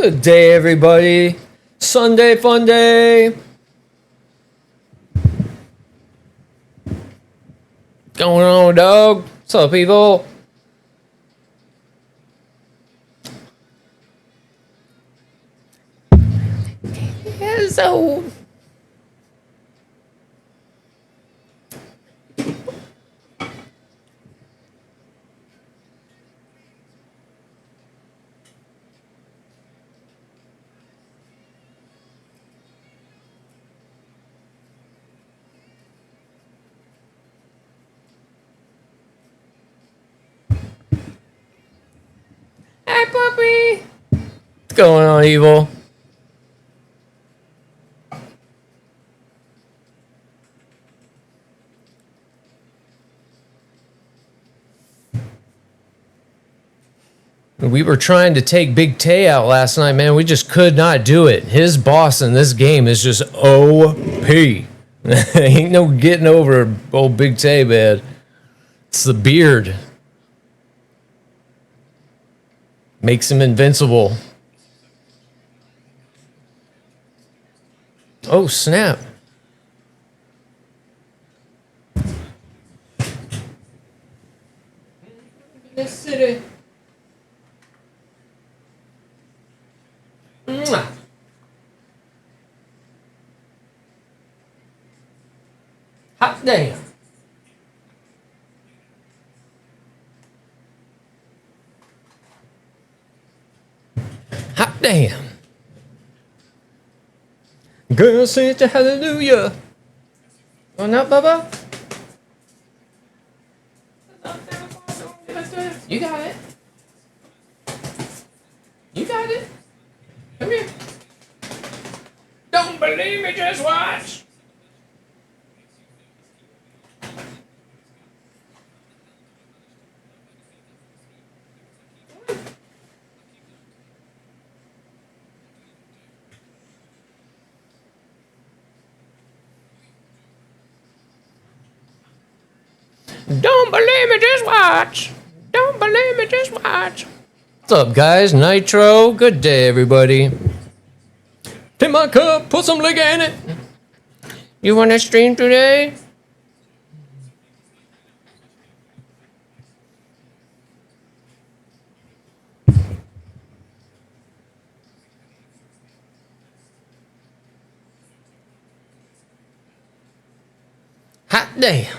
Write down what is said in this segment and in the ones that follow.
Good day, everybody. Sunday fun day. Going on, dog? What's up, people? Yeah, so hey, puppy. What's going on, Evil? We were trying to take Big Tay out last night, man. We just could not do it. His boss in this game is just OP. Ain't no getting over old Big Tay, man. It's the beard. Makes him invincible. Oh, snap. This city. Mwah. Hot damn. Hot damn. Girl, sing to hallelujah. Oh, no, Bubba? You got it. You got it. Come here. Don't believe me, just watch. Don't believe me, just watch. Don't believe me, just watch. What's up, guys? Nitro. Good day, everybody. Take my cup, put some liquor in it. You want to stream today? Hot damn.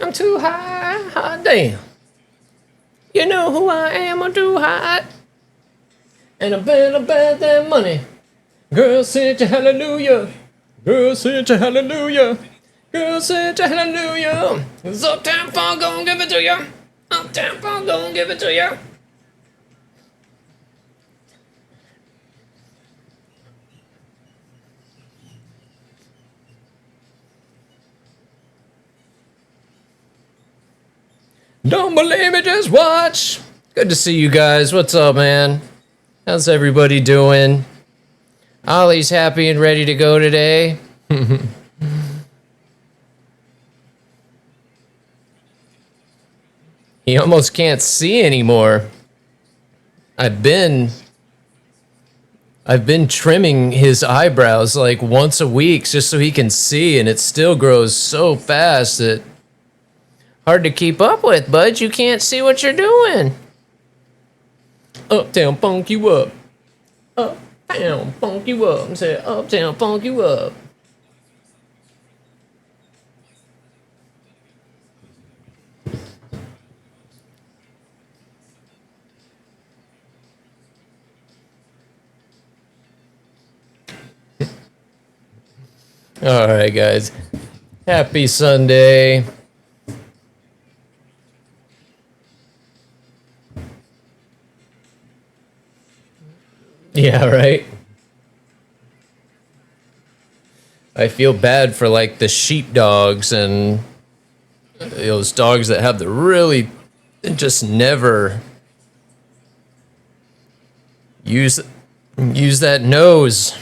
I'm too high, hot damn. You know who I am, I'm too hot. And I bet that money. Girl, sing to hallelujah. Girl, sing to hallelujah. Girl, sing to hallelujah. It's Uptown Funk, gon' give it to ya. Uptown Funk, gon' give it to ya. Don't believe me, just watch. Good to see you guys. What's up, man? How's everybody doing? Ollie's happy and ready to go today. He almost can't see anymore. I've been trimming his eyebrows like once a week just so he can see, and it still grows so fast that hard to keep up with, bud. You can't see what you're doing. Uptown funk you up. Uptown funk you up. I'm saying uptown funk you up. All right, guys. Happy Sunday. Yeah, right? I feel bad for like the sheepdogs and those dogs that have the really just never use that nose.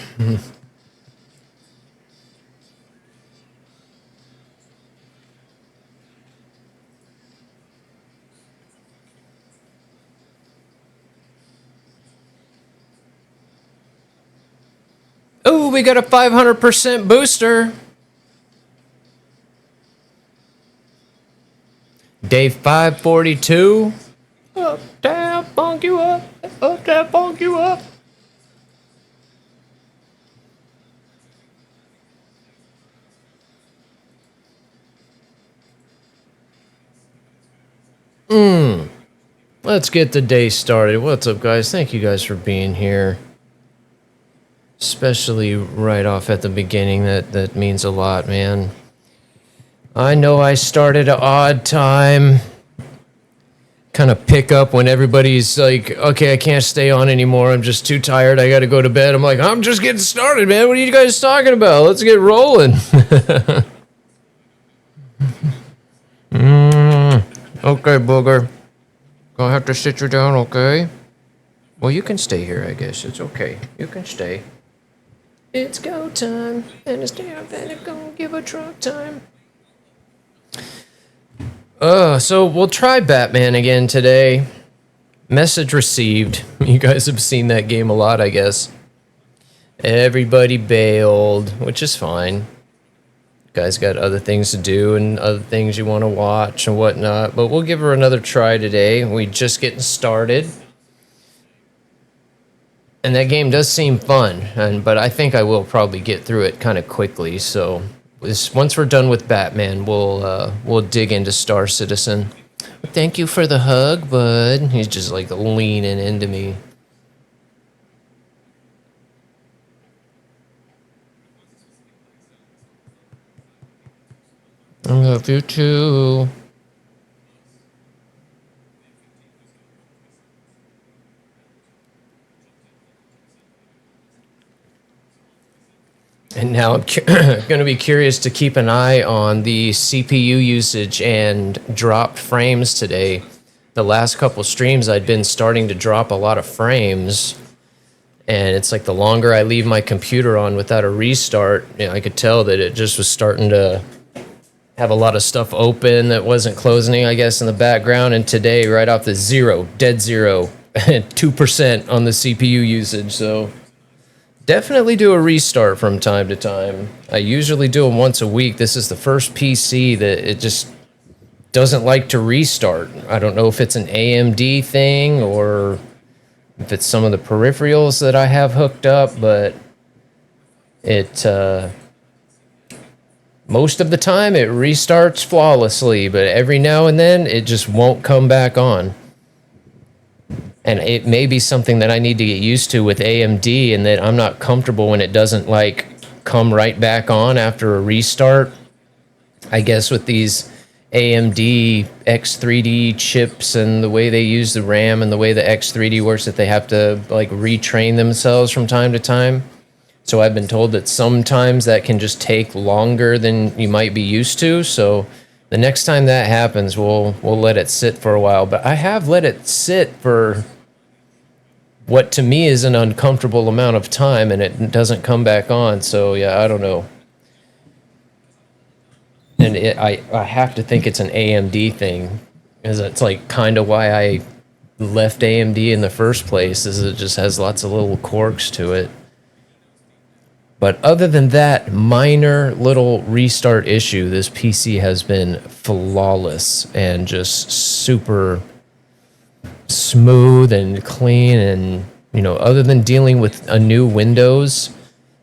Ooh, we got a 500% booster. Day 542. Up, down, funk you up. Up, down, funk you up. Let's get the day started. What's up, guys? Thank you guys for being here. Especially right off at the beginning. That means a lot, man. I know I started at an odd time. Kind of pick up when everybody's like, okay, I can't stay on anymore. I'm just too tired. I got to go to bed. I'm like, I'm just getting started, man. What are you guys talking about? Let's get rolling. Okay, booger. Gonna have to sit you down, okay? Well, you can stay here, I guess. It's okay. You can stay. It's go time, and it's down, and it's gonna give a truck time. So we'll try Batman again today. Message received. You guys have seen that game a lot, I guess. Everybody bailed, which is fine. Guys got other things to do and other things you want to watch and whatnot, but we'll give her another try today. We just getting started. And that game does seem fun, but I think I will probably get through it kind of quickly, so once we're done with Batman, we'll dig into Star Citizen. Thank you for the hug, bud. He's just like leaning into me. I love you too. And now I'm going to be curious to keep an eye on the CPU usage and dropped frames today. The last couple streams, I'd been starting to drop a lot of frames. And it's like the longer I leave my computer on without a restart, I could tell that it just was starting to have a lot of stuff open that wasn't closing, I guess, in the background. And today, right off the zero, dead zero, 2% on the CPU usage. So definitely do a restart from time to time. I usually do them once a week. This is the first PC that it just doesn't like to restart. I don't know if it's an AMD thing or if it's some of the peripherals that I have hooked up, but it most of the time it restarts flawlessly, but every now and then it just won't come back on. And it may be something that I need to get used to with AMD, and that I'm not comfortable when it doesn't like come right back on after a restart. I guess with these AMD X3D chips and the way they use the RAM and the way the X3D works, that they have to like retrain themselves from time to time. So I've been told that sometimes that can just take longer than you might be used to. So the next time that happens, we'll let it sit for a while. But I have let it sit for what to me is an uncomfortable amount of time, and it doesn't come back on. So yeah, I don't know. And I have to think it's an AMD thing, because it's like kind of why I left AMD in the first place, is it just has lots of little quirks to it. But other than that minor little restart issue, this PC has been flawless and just super smooth and clean. And, other than dealing with a new Windows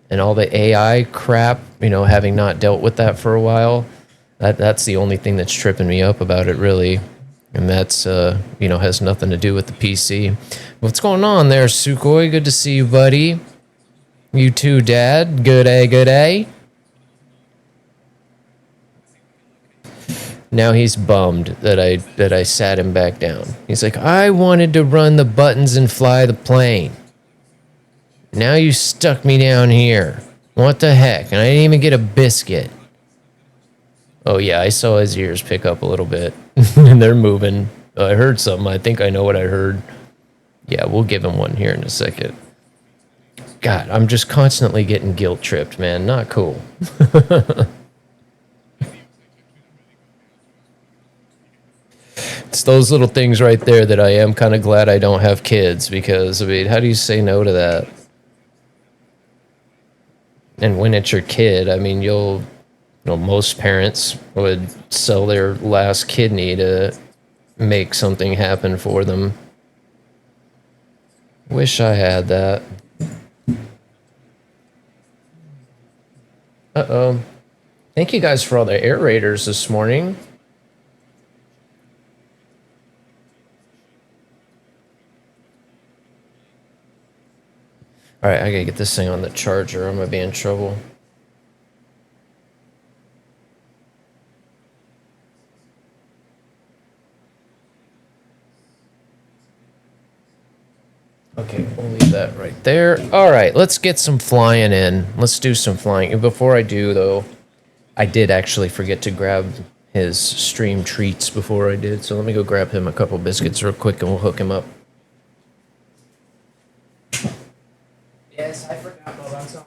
and all the AI crap, having not dealt with that for a while, that's the only thing that's tripping me up about it, really. And that's, has nothing to do with the PC. What's going on there, Sukhoi? Good to see you, buddy. You too, Dad. Good day, good day. Now he's bummed that I sat him back down. He's like, I wanted to run the buttons and fly the plane. Now you stuck me down here. What the heck? And I didn't even get a biscuit. Oh yeah, I saw his ears pick up a little bit. And they're moving. I heard something. I think I know what I heard. Yeah, we'll give him one here in a second. God, I'm just constantly getting guilt tripped, man. Not cool. It's those little things right there that I am kind of glad I don't have kids, because, how do you say no to that? And when it's your kid, I mean, you know, most parents would sell their last kidney to make something happen for them. Wish I had that. Uh-oh. Thank you guys for all the AirRaiders this morning. Alright, I gotta get this thing on the charger. I'm gonna be in trouble. Okay, we'll leave that right there. Alright, let's get some flying in. Let's do some flying. And before I do, though, I did actually forget to grab his stream treats before I did, so let me go grab him a couple biscuits real quick and we'll hook him up. Yes, I forgot, Bob. I'm sorry.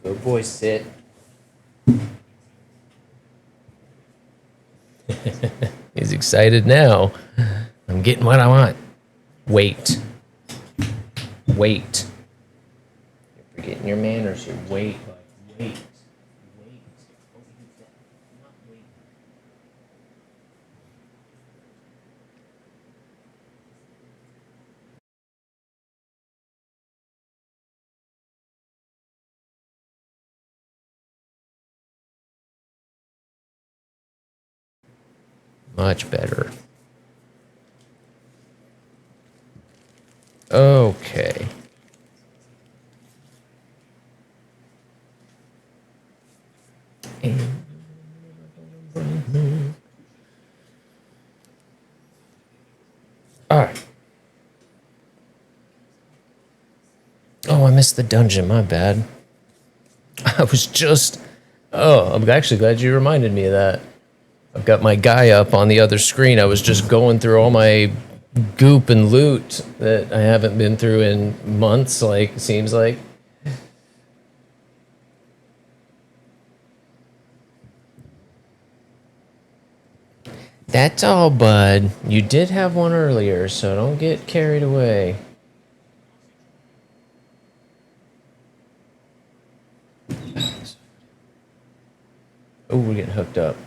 Good boy, sit. He's excited now. I'm getting what I want. Wait. Wait. You're forgetting your manners. You wait. Wait. Wait. Not wait. Much better. Okay. Alright. Oh, I missed the dungeon. My bad. I was just... Oh, I'm actually glad you reminded me of that. I've got my guy up on the other screen. I was just going through all my goop and loot that I haven't been through in months, like, seems like. That's all, bud. You did have one earlier, so don't get carried away. Oh, we're getting hooked up.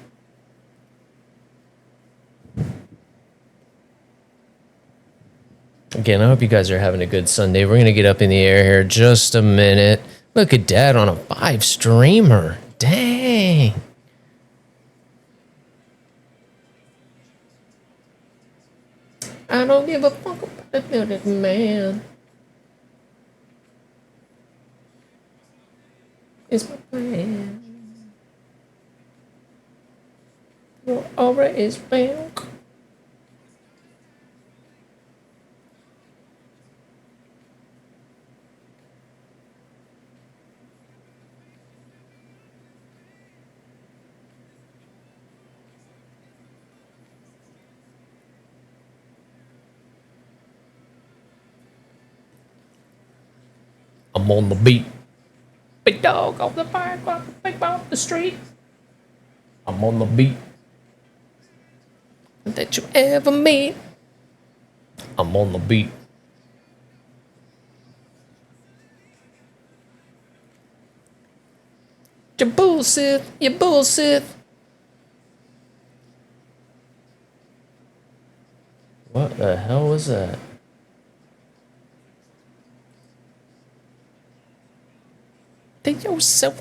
Again, I hope you guys are having a good Sunday. We're going to get up in the air here just a minute. Look at Dad on a 5 streamer. Dang. I don't give a fuck about the bearded man. It's my plan. Your aura is found. I'm on the beat. Big dog off the fire, big off the street. I'm on the beat. That you ever meet. I'm on the beat. You bullshit, you bullshit. What the hell was that? Think yourself.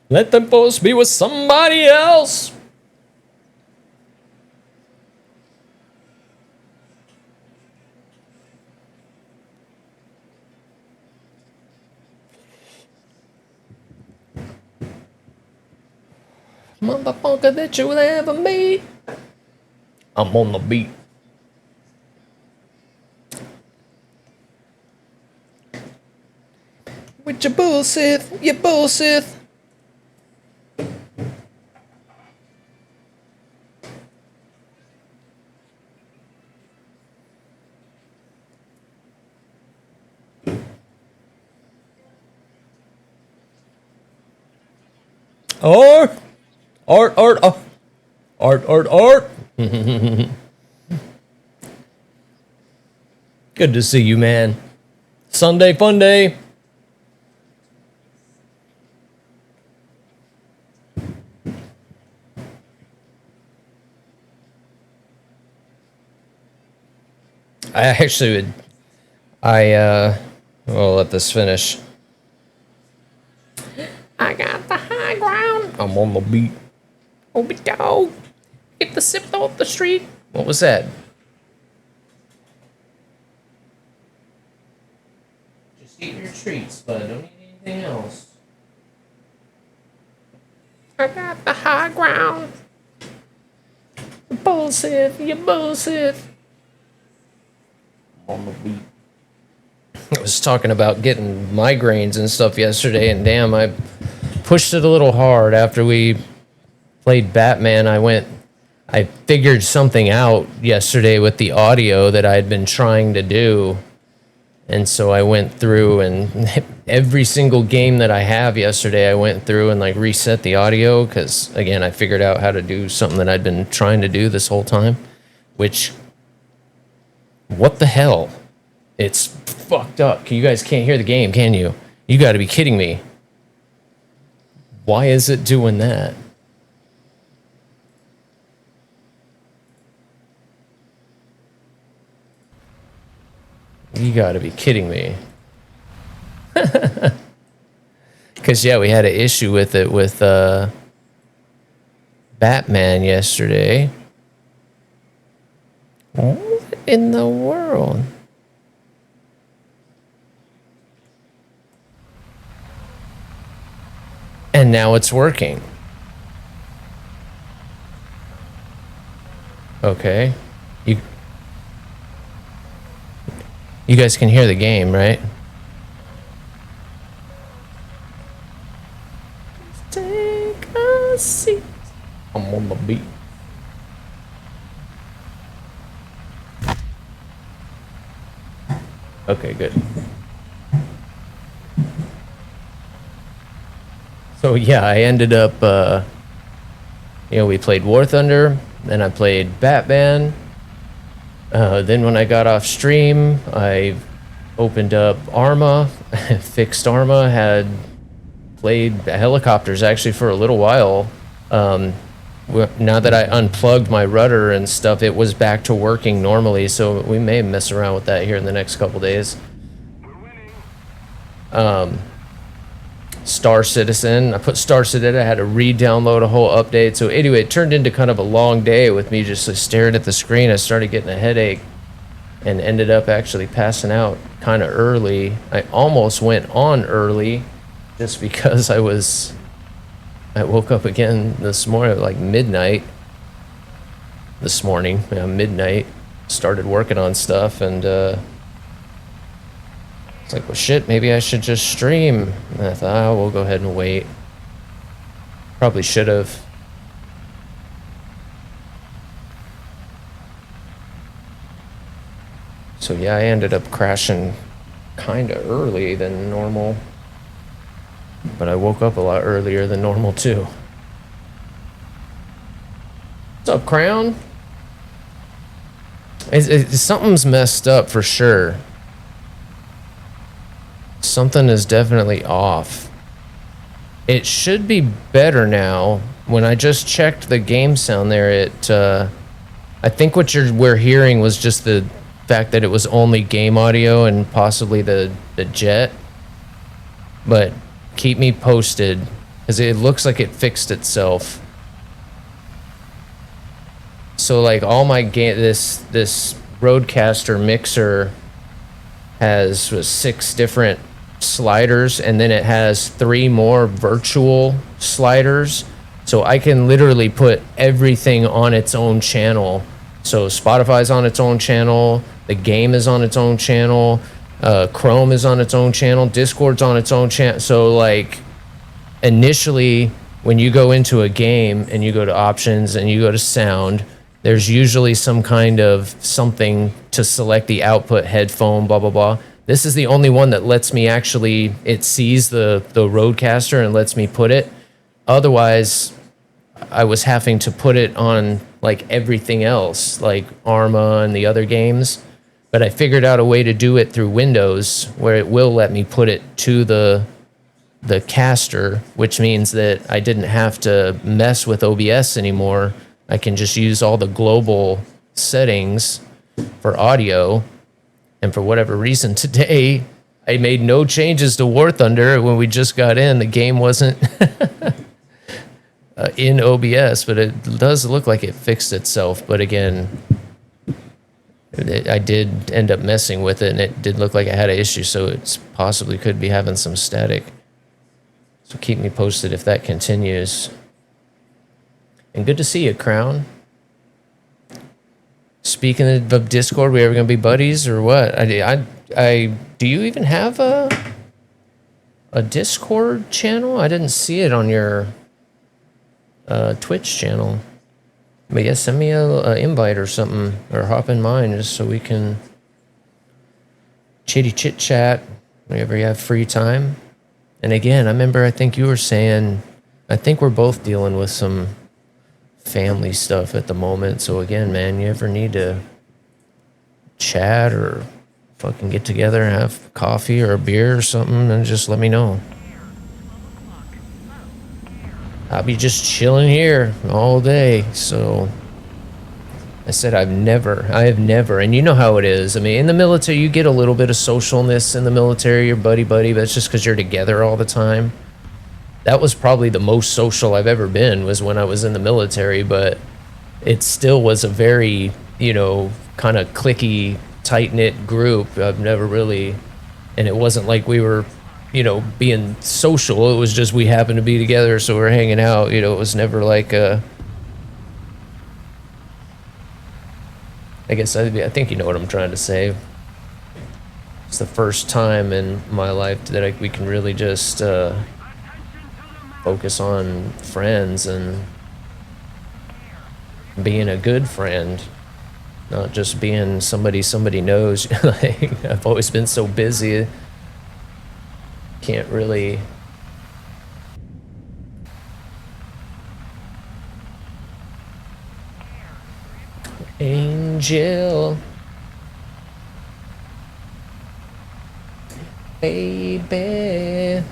Let them both be with somebody else. motherfucker that you'll ever meet. I'm on the beat. With your bullshit, your bullshit. Art. Good to see you, man. Sunday fun day. We'll let this finish. I got the high ground. I'm on the beat. Obi dog. Get the sip off the street. What was that? Just eat your treats, but don't eat anything else. I got the high ground. Bullshit, you bullshit. On the beat. I was talking about getting migraines and stuff yesterday, and damn, I pushed it a little hard after we played Batman. I figured something out yesterday with the audio that I'd been trying to do. And so I went through and every single game that I have yesterday, I went through and like reset the audio because, again, I figured out how to do something that I'd been trying to do this whole time, which, what the hell? It's fucked up. You guys can't hear the game, can you? You got to be kidding me. Why is it doing that? You got to be kidding me. Because, yeah, we had an issue with it with Batman yesterday. What in the world? And now it's working. Okay. You guys can hear the game, right? Take a seat. I'm on the beat. Okay, good. So yeah, I ended up, we played War Thunder, then I played Batman. Then when I got off stream, I opened up Arma, fixed Arma, had played helicopters actually for a little while. Now that I unplugged my rudder and stuff, it was back to working normally, so we may mess around with that here in the next couple days. Star Citizen. I put Star Citizen. I had to re-download a whole update. So anyway, it turned into kind of a long day with me just staring at the screen. I started getting a headache and ended up actually passing out kind of early. I almost went on early just because I woke up again this morning at like midnight this morning. Yeah, midnight. Started working on stuff and it's like, well, shit, maybe I should just stream. And I thought, oh, we'll go ahead and wait. Probably should have. So yeah, I ended up crashing kind of early than normal. But I woke up a lot earlier than normal, too. What's up, Crown? Something's messed up for sure. Something is definitely off. It should be better now. When I just checked the game sound there, I think what we're hearing was just the fact that it was only game audio and possibly the jet. But keep me posted, because it looks like it fixed itself. So like all my game, this Rodecaster mixer has 6 different sliders, and then it has 3 more virtual sliders. So I can literally put everything on its own channel. So Spotify's on its own channel, the game is on its own channel, Chrome is on its own channel, Discord's on its own channel. So like initially when you go into a game and you go to options and you go to sound, there's usually some kind of something to select the output, headphone, blah, blah, blah. This is the only one that lets me actually, it sees the Rodecaster and lets me put it. Otherwise, I was having to put it on like everything else, like Arma and the other games. But I figured out a way to do it through Windows where it will let me put it to the caster, which means that I didn't have to mess with OBS anymore. I can just use all the global settings for audio. And for whatever reason today, I made no changes to War Thunder. When we just got in, the game wasn't in OBS, but it does look like it fixed itself. But again, I did end up messing with it, and it did look like I had an issue, so it possibly could be having some static. So keep me posted if that continues. And good to see you, Crown. Speaking of Discord, we ever gonna be buddies or what? I do you even have a Discord channel? I didn't see it on your Twitch channel. But yeah, send me a invite or something, or hop in mine just so we can chitty chit chat whenever you have free time. And again, I think you were saying, I think we're both dealing with some family stuff at the moment. So again, man, you ever need to chat or fucking get together and have coffee or a beer or something, then just let me know. I'll be just chilling here all day. So I said I have never, and you know how it is. I mean, in the military, you get a little bit of socialness in the military, you're buddy, but it's just because you're together all the time. That was probably the most social I've ever been, was when I was in the military, but it still was a very, you know, kind of cliquey, tight-knit group. I've never really, and it wasn't like we were, you know, being social. It was just we happened to be together, so we're hanging out. You know, it was never like a, I guess I think you know what I'm trying to say. It's the first time in my life that we can really just focus on friends and being a good friend, not just being somebody knows. Like, I've always been so busy, can't really. Angel, baby.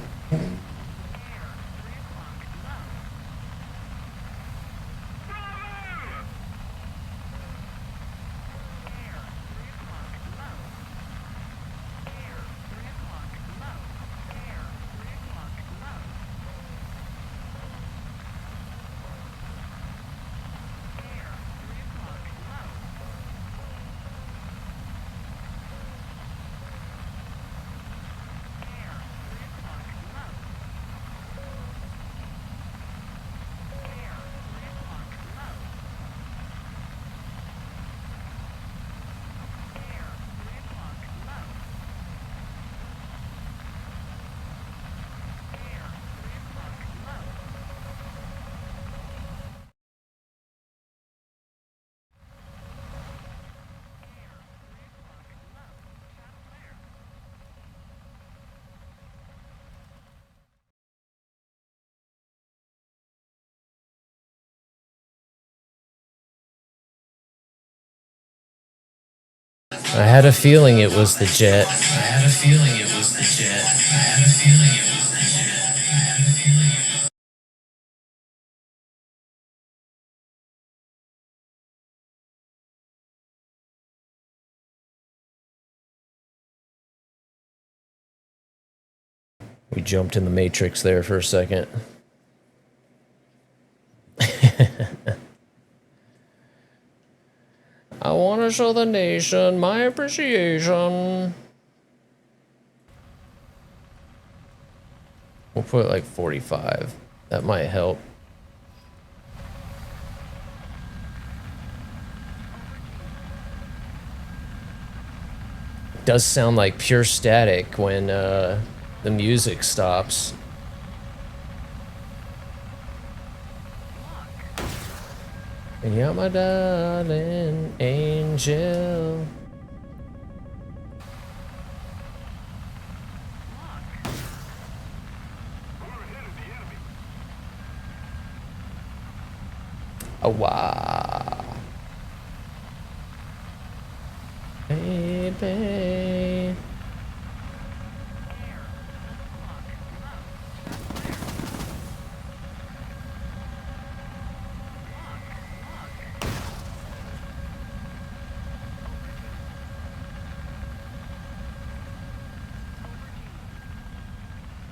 I had a feeling it was the jet. We jumped in the Matrix there for a second. I want to show the nation my appreciation. We'll put like 45. That might help. Does sound like pure static when the music stops. You're my darling angel. Oh, wow. Baby.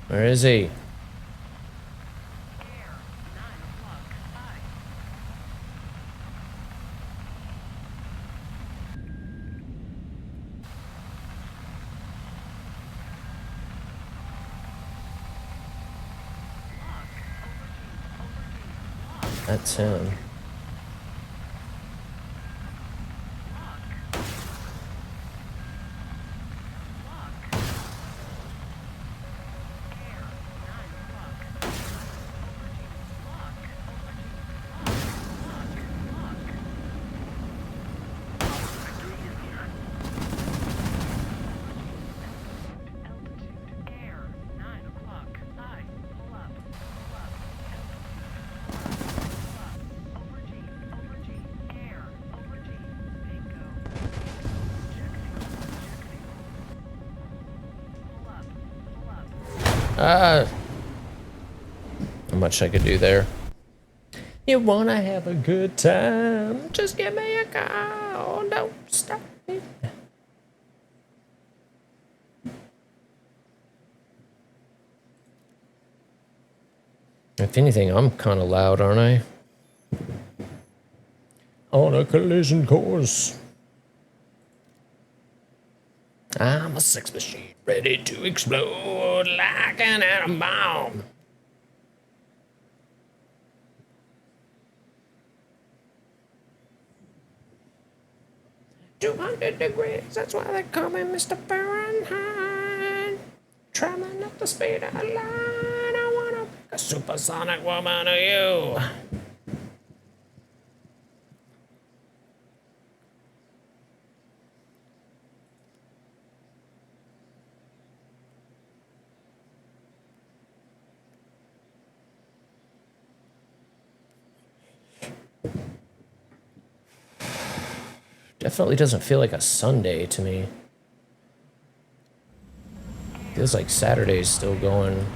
Where is he? That's him. Not much I could do there. You wanna have a good time? Just give me a call. Don't stop me. If anything, I'm kind of loud, aren't I? On a collision course. I'm a sex machine ready to explode like an atom bomb. "200 degrees, that's why they call me Mr. Fahrenheit. Traveling up the speed of light, I wanna make a supersonic woman of you." Definitely doesn't feel like a Sunday to me. Feels like Saturday's still going.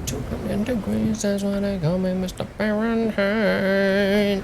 "200 degrees, that's why they call me Mr. Fahrenheit."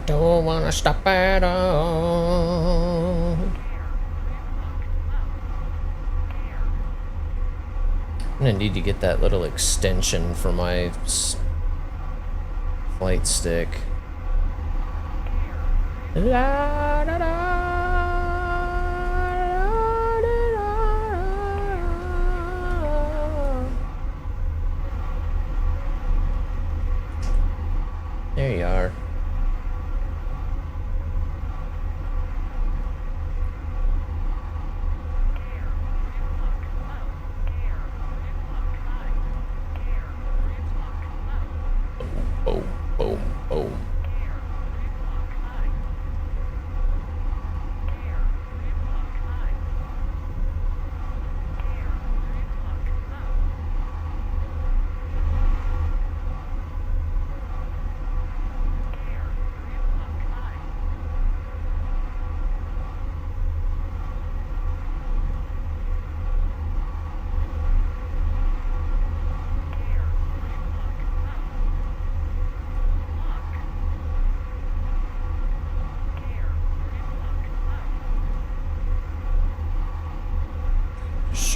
Don't wanna stop at all. I'm gonna need to get that little extension for my flight stick. La, da, da, there you are. Boom, boom, boom.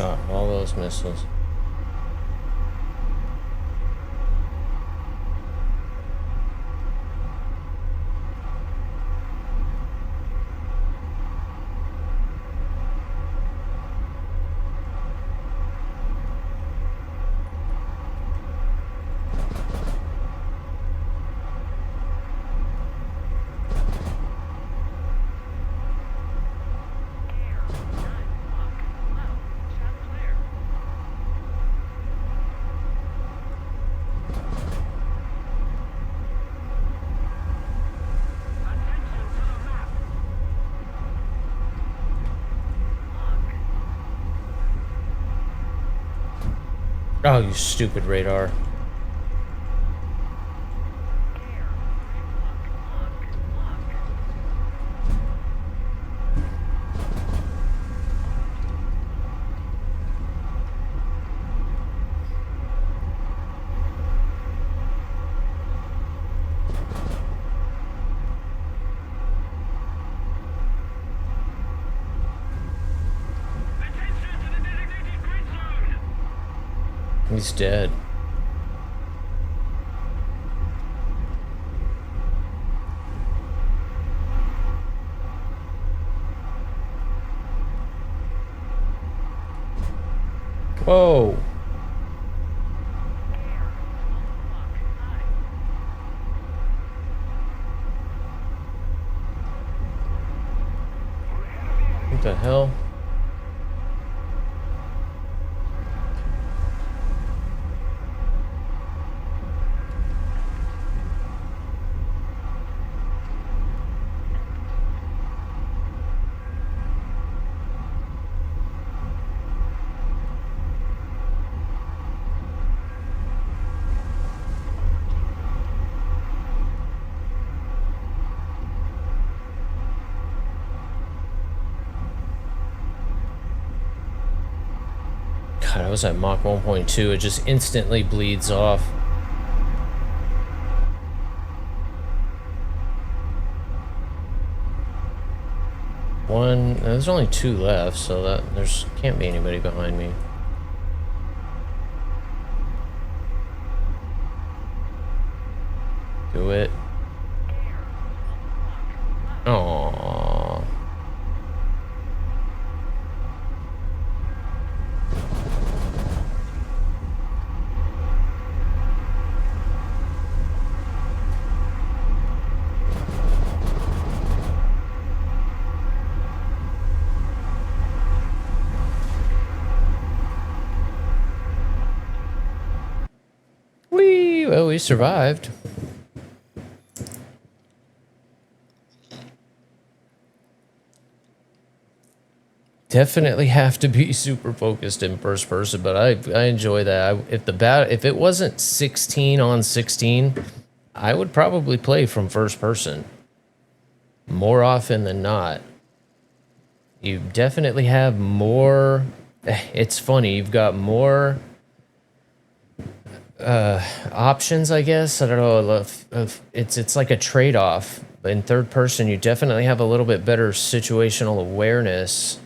Shot all those missiles. Oh, you stupid radar. He's dead. Whoa. What the hell? God, I was at Mach 1.2. It just instantly bleeds off. One, there's only 2 left, so that there's can't be anybody behind me. Do it. Aww. Whee! Well, we survived. Definitely have to be super focused in first person, but I enjoy that. If it wasn't 16 on 16, I would probably play from first person more often than not. You definitely have more. It's funny, you've got more options, I guess. I don't know. It's like a trade-off. In third person, you definitely have a little bit better situational awareness,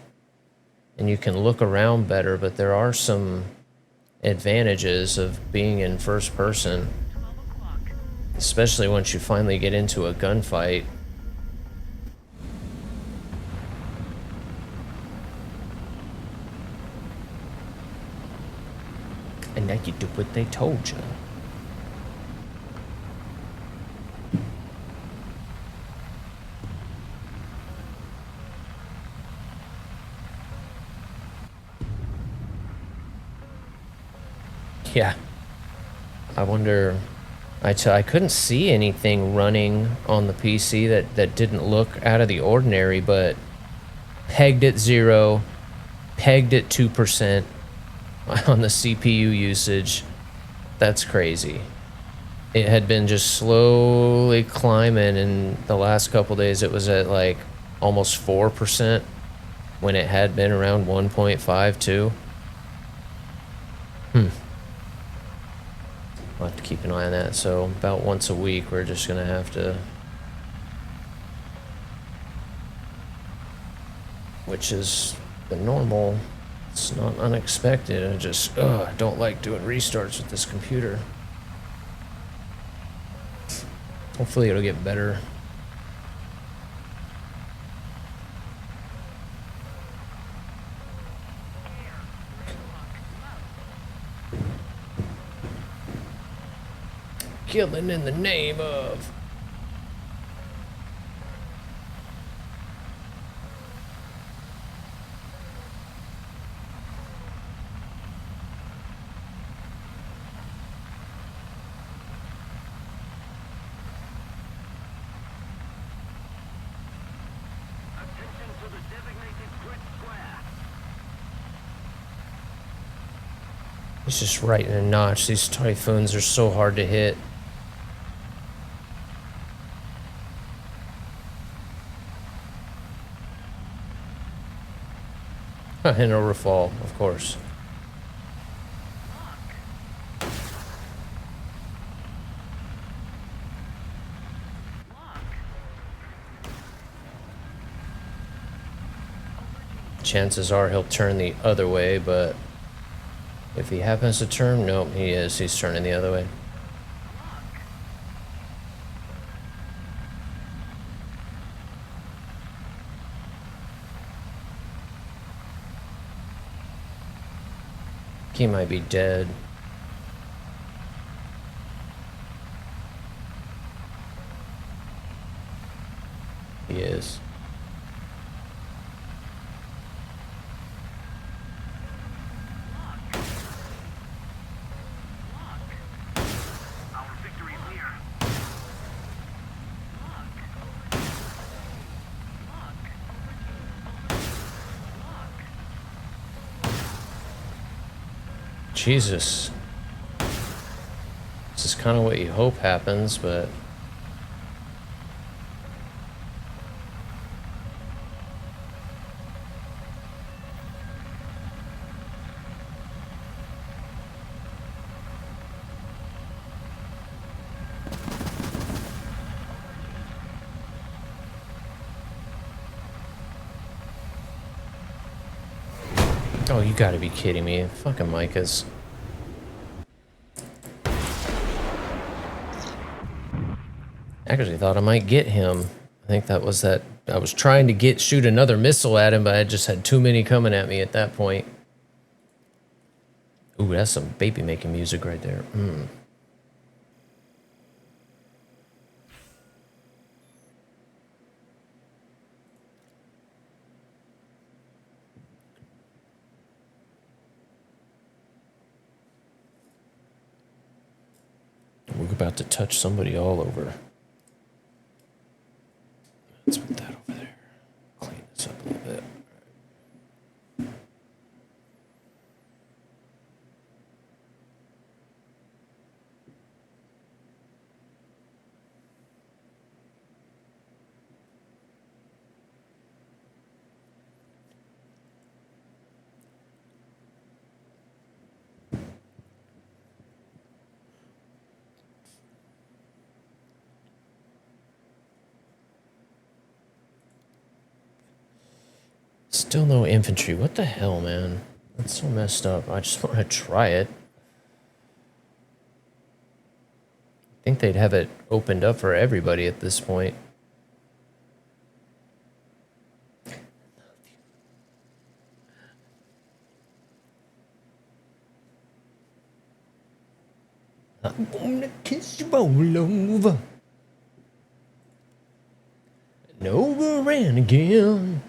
and you can look around better. But there are some advantages of being in first person, especially once you finally get into a gunfight. And now you do what they told you. Yeah. I wonder... I couldn't see anything running on the PC that didn't look out of the ordinary, but pegged at 0, pegged at 2%. On the CPU usage, that's crazy. It had been just slowly climbing, and the last couple days it was at like almost 4% when it had been around 1.52. I'll have to keep an eye on that. So about once a week we're just gonna have to, which is the normal It's not unexpected. I just don't like doing restarts with this computer. Hopefully it'll get better. Killing in the name of... He's just right in a notch. These typhoons are so hard to hit. And overfall, of course. Chances are he'll turn the other way, but if he happens to turn, nope, he is. He's turning the other way. He might be dead. He is. Jesus. This is kind of what you hope happens, but... Oh, you gotta be kidding me. Fucking Micah's. Actually thought I might get him. I think that was that. I was trying to shoot another missile at him, but I just had too many coming at me at that point. Ooh, that's some baby making music right there. We're about to touch somebody all over. Let's put that over there. Clean this up a little bit. Still no infantry. What the hell, man? That's so messed up. I just want to try it. I think they'd have it opened up for everybody at this point. I wanna kiss you all over. And over and again.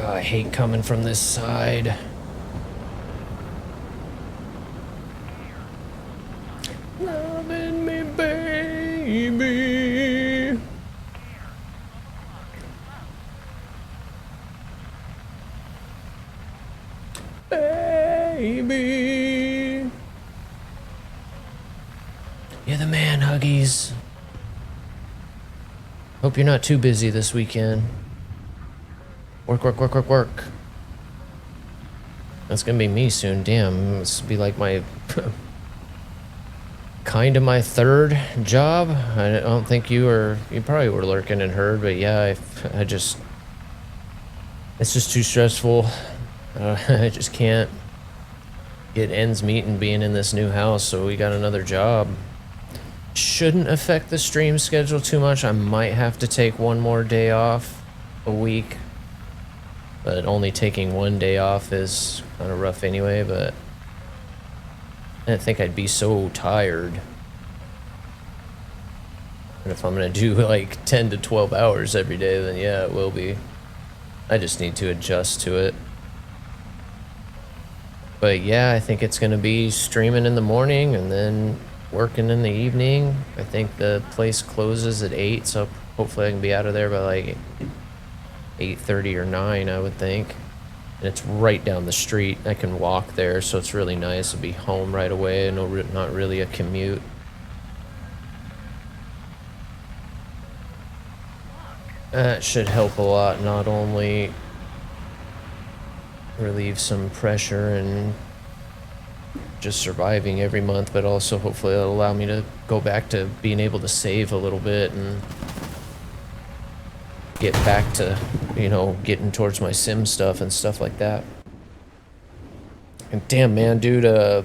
Oh, I hate coming from this side. Loving me, baby. Baby. You're the man, Huggies. Hope you're not too busy this weekend. Work, work, work, work, work. That's gonna be me soon. Damn, this will be like my kind of my third job. I don't think you probably were lurking and heard, but yeah, I just, it's just too stressful. I just can't get ends meet and being in this new house, so we got another job. Shouldn't affect the stream schedule too much. I might have to take one more day off a week, but only taking one day off is kind of rough anyway. But I think I'd be so tired, and if I'm gonna do like 10 to 12 hours every day, then yeah, it will be. I just need to adjust to it. But yeah, I think it's gonna be streaming in the morning and then working in the evening. I think the place closes at 8, so hopefully I can be out of there by like 8:30 or 9, I would think. And it's right down the street. I can walk there, so it's really nice to be home right away and not really a commute. That should help a lot, not only relieve some pressure and just surviving every month, but also hopefully it'll allow me to go back to being able to save a little bit and get back to, you know, getting towards my sim stuff and stuff like that. And damn, man, dude,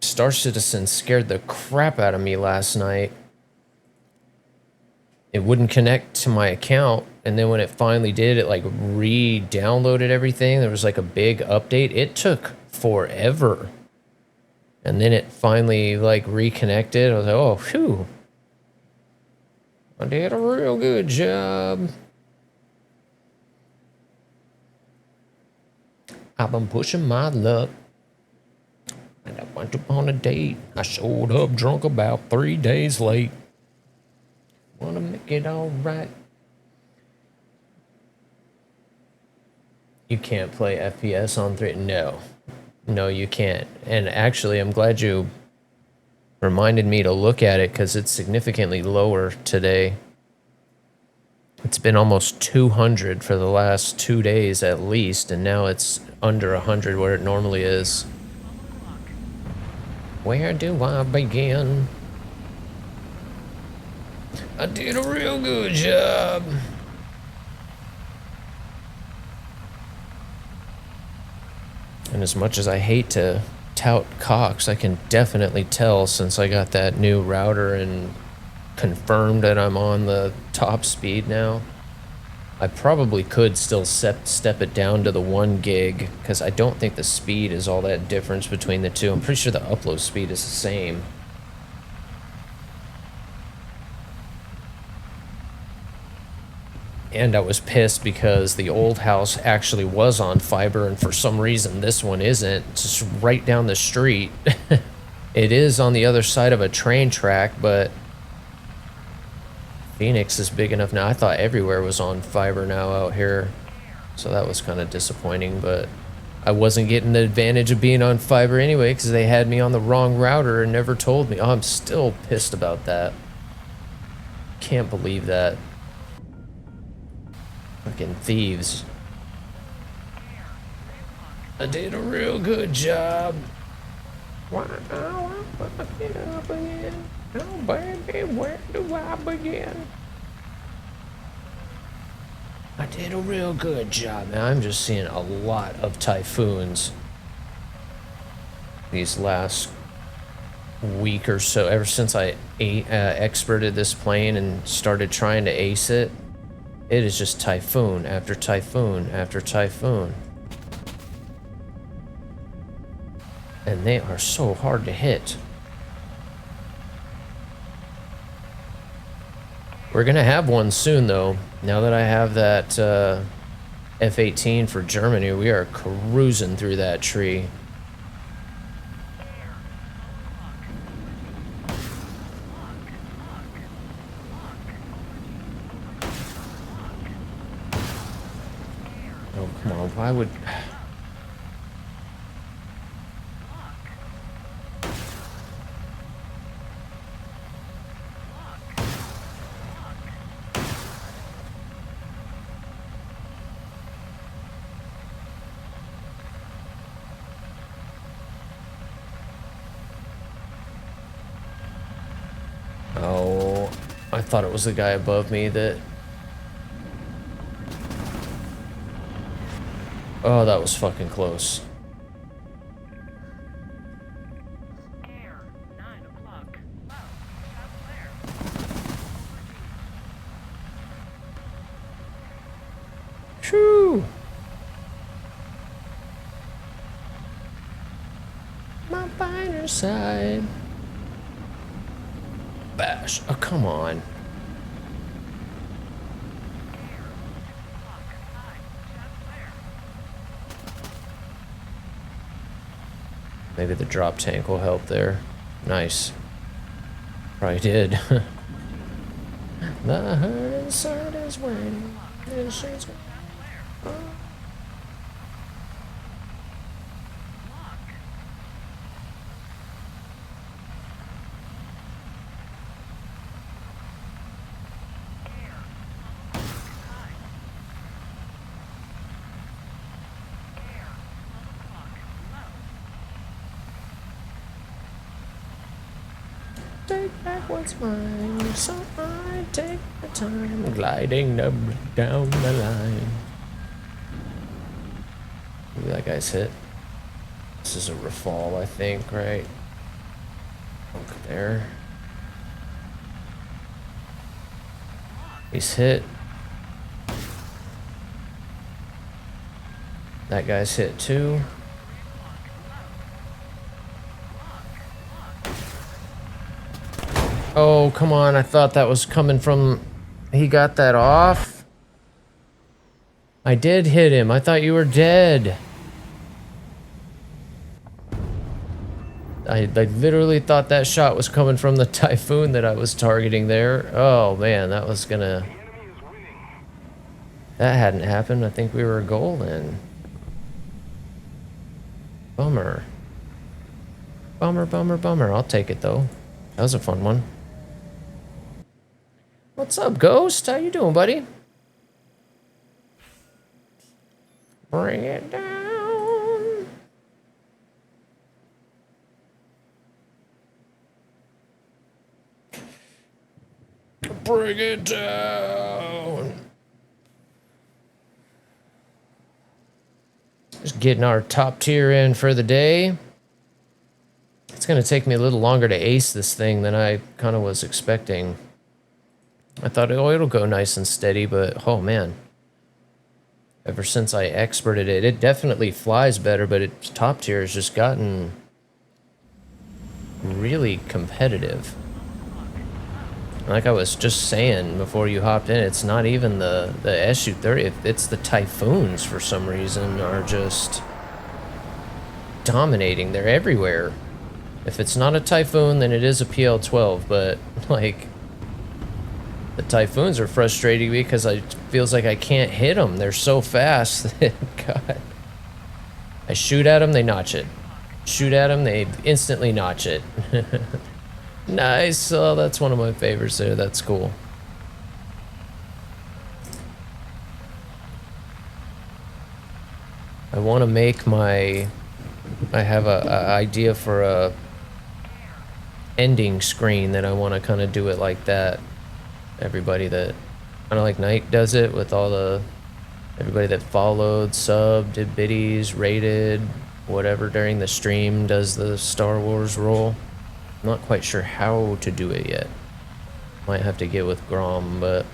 Star Citizen scared the crap out of me last night. It wouldn't connect to my account, and then when it finally did, it like re-downloaded everything. There was like a big update. It took forever. And then it finally like reconnected. I was like, oh, phew. I did a real good job. I've been pushing my luck. And I went on a date. I showed up drunk about 3 days late. Wanna make it all right. You can't play FPS on 3. No, you can't. And actually, I'm glad you reminded me to look at it, because it's significantly lower today. It's been almost 200 for the last 2 days at least, and now it's under 100 where it normally is. Where do I begin? I did a real good job. And as much as I hate to tout Cox, I can definitely tell since I got that new router and confirmed that I'm on the top speed now. I probably could still step it down to the 1 gig, because I don't think the speed is all that difference between the two. I'm pretty sure the upload speed is the same. And I was pissed because the old house actually was on fiber, and for some reason this one isn't. It's just right down the street. It is on the other side of a train track, but Phoenix is big enough now. I thought everywhere was on fiber now out here, so that was kind of disappointing, but I wasn't getting the advantage of being on fiber anyway, because they had me on the wrong router and never told me. Oh, I'm still pissed about that. Can't believe that. Fucking thieves. I did a real good job. Wow, I'm fucking up again. Oh, baby, where do I begin? I did a real good job. Now, I'm just seeing a lot of typhoons these last week or so. Ever since I experted this plane and started trying to ace it, it is just typhoon after typhoon after typhoon. And they are so hard to hit. We're gonna have one soon though. Now that I have that F-18 for Germany, we are cruising through that tree. Oh, come on, why would... thought it was the guy above me that... Oh, that was fucking close. Air, 9 o'clock. Low. Shoo! My finer side. Bash. Oh, come on. Maybe the drop tank will help there. Nice. Probably did. The hurt inside is waiting. This is... Take back what's mine, so I take the time gliding down the line. Maybe that guy's hit. This is a refall, I think, right? Look there. He's hit. That guy's hit too. Oh, come on. I thought that was coming from... He got that off? I did hit him. I thought you were dead. I literally thought that shot was coming from the Typhoon that I was targeting there. Oh, man. That was gonna... That hadn't happened. I think we were golden. Bummer. Bummer, bummer, bummer. I'll take it, though. That was a fun one. What's up, Ghost? How you doing, buddy? Bring it down. Bring it down. Just getting our top tier in for the day. It's going to take me a little longer to ace this thing than I kind of was expecting. I thought, oh, it'll go nice and steady, but oh man. Ever since I experted it, it definitely flies better, but its top tier has just gotten really competitive. Like I was just saying before you hopped in, it's not even the SU-30, it's the Typhoons for some reason are just dominating. They're everywhere. If it's not a Typhoon, then it is a PL-12, but like... The Typhoons are frustrating me because it feels like I can't hit them. They're so fast that, God. I shoot at them, they notch it. Shoot at them, they instantly notch it. Nice. Oh, that's one of my favorites there. That's cool. I want to make my... I have a idea for a ending screen that I want to kind of do it like that. Everybody that kind of like Knight does it with all the everybody that followed, subbed, did biddies, rated, whatever during the stream does the Star Wars role. I'm not quite sure how to do it yet. Might have to get with Grom, but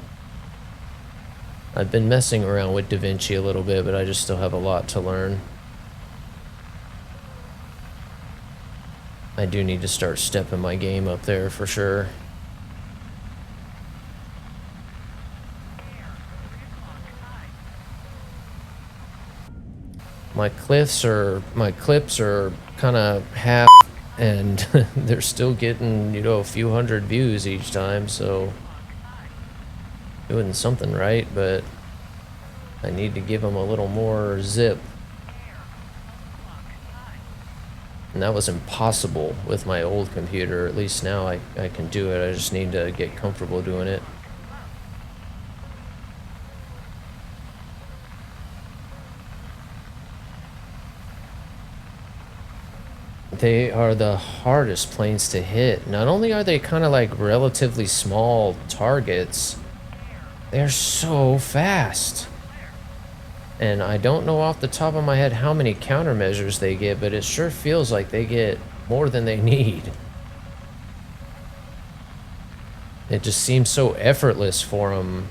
I've been messing around with DaVinci a little bit, but I just still have a lot to learn. I do need to start stepping my game up there for sure. My clips are kind of half, and they're still getting, you know, a few hundred views each time, so doing something right, but I need to give them a little more zip. And that was impossible with my old computer. At least now I can do it. I just need to get comfortable doing it. They are the hardest planes to hit. Not only are they kind of like relatively small targets, they're so fast. And I don't know off the top of my head how many countermeasures they get, but it sure feels like they get more than they need. It just seems so effortless for them.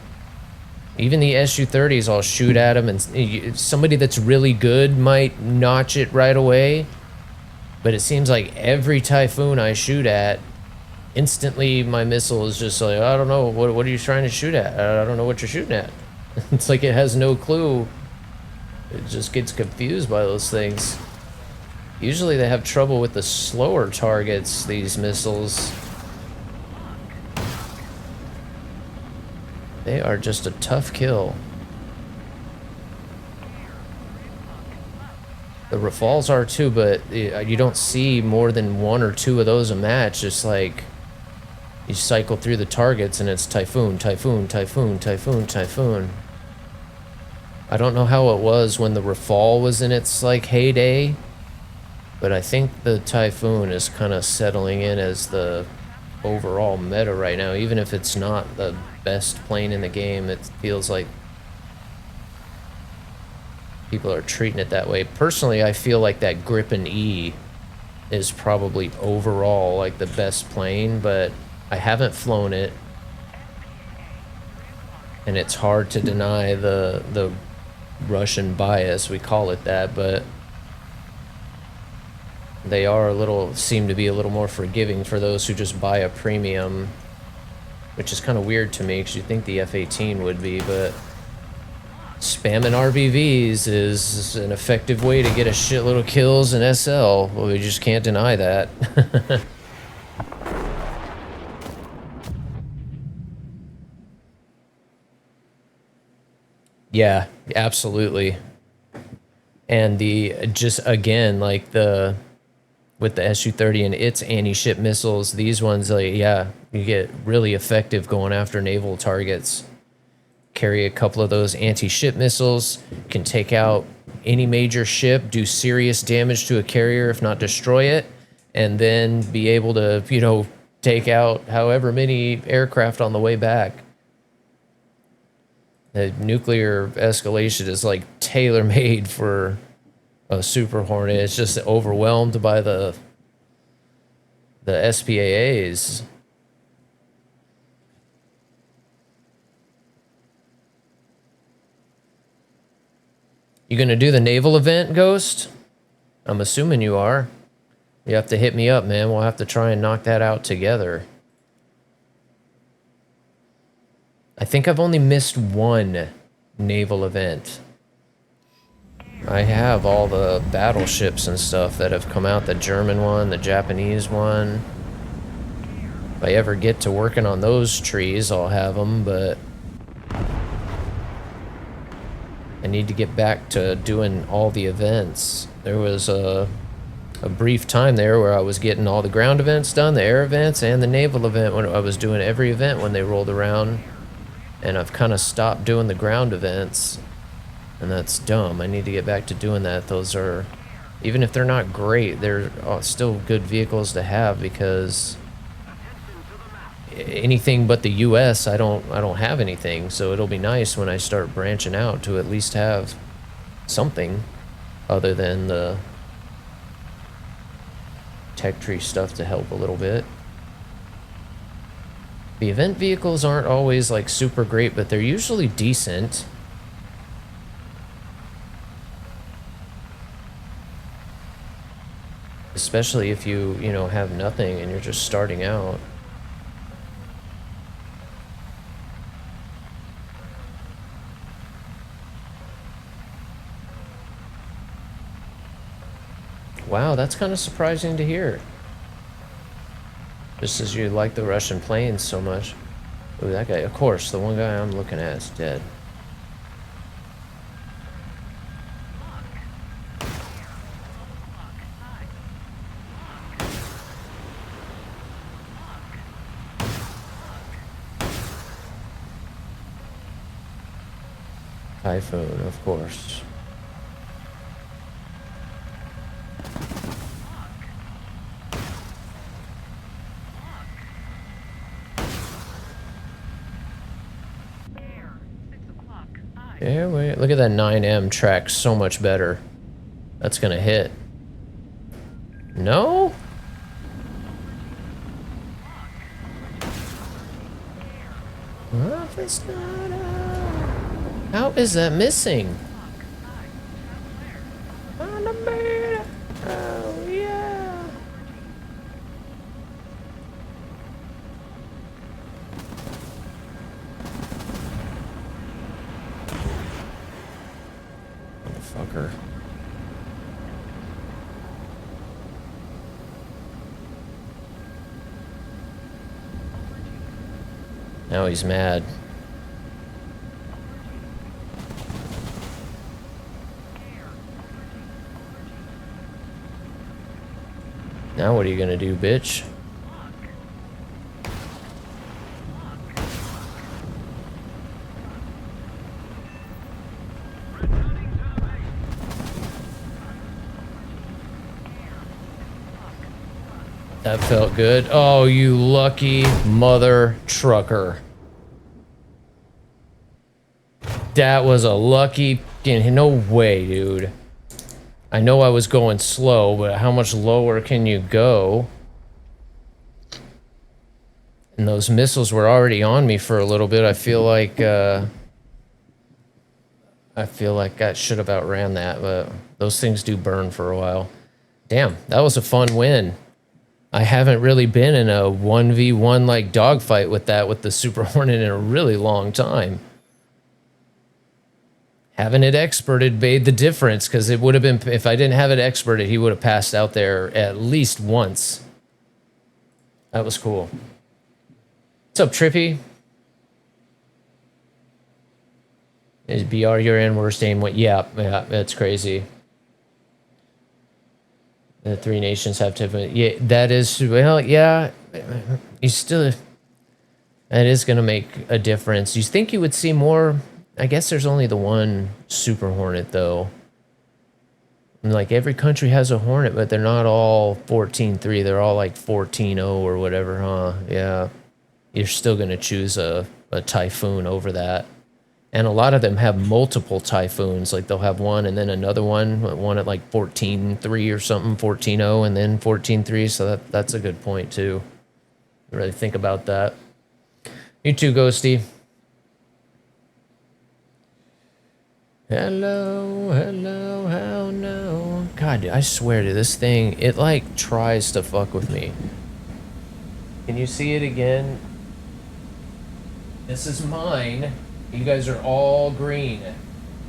Even the Su-30s, I'll shoot at them, and somebody that's really good might notch it right away. But it seems like every Typhoon I shoot at, instantly my missile is just like, I don't know, what are you trying to shoot at? I don't know what you're shooting at. It's like it has no clue. It just gets confused by those things. Usually they have trouble with the slower targets, these missiles. They are just a tough kill. The Rafales are too, but you don't see more than one or two of those a match. Just like you cycle through the targets and it's Typhoon, Typhoon, Typhoon, Typhoon, Typhoon. I don't know how it was when the Rafale was in its like heyday, but I think the Typhoon is kind of settling in as the overall meta right now. Even if it's not the best plane in the game, it feels like people are treating it that way. Personally, I feel like that Gripen E is probably overall like the best plane, but I haven't flown it, and it's hard to deny the Russian bias, we call it that, but they are seem to be a little more forgiving for those who just buy a premium, which is kind of weird to me because you'd think the F-18 would be, but spamming RBVs is an effective way to get a shitload of kills in SL. Well, we just can't deny that. Yeah, absolutely. And just again, like with the Su-30 and its anti-ship missiles, these ones, like, yeah, you get really effective going after naval targets. Carry a couple of those anti-ship missiles, can take out any major ship, do serious damage to a carrier, if not destroy it, and then be able to, you know, take out however many aircraft on the way back. The nuclear escalation is like tailor-made for a Super Hornet. It's just overwhelmed by the SPAAs. You gonna do the naval event, Ghost? I'm assuming you are. You have to hit me up, man. We'll have to try and knock that out together. I think I've only missed one naval event. I have all the battleships and stuff that have come out, the German one, the Japanese one. If I ever get to working on those trees, I'll have them, but I need to get back to doing all the events. There was a brief time there where I was getting all the ground events done, the air events, and the naval event, when I was doing every event when they rolled around. And I've kind of stopped doing the ground events, and that's dumb. I need to get back to doing that. Those are, even if they're not great, they're still good vehicles to have, because anything but the US, I don't have anything. So it'll be nice when I start branching out to at least have something other than the tech tree stuff to help a little bit. The event vehicles aren't always like super great, but they're usually decent. Especially if you know, have nothing and you're just starting out. Wow, that's kind of surprising to hear. Just as you like the Russian planes so much. Ooh, that guy, of course, the one guy I'm looking at is dead. Typhoon, of course. Yeah, wait. Look at that 9M track, so much better. That's gonna hit. No? Office not out. How is that missing? On the bed. Oh, yeah. Motherfucker. Now he's mad. Now what are you gonna do, bitch? That felt good. Oh, you lucky mother trucker. That was a lucky... No way, dude. I know I was going slow, but how much lower can you go? And those missiles were already on me for a little bit. I feel like I should have outran that, but those things do burn for a while. Damn, that was a fun win. I haven't really been in a 1v1 like dogfight with the Super Hornet in a really long time. Having it experted made the difference, because it would have been, if I didn't have it experted, he would have passed out there at least once. That was cool. What's up, Trippy? Is BR your in worst aim? What? Yeah, that's crazy. The three nations have to, yeah, that is, well, yeah, you still, that is going to make a difference. You think you would see more? I guess there's only the one Super Hornet, though. And like, every country has a Hornet, but they're not all 14.3. They're all like 14.0 or whatever, huh? Yeah. You're still going to choose a Typhoon over that. And a lot of them have multiple Typhoons. Like, they'll have one and then another one at like 14.3 or something, 14.0, and then 14.3. So that's a good point, too. Really think about that. You too, Ghosty. Hello, hello, how no. God, I swear to this thing, it like tries to fuck with me. Can you see it again? This is mine. You guys are all green.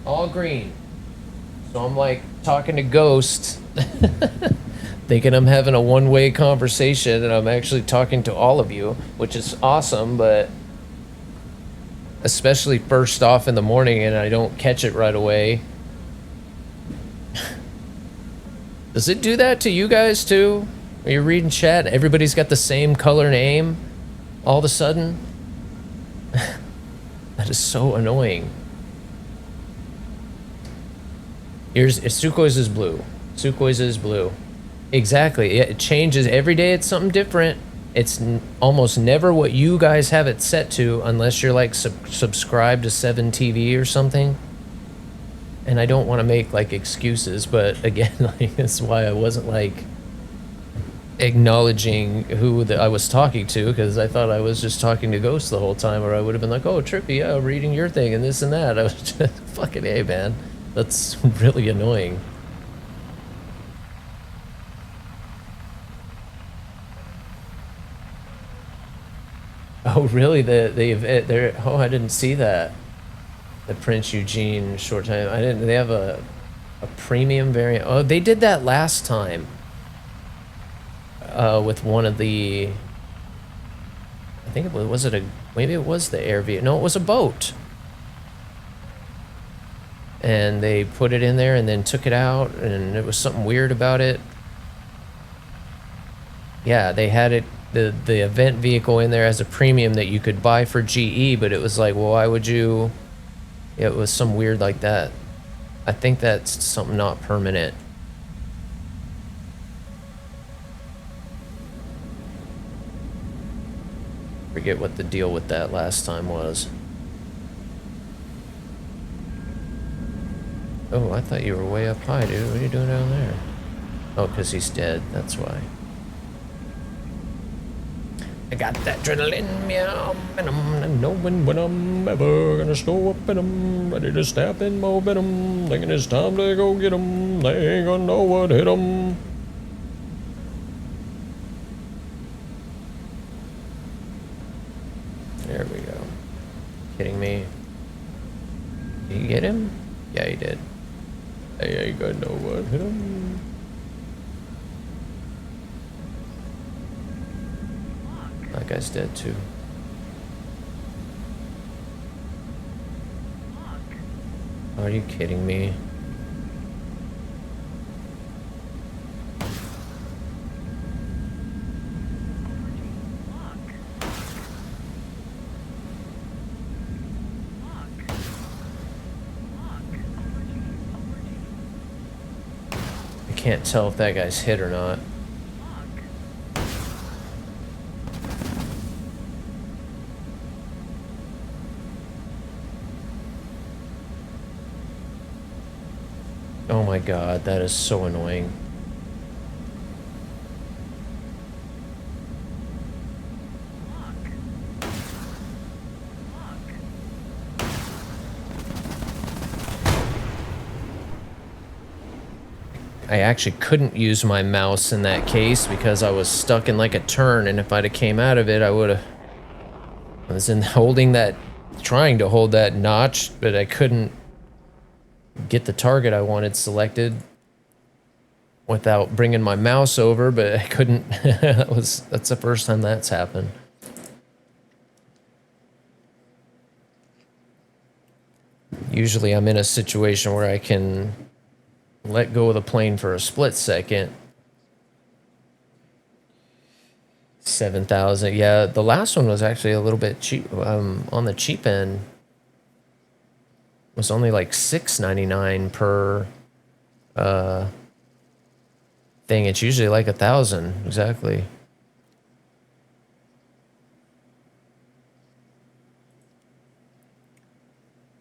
All green. So I'm like talking to Ghost, thinking I'm having a one-way conversation, and I'm actually talking to all of you, which is awesome, but especially first off in the morning and I don't catch it right away. Does it do that to you guys too? Are you reading chat? Everybody's got the same color name all of a sudden? That is so annoying. Sukhoi's is blue. Sukhoi's is blue. Exactly. It changes every day. It's something different. It's almost never what you guys have it set to, unless you're like subscribed to 7 TV or something. And I don't want to make like excuses, but again, like, that's why I wasn't like acknowledging who I was talking to, because I thought I was just talking to Ghost the whole time, or I would have been like, oh, Trippy, yeah, reading your thing and this and that. I was just fucking A, man. That's really annoying. Oh, really? Oh, I didn't see that. The Prince Eugene short time. I didn't. They have a premium variant. Oh, they did that last time. With one of the. I think it was it a. Maybe it was the air vehicle. No, it was a boat. And they put it in there and then took it out, and it was something weird about it. Yeah, they had it. The event vehicle in there as a premium that you could buy for GE, but it was like, well, why would you? It was some weird like that. I think that's something not permanent. Forget what the deal with that last time was. Oh, I thought you were way up high, dude. What are you doing down there? Oh, because he's dead. That's why. I got that adrenaline, meow, and knowing when I'm ever gonna slow up in 'em, ready to stab in momentum, thinking it's time to go get 'em, they ain't gonna know what hit 'em. There we go. Kidding me? Did you get him? Yeah, he did. They ain't gonna know what hit 'em. That guy's dead too. Are you kidding me? I can't tell if that guy's hit or not. Oh my god, that is so annoying. I actually couldn't use my mouse in that case because I was stuck in like a turn, and if I'd have came out of it, I would have... I was in holding that... trying to hold that notch, but I couldn't get the target I wanted selected without bringing my mouse over, but I couldn't. That's the first time that's happened. Usually I'm in a situation where I can let go of the plane for a split second. 7,000. Yeah, the last one was actually a little bit cheap, on the cheap end. Was only like $6.99 per thing. It's usually like 1,000 exactly.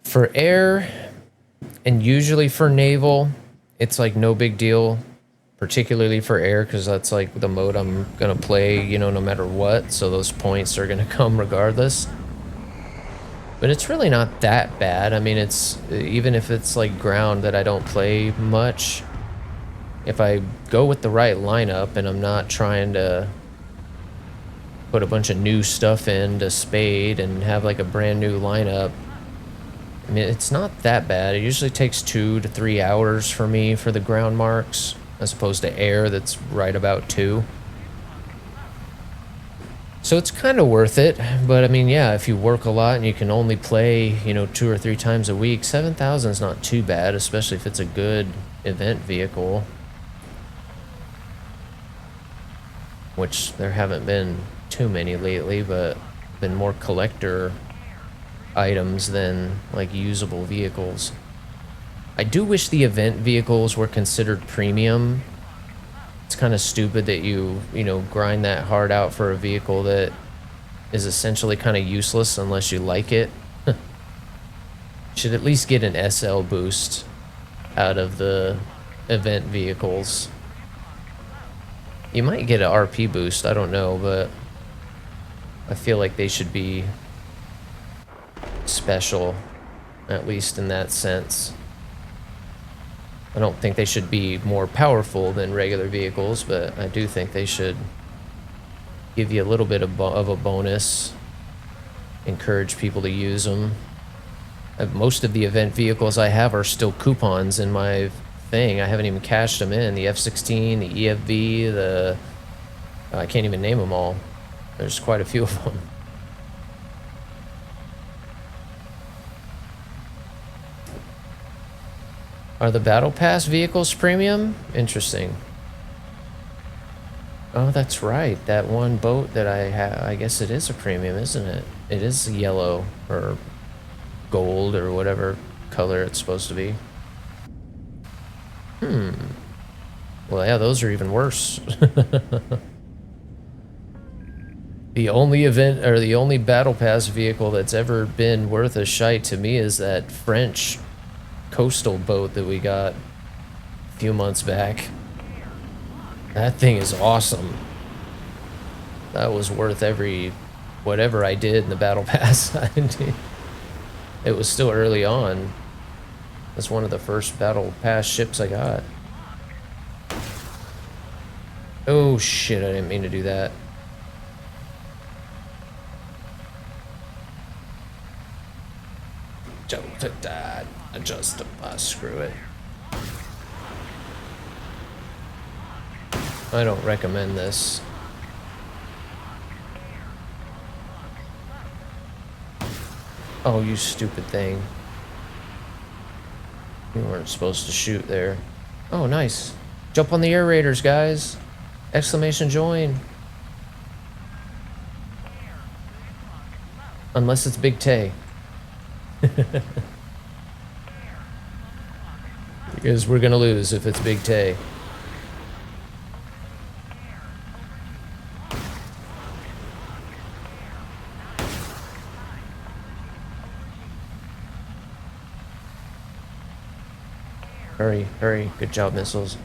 For air and usually for naval, it's like no big deal, particularly for air, because that's like the mode I'm gonna play, you know, no matter what. So those points are gonna come regardless. But it's really not that bad. I mean, it's, even if it's like ground that I don't play much, if I go with the right lineup and I'm not trying to put a bunch of new stuff in to spade and have like a brand new lineup, I mean, it's not that bad. It usually takes 2 to 3 hours for me for the ground marks, as opposed to air that's right about 2. So it's kind of worth it, but I mean, yeah, if you work a lot and you can only play, you know, 2 or 3 times a week, 7,000 is not too bad, especially if it's a good event vehicle. Which there haven't been too many lately, but been more collector items than like usable vehicles. I do wish the event vehicles were considered premium. It's kind of stupid that you know, grind that hard out for a vehicle that is essentially kind of useless unless you like it. Should at least get an SL boost out of the event vehicles. You might get an RP boost, I don't know, but I feel like they should be special, at least in that sense. I don't think they should be more powerful than regular vehicles, but I do think they should give you a little bit of a bonus, encourage people to use them. Most of the event vehicles I have are still coupons in my thing. I haven't even cashed them in. The F-16, the EFV, the... I can't even name them all. There's quite a few of them. Are the Battle Pass vehicles premium? Interesting. Oh, that's right. That one boat that I have, I guess it is a premium, isn't it? It is yellow or gold or whatever color it's supposed to be. Well, yeah, those are even worse. The only event, or the only Battle Pass vehicle that's ever been worth a shite to me is that French coastal boat that we got a few months back. That thing is awesome. That was worth every whatever I did in the battle pass. It was still early on. It's one of the first battle pass ships I got. Oh shit, I didn't mean to do that. Adjust screw it. I don't recommend this. Oh, you stupid thing. You weren't supposed to shoot there. Oh, nice. Jump on the AirRaiders, guys. Exclamation join. Unless it's Big Tay. Because we're gonna lose if it's Big Tay. Hurry, hurry. Good job, missiles.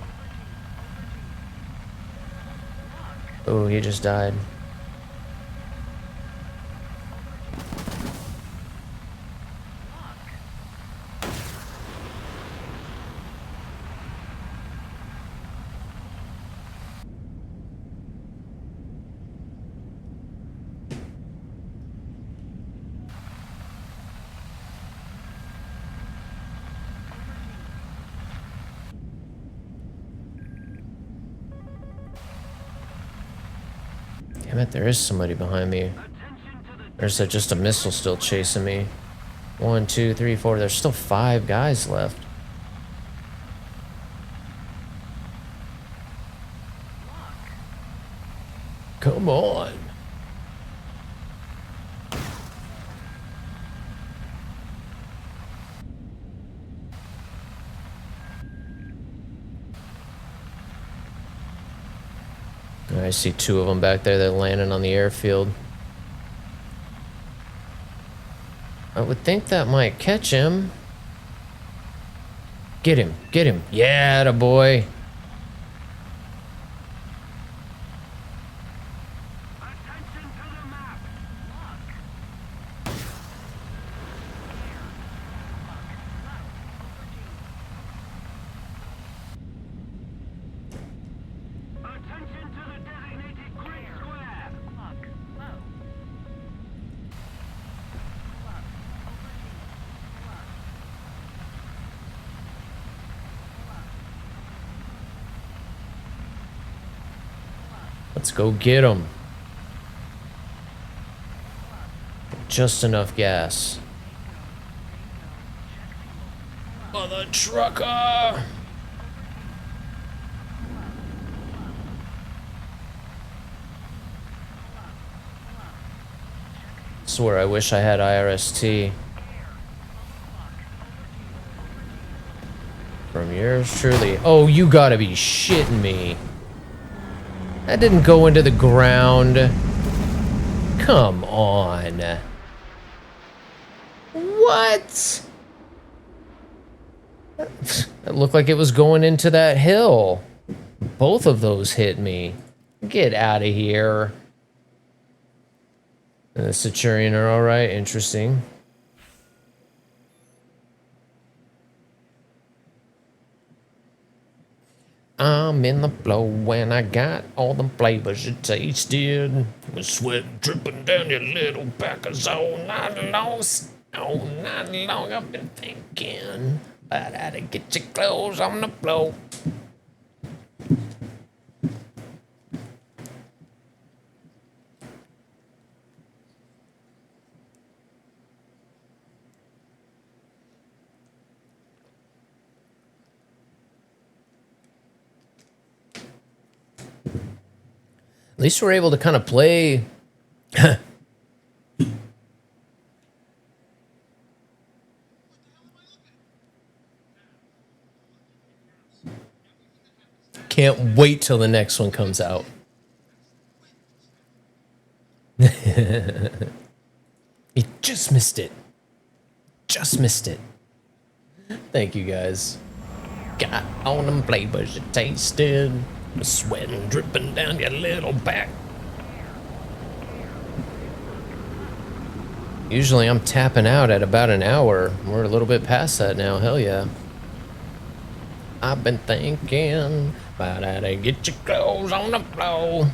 Oh, he just died. Damn it, there is somebody behind me. There's just a missile still chasing me. 1, 2, 3, 4. There's still 5 guys left. Come on. I see 2 of them back there that landed on the airfield. I would think that might catch him. Get him, get him. Yeah, boy. Let's go get him. Just enough gas. Mother trucker! Swear, I wish I had IRST. From yours truly. Oh, you gotta be shitting me. That didn't go into the ground. Come on. What? It looked like it was going into that hill. Both of those hit me. Get out of here. And the Centurion are alright. Interesting. I'm in the flow when I got all the flavors you tasted. With sweat dripping down your little backers all night long. All night long I've been thinking about how to get your clothes on the floor. At least we're able to kind of play. Can't wait till the next one comes out. You just missed it. Just missed it. Thank you guys. Got on them flavors you tasted. Sweating dripping down your little back. Usually I'm tapping out at about an hour. We're a little bit past that now. Hell yeah. I've been thinking about how to get your clothes on the floor.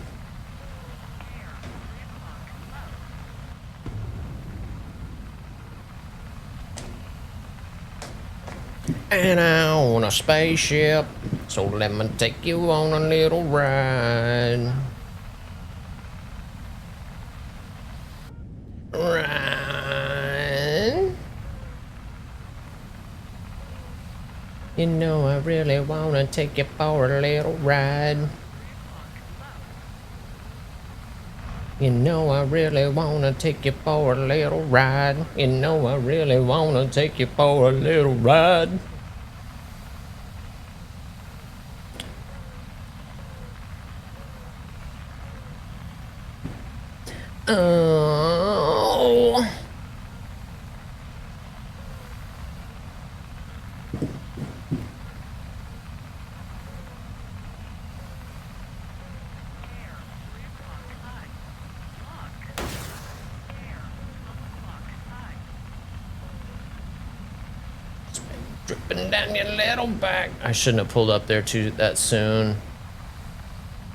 And I own a spaceship, so let me take you on a little ride. Ride. You know I really wanna take you for a little ride. You know I really wanna take you for a little ride. You know I really wanna take you for a little ride. Oh. Dripping down your little back. I shouldn't have pulled up there too that soon.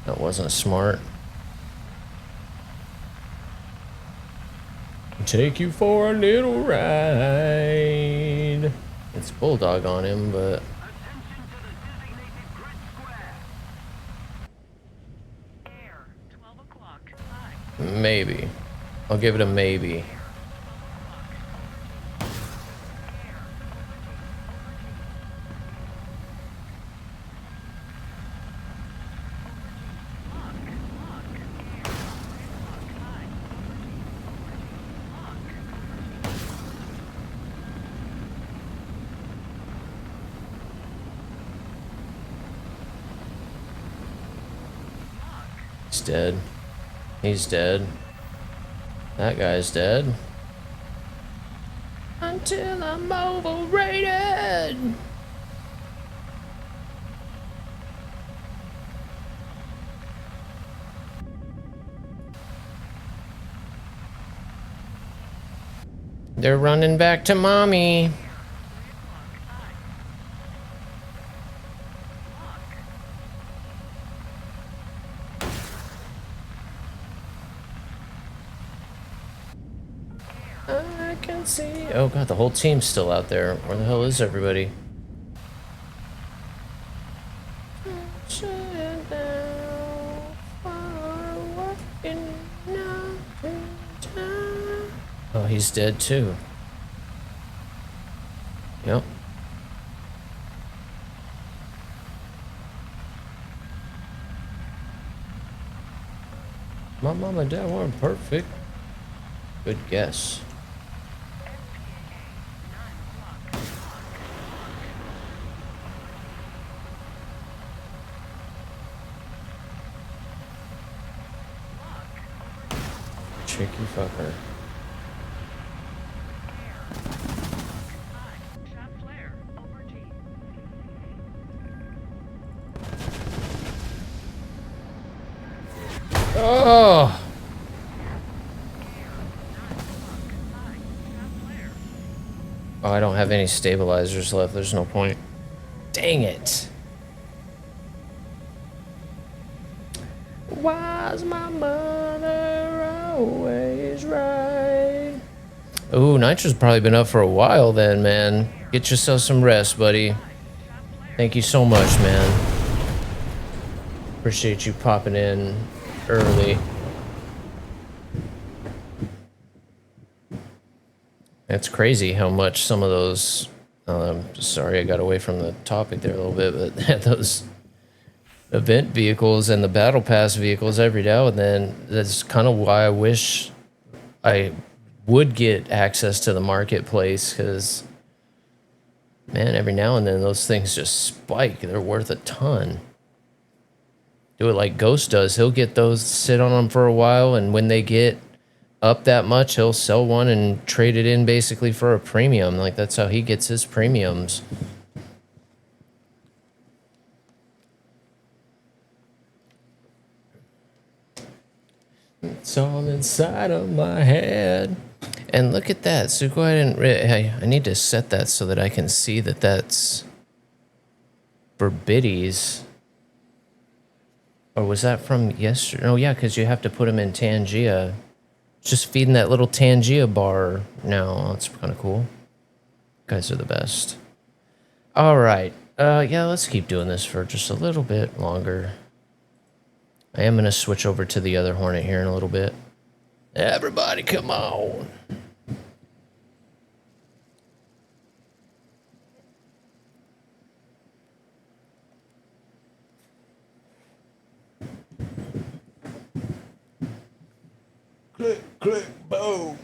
That wasn't smart. Take you for a little ride. It's Bulldog on him, but maybe. I'll give it a maybe. He's dead. He's dead. That guy's dead. Until I'm overrated. They're running back to mommy. I can see. Oh god, the whole team's still out there. Where the hell is everybody? Oh, he's dead too. Yep. My mom and dad weren't perfect. Good guess. Tricky fucker. Oh! Oh, I don't have any stabilizers left. There's no point. Dang it. Why's my mother always right? Ooh, Nitro's probably been up for a while then, man. Get yourself some rest, buddy. Thank you so much, man. Appreciate you popping in early. It's crazy how much some of those, sorry I got away from the topic there a little bit, but those event vehicles and the battle pass vehicles every now and then, that's kind of why I wish I would get access to the marketplace, because man, every now and then those things just spike. They're worth a ton. Do it like Ghost does. He'll get those, sit on them for a while, and when they get up that much, he'll sell one and trade it in basically for a premium. Like, that's how he gets his premiums. It's all inside of my head. And look at that. So go ahead and I need to set that so that I can see that that's for biddies. Or was that from yesterday? Oh, yeah, because you have to put them in Tangia. Just feeding that little Tangia bar now. That's kind of cool. Guys are the best. All right. Yeah, let's keep doing this for just a little bit longer. I am going to switch over to the other Hornet here in a little bit. Everybody, come on. Click, click, boom.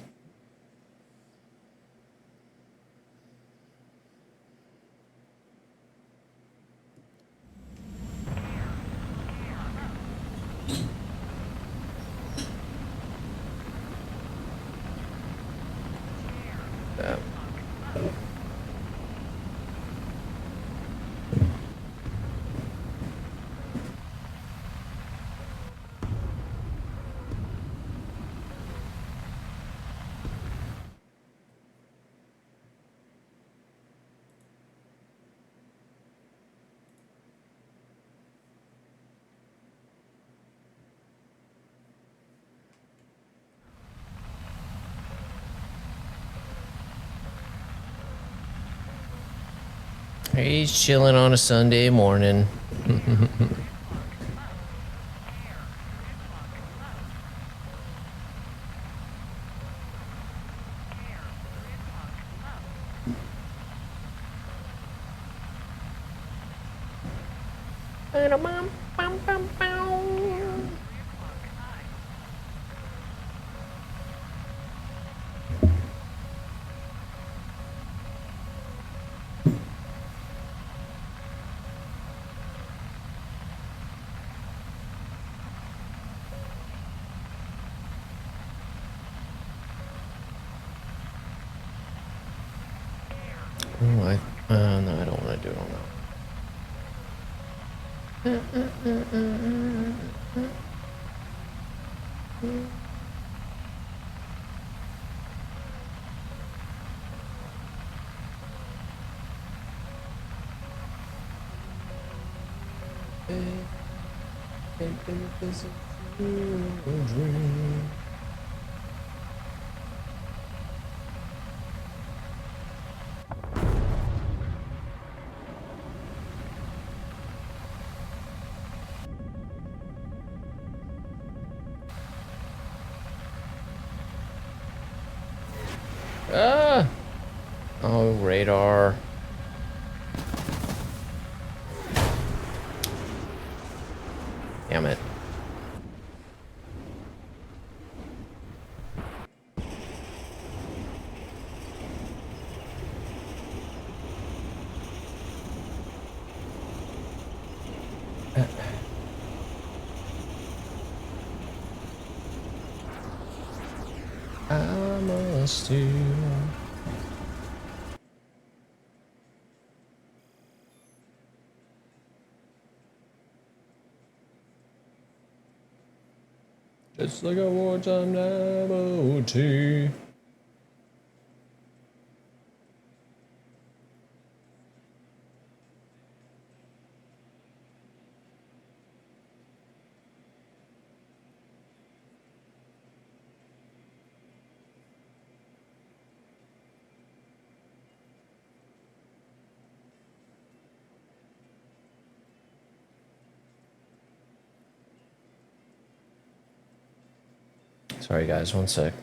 He's chilling on a Sunday morning. Oh, no, I don't want to do it on that. Ah! Oh, radar. Damn it. I must do. It's like a wartime novelty. Sorry guys, one sec.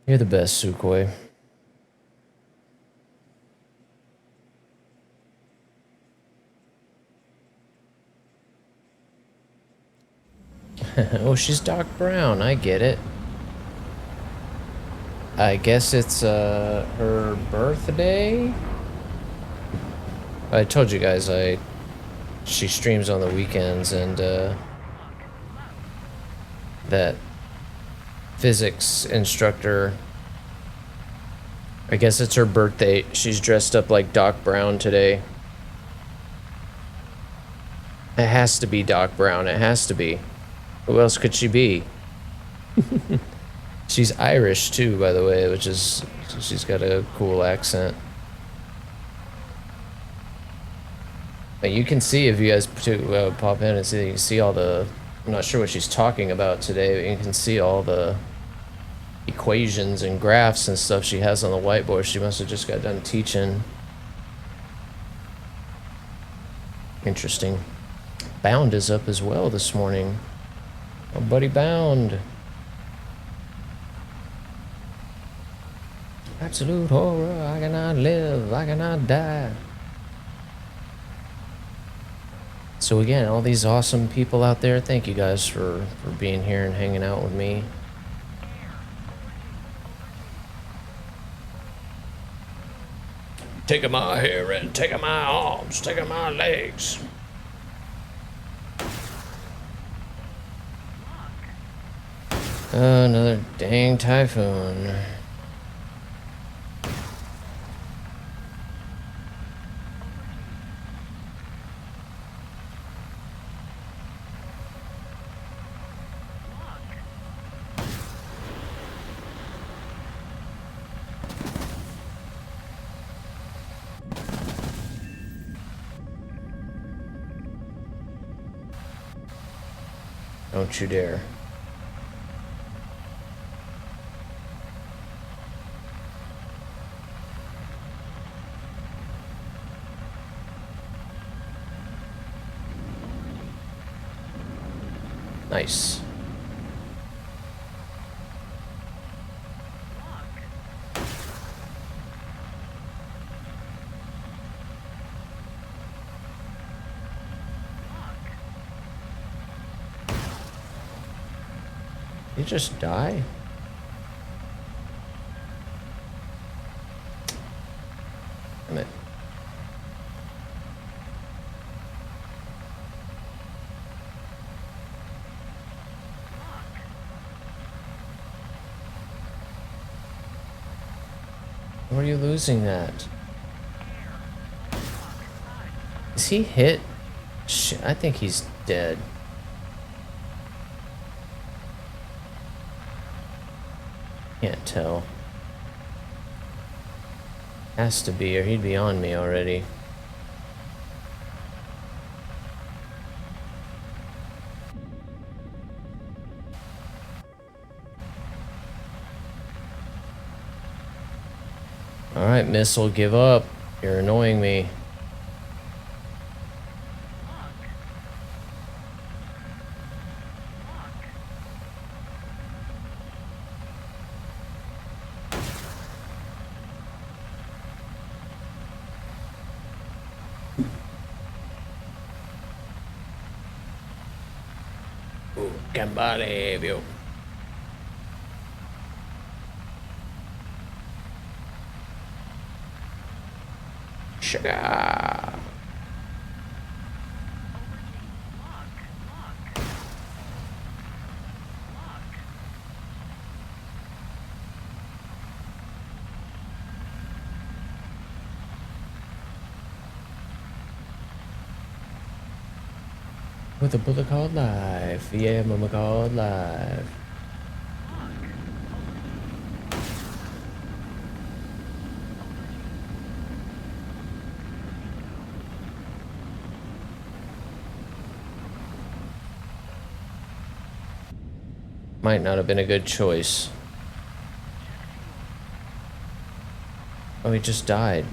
You're the best, Sukhoi. Oh, she's dark brown. I get it. I guess it's her birthday. I told you guys she streams on the weekends, and that physics instructor, I guess it's her birthday. She's dressed up like Doc Brown today. It has to be Doc Brown. It has to be. Who else could she be? She's Irish too, by the way, which is, she's got a cool accent. But you can see, if you guys pop in and see, you can see all the, I'm not sure what she's talking about today, but you can see all the equations and graphs and stuff she has on the whiteboard. She must have just got done teaching. Interesting. Bound is up as well this morning. Oh, buddy Bound. Absolute horror, I cannot live, I cannot die. So again, all these awesome people out there, thank you guys for being here and hanging out with me. Taking my hair and taking my arms, taking my legs. Another dang typhoon. Don't you dare. Nice. You just die? Damn it. Where are you losing that? Is he hit? Shit, I think he's dead. Can't tell. Has to be, or he'd be on me already. Alright, missile, give up. You're annoying me. Cambare, view. Sugar. With a bullet called life. Yeah, mama called life. Might not have been a good choice. Oh, he just died.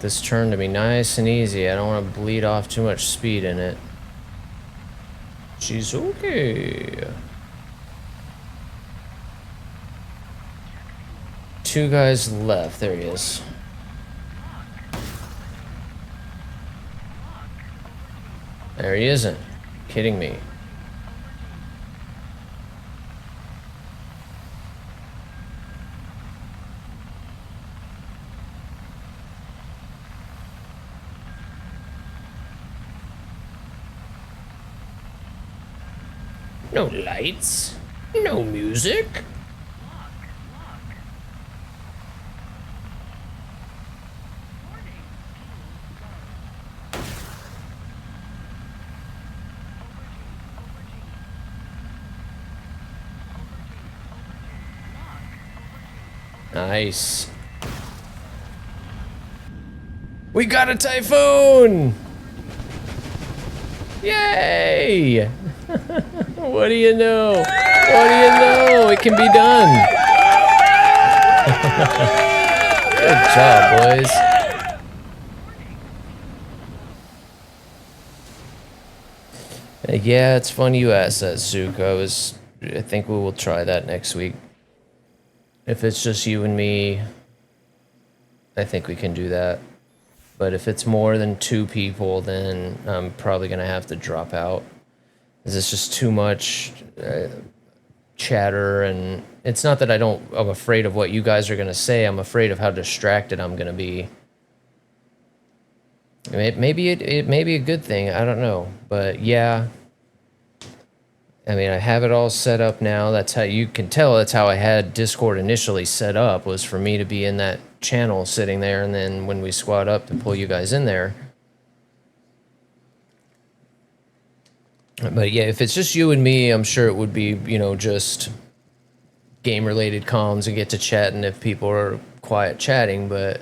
This turn to be nice and easy. I don't want to bleed off too much speed in it. She's okay. 2 guys left. There he is. There he isn't. Kidding me. No lights. No music. Nice. We got a typhoon! Yay! What do you know? What do you know? It can be done. Good job, boys. Yeah, it's funny you asked that, Zook. I think we will try that next week. If it's just you and me, I think we can do that. But if it's more than 2 people, then I'm probably going to have to drop out. Because it's just too much chatter, and it's not that I'm afraid of what you guys are going to say. I'm afraid of how distracted I'm going to be. Maybe it may be a good thing. I don't know. But yeah. I mean, I have it all set up now. That's how you can tell. That's how I had Discord initially set up, was for me to be in that channel sitting there, and then when we squad up to pull you guys in there. But yeah, if it's just you and me, I'm sure it would be, you know, just game-related comms and get to chatting if people are quiet chatting. But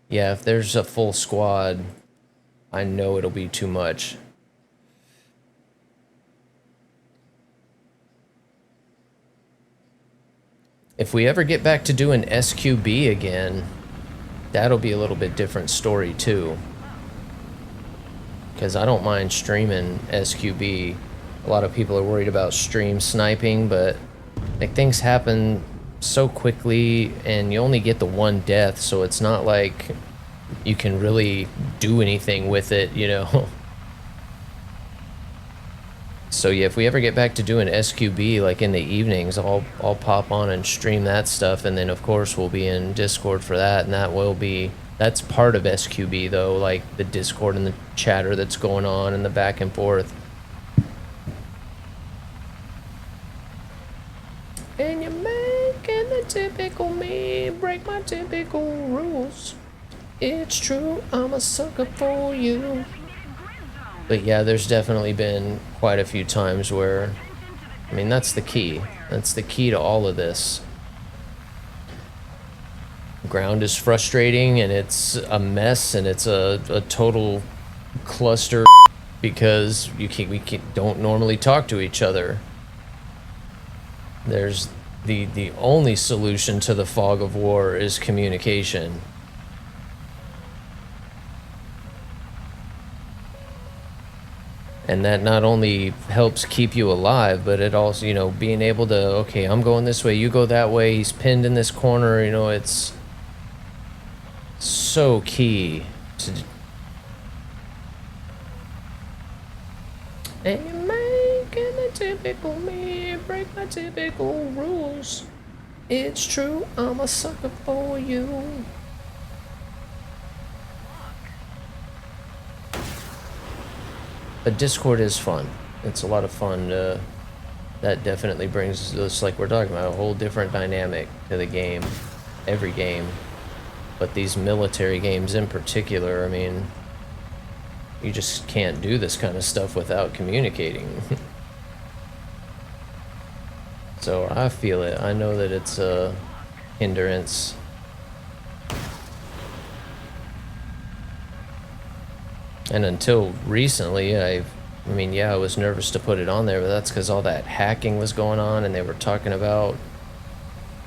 yeah, if there's a full squad, I know it'll be too much. If we ever get back to doing SQB again, that'll be a little bit different story too. Because I don't mind streaming SQB. A lot of people are worried about stream sniping, but like things happen so quickly and you only get the 1 death, so it's not like you can really do anything with it, you know. So yeah, if we ever get back to doing SQB like in the evenings, I'll pop on and stream that stuff, and then of course we'll be in Discord for that, and that's part of SQB though, like the Discord and the chatter that's going on and the back and forth. And you're making the typical me break my typical rules. It's true, I'm a sucker for you. But yeah, there's definitely been quite a few times where, I mean, that's the key. That's the key to all of this. Ground is frustrating and it's a mess and it's a total cluster because we don't normally talk to each other. There's the only solution to the fog of war is communication. And that not only helps keep you alive, but it also, you know, being able to, okay, I'm going this way, you go that way, he's pinned in this corner, you know, it's so key to... And you're making the typical me break my typical rules. It's true, I'm a sucker for you. But Discord is fun. It's a lot of fun. That definitely brings us, like we're talking about, a whole different dynamic to the game. Every game. But these military games in particular, I mean, you just can't do this kind of stuff without communicating. So I feel it. I know that it's a hindrance. And until recently, I mean, yeah, I was nervous to put it on there, but that's because all that hacking was going on, and they were talking about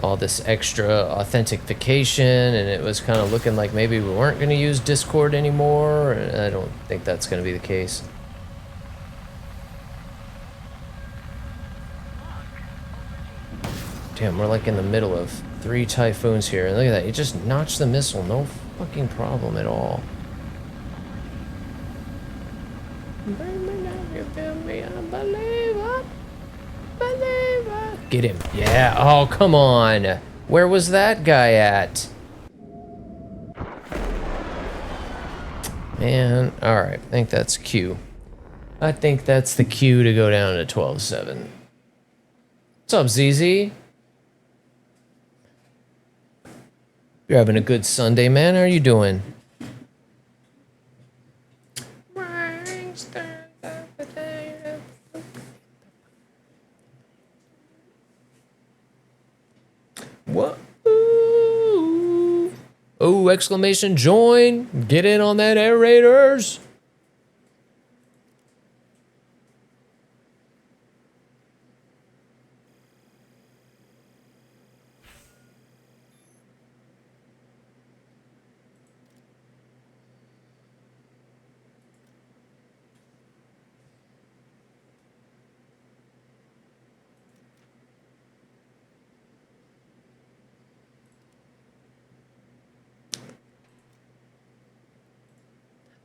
all this extra authentication, and it was kind of looking like maybe we weren't going to use Discord anymore. I don't think that's going to be the case. Damn, we're like in the middle of 3 typhoons here. And look at that, it just notched the missile, no fucking problem at all. You feel me? I'm a believer. Believer. Get him. Yeah. Oh, come on. Where was that guy at? Man. Alright. I think that's Q. I think that's the cue to go down to 12-7. What's up, ZZ? You're having a good Sunday, man. How are you doing? What? Oh, exclamation join. Get in on that AirRaiders.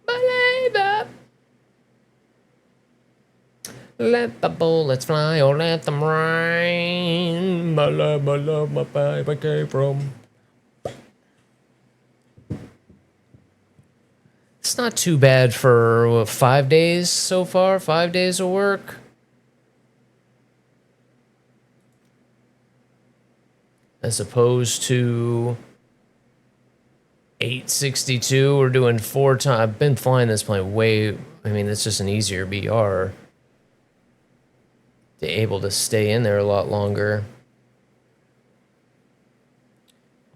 Believer. Let the bullets fly or let them rain. My love, my babe, I came from. It's not too bad for what, 5 days so far. 5 days of work. As opposed to 862, we're doing 4 times. I've been flying this plane way. I mean, it's just an easier BR. They're able to stay in there a lot longer.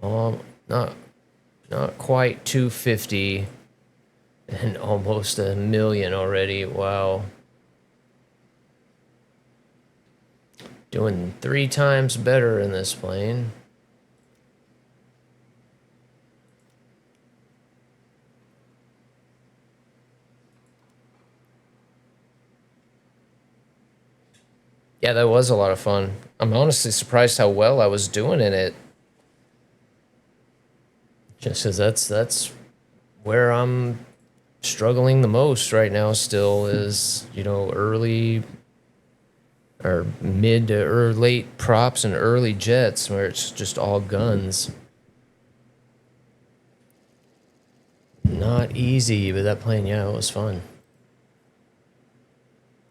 Not quite 250, and almost 1 million already. Wow. Doing 3 times better in this plane. Yeah, that was a lot of fun. I'm honestly surprised how well I was doing in it. Just because that's where I'm struggling the most right now still is, you know, early or mid to or late props and early jets where it's just all guns. Not easy, but that plane, yeah, it was fun.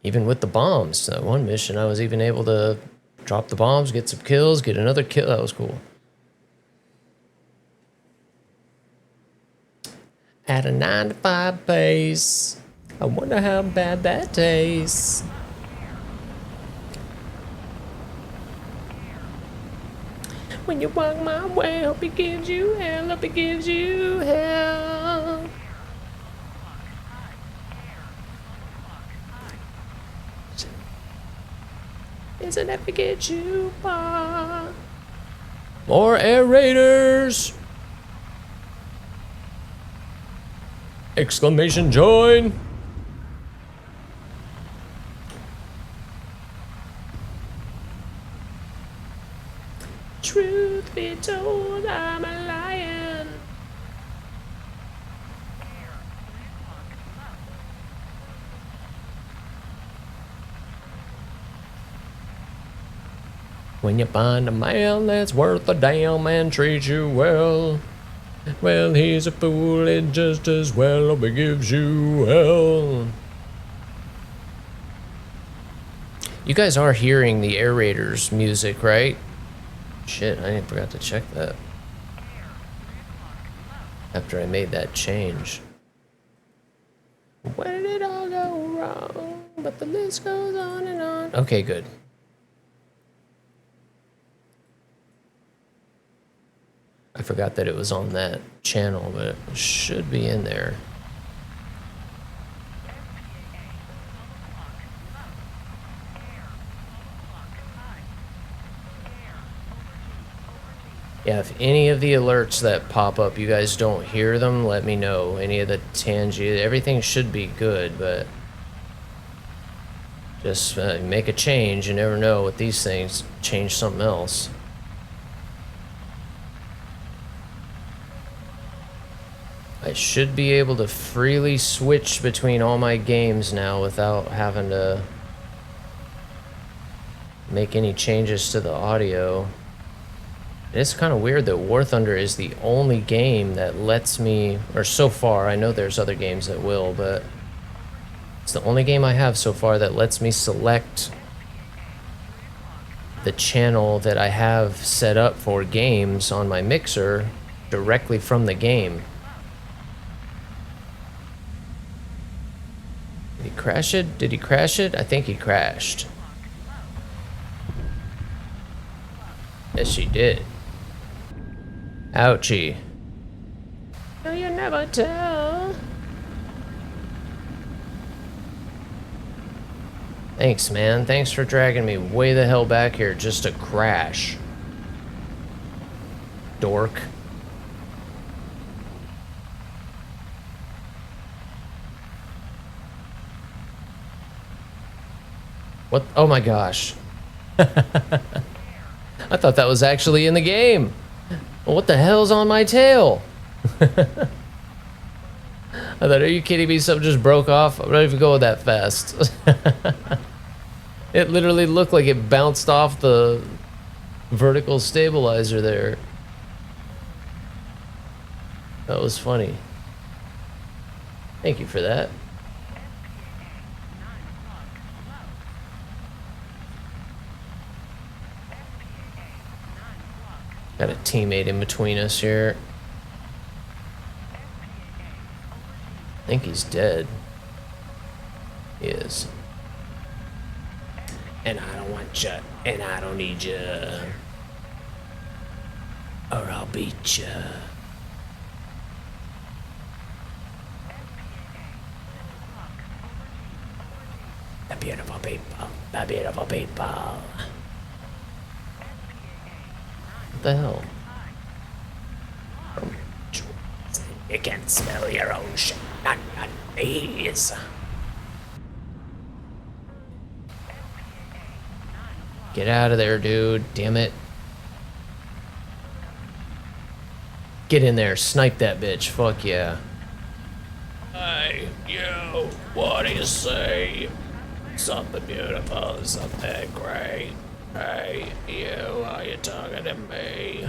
Even with the bombs, that one mission, I was even able to drop the bombs, get some kills, get another kill. That was cool. At a 9 to 5 pace, I wonder how bad that tastes. When you walk my way, hope it gives you hell, hope it gives you hell. Isn't that forget you far? More AirRaiders! Exclamation join! Truth be told, I'm a lion. When you find a man that's worth a damn and treats you well, well, he's a fool and just as well hope he gives you hell. You guys are hearing the AirRaiders music, right? Shit, I forgot to check that. After I made that change. Where did it all go wrong? But the list goes on and on. Okay, good. I forgot that it was on that channel, but it should be in there. Yeah, if any of the alerts that pop up, you guys don't hear them, let me know. Any of the tangi, everything should be good, but just make a change. You never know with these things. Change something else. I should be able to freely switch between all my games now without having to make any changes to the audio. It's kind of weird that War Thunder is the only game that lets me, or so far, I know there's other games that will, but it's the only game I have so far that lets me select the channel that I have set up for games on my mixer directly from the game. Did he crash it? Did he crash it? I think he crashed. Yes, he did. Ouchie. No, you never tell. Thanks, man. Thanks for dragging me way the hell back here just to crash. Dork. What? Oh my gosh. I thought that was actually in the game. Well, what the hell's on my tail? I thought, are you kidding me? Something just broke off. I'm not even going that fast. It literally looked like it bounced off the vertical stabilizer there. That was funny. Thank you for that. Got a teammate in between us here. I think he's dead. He is. And I don't want you, and I don't need you, or I'll beat you. The beautiful people, the beautiful people. What the hell? You can smell your own shit on your knees. Get out of there, dude. Damn it. Get in there. Snipe that bitch. Fuck yeah. Hey, you. What do you say? Something beautiful, something great. Hey, you. Are you talking to me?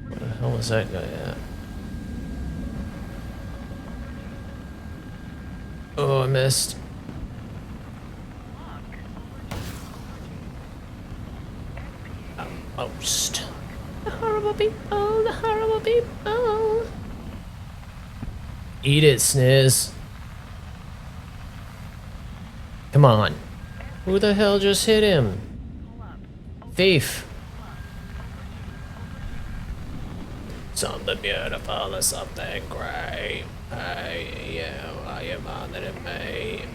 Where the hell was that guy at? Oh, I missed. Most. The horrible people, the horrible people. Eat it, Sniz. Come on. Who the hell just hit him? Thief. Something beautiful or something great. Hey, you, are you monitoring me?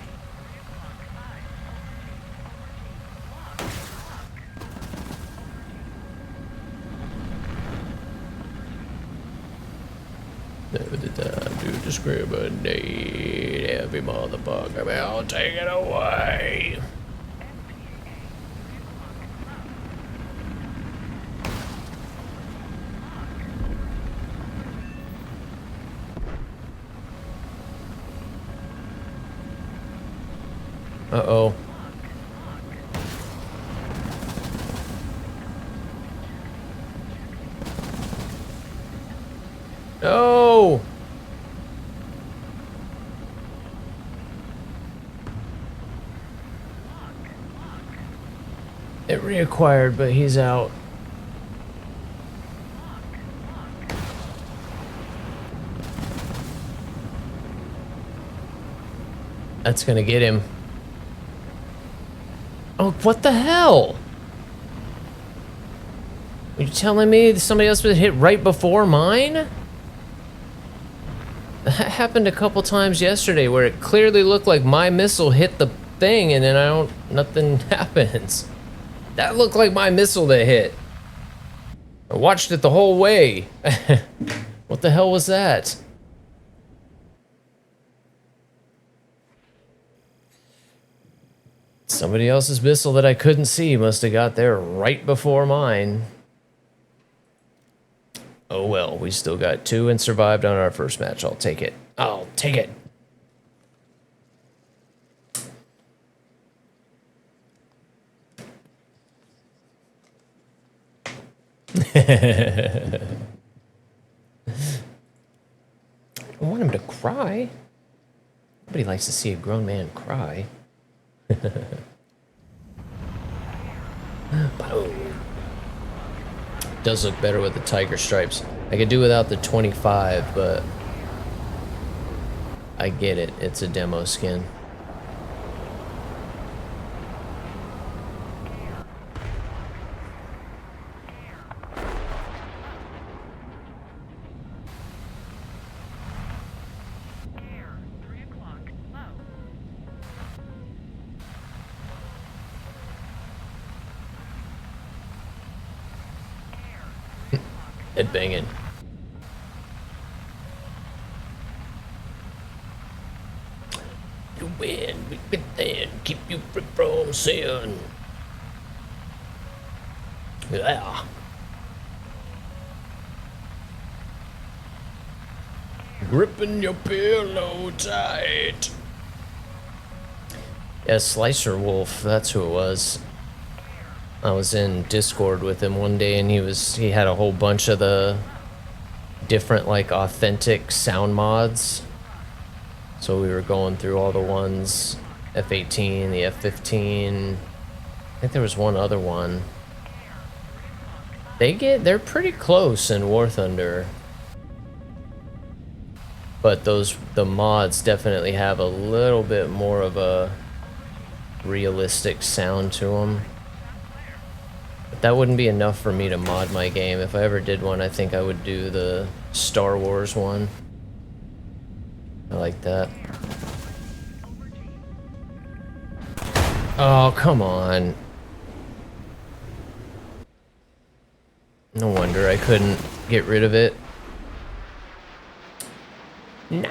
Never did time to discriminate. Every motherfucker, man, I'll take it away. Uh-oh. No! It reacquired, but he's out. That's gonna get him. Oh, what the hell? Are you telling me somebody else was hit right before mine? That happened a couple times yesterday where it clearly looked like my missile hit the thing and then nothing happens. That looked like my missile that hit. I watched it the whole way. What the hell was that? Somebody else's missile that I couldn't see must have got there right before mine. Oh well, we we still got 2 and survived on our first match. I'll take it. I'll take it. I don't want him to cry. Nobody likes to see a grown man cry. Boom. Does look better with the tiger stripes. I could do without the 25, but I get it. It's a demo skin. Air, 3 o'clock, low. Head banging. You win, we can then keep you free from sin. Yeah. Gripping your pillow tight. Yeah, Slicer Wolf, that's who it was. I was in Discord with him one day, and he had a whole bunch of the different like authentic sound mods. So we were going through all the ones, F-18, the F-15. I think there was one other one. They're pretty close in War Thunder. But the mods definitely have a little bit more of a realistic sound to them. But that wouldn't be enough for me to mod my game. If I ever did one, I think I would do the Star Wars one. I like that. Oh, come on. No wonder I couldn't get rid of it. Nah.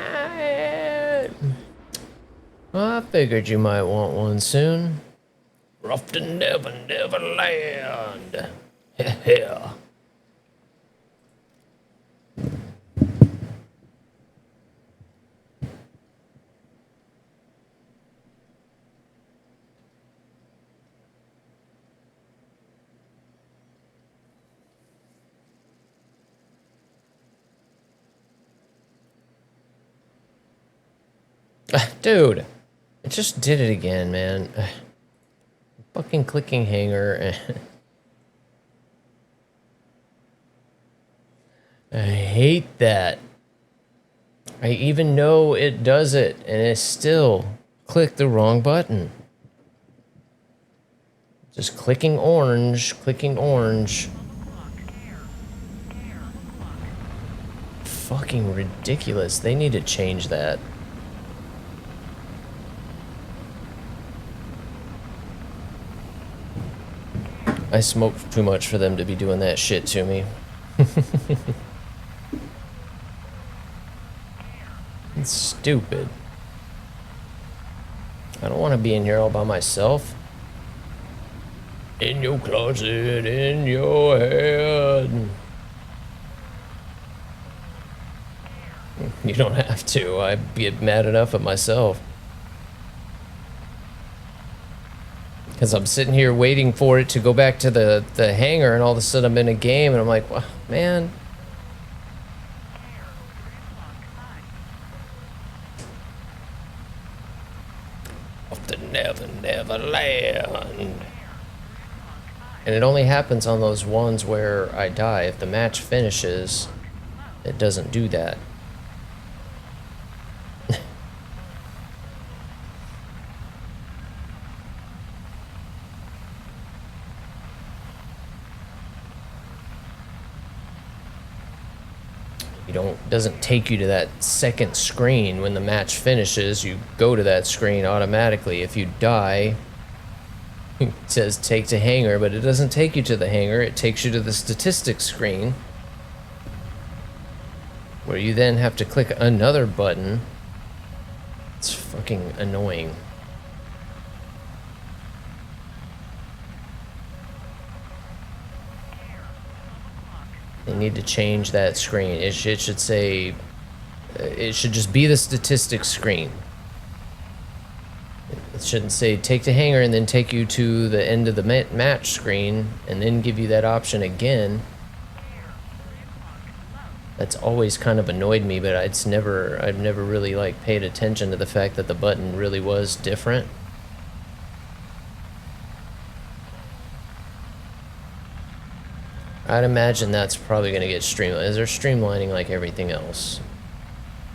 I figured you might want one soon. Off to Never Never Land. Yeah. Dude, I just did it again, man. Fucking clicking hanger. I hate that. I even know it does it, and it still clicked the wrong button. Just clicking orange, clicking orange. Fucking ridiculous. They need to change that. I smoked too much for them to be doing that shit to me. It's stupid. I don't want to be in here all by myself. In your closet, in your head. You don't have to. I get mad enough at myself. Because I'm sitting here waiting for it to go back to the hangar, and all of a sudden I'm in a game, and I'm like, well, man. Off to Never Never Land. And it only happens on those ones where I die. If the match finishes, it doesn't do that. Doesn't take you to that second screen when the match finishes. You go to that screen automatically. If you die, it says take to hangar, but it doesn't take you to the hangar. It takes you to the statistics screen, where you then have to click another button. It's fucking annoying. They need to change that screen. It should say, it should just be the statistics screen. It shouldn't say take the hanger and then take you to the end of the match screen and then give you that option again. That's always kind of annoyed me, but I've never really like paid attention to the fact that the button really was different. I'd imagine that's probably going to get streamlined. They're streamlining like everything else.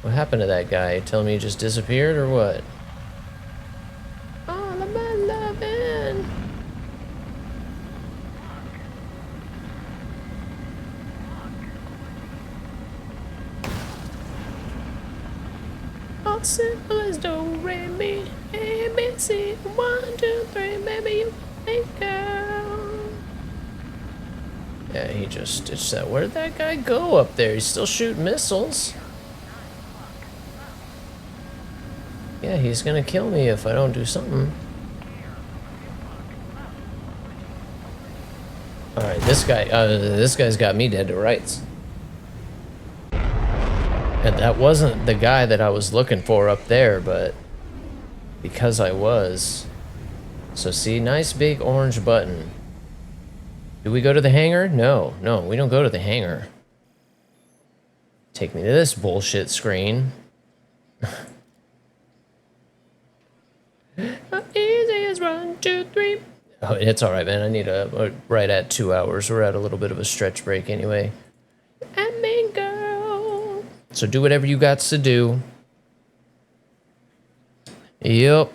What happened to that guy? Telling me he just disappeared or what? All of my loving. All simple as do, re, mi, a, b, c, 1, 2, 3, maybe you make girl. Yeah, he just ditched that. Where did that guy go up there? He's still shooting missiles. Yeah, he's gonna kill me if I don't do something. Alright, this guy's got me dead to rights. And that wasn't the guy that I was looking for up there, but because I was. So see, nice big orange button. Do we go to the hangar? No, we don't go to the hangar. Take me to this bullshit screen. Easy as 1, 2, 3. Oh, it's alright, man. I need right at 2 hours. We're at a little bit of a stretch break anyway. I mean, girl. So do whatever you got to do. Yep.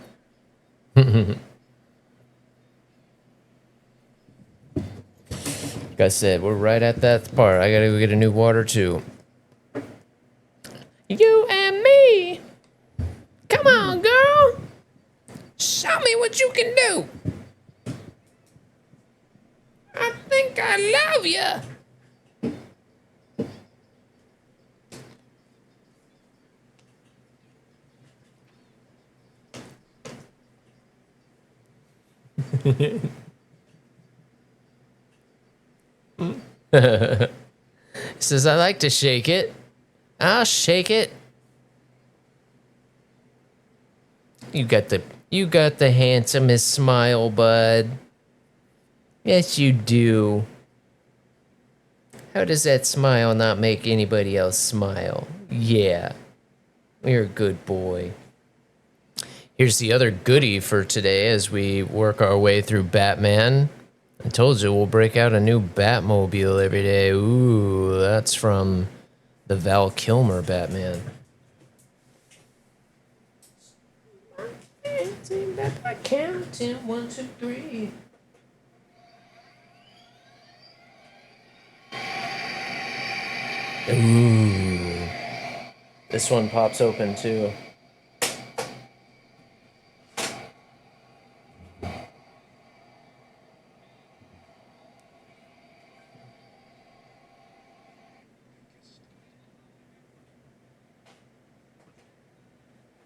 Like I said, we're right at that part. I gotta go get a new water too. You and me. Come on, girl. Show me what you can do. I think I love you. He says, I like to shake it. I'll shake it. You got the handsomest smile, bud. Yes, you do. How does that smile not make anybody else smile? Yeah. You're a good boy. Here's the other goodie for today as we work our way through Batman. I told you we'll break out a new Batmobile every day. Ooh, that's from the Val Kilmer Batman. I counting 1, 2, 3. Ooh. This one pops open too.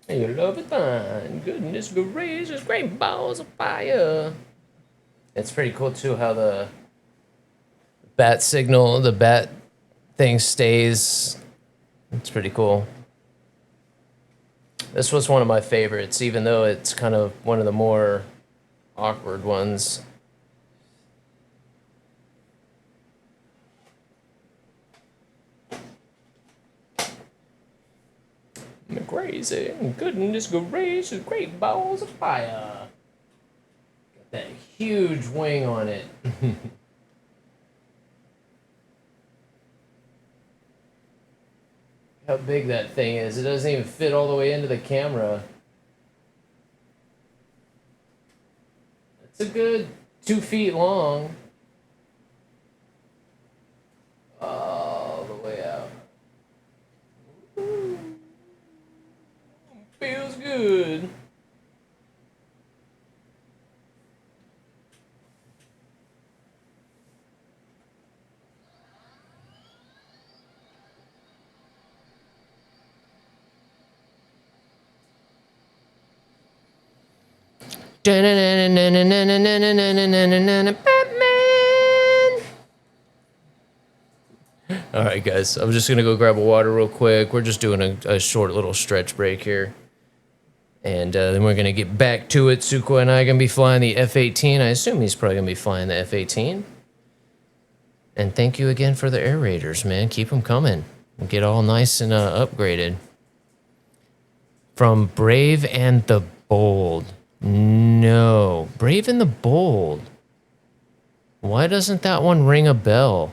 You love it fine. Goodness gracious, great balls of fire. It's pretty cool too how the bat signal, the bat thing stays. It's pretty cool. This was one of my favorites, even though it's kind of one of the more awkward ones. Crazy, goodness gracious, great balls of fire. Got that huge wing on it. How big that thing is. It doesn't even fit all the way into the camera. It's a good 2 feet long. All the way out. Ooh. Feels good. Batman! right, guys. I'm just gonna go grab a water real quick. We're just doing a short little stretch break here, and then we're gonna get back to it. Suko and I are gonna be flying the F-18. I assume he's probably gonna be flying the F-18. And thank you again for the AirRaiders, man. Keep them coming. Get all nice and upgraded. From Brave and the Bold. No, Brave and the Bold. Why doesn't that one ring a bell?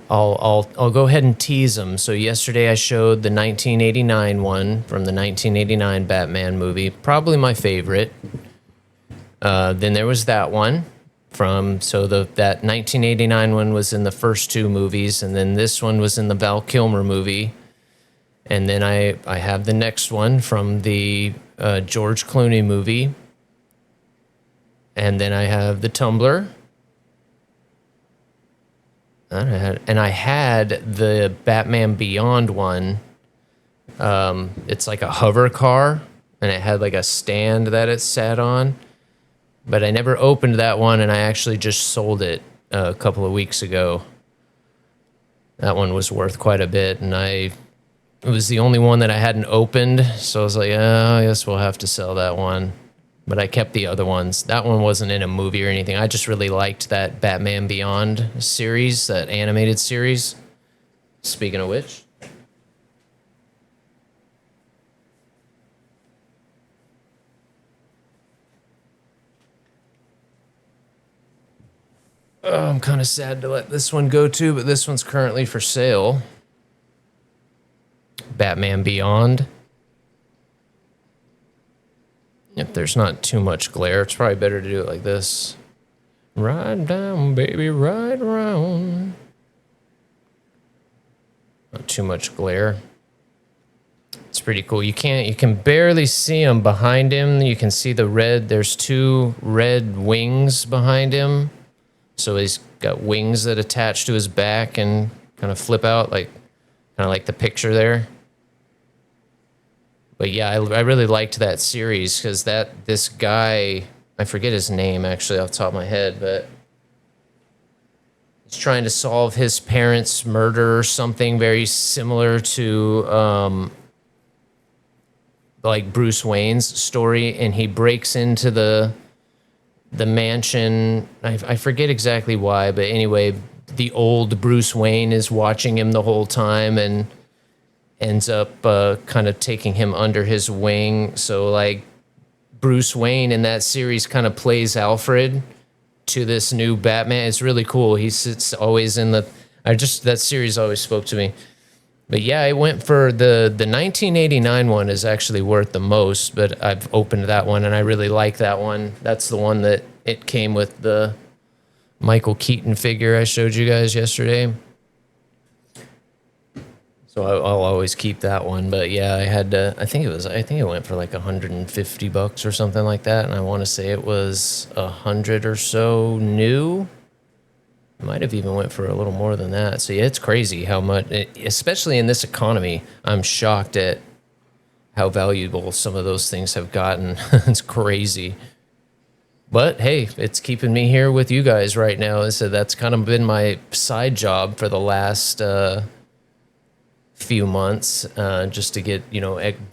I'll go ahead and tease them. So yesterday I showed the 1989 one from the 1989 Batman movie, probably my favorite. Then there was that one that 1989 one was in the first two movies, and then this one was in the Val Kilmer movie. And then I have the next one from the George Clooney movie. And then I have the Tumbler. And I had the Batman Beyond one. It's like a hover car, and it had like a stand that it sat on. But I never opened that one, and I actually just sold it a couple of weeks ago. That one was worth quite a bit, and it was the only one that I hadn't opened, so I was like, I guess we'll have to sell that one. But I kept the other ones. That one wasn't in a movie or anything. I just really liked that Batman Beyond series, that animated series. Speaking of which. Oh, I'm kind of sad to let this one go too, but this one's currently for sale. Batman Beyond. If there's not too much glare, it's probably better to do it like this. Ride down, baby, ride around. Not too much glare. It's pretty cool. You can barely see him behind him. You can see the red. There's two red wings behind him. So he's got wings that attach to his back and kind of flip out, kind of like the picture there. But yeah, I really liked that series because this guy, I forget his name actually off the top of my head, but he's trying to solve his parents' murder or something very similar to like Bruce Wayne's story, and he breaks into the mansion. I forget exactly why, but anyway, the old Bruce Wayne is watching him the whole time and ends up kind of taking him under his wing. So like Bruce Wayne in that series kind of plays Alfred to this new Batman. It's really cool. He sits always in that series always spoke to me. But yeah, I went for the 1989 one is actually worth the most, but I've opened that one and I really like that one. That's the one that it came with the Michael Keaton figure I showed you guys yesterday. So I'll always keep that one. But yeah, I think it went for like $150 or something like that. And I want to say it was 100 or so new. Might have even went for a little more than that. So yeah, it's crazy how much, especially in this economy, I'm shocked at how valuable some of those things have gotten. It's crazy. But hey, it's keeping me here with you guys right now. So that's kind of been my side job for the last few months, just to get,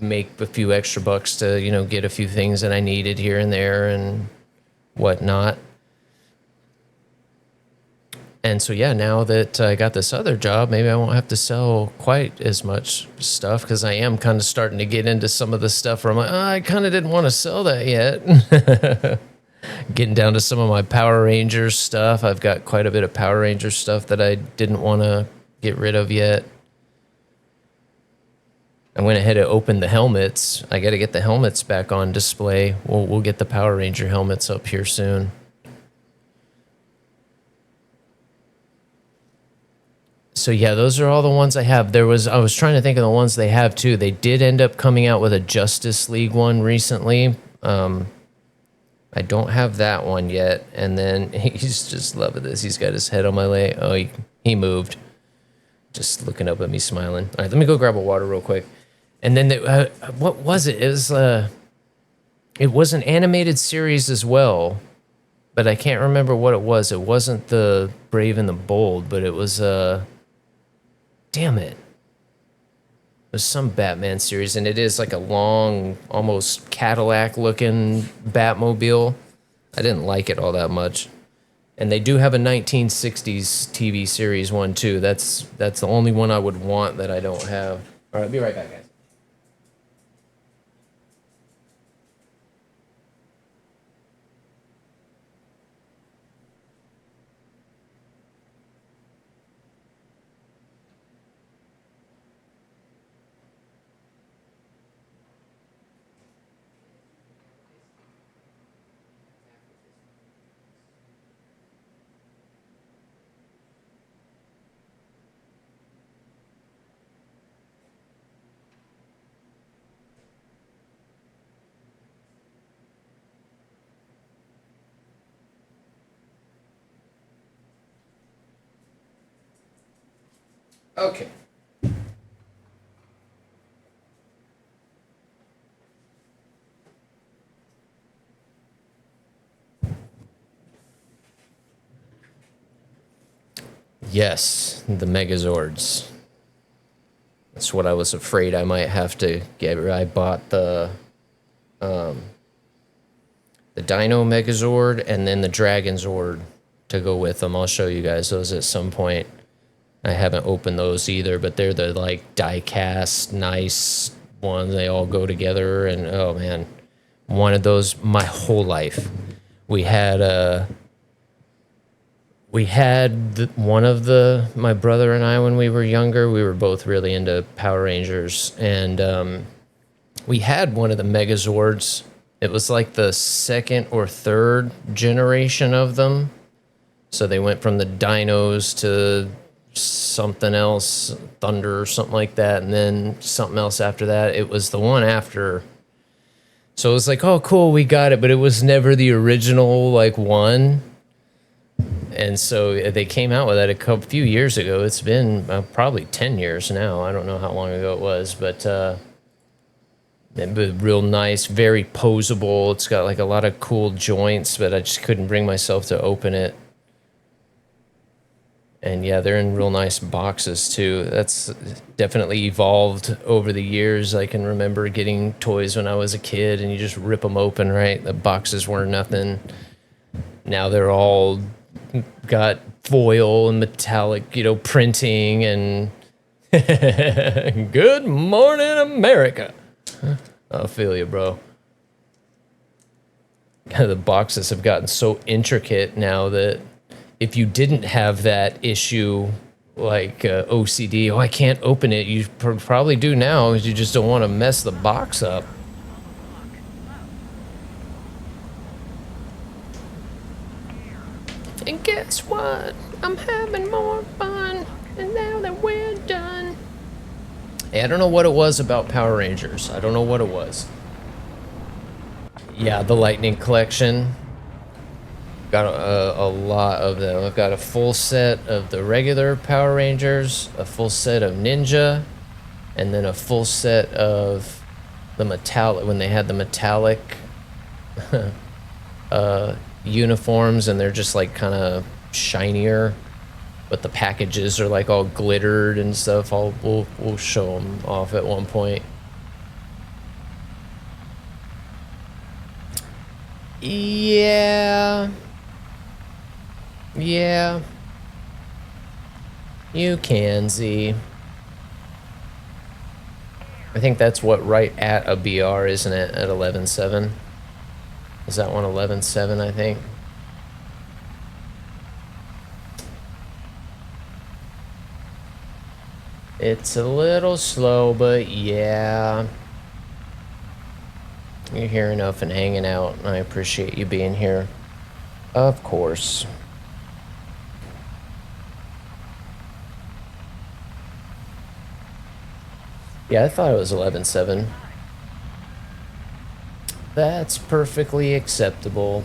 make a few extra bucks to, get a few things that I needed here and there and whatnot. And so, yeah, now that I got this other job, maybe I won't have to sell quite as much stuff because I am kind of starting to get into some of the stuff where I'm like, I kind of didn't want to sell that yet. Getting down to some of my Power Rangers stuff. I've got quite a bit of Power Rangers stuff that I didn't want to get rid of yet. I went ahead and opened the helmets. I got to get the helmets back on display. We'll get the Power Ranger helmets up here soon. So yeah, those are all the ones I have. I was trying to think of the ones they have too. They did end up coming out with a Justice League one recently. I don't have that one yet. And then he's just loving this. He's got his head on my leg. Oh, he moved. Just looking up at me smiling. All right, let me go grab a water real quick. And then what was it? It was an animated series as well. but I can't remember what it was. It wasn't the Brave and the Bold, but it was damn it. It was some Batman series, and it is like a long, almost Cadillac-looking Batmobile. I didn't like it all that much. And they do have a 1960s TV series one too. That's the only one I would want that I don't have. All right, I'll be right back, guys. Okay. Yes, the Megazords. That's what I was afraid I might have to get. I bought the Dino Megazord and then the Dragon Zord to go with them. I'll show you guys those at some point. I haven't opened those either, but they're the like die-cast, nice ones. They all go together, and oh man, wanted those my whole life. We had one of my brother and I when we were younger. We were both really into Power Rangers, and we had one of the Megazords. It was like the second or third generation of them. So they went from the Dinos to something else, Thunder or something like that, and then something else after that. It was the one after. So it was like, oh, cool, we got it, but it was never the original like one. And so they came out with that a few years ago. It's been probably 10 years now. I don't know how long ago it was, but real nice, very posable. It's got like a lot of cool joints, but I just couldn't bring myself to open it. And yeah, they're in real nice boxes too. That's definitely evolved over the years. I can remember getting toys when I was a kid and you just rip them open, right? The boxes weren't nothing. Now they're all got foil and metallic, printing and good morning, America. I feel you, bro. The boxes have gotten so intricate now that if you didn't have that issue, like OCD, I can't open it, you probably do now, because you just don't want to mess the box up. And guess what? I'm having more fun, and now that we're done. Hey, I don't know what it was about Power Rangers. I don't know what it was. Yeah, the Lightning Collection. Got a lot of them. I've got a full set of the regular Power Rangers, a full set of Ninja, and then a full set of the metallic, when they had the metallic uniforms, and they're just like kind of shinier, but the packages are like all glittered and stuff. We'll show them off at one point. Yeah. Yeah. You can, Z. I think that's what right at a BR, isn't it? At 11.7. Is that one 11.7, I think? It's a little slow, but yeah. You're here enough and hanging out, and I appreciate you being here. Of course. Yeah, I thought it was 11.7. That's perfectly acceptable.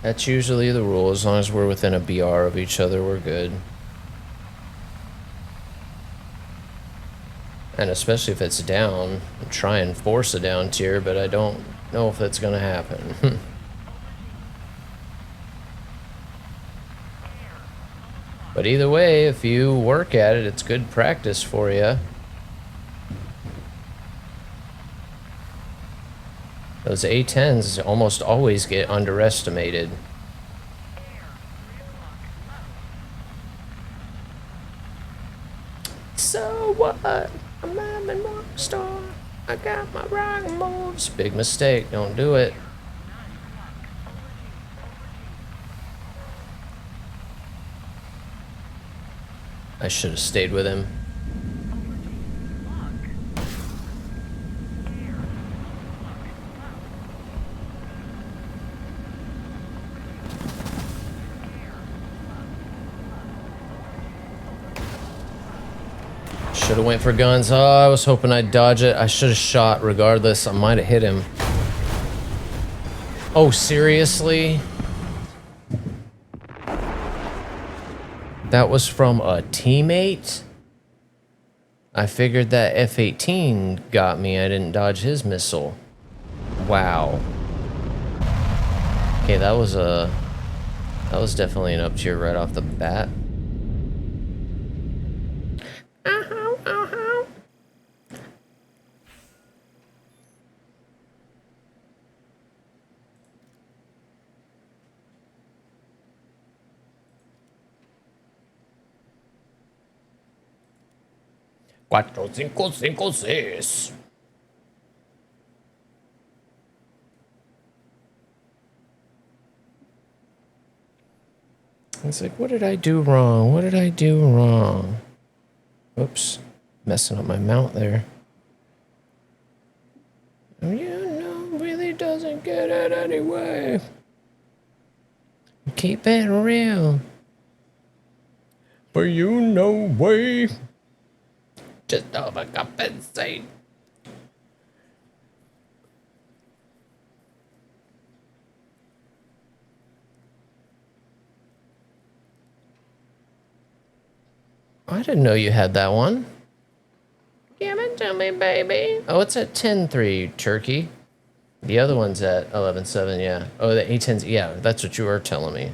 That's usually the rule. As long as we're within a BR of each other, we're good. And especially if it's down, try and force a down tier, but I don't know if that's gonna happen. But either way, if you work at it, it's good practice for you. Those A10s almost always get underestimated. So what? I'm a rock star. I got my rock moves. Big mistake. Don't do it. I should have stayed with him. Should have went for guns. Oh, I was hoping I'd dodge it. I should have shot regardless. I might have hit him. Oh, seriously? That was from a teammate? I figured that F-18 got me. I didn't dodge his missile. Wow. Okay, that was definitely an up tier right off the bat. Cuatro, cinco, cinco, seis. It's like, what did I do wrong? What did I do wrong? Oops, messing up my mount there. You know, really doesn't get it anyway. Keep it real. But you know way. Just overcompensate. I didn't know you had that one. Give it to me, baby. Oh, it's at 10-3, Turkey. The other one's at 11-7, yeah. Oh, the A10's, yeah, that's what you were telling me.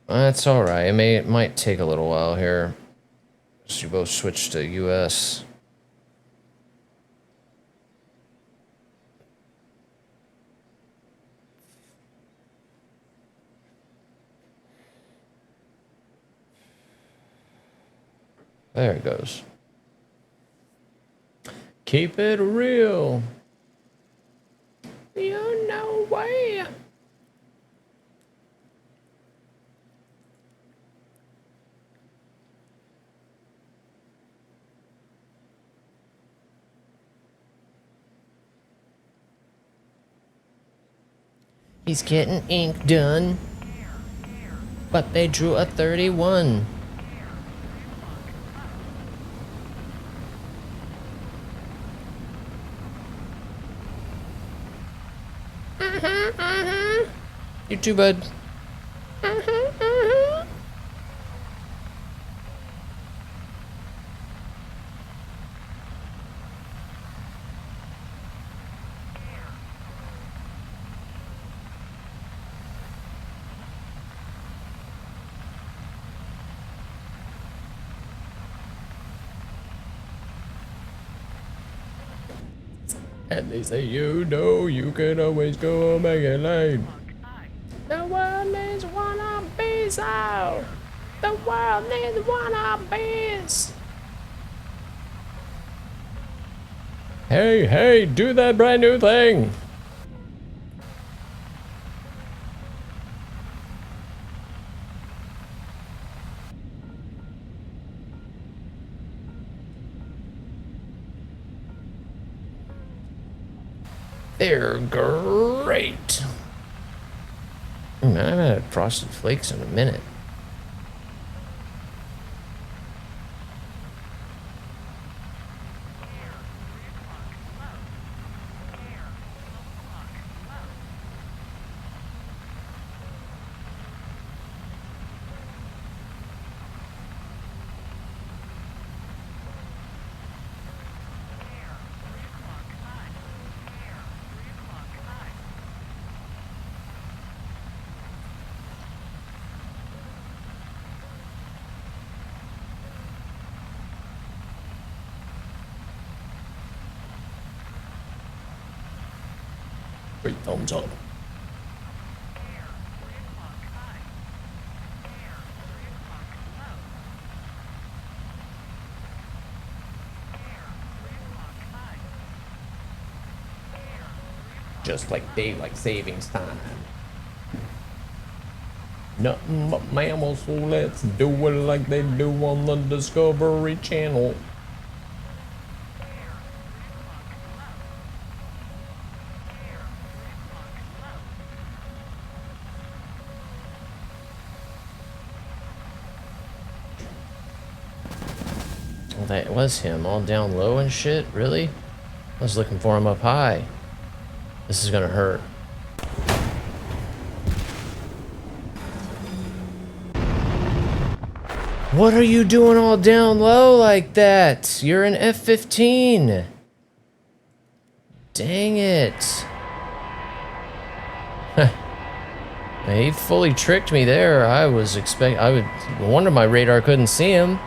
That's alright. It might take a little while here. So you both switch to US. There it goes. Keep it real. You know way. He's getting ink done. But they drew a 31. You too, bud. And they say, you know, you can always go make it lane. The world needs wannabes out. The world needs wannabes. Hey, hey, do that brand new thing. They're great. Man, I haven't had frosted flakes in a minute. Big thumbs up. Air, 3 o'clock high. Air, 3 o'clock low. Air, 3 o'clock high. Air, 3 o'clock Just like daylight savings time. Nothing but mammals, so let's do it like they do on the Discovery Channel. Air, 3 o'clock low. Air, 3 o'clock low. Well, that was him, all down low and shit, really? I was looking for him up high. This is gonna hurt. What are you doing all down low like that? You're an F-15. Dang it. He fully tricked me there. I would wonder my radar couldn't see him.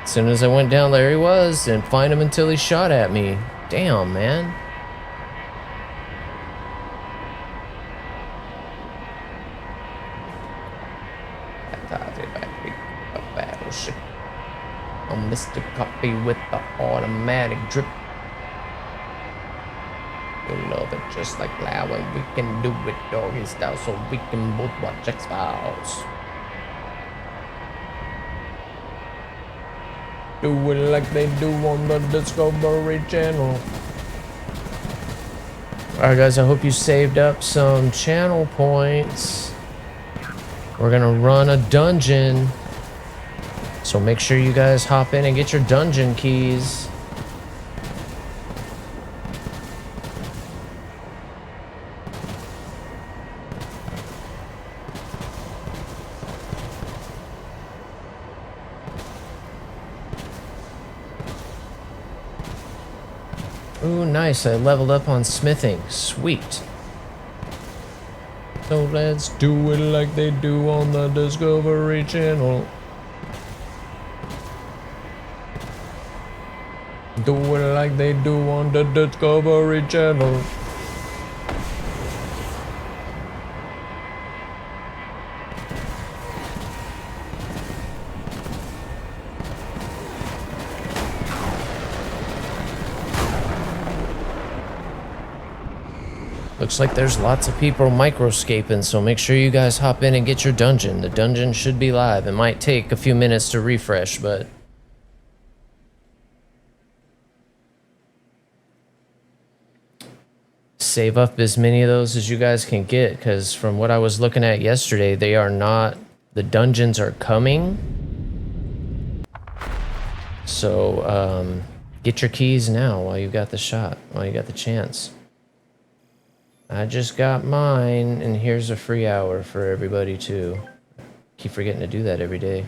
As soon as I went down, there he was, and find him until he shot at me. Damn, man. Battleship. I'm Mr. Copy with the automatic drip. You love it just like loud, and we can do it doggy style, so we can both watch X-Files. Do it like they do on the Discovery Channel. Alright guys, I hope you saved up some channel points. We're gonna run a dungeon. So make sure you guys hop in and get your dungeon keys. Ooh, nice. I leveled up on smithing. Sweet. So let's do it like they do on the Discovery Channel. Do it like they do on the Discovery Channel. Looks like there's lots of people microscaping, so make sure you guys hop in and get your dungeon. The dungeon should be live. It might take a few minutes to refresh, but... save up as many of those as you guys can get, because from what I was looking at yesterday, they are not... the dungeons are coming. So, get your keys now while you got the shot, while you got the chance. I just got mine, and here's a free hour for everybody too. Keep forgetting to do that every day.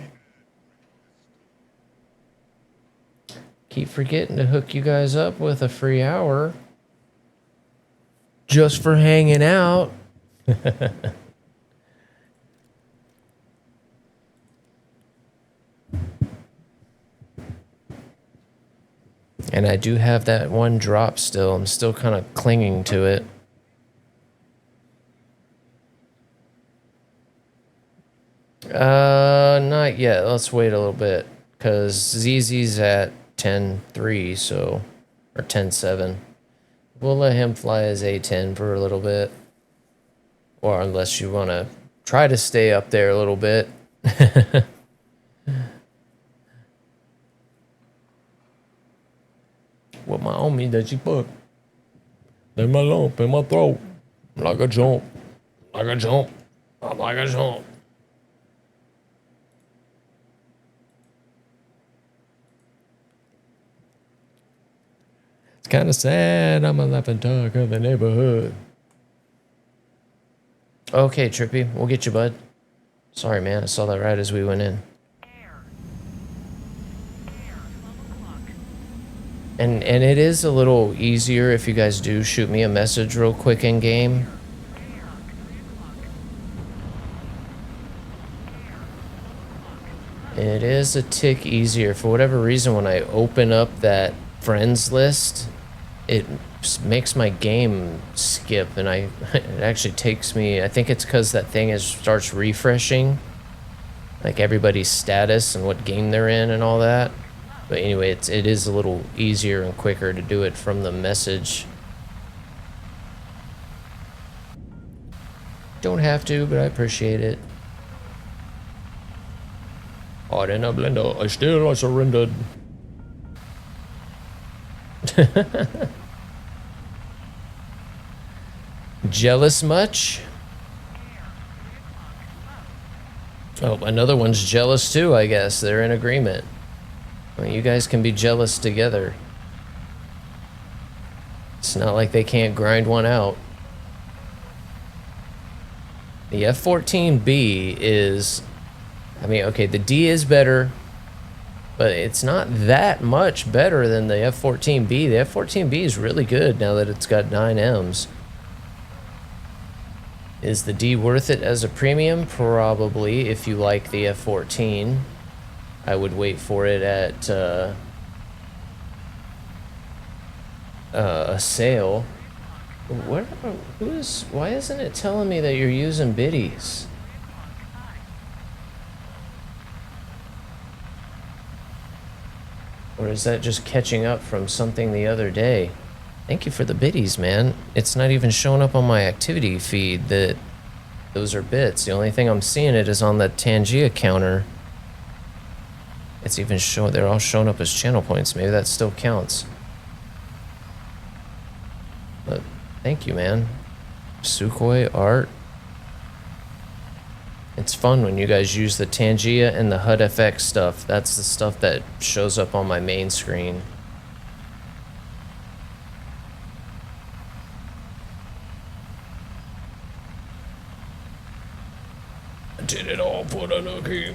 Keep forgetting to hook you guys up with a free hour. Just for hanging out. And I do have that one drop still. I'm still kind of clinging to it. Not yet. Let's wait a little bit, because ZZ's at 10.3, so, or 10.7. We'll let him fly as A10 for a little bit. Or unless you want to try to stay up there a little bit. What my homie does she put? Leave my lump in my throat. Like a jump. Like a jump. Like a jump. It's kind of sad. I'm a laughing talk of the neighborhood. Okay, Trippy. We'll get you, bud. Sorry, man. I saw that right as we went in. Air. Air, 12 o'clock. And it is a little easier if you guys do shoot me a message real quick in game. Air, 3 o'clock. Air, 12 o'clock. It is a tick easier. For whatever reason, when I open up that friends list, it makes my game skip, and it actually takes me, I think it's because that thing starts refreshing, like everybody's status and what game they're in and all that. But anyway, it is a little easier and quicker to do it from the message. Don't have to, but I appreciate it. Hot in a blender, I surrendered. Jealous much? Oh, another one's jealous too, I guess. They're in agreement. Well, you guys can be jealous together. It's not like they can't grind one out. The F-14B is... I mean, okay, the D is better, but it's not that much better than the F-14B. The F-14B is really good now that it's got 9 Ms. Is the D worth it as a premium? Probably, if you like the F-14. I would wait for it at a sale. Why isn't it telling me that you're using biddies? Or is that just catching up from something the other day? Thank you for the biddies, man. It's not even showing up on my activity feed that those are bits. The only thing I'm seeing it is on the Tangia counter. It's even showing, they're all showing up as channel points. Maybe that still counts. But thank you, man. Sukhoi art. It's fun when you guys use the Tangia and the HUD FX stuff. That's the stuff that shows up on my main screen. I did it all for the nookie.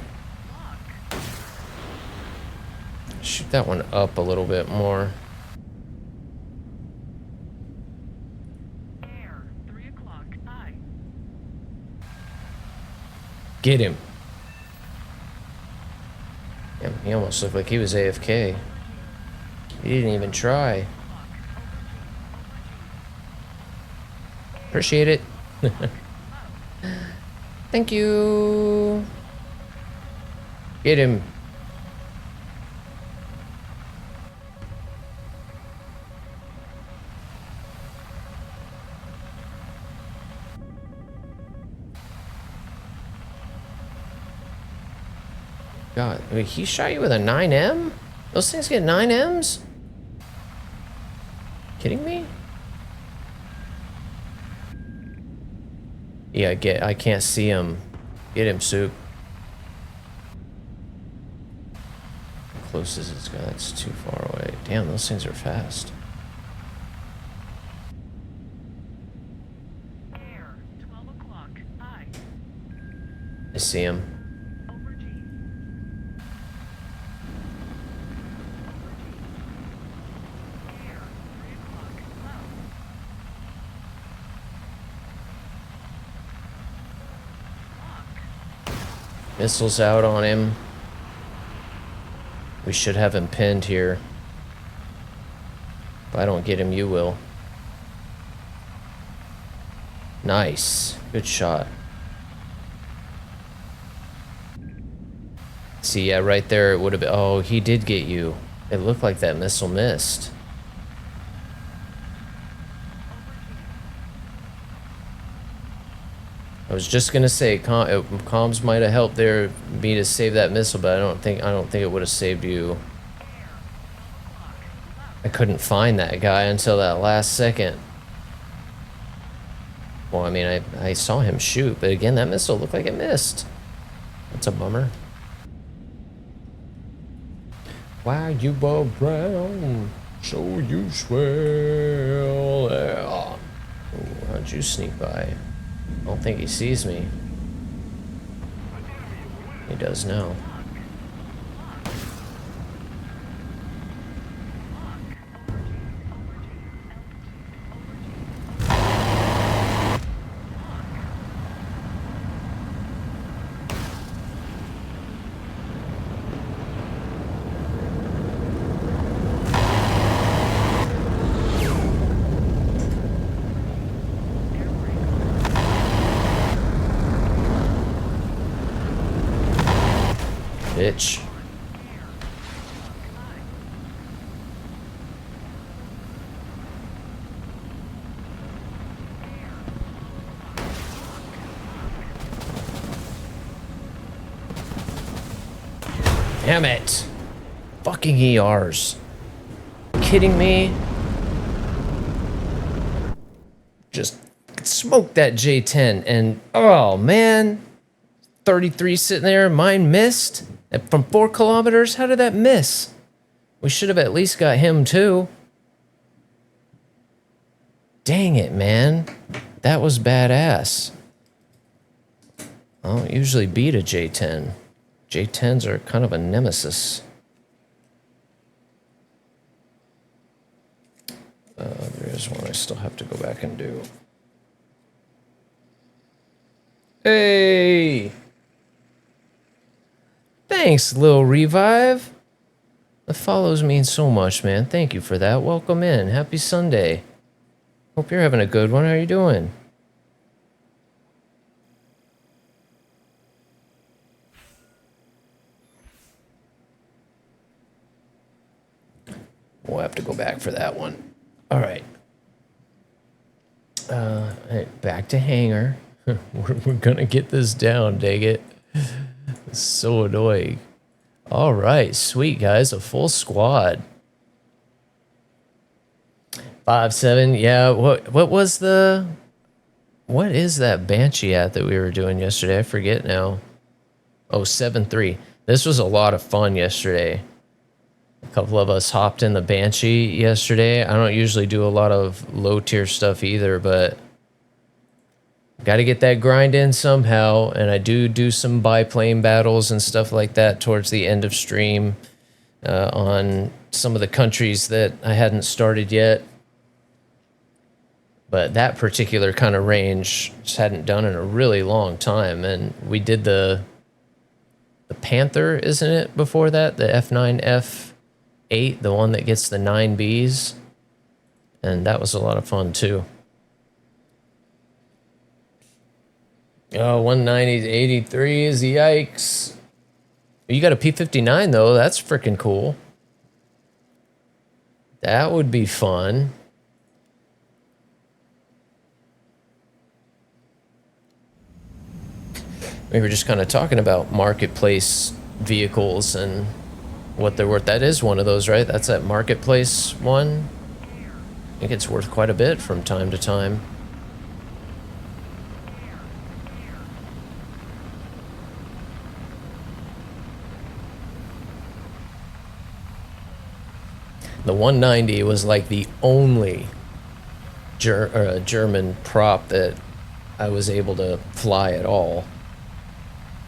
Shoot that one up a little bit more. Air, 3 o'clock, I. Get him. Damn, he almost looked like he was AFK. He didn't even try. Appreciate it. Thank you. Get him. God, wait, he shot you with a 9M? Those things get 9Ms? Kidding me? Yeah, I can't see him. Get him, Soup. How close is this guy? That's too far away. Damn, those things are fast. Air, 12 o'clock, I. I see him. Over G. Air, 3 o'clock, low. Missiles out on him. We should have him pinned here. If I don't get him, you will. Nice. Good shot. See, yeah, right there it would have been. Oh, he did get you. It looked like that missile missed. I was just gonna say comms might have helped there me to save that missile, but I don't think it would have saved you. I couldn't find that guy until that last second. Well, I mean, I saw him shoot, but again, that missile looked like it missed. That's a bummer. Why you around? So you swell. Yeah. Ooh, how'd you sneak by? I don't think he sees me. He does now. bitch. Damn it. Fucking ERs. Kidding me? Just smoked that J10 and oh man. 33 sitting there, mine missed from 4 kilometers. How did that miss? We should have at least got him too. Dang it, man. That was badass. I don't usually beat a J10. J10s are kind of a nemesis. There is one I still have to go back and do. Hey! Thanks, Lil Revive. The follows mean so much, man. Thank you for that. Welcome in. Happy Sunday. Hope you're having a good one. How are you doing? We'll have to go back for that one. All right. Back to hangar. We're gonna get this down, dang it. It's so annoying. All right, sweet guys, a full squad. 5-7, yeah. What was the? What is that Banshee at that we were doing yesterday? I forget now. Oh, 7-3. This was a lot of fun yesterday. A couple of us hopped in the Banshee yesterday. I don't usually do a lot of low tier stuff either, but got to get that grind in somehow. And I do some biplane battles and stuff like that towards the end of stream on some of the countries that I hadn't started yet. But that particular kind of range just hadn't done in a really long time. And we did the Panther, isn't it, before that? The F9F8, the one that gets the 9 Bs. And that was a lot of fun, too. Oh, 190 83s, yikes. You got a P59, though. That's freaking cool. That would be fun. We were just kind of talking about marketplace vehicles and what they're worth. That is one of those, right? That's that marketplace one. I think it's worth quite a bit from time to time. The 190 was like the only German prop that I was able to fly at all.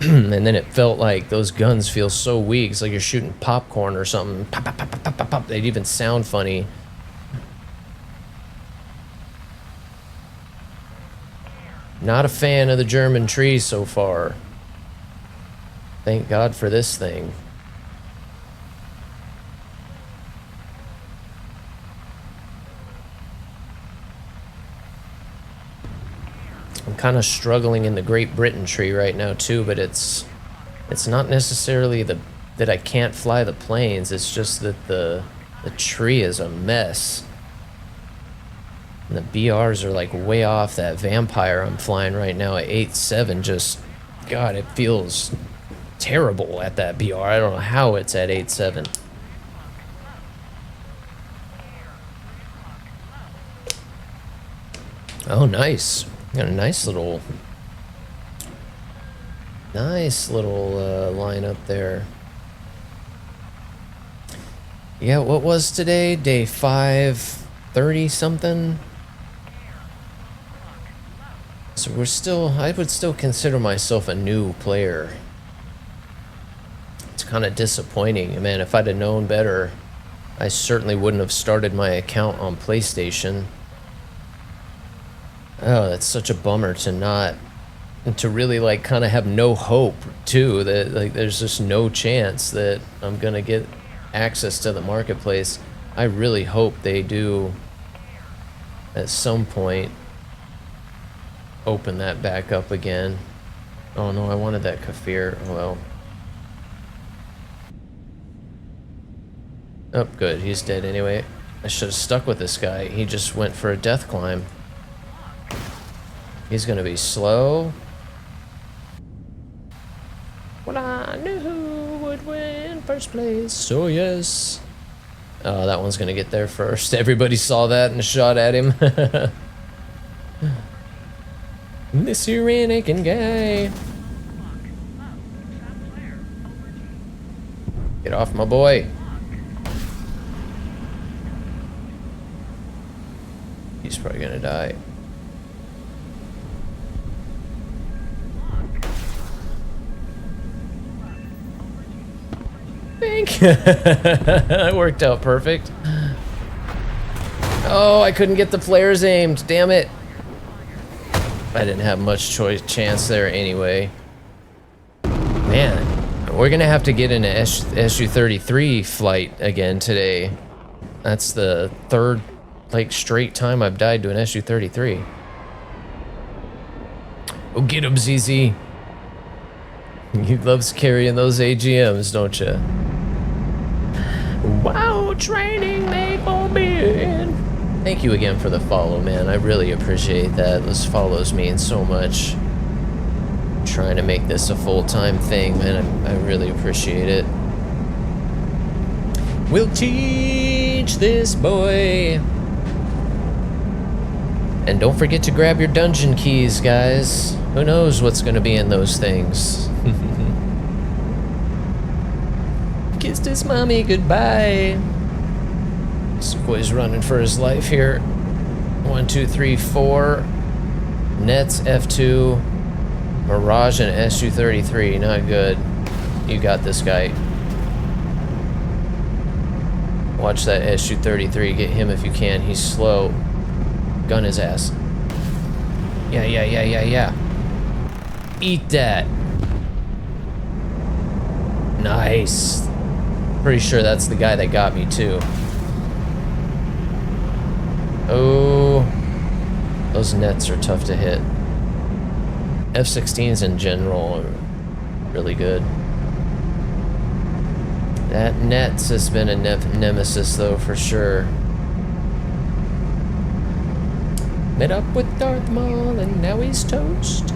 And then it felt like those guns feel so weak. It's like you're shooting popcorn or something. Pop, pop, pop, pop, pop, pop, pop. They'd even sound funny. Not a fan of the German trees so far. Thank God for this thing. I'm kind of struggling in the Great Britain tree right now too, but it's not necessarily that I can't fly the planes. It's just that the tree is a mess. And the BRs are like way off. That Vampire I'm flying right now at 8.7 just, God, it feels terrible at that BR. I don't know how it's at 8.7. Oh, nice. Got a nice little lineup there. Yeah, what was today? Day 530 something. So we're still, I would still consider myself a new player. It's kind of disappointing. Man, if I'd have known better, I certainly wouldn't have started my account on PlayStation. Oh, that's such a bummer to not, to really like kind of have no hope too, that like there's just no chance that I'm gonna get access to the marketplace. I really hope they do at some point open that back up again. Oh no, I wanted that Kafir. Oh well. Oh, good. He's dead anyway. I should have stuck with this guy. He just went for a death climb. He's gonna be slow. Well, I knew who would win first place. So yes. Oh, that one's gonna get there first. Everybody saw that and shot at him. This here Anakin guy. Get off my boy. He's probably gonna die. That worked out perfect. Oh, I couldn't get the flares aimed. Damn it. I didn't have much chance there anyway. Man, we're gonna have to get in an SU-33 flight again today. That's the third, like, straight time I've died to an SU-33. Oh, get him, ZZ. He loves carrying those AGMs, don't you? Wow, training made for being. Thank you again for the follow, man. I really appreciate that. Those follows mean so much. I'm trying to make this a full-time thing, man. I really appreciate it. We'll teach this boy. And don't forget to grab your dungeon keys, guys. Who knows what's going to be in those things. Kissed his mommy goodbye. This boy's running for his life here. 1, 2, 3, 4. Nets, F2. Mirage and SU-33. Not good. You got this guy. Watch that SU-33. Get him if you can. He's slow. Gun his ass. Yeah. Eat that. Nice. Pretty sure that's the guy that got me too. Oh, those nets are tough to hit. F-16s in general are really good. That nets has been a nemesis though, for sure. Met up with Darth Maul and now he's toast.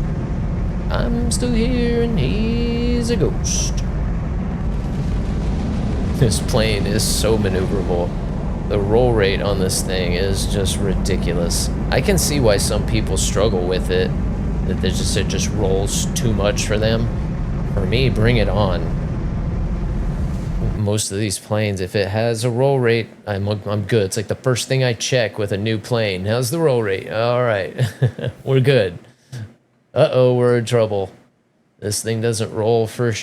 I'm still here and he's a ghost. This plane is so maneuverable. The roll rate on this thing is just ridiculous. I can see why some people struggle with it. That it just rolls too much for them. For me, bring it on. Most of these planes, if it has a roll rate, I'm good. It's like the first thing I check with a new plane. How's the roll rate? All right, we're good. Uh-oh, we're in trouble. This thing doesn't roll for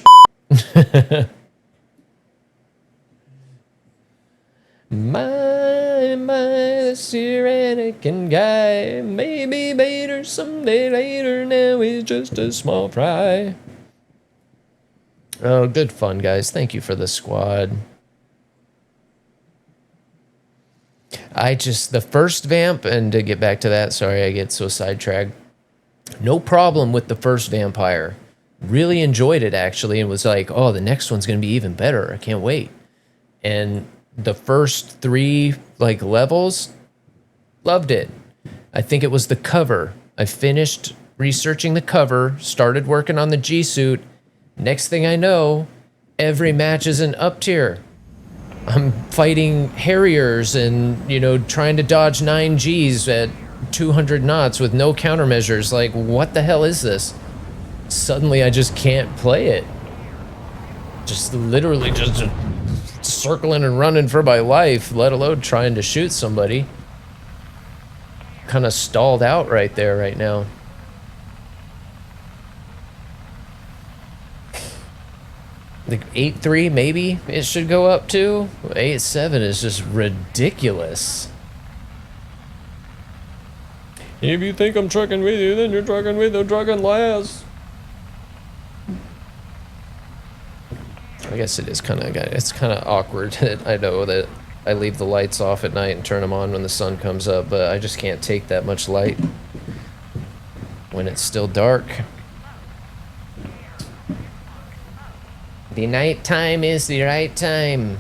My, this here Anakin guy. Maybe Vader someday later, now he's just a small fry. Oh, good fun, guys. Thank you for the squad. The first vamp, and to get back to that, sorry I get so sidetracked. No problem with the first vampire. Really enjoyed it, actually, and was like, oh, the next one's going to be even better. I can't wait. And the first 3, like, levels, loved it. I think it was the cover. I finished researching the cover, started working on the G-suit. Next thing I know, every match is an up tier. I'm fighting Harriers and, you know, trying to dodge 9Gs at 200 knots with no countermeasures. Like, what the hell is this? Suddenly I just can't play it. Just literally just circling and running for my life, let alone trying to shoot somebody. Kind of stalled out right there right now. Like 8.3 maybe it should go up to. 8.7 is just ridiculous. If you think I'm trucking with you, then you're trucking with the trucking last. I guess it is kind of awkward. I know that I leave the lights off at night and turn them on when the sun comes up, but I just can't take that much light when it's still dark. The night time is the right time.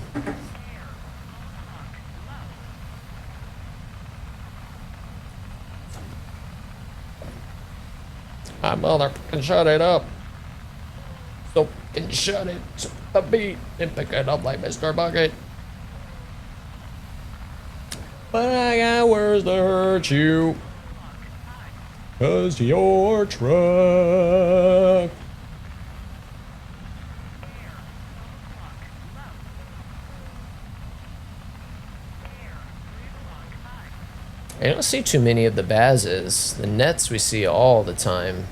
I motherfucking shut it up. So can shut it to the beat and pick it up like Mr. Bucket. But I got words to hurt you. 'Cause your truck. I don't see too many of the Bazes. The Nets we see all the time.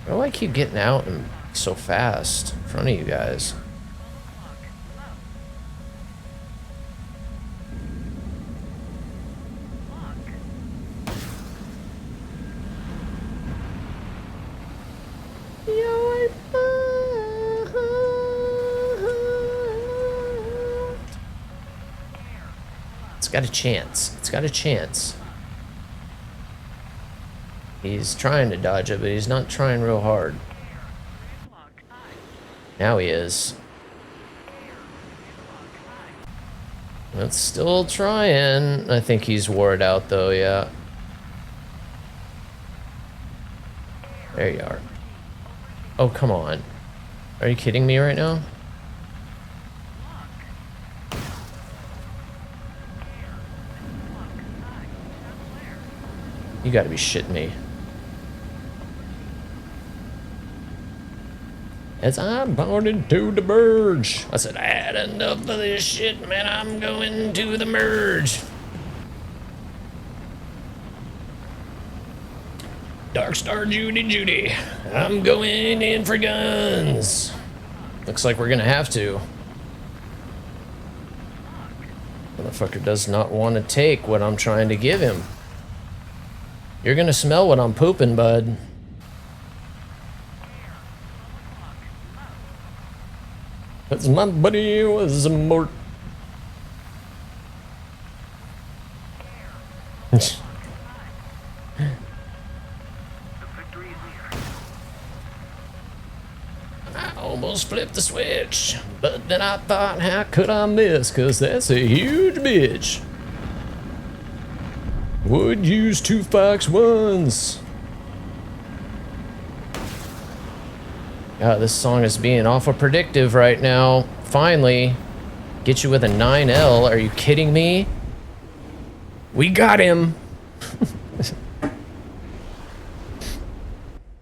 Why do I keep getting out and so fast in front of you guys? It's got a chance. It's got a chance. He's trying to dodge it, but he's not trying real hard. Now he is. That's still trying. I think he's wore it out though, yeah. There you are. Oh, come on. Are you kidding me right now? You gotta be shitting me. As I boarded to the merge, I said, I had enough of this shit, man. I'm going to the merge. Dark Star Judy Judy. I'm going in for guns. Looks like we're gonna have to. Motherfucker does not want to take what I'm trying to give him. You're gonna smell what I'm pooping, bud. Cause my buddy was a mort. I almost flipped the switch, but then I thought, how could I miss? Cause that's a huge bitch. Would use 2 Fox 1s. God, this song is being awful predictive right now. Finally, get you with a 9L. Are you kidding me? We got him.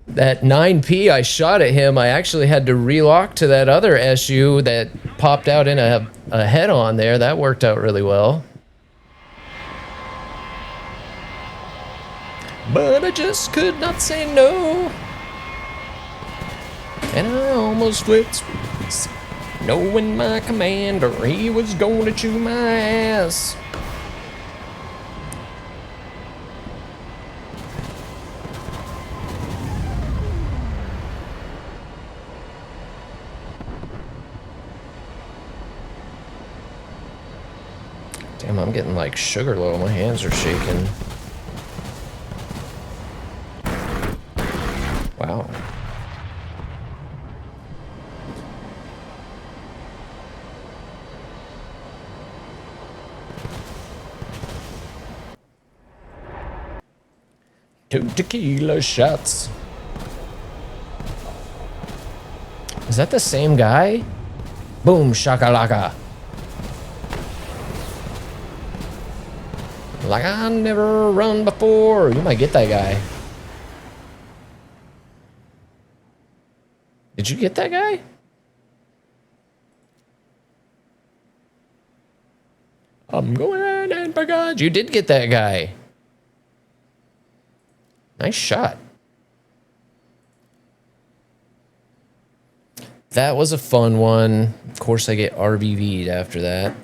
That 9P I shot at him, I actually had to relock to that other SU that popped out in a head-on there. That worked out really well. But I just could not say no. And I almost flipped, knowing my commander, he was going to chew my ass. Damn, I'm getting like sugar low. My hands are shaking. Wow. Two tequila shots. Is that the same guy? Boom shakalaka. Like I never run before. You might get that guy. Did you get that guy? I'm going in for God. You did get that guy. Nice shot. That was a fun one. Of course, I get RBV'd after that.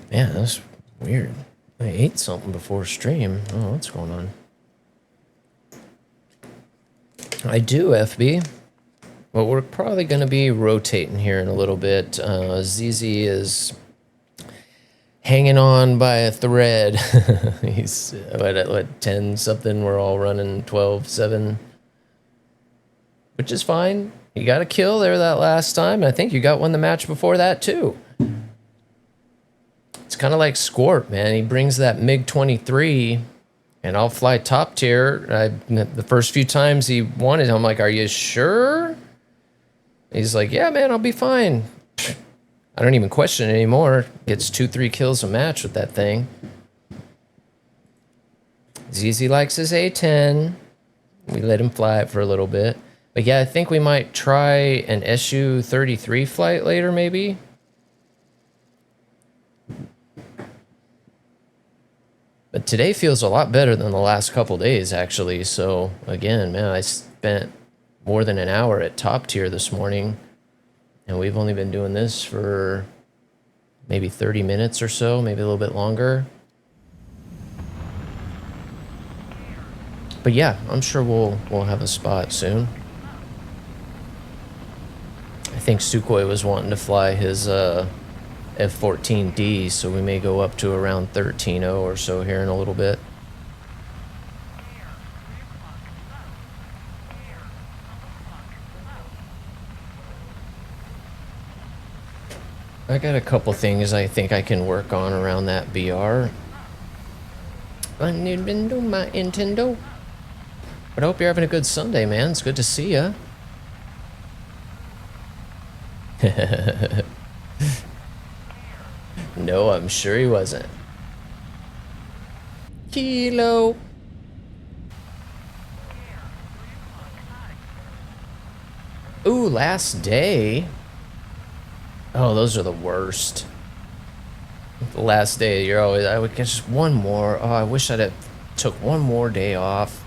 Man, that's weird. I ate something before stream. Oh, what's going on? I do, FB. Well, we're probably going to be rotating here in a little bit. ZZ is hanging on by a thread. He's what 10 something. We're all running 12-7, which is fine. You got a kill there that last time. I think you got one the match before that too. It's kind of like Squirt, man. He brings that MiG-23, and I'll fly top tier. The first few times he wanted, I'm like, "Are you sure?" He's like, "Yeah, man, I'll be fine." I don't even question it anymore. Gets 2-3 kills a match with that thing. ZZ likes his A10. We let him fly it for a little bit. But yeah, I think we might try an SU-33 flight later, maybe. But today feels a lot better than the last couple days, actually. So, again, man, I spent more than an hour at top tier this morning. And we've only been doing this for maybe 30 minutes or so, maybe a little bit longer. But yeah, I'm sure we'll have a spot soon. I think Sukhoi was wanting to fly his F-14D, so we may go up to around 13.0 or so here in a little bit. I got a couple things I think I can work on around that BR. I need to do my Nintendo. But I hope you're having a good Sunday, man. It's good to see ya. No, I'm sure he wasn't. Kilo. Ooh, last day. Oh, those are the worst. The last day, you're always, I would get just one more. Oh, I wish I'd have took one more day off.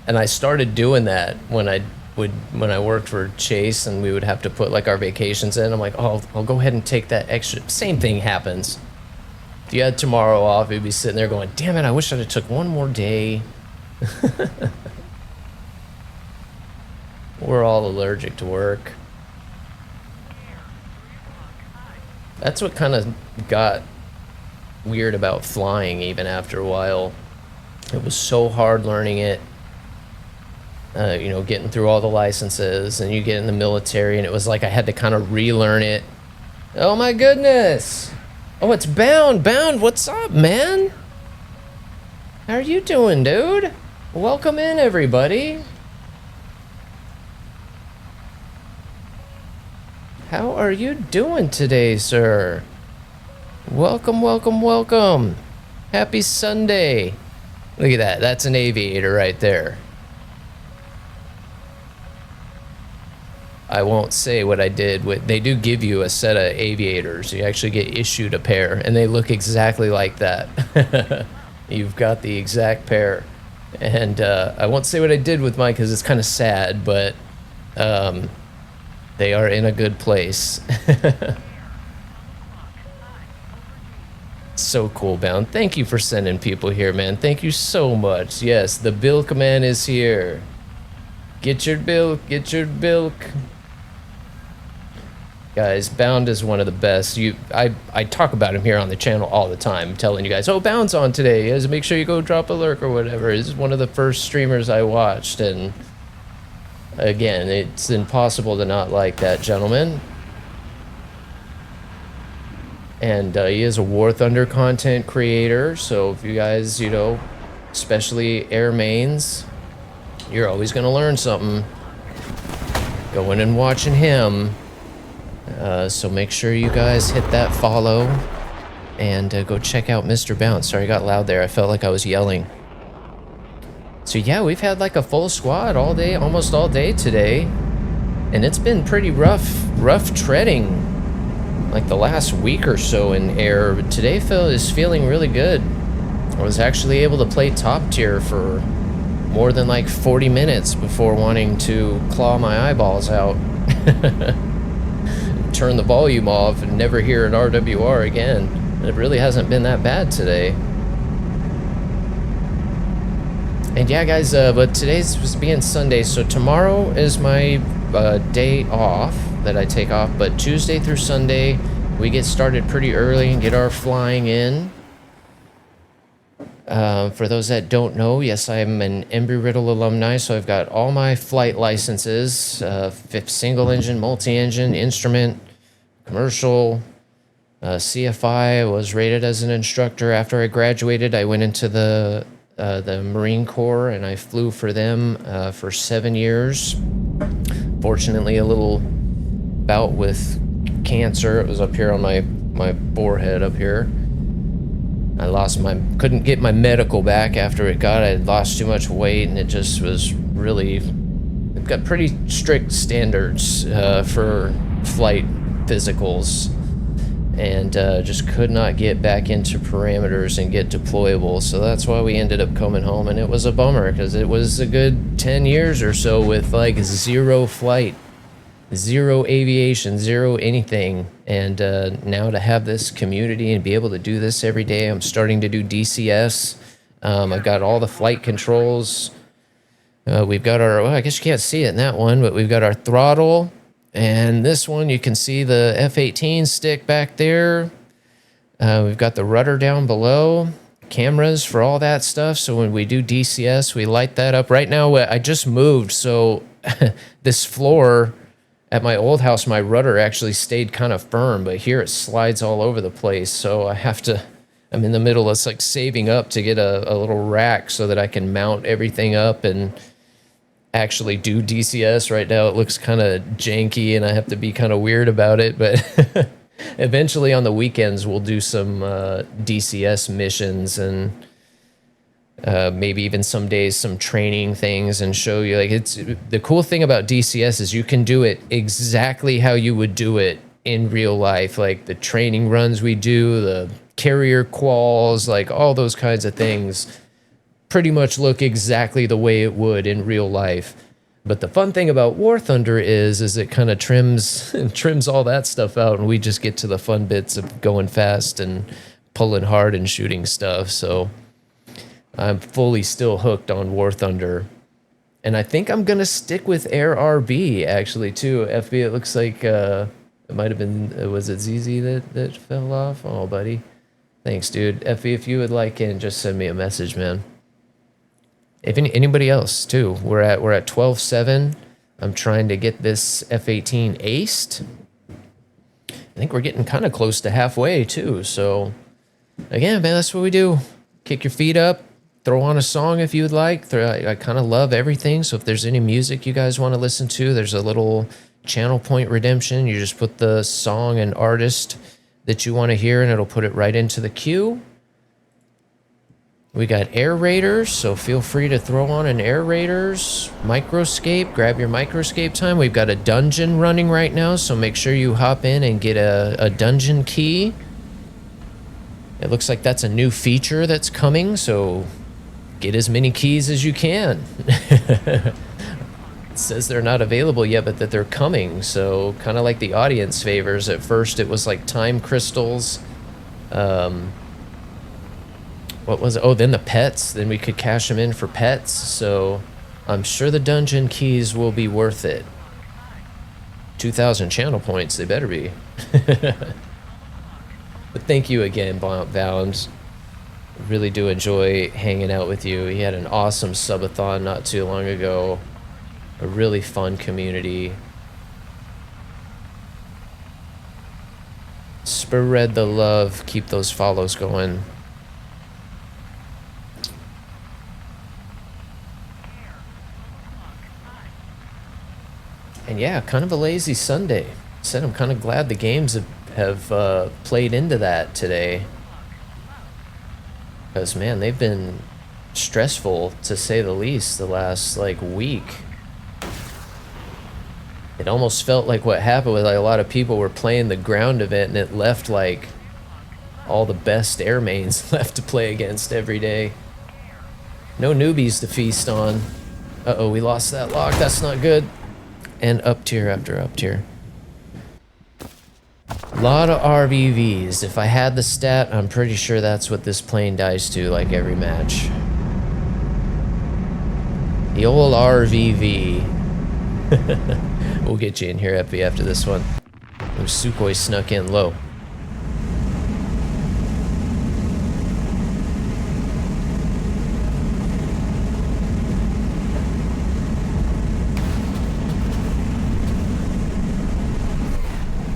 And I started doing that when I worked for Chase, and we would have to put like our vacations in. I'm like, oh, I'll go ahead and take that extra. Same thing happens. If you had tomorrow off, you'd be sitting there going, damn it, I wish I'd have took one more day. We're all allergic to work. That's what kind of got weird about flying even after a while. It was so hard learning it. You know, getting through all the licenses, and you get in the military, and it was like I had to kind of relearn it. Oh my goodness! Oh, it's Bound. Bound, what's up, man? How are you doing, dude? Welcome in, everybody. How are you doing today, sir? Welcome, welcome, welcome. Happy Sunday. Look at that. That's an aviator right there. I won't say what I did with, they do give you a set of aviators. You actually get issued a pair, and they look exactly like that. You've got the exact pair. And I won't say what I did with mine because it's kind of sad, but they are in a good place. So cool, Bound. Thank you for sending people here, man. Thank you so much. Yes, the bilk man is here. Get your bilk, get your bilk. Guys, Bound is one of the best. I talk about him here on the channel all the time, telling you guys, oh, Bound's on today. Yes, make sure you go drop a lurk or whatever. He's one of the first streamers I watched, and again, it's impossible to not like that gentleman. And he is a War Thunder content creator, so if you guys, you know, especially air mains, you're always going to learn something going and watching him. So make sure you guys hit that follow and go check out Mr. Bounce. Sorry, I got loud there. I felt like I was yelling. So yeah, we've had like a full squad all day, almost all day today. And it's been pretty rough treading like the last week or so in air. But today is feeling really good. I was actually able to play top tier for more than like 40 minutes before wanting to claw my eyeballs out. Turn the volume off and never hear an RWR again. It really hasn't been that bad today. And yeah, guys, but today's supposed to be Sunday, so tomorrow is my day off that I take off, but Tuesday through Sunday, we get started pretty early and get our flying in. For those that don't know, yes, I'm an Embry-Riddle alumni, so I've got all my flight licenses, single engine, multi-engine, instrument, commercial, CFI. Was rated as an instructor. After I graduated, I went into the Marine Corps, and I flew for them for 7 years. Fortunately, a little bout with cancer. It was up here on my forehead up here. I couldn't get my medical back after it got. I had lost too much weight, and it just was really, they've got pretty strict standards for flight physicals, and just could not get back into parameters and get deployable. So that's why we ended up coming home, and it was a bummer because it was a good 10 years or so with like zero flight, zero aviation, zero anything. And now to have this community and be able to do this every day, I'm starting to do DCS. I've got all the flight controls. We've got our, well, I guess you can't see it in that one, but we've got our throttle. And this one, you can see the F-18 stick back there. We've got the rudder down below, cameras for all that stuff. So when we do DCS, we light that up. Right now, I just moved, so this floor at my old house, my rudder actually stayed kind of firm, but here it slides all over the place. So I'm in the middle of like saving up to get a little rack so that I can mount everything up and actually do DCS. Right now it looks kind of janky and I have to be kind of weird about it, but eventually on the weekends we'll do some DCS missions and maybe even some days some training things and show you. Like, it's the cool thing about DCS is you can do it exactly how you would do it in real life. Like the training runs we do, the carrier quals, like all those kinds of things pretty much look exactly the way it would in real life. But the fun thing about War Thunder is it kind of trims all that stuff out, and we just get to the fun bits of going fast and pulling hard and shooting stuff. So I'm fully still hooked on War Thunder. And I think I'm going to stick with AirRB, actually, too. FB, it looks like it might have been, was it ZZ that fell off? Oh, buddy. Thanks, dude. FB, if you would like in, just send me a message, man. If anybody else, too. We're at 12-7. I'm trying to get this F-18 aced. I think we're getting kind of close to halfway, too. So, again, man, that's what we do. Kick your feet up. Throw on a song if you would like. I kind of love everything, so if there's any music you guys want to listen to, there's a little channel point redemption. You just put the song and artist that you want to hear, and it'll put it right into the queue. We got AirRaiders, so feel free to throw on an AirRaiders. Microscape, grab your Microscape time. We've got a dungeon running right now, so make sure you hop in and get a dungeon key. It looks like that's a new feature that's coming, so get as many keys as you can. It says they're not available yet, but that they're coming. So kind of like the audience favors. At first it was like time crystals. What was it? Oh, then the pets. Then we could cash them in for pets. So I'm sure the dungeon keys will be worth it. 2,000 channel points. They better be. But thank you again, Bounds. Really do enjoy hanging out with you. He had an awesome subathon not too long ago. A really fun community. Spread the love. Keep those follows going. And yeah, kind of a lazy Sunday. Said I'm kind of glad the games have played into that today. Because, man, they've been stressful, to say the least, the last, like, week. It almost felt like what happened was, like, a lot of people were playing the ground event, and it left, like, all the best air mains left to play against every day. No newbies to feast on. Uh-oh, we lost that lock. That's not good. And up tier after up tier. A lot of RVVs. If I had the stat, I'm pretty sure that's what this plane dies to, like every match. The old RVV. We'll get you in here, Epi, after this one. Oh, Sukhoi snuck in low.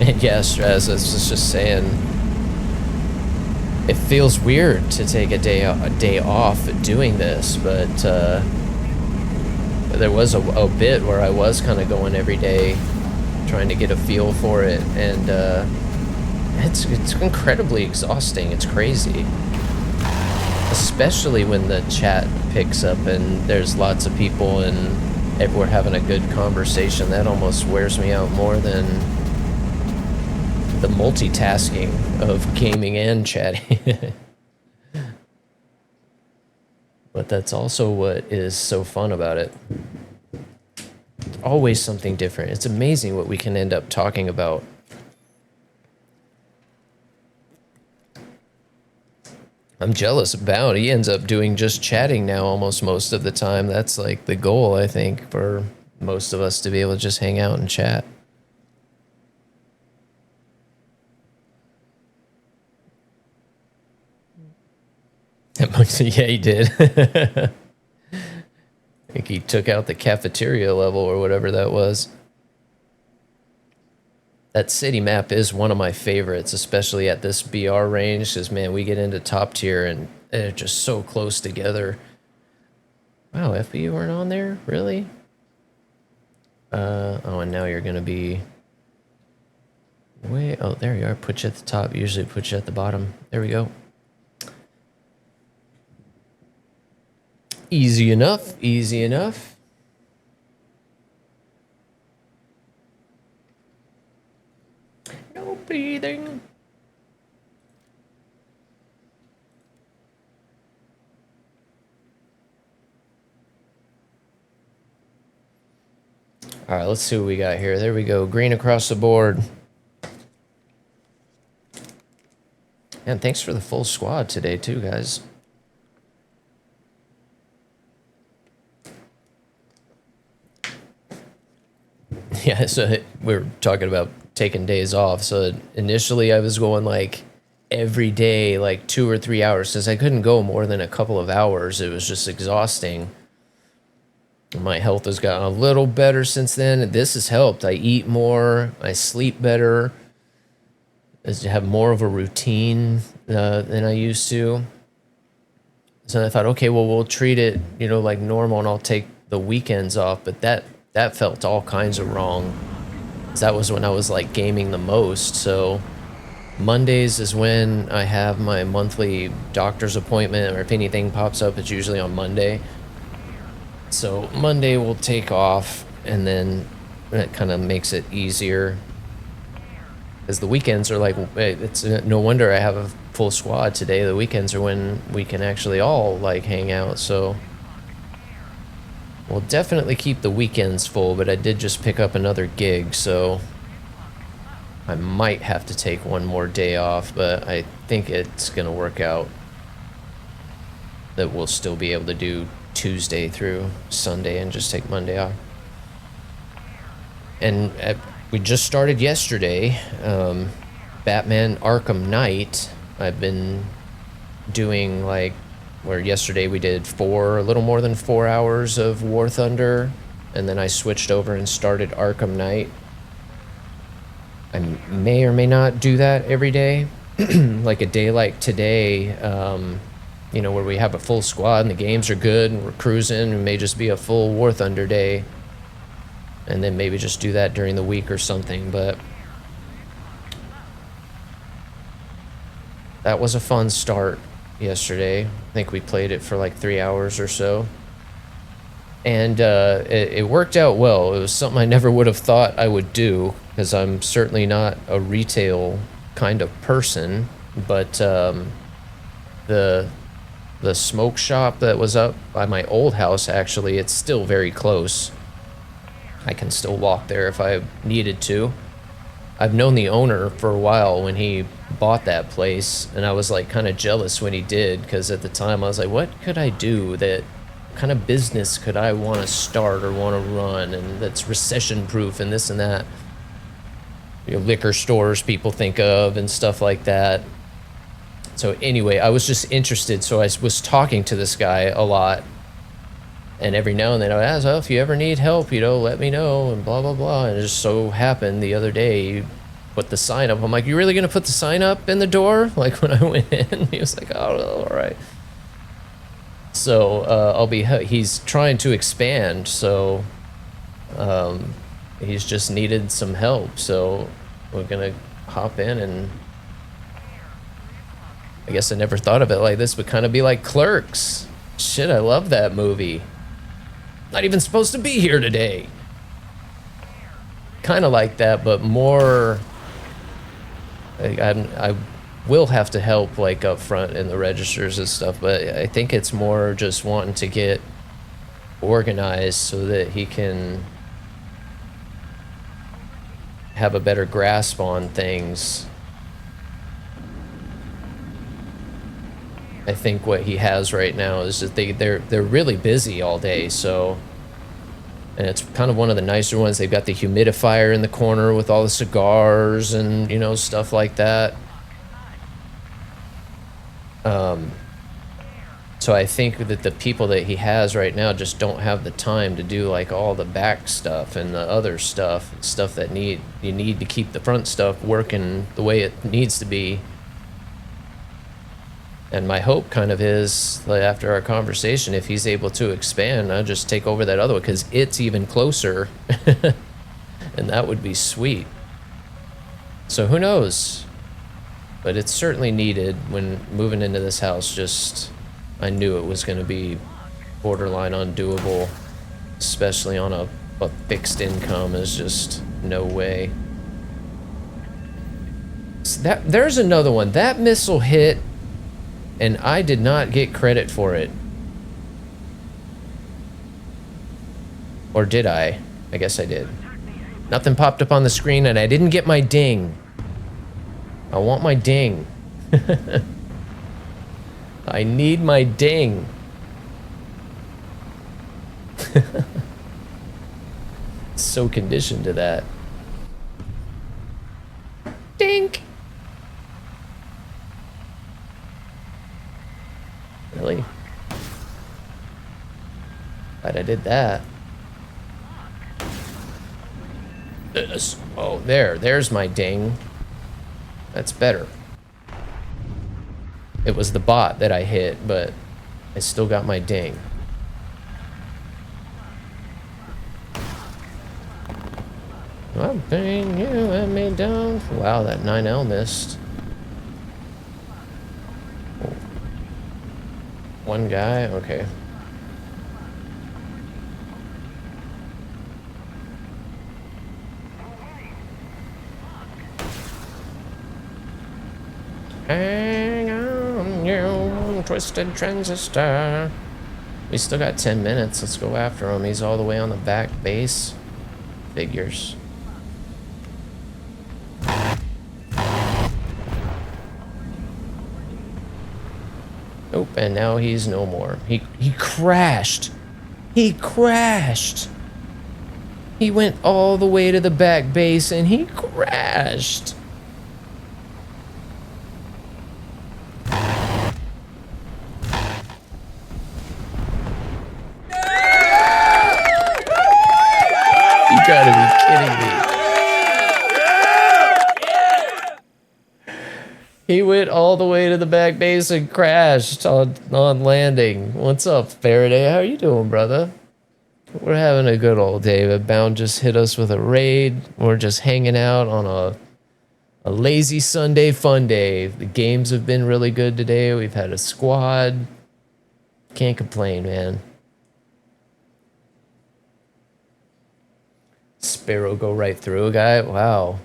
And yeah, Straz, I was just saying, it feels weird to take a day off doing this, but there was a bit where I was kind of going every day, trying to get a feel for it, and it's incredibly exhausting. It's crazy, especially when the chat picks up and there's lots of people and we're having a good conversation. That almost wears me out more than the multitasking of gaming and chatting. But that's also what is so fun about it. Always something different. It's amazing what we can end up talking about. I'm jealous about. He ends up doing just chatting now almost most of the time. That's like the goal, I think, for most of us, to be able to just hang out and chat. Yeah, he did. I think he took out the cafeteria level or whatever that was. That city map is one of my favorites, especially at this BR range, because, man, we get into top tier and they're just so close together. Wow, FB, you weren't on there? Really? Oh, and now you're going to be... Wait, oh, there you are. Put you at the top. Usually put you at the bottom. There we go. Easy enough, easy enough. No breathing. All right, let's see what we got here. There we go. Green across the board. And thanks for the full squad today too, guys. Yeah, so we were talking about taking days off. So initially I was going like every day, like 2 or 3 hours, since I couldn't go more than a couple of hours. It was just exhausting. My health has gotten a little better since then. This has helped. I eat more, I sleep better, I have more of a routine than I used to. So I thought, okay, well, we'll treat it, you know, like normal, and I'll take the weekends off. But that felt all kinds of wrong. That was when I was like gaming the most. So Mondays is when I have my monthly doctor's appointment, or if anything pops up, it's usually on Monday. So Monday we'll take off, and then that kind of makes it easier, because the weekends are like, it's no wonder I have a full squad today. The weekends are when we can actually all like hang out. So we'll definitely keep the weekends full, but I did just pick up another gig, so I might have to take one more day off, but I think it's going to work out that we'll still be able to do Tuesday through Sunday and just take Monday off. And we just started yesterday, Batman Arkham Knight. I've been doing like, where yesterday we did a little more than 4 hours of War Thunder, and then I switched over and started Arkham Knight. I may or may not do that every day. Like a day like today, you know, where we have a full squad and the games are good and we're cruising, it may just be a full War Thunder day, and then maybe just do that during the week or something. But that was a fun start yesterday. I think we played it for like 3 hours or so, and it worked out well. It was something I never would have thought I would do, because I'm certainly not a retail kind of person. But the smoke shop that was up by my old house, actually, it's still very close. I can still walk there if I needed to. I've known the owner for a while when he bought that place, and I was like kind of jealous when he did, because at the time I was like, what could I do that kind of business could I want to start or want to run, and that's recession proof and this and that. You know, liquor stores people think of and stuff like that. So anyway, I was just interested, so I was talking to this guy a lot, and every now and then I would ask, oh, if you ever need help, you know, let me know, and blah blah blah. And it just so happened the other day he put the sign up. I'm like, you really gonna put the sign up in the door? Like when I went in, he was like, oh, all right. So he's trying to expand, so he's just needed some help, so we're gonna hop in. And I guess I never thought of it like this, but kind of be like Clerks. Shit, I love that movie. Not even supposed to be here today. Kind of like that, but more. I will have to help like up front in the registers and stuff, but I think it's more just wanting to get organized so that he can have a better grasp on things. I think what he has right now is that they're really busy all day, so, and it's kind of one of the nicer ones. They've got the humidifier in the corner with all the cigars and, you know, stuff like that. So I think that the people that he has right now just don't have the time to do like all the back stuff and the other stuff that you need to keep the front stuff working the way it needs to be. And my hope kind of is, like, after our conversation, if he's able to expand, I'll just take over that other one because it's even closer. And that would be sweet. So who knows? But it's certainly needed when moving into this house. Just, I knew it was going to be borderline undoable, especially on a fixed income. Is just no way. So there's another one. That missile hit, and I did not get credit for it. Or did I? I guess I did. Nothing popped up on the screen, and I didn't get my ding. I want my ding. I need my ding. So conditioned to that. Dink! Really? Glad I did that. Oh, there's my ding. That's better. It was the bot that I hit, but I still got my ding. I'm paying you and me down. Wow, that 9L missed. Oh. One guy, okay. Hang on, you twisted transistor. We still got 10 minutes. Let's go after him. He's all the way on the back base. Figures. Nope, and now he's no more. He crashed. He crashed. He went all the way to the back base and he crashed. You gotta be kidding me. He went all the way to the back base and crashed on landing. What's up, Faraday? How you doing, brother? We're having a good old day, but Bound just hit us with a raid. We're just hanging out on a lazy Sunday fun day. The games have been really good today. We've had a squad. Can't complain, man. Sparrow go right through a guy. Wow.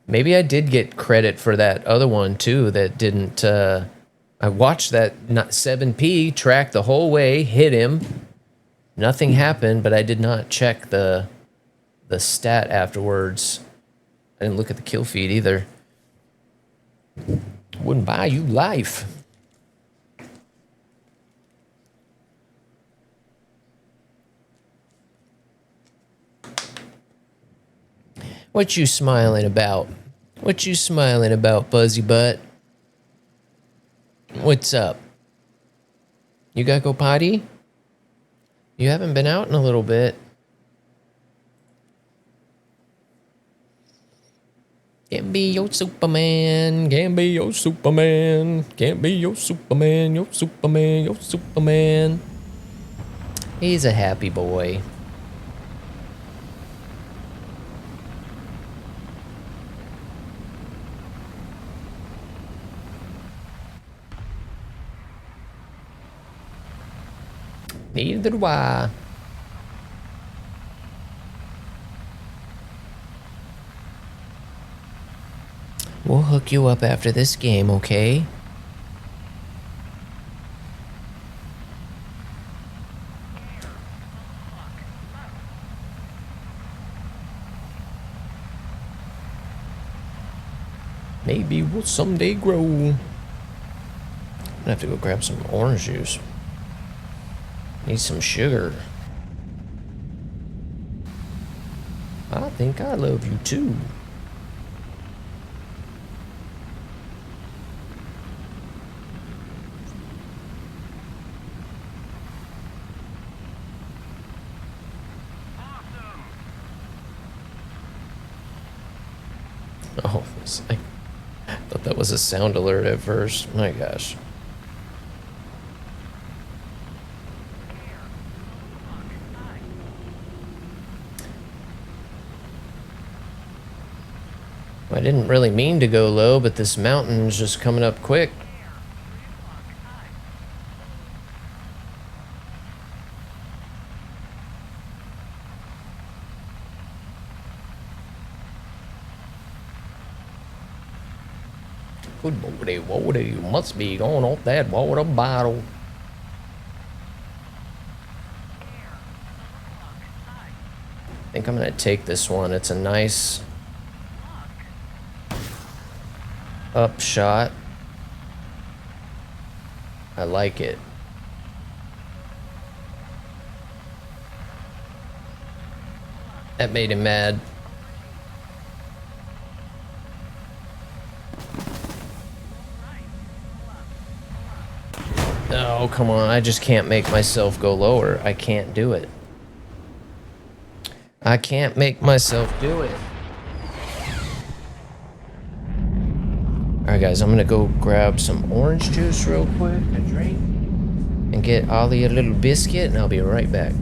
Maybe I did get credit for that other one too that didn't I watched that 7P track the whole way, hit him. Nothing happened, but I did not check the stat afterwards. I didn't look at the kill feed either. Wouldn't buy you life. What you smiling about? What you smiling about, Buzzy Butt? What's up? You gotta go potty? You haven't been out in a little bit. Can't be your Superman, can't be your Superman, can't be your Superman, your Superman, your Superman. He's a happy boy. Neither do I. We'll hook you up after this game, okay? Maybe we'll someday grow. I'm gonna have to go grab some orange juice. Need some sugar. I think I love you too. Oh, I thought that was a sound alert at first. My gosh. I didn't really mean to go low, but this mountain's just coming up quick. Good morning, water. You must be going off that water bottle. I think I'm gonna take this one. It's a nice up shot. I like it. That made him mad. Oh, come on. I just can't make myself go lower. I can't do it. I can't make myself do it. Alright, guys. I'm going to go grab some orange juice real quick. A drink. And get Ollie a little biscuit. And I'll be right back.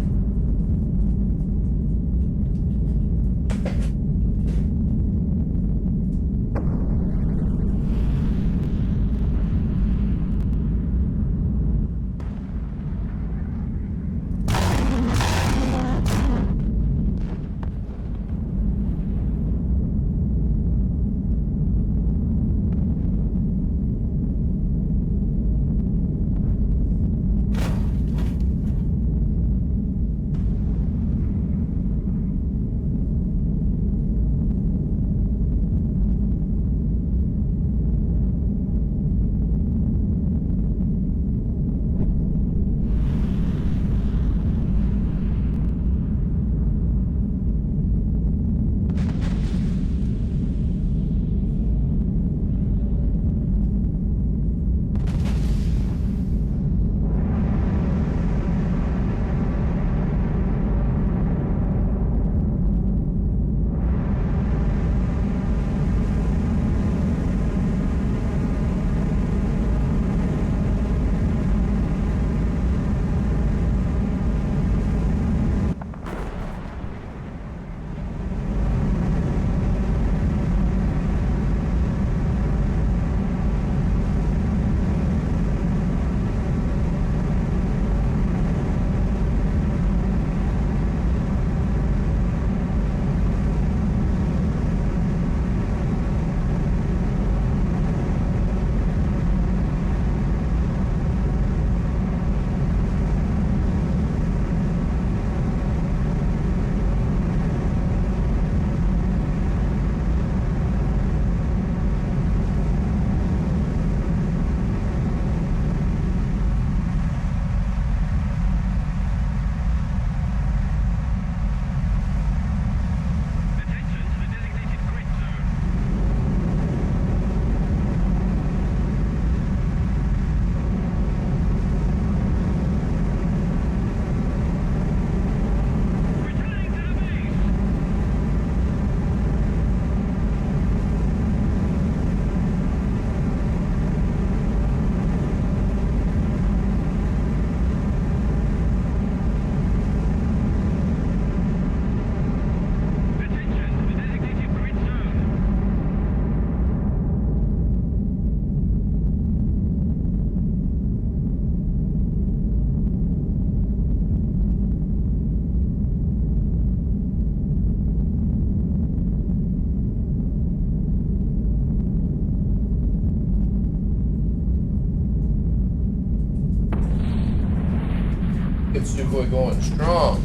It's your boy going strong.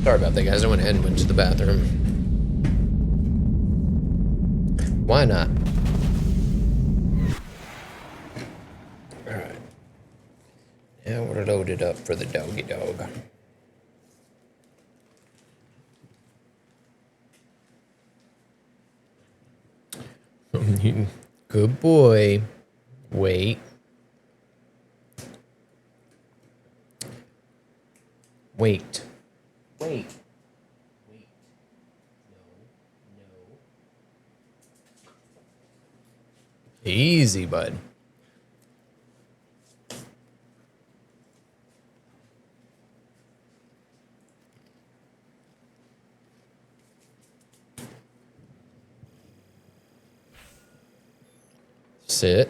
Sorry about that, guys. I went ahead and went to the bathroom. Why not? Alright. Now we're loaded up for the doggy dog. Good boy. Wait. Wait. Wait. Wait. No. No. Easy, bud. Sit.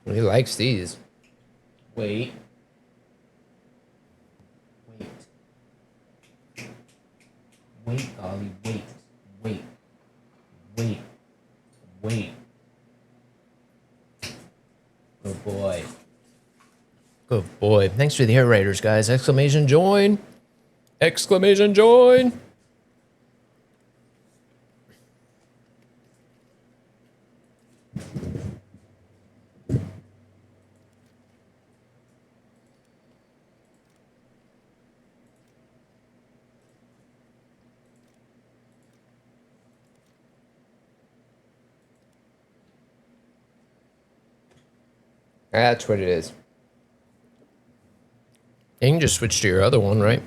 He likes these. Wait. Wait. Wait, Ollie, wait. Wait. Wait. Wait. Good boy. Good boy. Thanks for the AirRaiders, guys. Exclamation join. Exclamation join. That's what it is. You can just switch to your other one, right?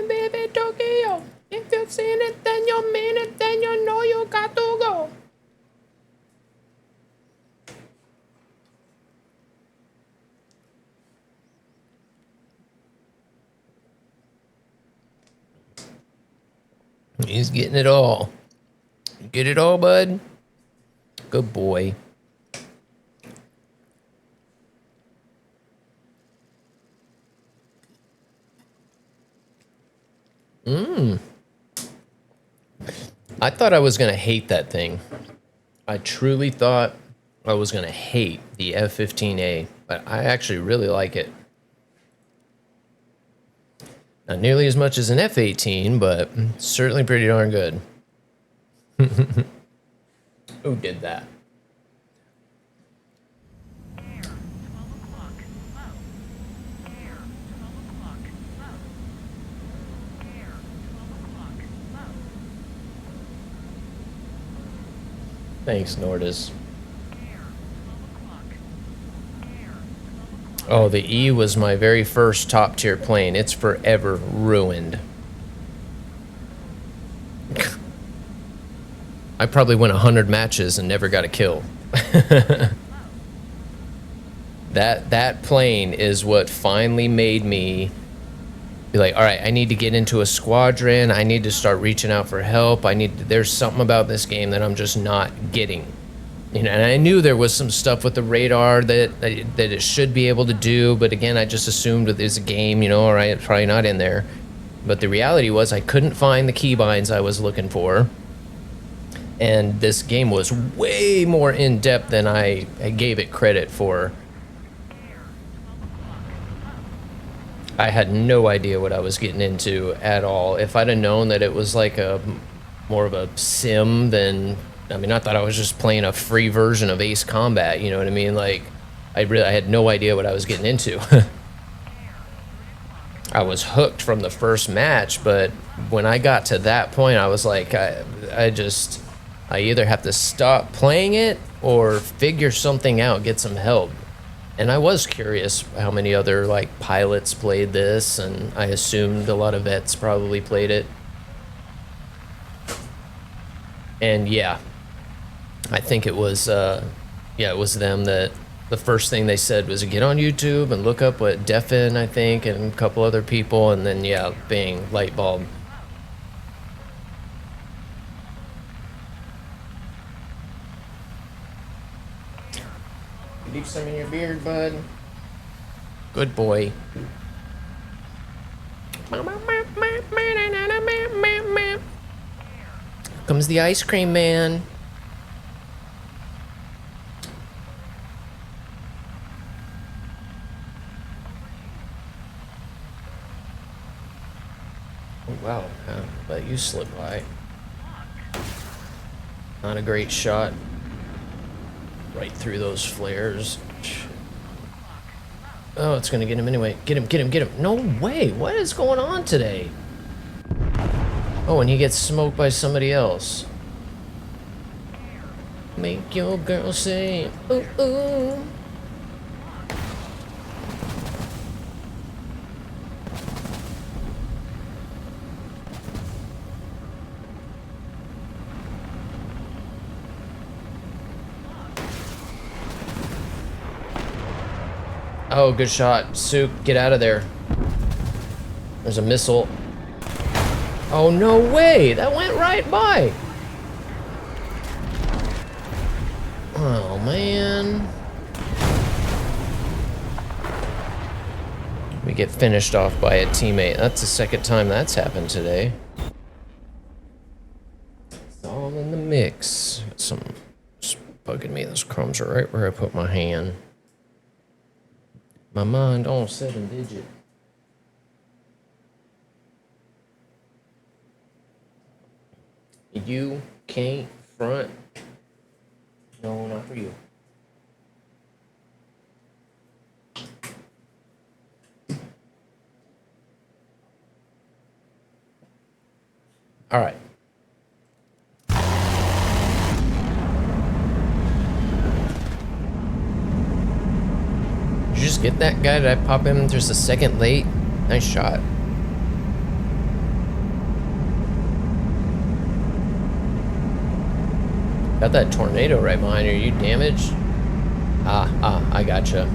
Baby Tokyo, if you've seen it, then you mean it, then you know you got to go. He's getting it all. Get it all, bud? Good boy. I thought I was going to hate that thing. I truly thought I was going to hate the F-15A, but I actually really like it. Not nearly as much as an F-18, but certainly pretty darn good. Who did that? Air, 12 o'clock, low. Air, 12 o'clock, low. Air, 12 o'clock, low. Thanks, Nordis. Air, 12 o'clock. Air, 12 o'clock. Oh, the E was my very first top tier plane. It's forever ruined. I probably went 100 matches and never got a kill. That plane is what finally made me be like, all right, I need to get into a squadron. I need to start reaching out for help. There's something about this game that I'm just not getting. You know, and I knew there was some stuff with the radar that it should be able to do, but again, I just assumed that there's a game, you know, all right, it's probably not in there. But the reality was I couldn't find the keybinds I was looking for. And this game was way more in-depth than I gave it credit for. I had no idea what I was getting into at all. If I'd have known that it was like more of a sim than, I mean, I thought I was just playing a free version of Ace Combat, you know what I mean? Like, I had no idea what I was getting into. I was hooked from the first match, but when I got to that point, I was like, I either have to stop playing it or figure something out, get some help. And I was curious how many other like pilots played this, and I assumed a lot of vets probably played it. And yeah, I think it was it was them that the first thing they said was get on YouTube and look up what Defin, I think, and a couple other people, and then yeah, bang, light bulb. Leave some in your beard, bud. Good boy. comes the ice cream man. Oh, wow. But you slipped by. Not a great shot. Right through those flares. Oh, it's gonna get him anyway. Get him, get him, get him. No way. What is going on today? Oh, and he gets smoked by somebody else. Make your girl say, ooh, ooh. Oh, good shot. Sook, get out of there. There's a missile. Oh, no way! That went right by! Oh, man. We get finished off by a teammate. That's the second time that's happened today. It's all in the mix. Some just bugging me. Those crumbs are right where I put my hand. My mind on 7-digit. You can't front. No, not for you. All right. Did you just get that guy? Did I pop him just a second late? Nice shot. Got that tornado right behind you. Are you damaged? I gotcha.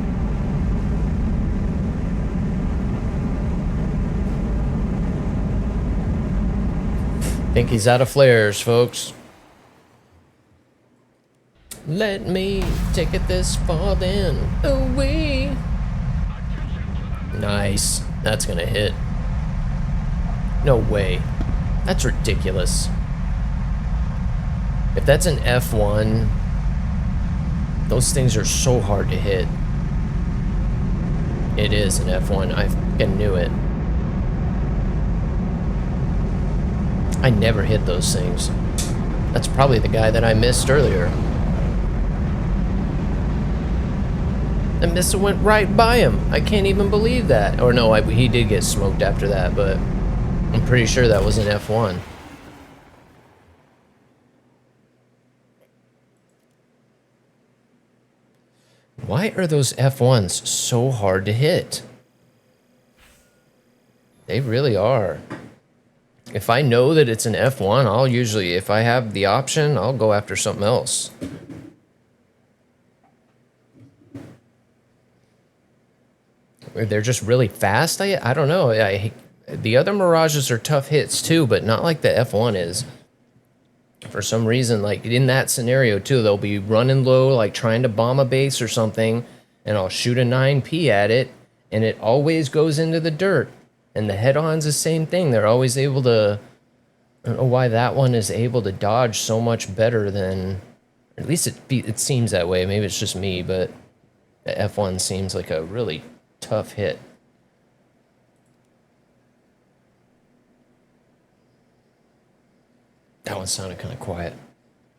Think he's out of flares, folks. Let me take it this far then away. Nice. That's gonna hit. No way. That's ridiculous. If that's an F1, those things are so hard to hit. It is an F1. I fucking knew it. I never hit those things. That's probably the guy that I missed earlier. The missile went right by him. I can't even believe that. Or no, he did get smoked after that, but I'm pretty sure that was an F1. Why are those F1s so hard to hit? They really are. If I know that it's an F1, I'll usually, if I have the option, I'll go after something else. They're just really fast. I don't know. The other Mirages are tough hits too, but not like the F1 is. For some reason, like in that scenario too, they'll be running low, like trying to bomb a base or something, and I'll shoot a 9P at it, and it always goes into the dirt. And the head-on's the same thing. They're always able to... I don't know why that one is able to dodge so much better than... At least it seems that way. Maybe it's just me, but the F1 seems like a really tough hit. That one sounded kind of quiet.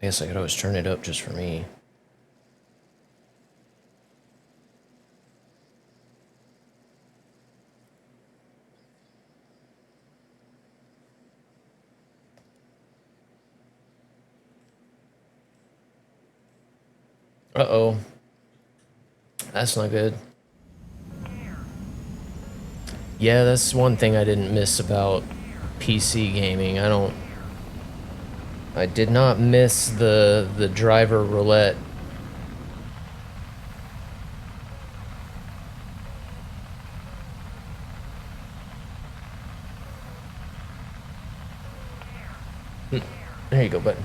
I guess I could always turn it up just for me. Uh-oh. That's not good. Yeah, that's one thing I didn't miss about PC gaming. I did not miss the driver roulette. There you go, button.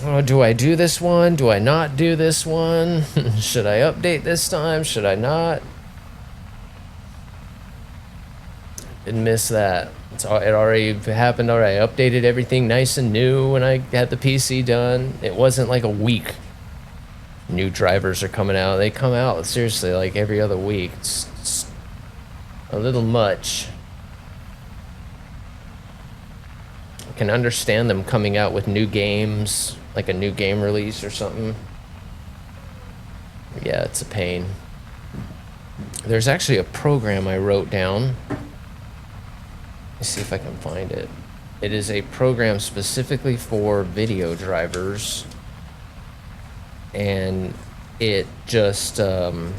Oh, do I do this one? Do I not do this one? Should I update this time? Should I not? Didn't miss that. It already happened already. I updated everything nice and new when I had the PC done. It wasn't like a week. New drivers are coming out. They come out seriously like every other week. It's a little much. I can understand them coming out with new games, like a new game release or something. Yeah, it's a pain. There's actually a program I wrote down. Let's see if I can find it. It is a program specifically for video drivers. And it just, it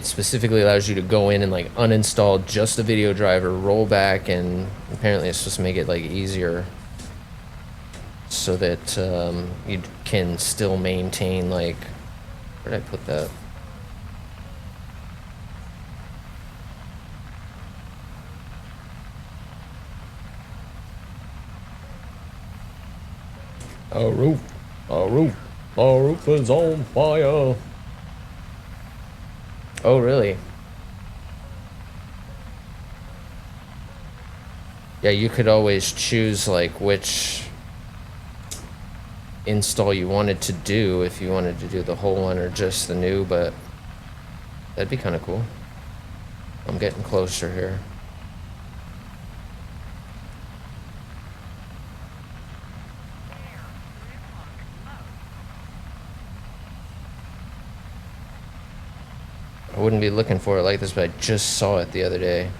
specifically allows you to go in and like uninstall just the video driver, roll back, and apparently it's supposed to make it like easier so that you can still maintain like, where did I put that? Our roof is on fire. Oh, really? Yeah, you could always choose like which install you wanted to do, if you wanted to do the whole one or just the new, but that'd be kind of cool. I'm getting closer here. I wouldn't be looking for it like this, but I just saw it the other day.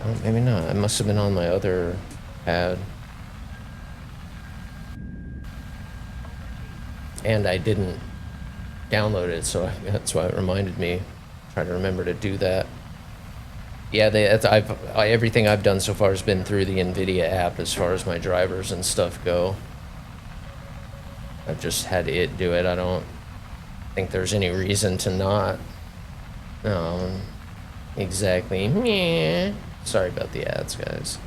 Oh, maybe not. I must have been on my other pad. And I didn't download it, so that's why it reminded me. Try to remember to do that. Yeah, everything I've done so far has been through the NVIDIA app as far as my drivers and stuff go. I've just had it do it. I don't think there's any reason to not. No, exactly. Meh. Sorry about the ads, guys.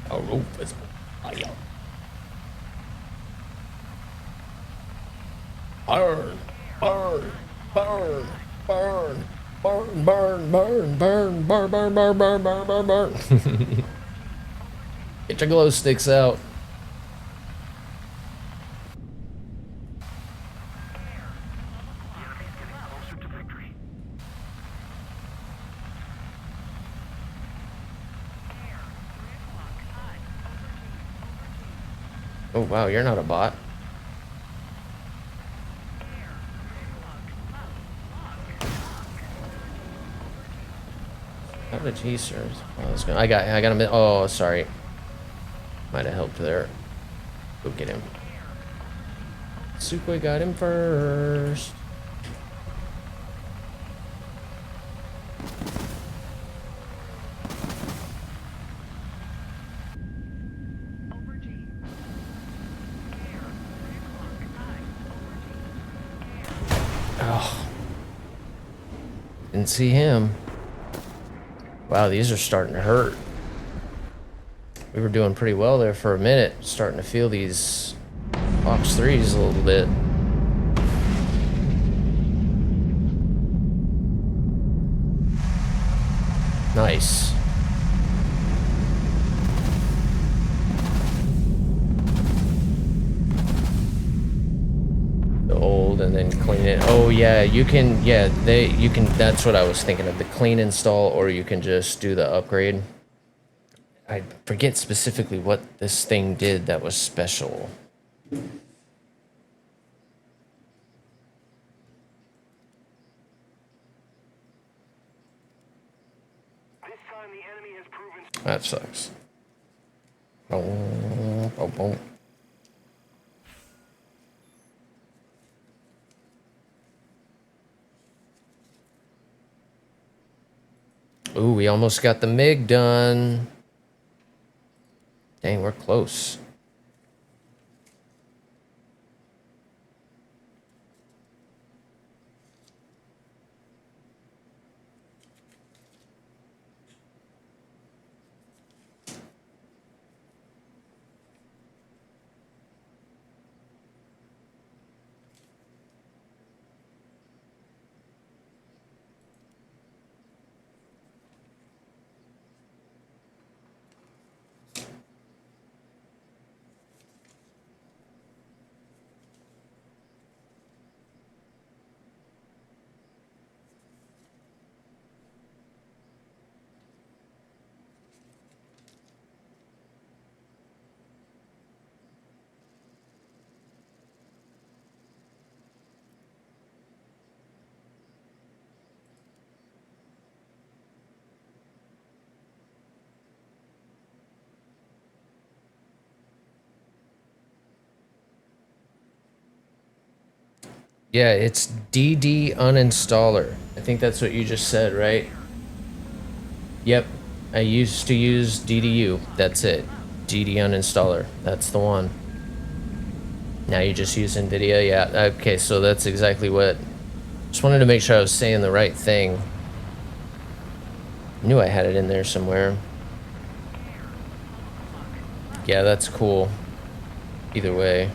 Our roof is on fire. Burn, burn, burn, burn, burn, burn, burn, burn, burn, burn, burn, burn, burn, burn, burn. Get your glow sticks out. Oh wow, you're not a bot. How did he serve? Oh, I got him. Oh, sorry. Might have helped there. Go get him. Sukoi got him first. Oh. Didn't see him. Wow, these are starting to hurt. We were doing pretty well there for a minute. Starting to feel these Fox 3s a little bit. Nice. The old and then clean it. Oh yeah, you can, yeah, you can, that's what I was thinking of, the clean install, or you can just do the upgrade. I forget specifically what this thing did that was special. That sucks. Oh, oh, oh. Ooh, we almost got the MiG done. Dang, we're close. Yeah, it's DD uninstaller. I think that's what you just said, right? Yep. I used to use DDU. That's it. DD uninstaller. That's the one. Now you just use NVIDIA. Yeah. Okay, so that's exactly what. Just wanted to make sure I was saying the right thing. Knew I had it in there somewhere. Yeah, that's cool. Either way.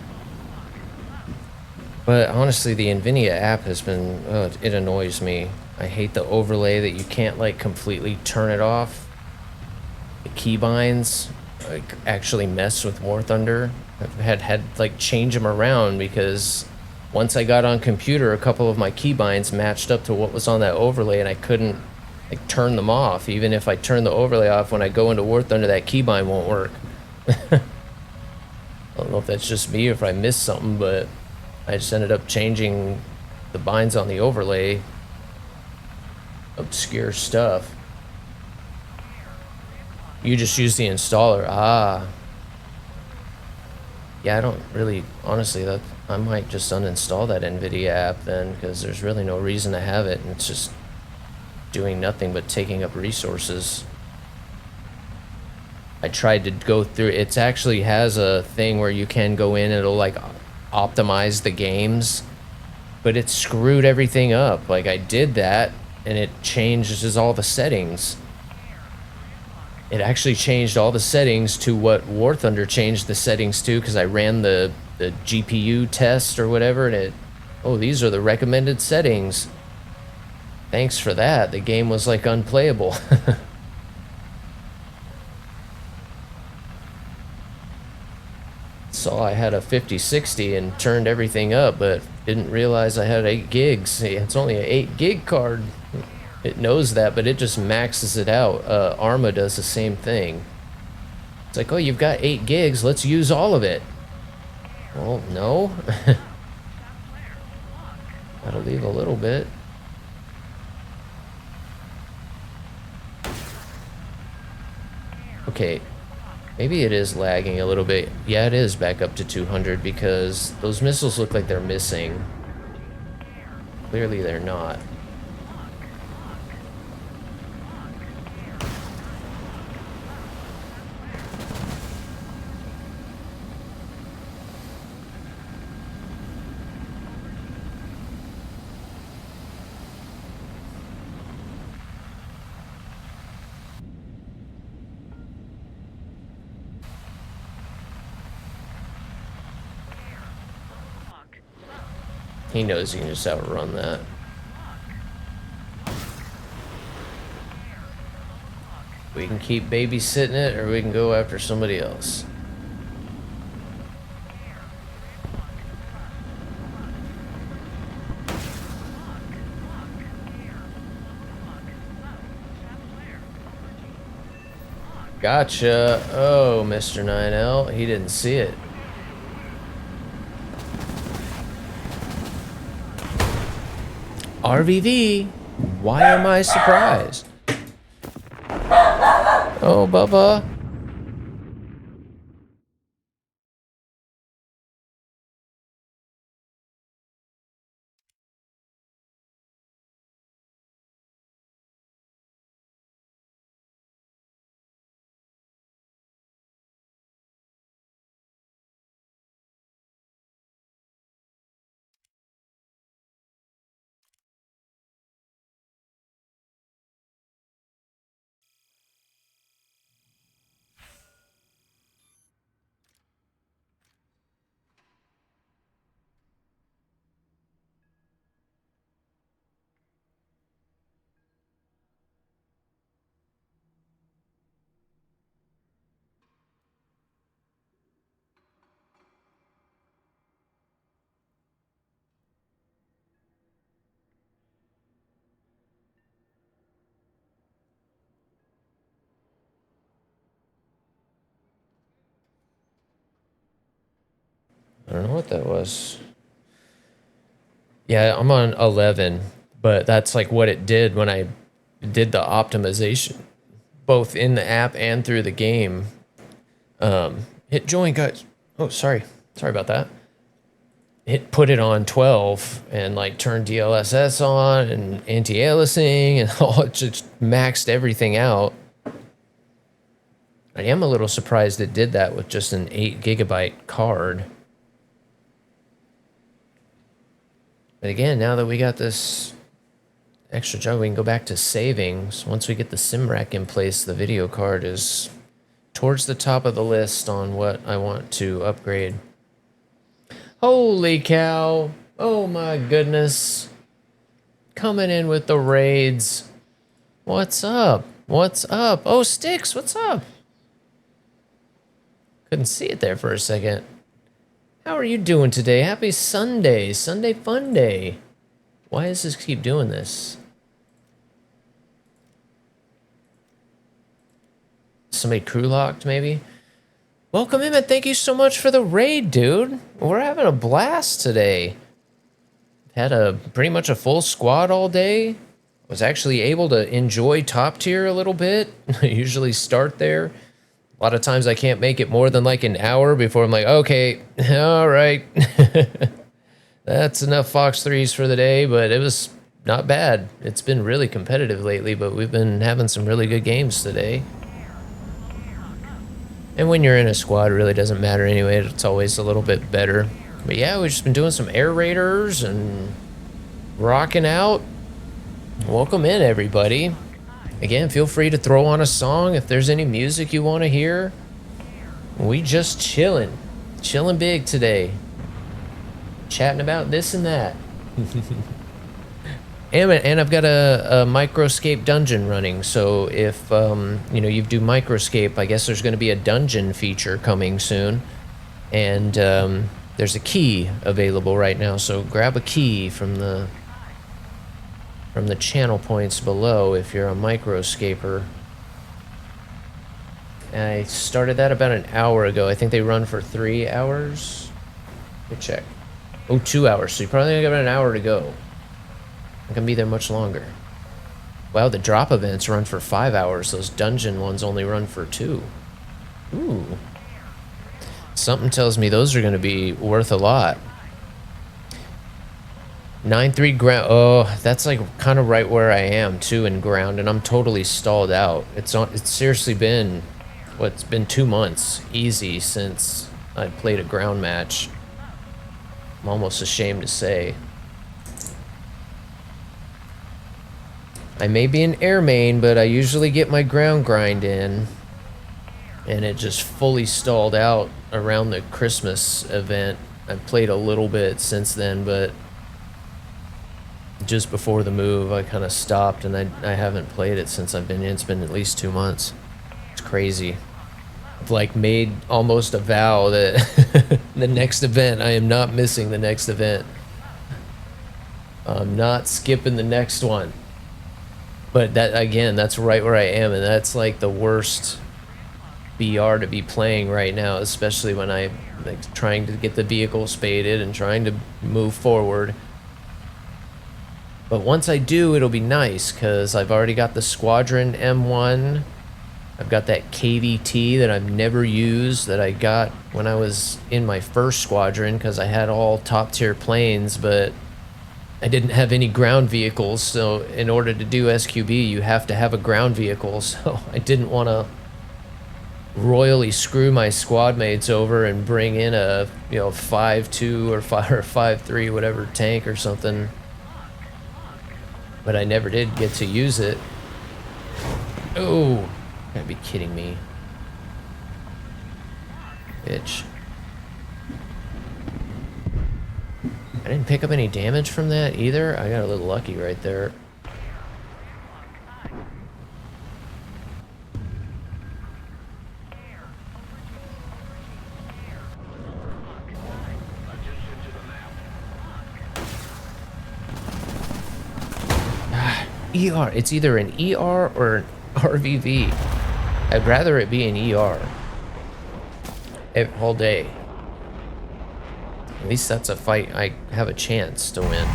But honestly, the NVIDIA app has been, it annoys me. I hate the overlay that you can't like completely turn it off. The keybinds like actually mess with War Thunder. I've had like change them around because once I got on computer, a couple of my keybinds matched up to what was on that overlay, and I couldn't like turn them off. Even if I turn the overlay off, when I go into War Thunder, that keybind won't work. I don't know if that's just me or if I missed something, but I just ended up changing the binds on the overlay. Obscure stuff. You just use the installer. Ah. Yeah, I don't really, honestly, that I might just uninstall that NVIDIA app then, because there's really no reason to have it, and it's just doing nothing but taking up resources. I tried to go through, it actually has a thing where you can go in and it'll like optimize the games, but it screwed everything up. Like I did that and it changes all the settings. It actually changed all the settings to what War Thunder changed the settings to, because I ran the GPU test or whatever, and it, oh, these are the recommended settings. Thanks for that. The game was like unplayable. Saw I had a 5060 and turned everything up, but didn't realize I had 8 gigs. It's only an 8 gig card. It knows that, but it just maxes it out. Arma does the same thing. It's like, oh, you've got 8 gigs, let's use all of it. Well, no. Gotta leave a little bit. Okay, maybe it is lagging a little bit. Yeah, it is back up to 200 because those missiles look like they're missing. Clearly they're not. He knows he can just outrun that. We can keep babysitting it, or we can go after somebody else. Gotcha. Oh, Mr. 9L, he didn't see it. RVV, why am I surprised? Oh, Bubba. I don't know what that was. Yeah, I'm on 11, but that's like what it did when I did the optimization, both in the app and through the game. Hit join, guys. Oh, sorry. Sorry about that. put it on 12 and like turn DLSS on and anti-aliasing and all, just maxed everything out. I am a little surprised it did that with just an 8 gigabyte card. But again, now that we got this extra jug, we can go back to savings. Once we get the sim rack in place, the video card is towards the top of the list on what I want to upgrade. Holy cow. Oh my goodness. Coming in with the raids. What's up? What's up? Oh, Sticks, what's up? Couldn't see it there for a second. How are you doing today? Happy Sunday. Sunday fun day. Why does this keep doing this? Somebody crew locked, maybe? Welcome in, and thank you so much for the raid, dude. We're having a blast today. Had a pretty much a full squad all day. Was actually able to enjoy top tier a little bit. I usually start there. A lot of times I can't make it more than like an hour before I'm like, okay, all right. That's enough Fox 3s for the day, but it was not bad. It's been really competitive lately, but we've been having some really good games today. And when you're in a squad, it really doesn't matter anyway. It's always a little bit better. But yeah, we've just been doing some AirRaiders and rocking out. Welcome in, everybody. Again, feel free to throw on a song if there's any music you want to hear. We just chilling. Chilling big today. Chatting about this and that. And I've got a Microscape dungeon running, so if you know, you do Microscape, I guess there's going to be a dungeon feature coming soon, and there's a key available right now. So grab a key from the channel points below if you're a Microscaper. I started that about an hour ago. I think they run for 3 hours. Let me check. Oh, 2 hours. So you probably got about an hour to go. I can be there much longer. Wow, the drop events run for 5 hours. Those dungeon ones only run for 2. Ooh. Something tells me those are going to be worth a lot. 9-3 ground. Oh, that's like kind of right where I am too in ground, and I'm totally stalled out. It's seriously been, it's been 2 months easy since I played a ground match. I'm almost ashamed to say. I may be an air main, but I usually get my ground grind in, and it just fully stalled out around the Christmas event. I've played a little bit since then, but just before the move I kind of stopped, and I haven't played it since I've been in. It's been at least 2 months. It's crazy. I've like made almost a vow that the next event, I am not missing the next event. I'm not skipping the next one. But that, again, that's right where I am, and that's like the worst BR to be playing right now, especially when I'm like trying to get the vehicle spaded and trying to move forward. But once I do, it'll be nice, because I've already got the Squadron M1. I've got that KVT that I've never used, that I got when I was in my first squadron, because I had all top tier planes, but I didn't have any ground vehicles. So in order to do SQB, you have to have a ground vehicle. So I didn't want to royally screw my squad mates over and bring in a, you know, 5.2 or 5.3, whatever tank or something. But I never did get to use it. Oh, you gotta be kidding me. Bitch. I didn't pick up any damage from that either. I got a little lucky right there. ER. It's either an ER or an RVV. I'd rather it be an ER. All day. At least that's a fight I have a chance to win.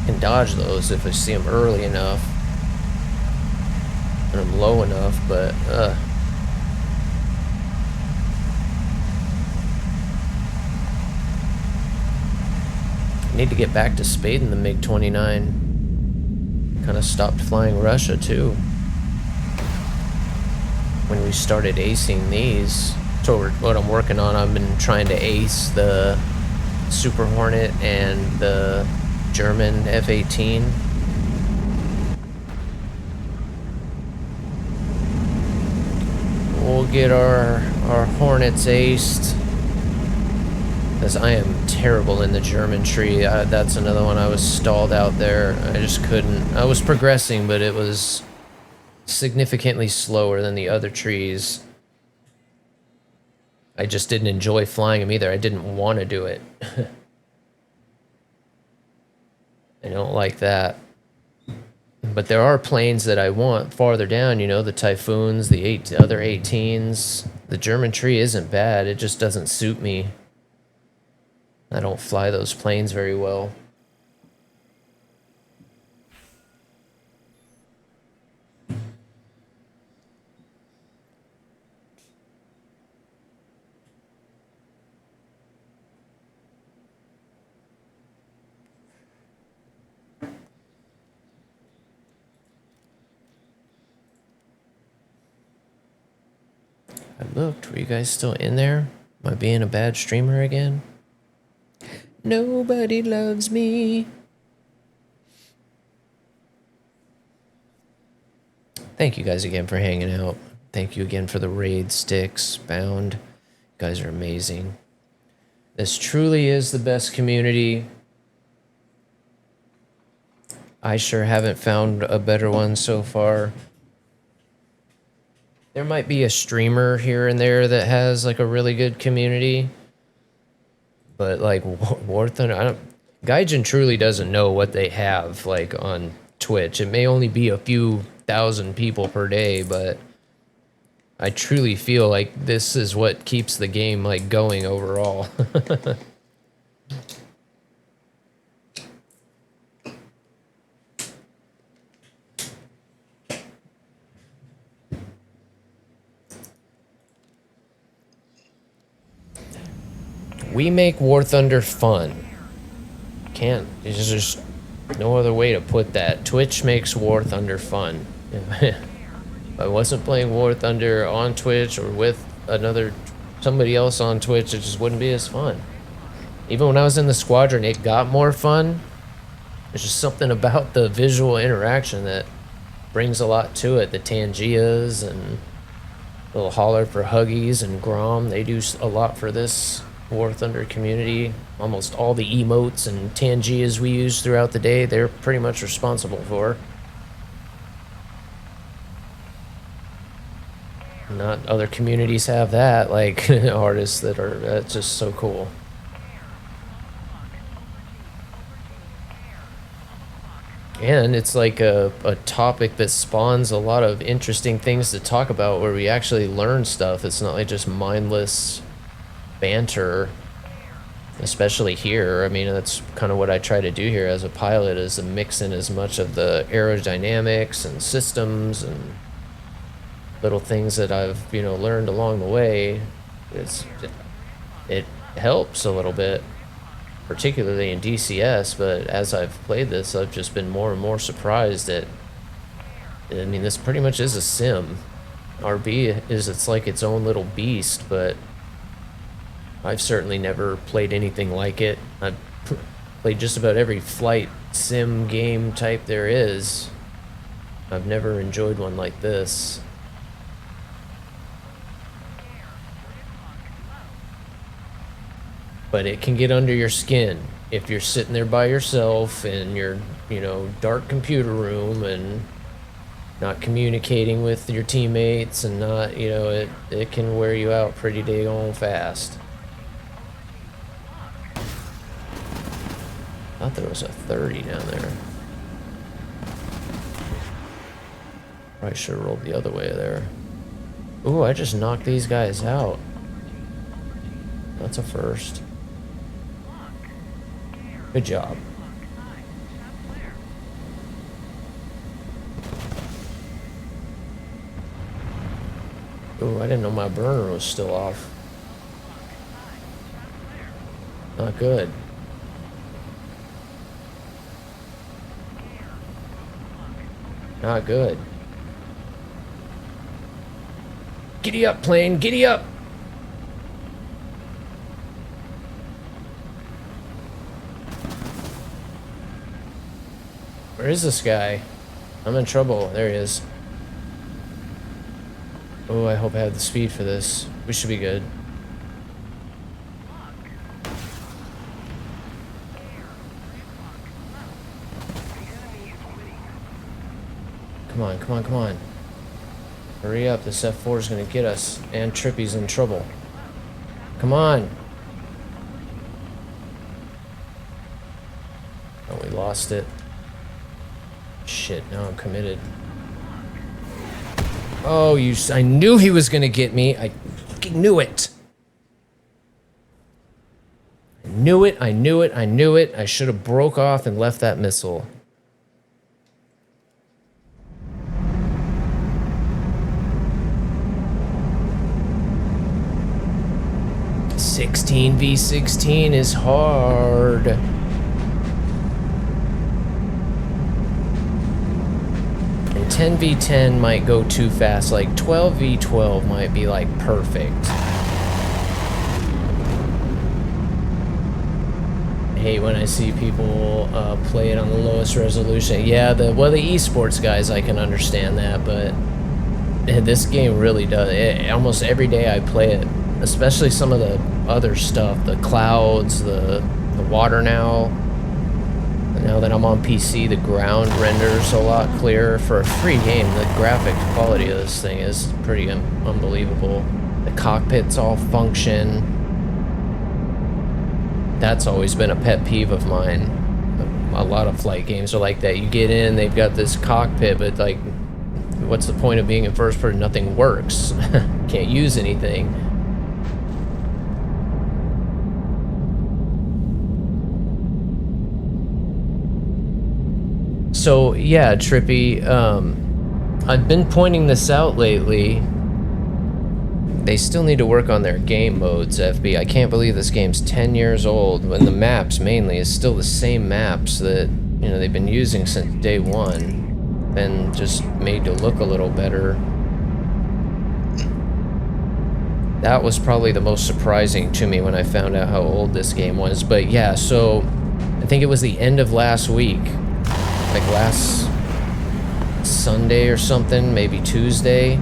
I can dodge those if I see them early enough. And I'm low enough, but Need to get back to spading the MiG-29. Kind of stopped flying Russia too. When we started acing these, so what I'm working on, I've been trying to ace the Super Hornet and the German F-18. We'll get our Hornets aced, because I am terrible in the German tree. That's another one I was stalled out there. I just couldn't. I was progressing, but it was significantly slower than the other trees. I just didn't enjoy flying them either. I didn't want to do it. I don't like that. But there are planes that I want farther down, you know, the Typhoons, the other 18s. The German tree isn't bad, it just doesn't suit me. I don't fly those planes very well. I looked. Were you guys still in there? Am I being a bad streamer again? Nobody loves me. Thank you guys again for hanging out. Thank you again for the raid sticks, bound. You guys are amazing. This truly is the best community. I sure haven't found a better one so far. There might be a streamer here and there that has like a really good community, but like War Thunder, Gaijin truly doesn't know what they have like on Twitch. It may only be a few thousand people per day, but I truly feel like this is what keeps the game like going overall. We make War Thunder fun. Can't. There's just no other way to put that. Twitch makes War Thunder fun. If I wasn't playing War Thunder on Twitch or with somebody else on Twitch, it just wouldn't be as fun. Even when I was in the squadron, it got more fun. There's just something about the visual interaction that brings a lot to it. The Tangias and Little Holler for Huggies and Grom, they do a lot for this War Thunder community. Almost all the emotes and Tangias we use throughout the day, they're pretty much responsible for. Not other communities have that, like artists that are, that's just so cool. And it's like a topic that spawns a lot of interesting things to talk about where we actually learn stuff. It's not like just mindless banter, especially here. I mean, that's kind of what I try to do here as a pilot, is to mix in as much of the aerodynamics and systems and little things that I've, you know, learned along the way. It helps a little bit, particularly in DCS, but as I've played this, I've just been more and more surprised that, I mean, this pretty much is a sim. RB is, it's like its own little beast, but I've certainly never played anything like it. I've played just about every flight sim game type there is. I've never enjoyed one like this. But it can get under your skin if you're sitting there by yourself in your, you know, dark computer room and not communicating with your teammates and not, you know, it can wear you out pretty daggone fast. I thought there was a 30 down there. Probably should have rolled the other way there. Ooh, I just knocked these guys out. That's a first. Good job. Ooh, I didn't know my burner was still off. Not good. Not good. Giddy up, plane, giddy up! Where is this guy? I'm in trouble. There he is. Oh, I hope I have the speed for this. We should be good. Come on, come on, come on. Hurry up, this F4 is gonna get us, and Trippy's in trouble. Come on! Oh, we lost it. Shit, now I'm committed. Oh, I knew he was gonna get me. I fucking knew it. I knew it, I knew it, I knew it. I should have broke off and left that missile. 16v16 is hard. And 10v10 might go too fast. Like 12v12 might be like perfect. I hate when I see people play it on the lowest resolution. Yeah, the esports guys, I can understand that, but this game really does. Almost every day I play it, especially some of the other stuff, the clouds, the water now. Now that I'm on PC, the ground renders a lot clearer. For a free game, the graphic quality of this thing is pretty unbelievable. The cockpits all function. That's always been a pet peeve of mine. A lot of flight games are like that. You get in, they've got this cockpit, but like, what's the point of being in first person? Nothing works. Can't use anything. So yeah, Trippy, I've been pointing this out lately. They still need to work on their game modes, FB. I can't believe this game's 10 years old when the maps mainly is still the same maps that, you know, they've been using since day one, and just made to look a little better. That was probably the most surprising to me when I found out how old this game was. But yeah, so I think it was the end of last week. Like last Sunday or something, maybe Tuesday,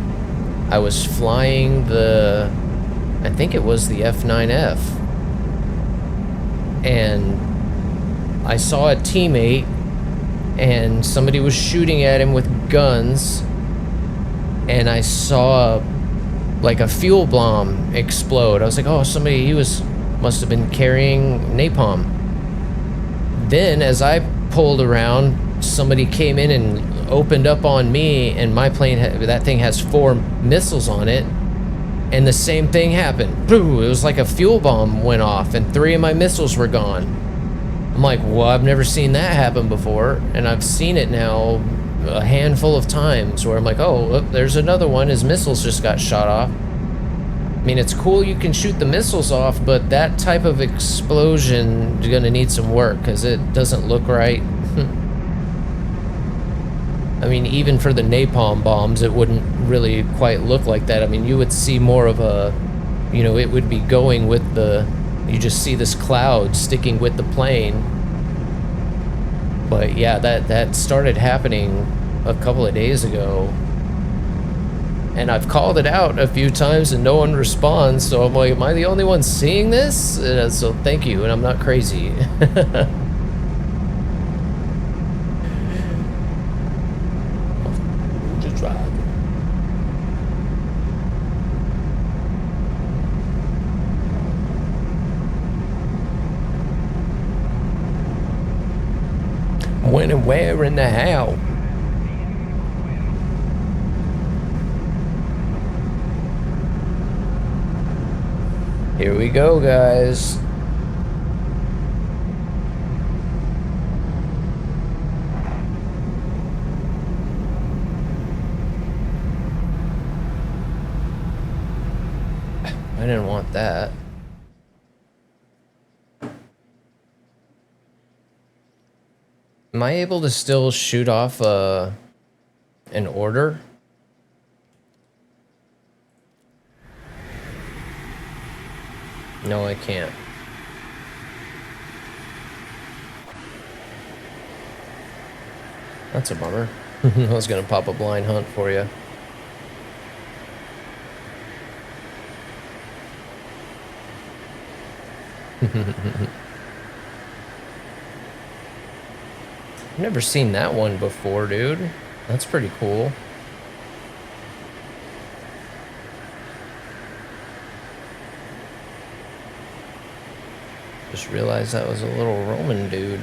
I was flying I think it was the F9F, and I saw a teammate and somebody was shooting at him with guns, and I saw like a fuel bomb explode. I was like, oh, must have been carrying napalm. Then as I pulled around, somebody came in and opened up on me, and my plane, that thing has 4 missiles on it, and the same thing happened. Boo! It was like a fuel bomb went off, and 3 of my missiles were gone. I'm like, well, I've never seen that happen before, and I've seen it now a handful of times where I'm like, oh, look, there's another one. His missiles just got shot off. I mean, it's cool you can shoot the missiles off, but that type of explosion is gonna need some work because it doesn't look right. I mean, even for the napalm bombs, it wouldn't really quite look like that. I mean, you would see more of a, you know, it would be going with you just see this cloud sticking with the plane. But yeah, that started happening a couple of days ago. And I've called it out a few times and no one responds, so I'm like, am I the only one seeing this? So thank you, and I'm not crazy. Just drive. When and where and the how. Here we go, guys. I didn't want that. Am I able to still shoot off in order. No, I can't. That's a bummer. I was gonna pop a blind hunt for you. I've never seen that one before, dude. That's pretty cool. Just realized that was a little Roman dude.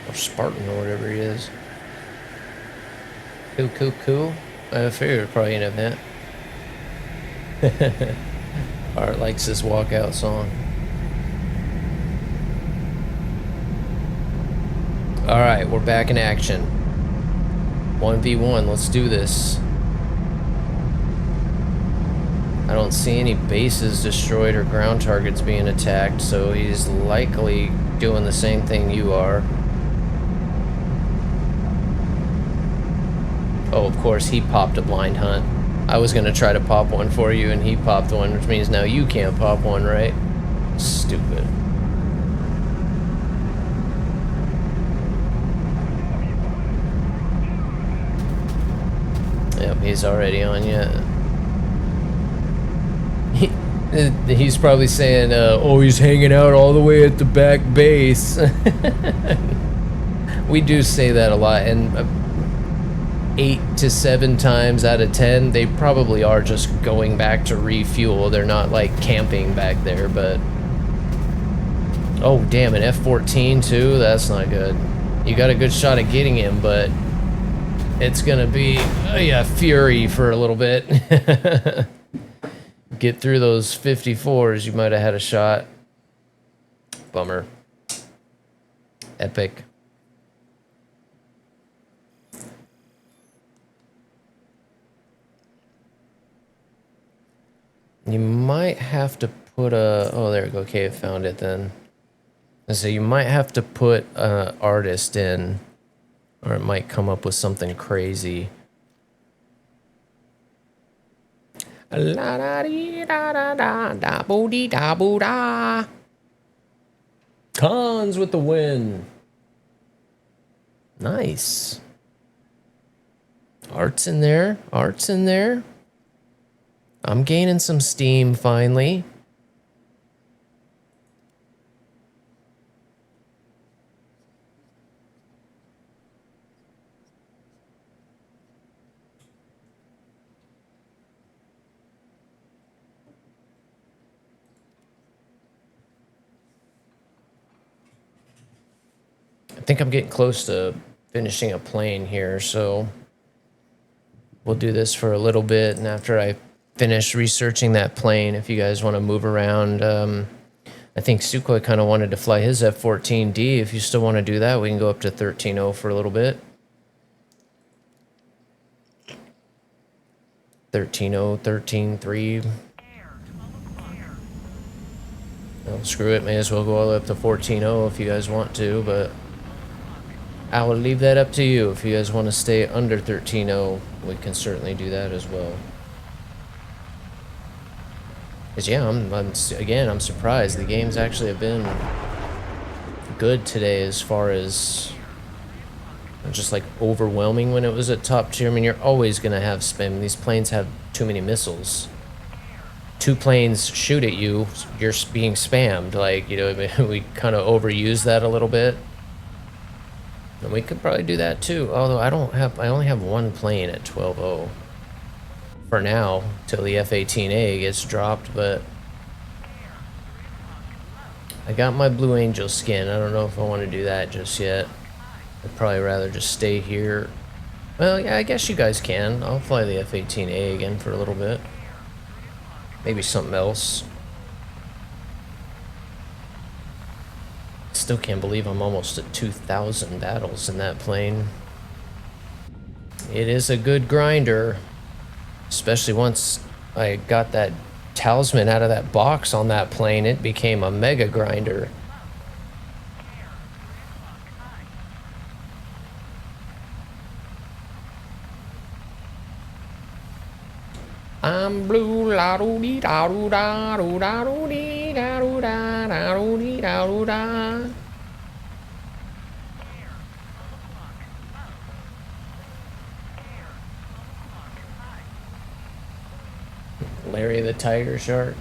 Or Spartan or whatever he is. Cool, cool, cool. I figured probably an event. Art likes this walkout song. Alright, we're back in action. 1v1, let's do this. I don't see any bases destroyed or ground targets being attacked, so he's likely doing the same thing you are. Oh, of course, he popped a blind hunt. I was gonna try to pop one for you, and he popped one, which means now you can't pop one, right? Stupid. Yep, he's already on yet. He's probably saying, oh, he's hanging out all the way at the back base. We do say that a lot, and 8 to 7 times out of 10, they probably are just going back to refuel. They're not, like, camping back there, but... Oh, damn, an F-14, too? That's not good. You got a good shot at getting him, but... It's gonna be, yeah, fury for a little bit. Get through those 54s, you might have had a shot. Bummer. Epic. You might have to put a... Oh, there we go. Okay, I found it then. So you might have to put an artist in, or it might come up with something crazy. La da dee da da da da boo dee da boo da. Cons with the win. Nice. Art's in there. Art's in there. I'm gaining some steam finally. I think I'm getting close to finishing a plane here, so we'll do this for a little bit, and after I finish researching that plane, if you guys want to move around, I think Sukhoi kind of wanted to fly his F-14D. If you still want to do that, we can go up to 13.0 for a little bit. 13.0, 13.3. Well, screw it, may as well go all the way up to 14.0 if you guys want to, but I will leave that up to you. If you guys want to stay under 13.0, we can certainly do that as well. Because yeah, I'm surprised. The games actually have been good today as far as just like overwhelming when it was at top tier. I mean, you're always going to have spam. These planes have too many missiles. 2 planes shoot at you, you're being spammed. Like, you know, we kind of overuse that a little bit. And we could probably do that too. Although I only have 1 plane at 12.0 for now, till the F-18A gets dropped, but I got my Blue Angel skin. I don't know if I want to do that just yet. I'd probably rather just stay here. Well, yeah, I guess you guys can. I'll fly the F-18A again for a little bit. Maybe something else. Still can't believe I'm almost at 2,000 battles in that plane. It is a good grinder. Especially once I got that talisman out of that box on that plane, it became a mega grinder. I'm blue, la doo dee da doo da doo da doo dee da doo da da doo dee da doo da. Larry the Tiger Shark.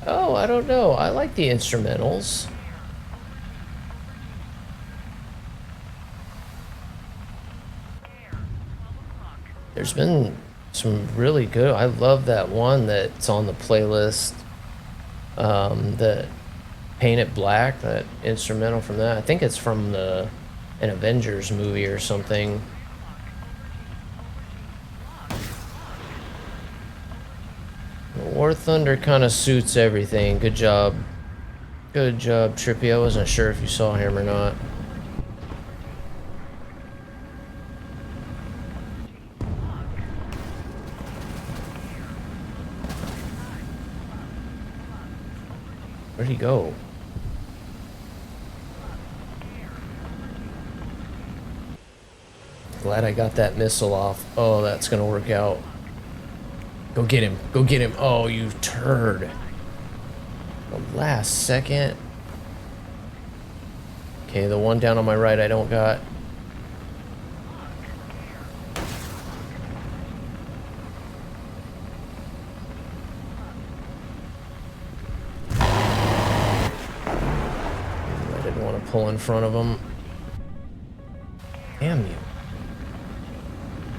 Oh, I don't know. I like the instrumentals. There's been some really good. I love that one that's on the playlist. The Paint It Black, that instrumental from that. I think it's from an Avengers movie or something. War Thunder kind of suits everything. Good job. Good job, Trippy. I wasn't sure if you saw him or not. Where'd he go? Glad I got that missile off. Oh, that's gonna work out. Go get him. Go get him. Oh, you turd. The last second. Okay, the one down on my right I don't got. I didn't want to pull in front of him. Damn you.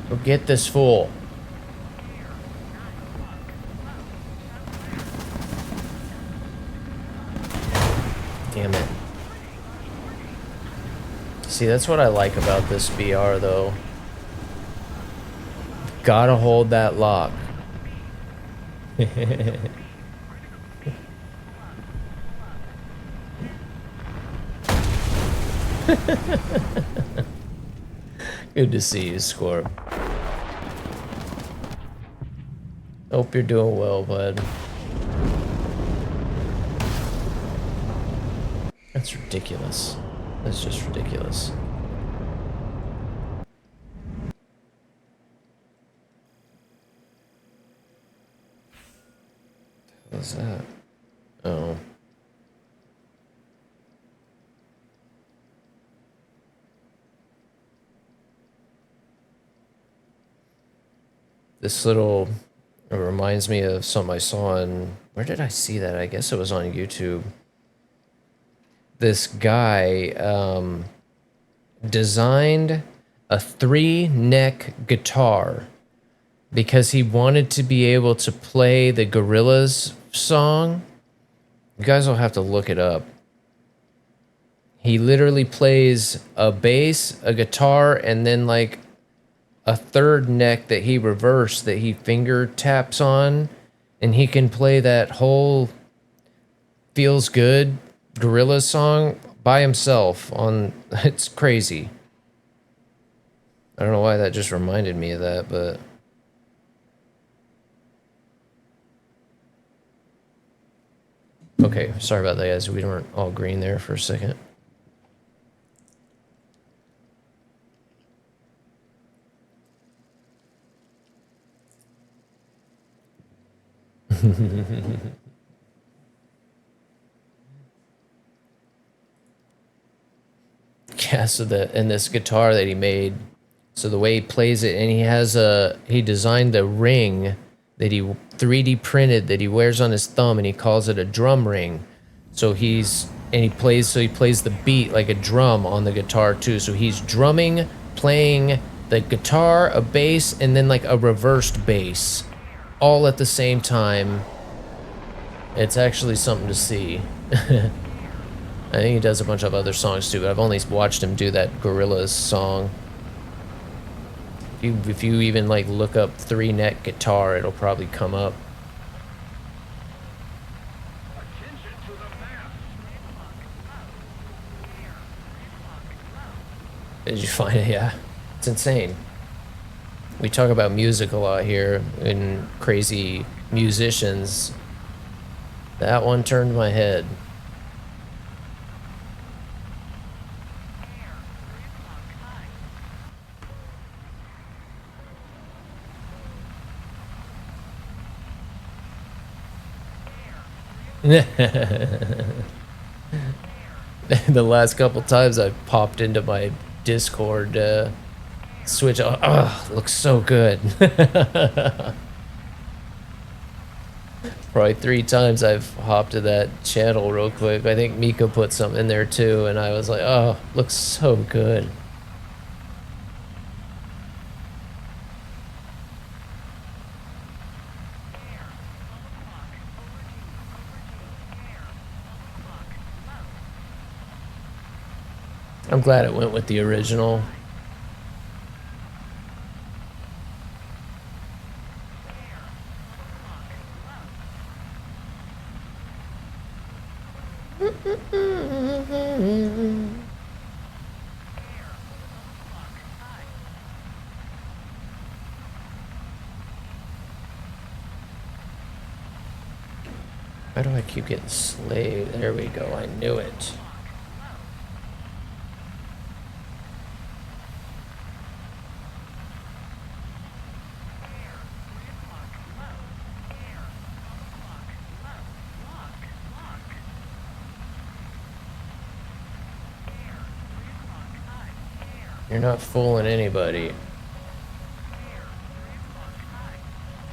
Go get this fool. Damn it. See, that's what I like about this BR, though. Gotta hold that lock. Good to see you, Scorp. Hope you're doing well, bud. That's ridiculous. That's just ridiculous. What's that? Oh. This little... It reminds me of something I saw on... Where did I see that? I guess it was on YouTube. This guy designed a 3-neck guitar because he wanted to be able to play the Gorillaz song. You guys will have to look it up. He literally plays a bass, a guitar, and then like a 3rd neck that he reversed that he finger taps on, and he can play that whole Feels Good Gorillaz song by himself on... It's crazy. I don't know why that just reminded me of that, but... Okay, sorry about that, guys. We weren't all green there for a second. Yeah, so and this guitar that he made, so the way he plays it, and he designed the ring that he 3D printed that he wears on his thumb, and he calls it a drum ring. So he plays the beat like a drum on the guitar too. So he's drumming, playing the guitar, a bass, and then like a reversed bass, all at the same time. It's actually something to see. I think he does a bunch of other songs too, but I've only watched him do that Gorillaz song. If you even like look up 3-neck guitar, it'll probably come up. Did you find it? Yeah, it's insane. We talk about music a lot here and crazy musicians. That one turned my head. The last couple times I've popped into my Discord switch. Oh, looks so good. Probably 3 times I've hopped to that channel real quick. I think Mika put something in there too, and I was like, oh, looks so good. I'm glad it went with the original. Why do I keep getting slayed? There we go, I knew it. You're not fooling anybody.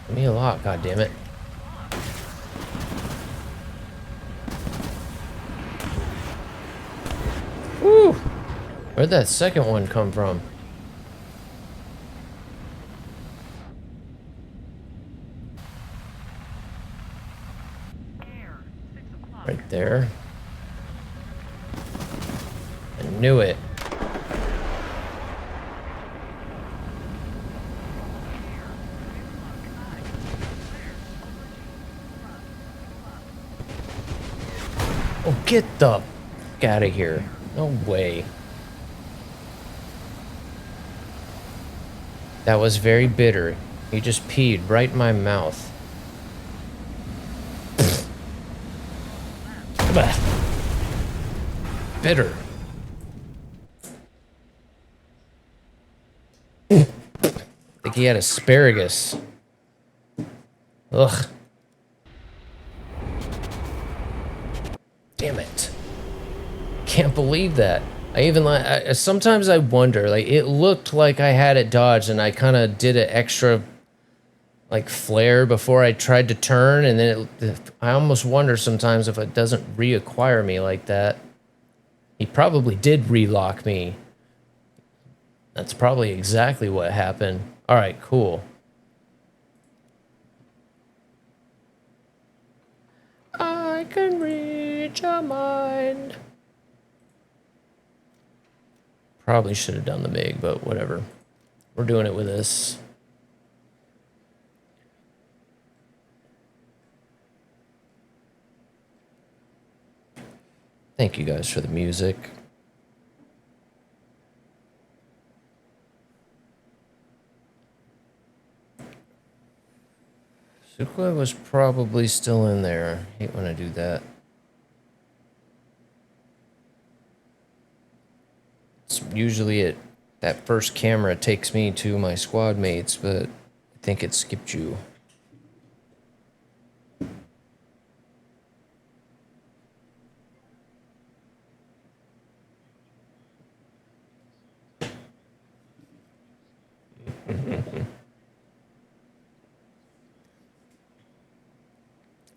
Give me a lock, goddammit. Woo! Where'd that second one come from? Right there. I knew it. Oh, get the fuck out of here. No way. That was very bitter. He just peed right in my mouth. Bitter. I think he had asparagus. Ugh. Damn it. Can't believe that. I even like, sometimes I wonder, like, it looked like I had it dodged and I kind of did an extra, like, flare before I tried to turn, and then I almost wonder sometimes if it doesn't reacquire me like that. He probably did relock me. That's probably exactly what happened. Alright, cool. I can read your mind. Probably should have done the MIG, but whatever. We're doing it with this. Thank you guys for the music. Sukhoi was probably still in there. I hate when I do that. It's usually that first camera takes me to my squad mates, but I think it skipped you.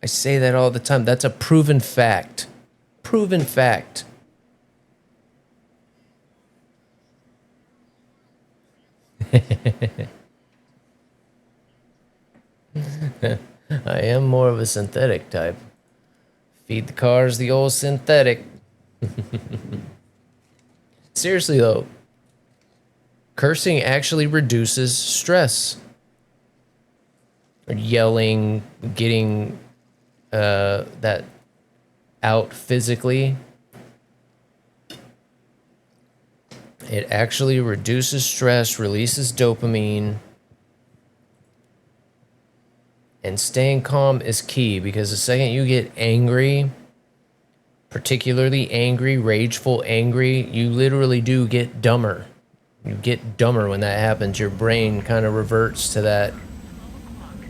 I say that all the time. That's a proven fact. Proven fact. I am more of a synthetic type. Feed the cars the old synthetic. Seriously though, cursing actually reduces stress. Or yelling, getting that out physically. It actually reduces stress, releases dopamine. And staying calm is key, because the second you get angry, particularly angry, rageful angry, you literally do get dumber. You get dumber when that happens. Your brain kind of reverts to that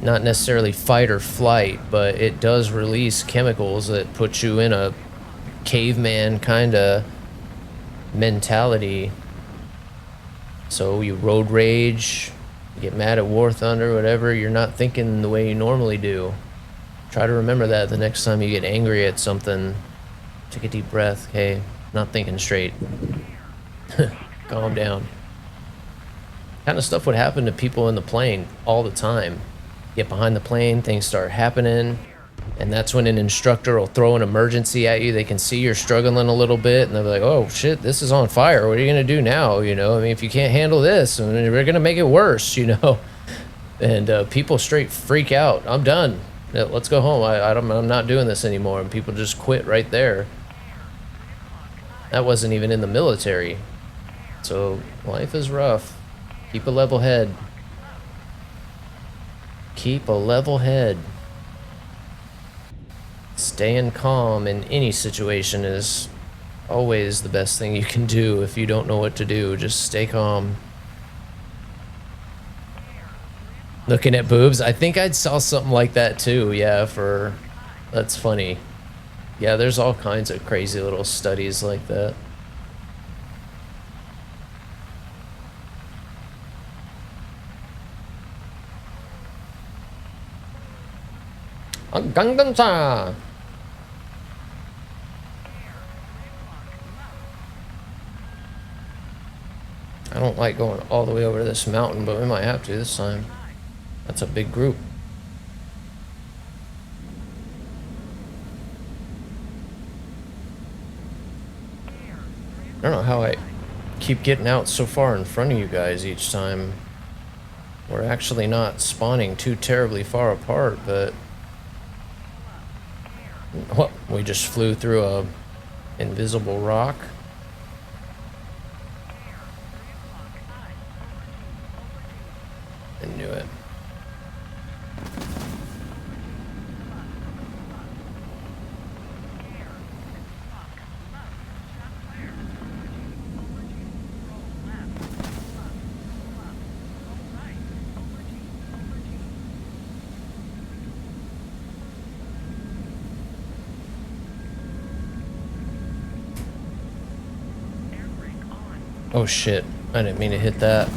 not necessarily fight or flight, but it does release chemicals that put you in a caveman kind of mentality. So you road rage, you get mad at War Thunder, whatever, you're not thinking the way you normally do. Try to remember that the next time you get angry at something. Take a deep breath. Hey, not thinking straight. Calm down. Kind of stuff would happen to people in the plane all the time. Get behind the plane, things start happening, and that's when an instructor will throw an emergency at you. They can see you're struggling a little bit, and they're like, oh shit, this is on fire. What are you gonna do now? You know, I mean, if you can't handle this, we're gonna make it worse, you know? And people straight freak out. I'm done. Yeah, let's go home. I'm not doing this anymore. And people just quit right there. That wasn't even in the military. So life is rough. Keep a level head. Keep a level head. Staying calm in any situation is always the best thing you can do. If you don't know what to do, just stay calm. Looking at boobs, I think I'd saw something like that too. Yeah, that's funny. Yeah, there's all kinds of crazy little studies like that. Gangnam Style. I don't like going all the way over to this mountain, but we might have to this time. That's a big group. I don't know how I keep getting out so far in front of you guys each time. We're actually not spawning too terribly far apart, but... Well, we just flew through a invisible rock. I knew it. Oh shit, I didn't mean to hit that.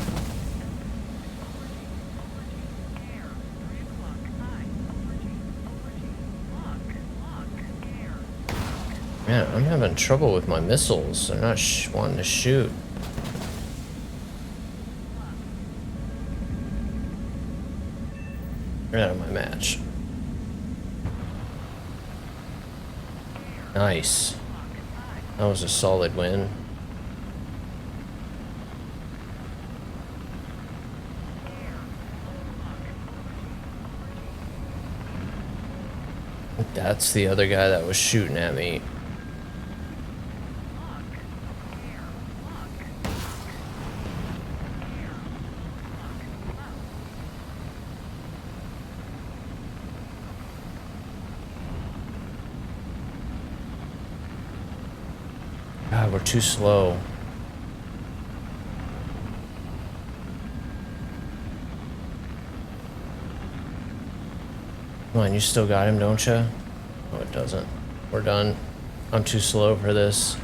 Man, I'm having trouble with my missiles. They're not wanting to shoot. Get out of my match. Nice. That was a solid win. That's the other guy that was shooting at me. God, we're too slow. Come on, you still got him, don't you? Oh, it doesn't. We're done. I'm too slow for this.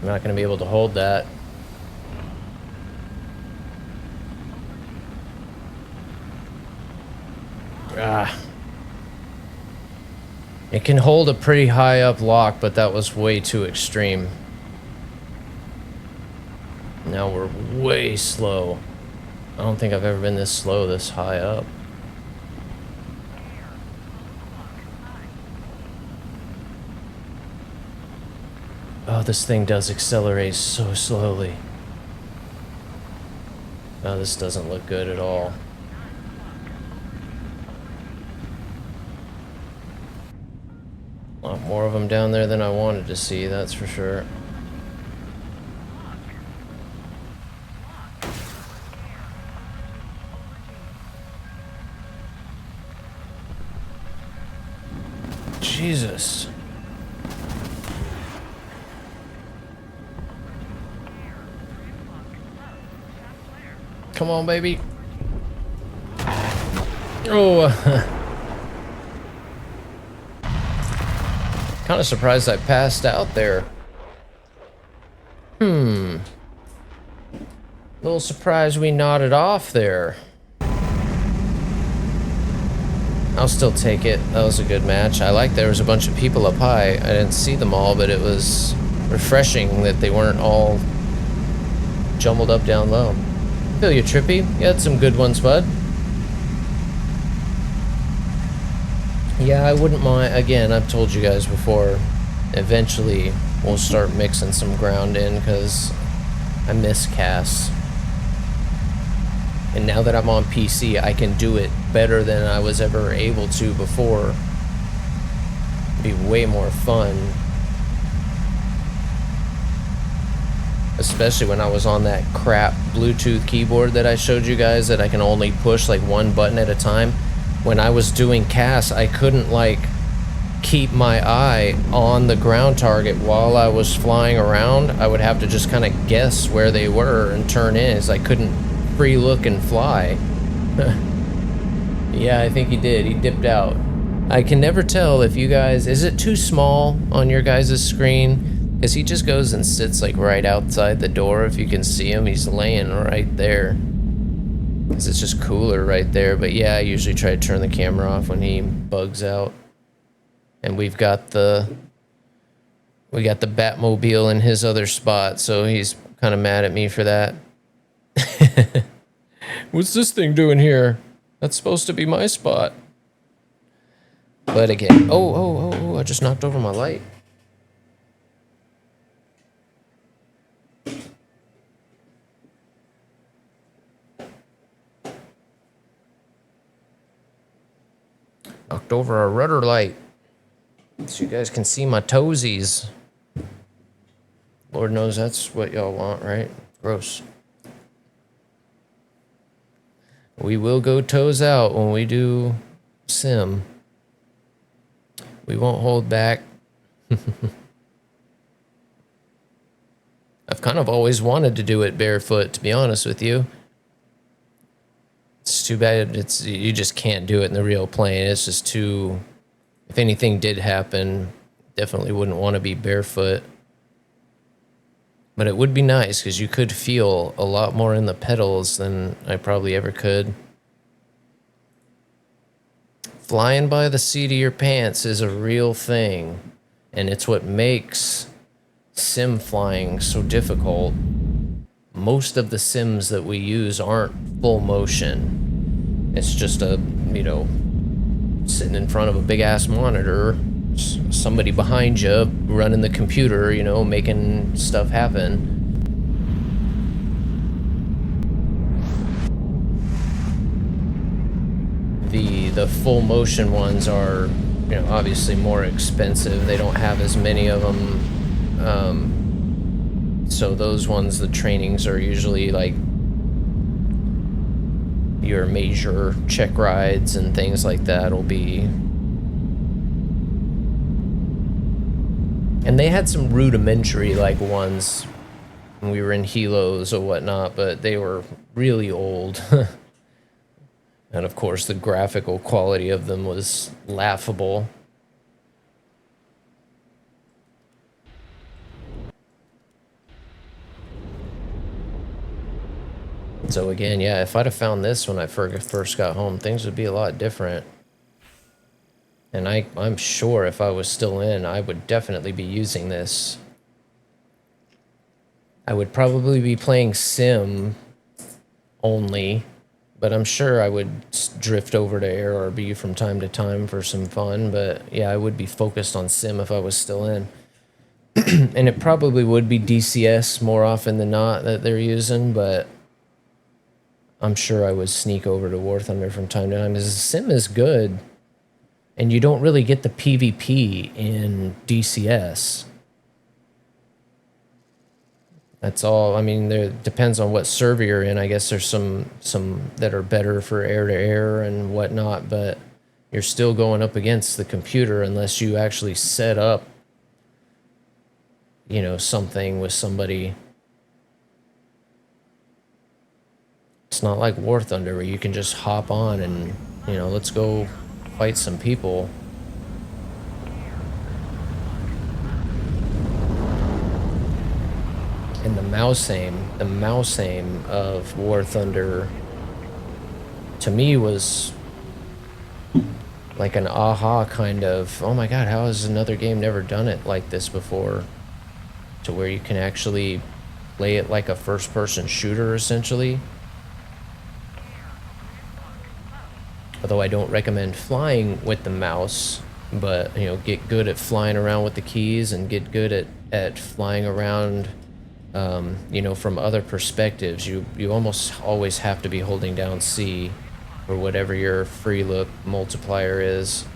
I'm not going to be able to hold that. Ah. It can hold a pretty high up lock, but that was way too extreme. Now we're way slow. I don't think I've ever been this slow, this high up. Oh, this thing does accelerate so slowly. Oh, this doesn't look good at all. A lot more of them down there than I wanted to see, that's for sure. Jesus. Come on, baby. Oh, kind of surprised I passed out there. Little surprised we nodded off there. I'll still take it. That was a good match. I like there was a bunch of people up high. I didn't see them all, but it was refreshing that they weren't all jumbled up down low. Feel you, Trippy. You had some good ones, bud. Yeah, I wouldn't mind. Again, I've told you guys before, eventually we'll start mixing some ground in because I miss casts. And now that I'm on PC, I can do it better than I was ever able to before. It'd be way more fun. Especially when I was on that crap Bluetooth keyboard that I showed you guys that I can only push like one button at a time. When I was doing casts, I couldn't like keep my eye on the ground target while I was flying around. I would have to just kind of guess where they were and turn in, as I couldn't free look and fly. Yeah, I think he did. He dipped out. I can never tell if you guys... Is it too small on your guys' screen? Because he just goes and sits like right outside the door. If you can see him, he's laying right there. Because it's just cooler right there. But yeah, I usually try to turn the camera off when he bugs out. And we've got the... We got the Batmobile in his other spot, so he's kind of mad at me for that. What's this thing doing here? That's supposed to be my spot. But again, oh, I just knocked over my light. Knocked over our rudder light. So you guys can see my toesies. Lord knows that's what y'all want, right? Gross. We will go toes out when we do sim. We won't hold back. I've kind of always wanted to do it barefoot, to be honest with you. It's too bad you just can't do it in the real plane. It's just too... If anything did happen, definitely wouldn't want to be barefoot. But it would be nice because you could feel a lot more in the pedals than I probably ever could. Flying by the seat of your pants is a real thing. And it's what makes sim flying so difficult. Most of the sims that we use aren't full motion. It's just a, you know, sitting in front of a big ass monitor, somebody behind you running the computer, you know, making stuff happen. The full motion ones are, you know, obviously more expensive. They don't have as many of them. So those ones, the trainings are usually like your major check rides and things like that will be. And they had some rudimentary like ones when we were in helos or whatnot, but they were really old. And of course the graphical quality of them was laughable. So again, yeah, if I'd have found this when I first got home, things would be a lot different. And I'm sure if I was still in, I would definitely be using this. I would probably be playing sim only, but I'm sure I would drift over to AirRB from time to time for some fun. But yeah, I would be focused on sim if I was still in. And it probably would be DCS more often than not that they're using, but I'm sure I would sneak over to War Thunder from time to time, because the sim is good, and you don't really get the PvP in DCS. That's all. I mean, there depends on what server you're in. I guess there's some that are better for air-to-air and whatnot, but you're still going up against the computer unless you actually set up, you know, something with somebody. It's not like War Thunder where you can just hop on and You know, let's go fight some people. And the mouse aim of War Thunder to me was like an aha kind of, oh my god, how has another game never done it like this before? To where you can actually play it like a first-person shooter, essentially. Although I don't recommend flying with the mouse, but, you know, get good at flying around with the keys and get good at flying around, you know, from other perspectives. You almost always have to be holding down C or whatever your free look multiplier is.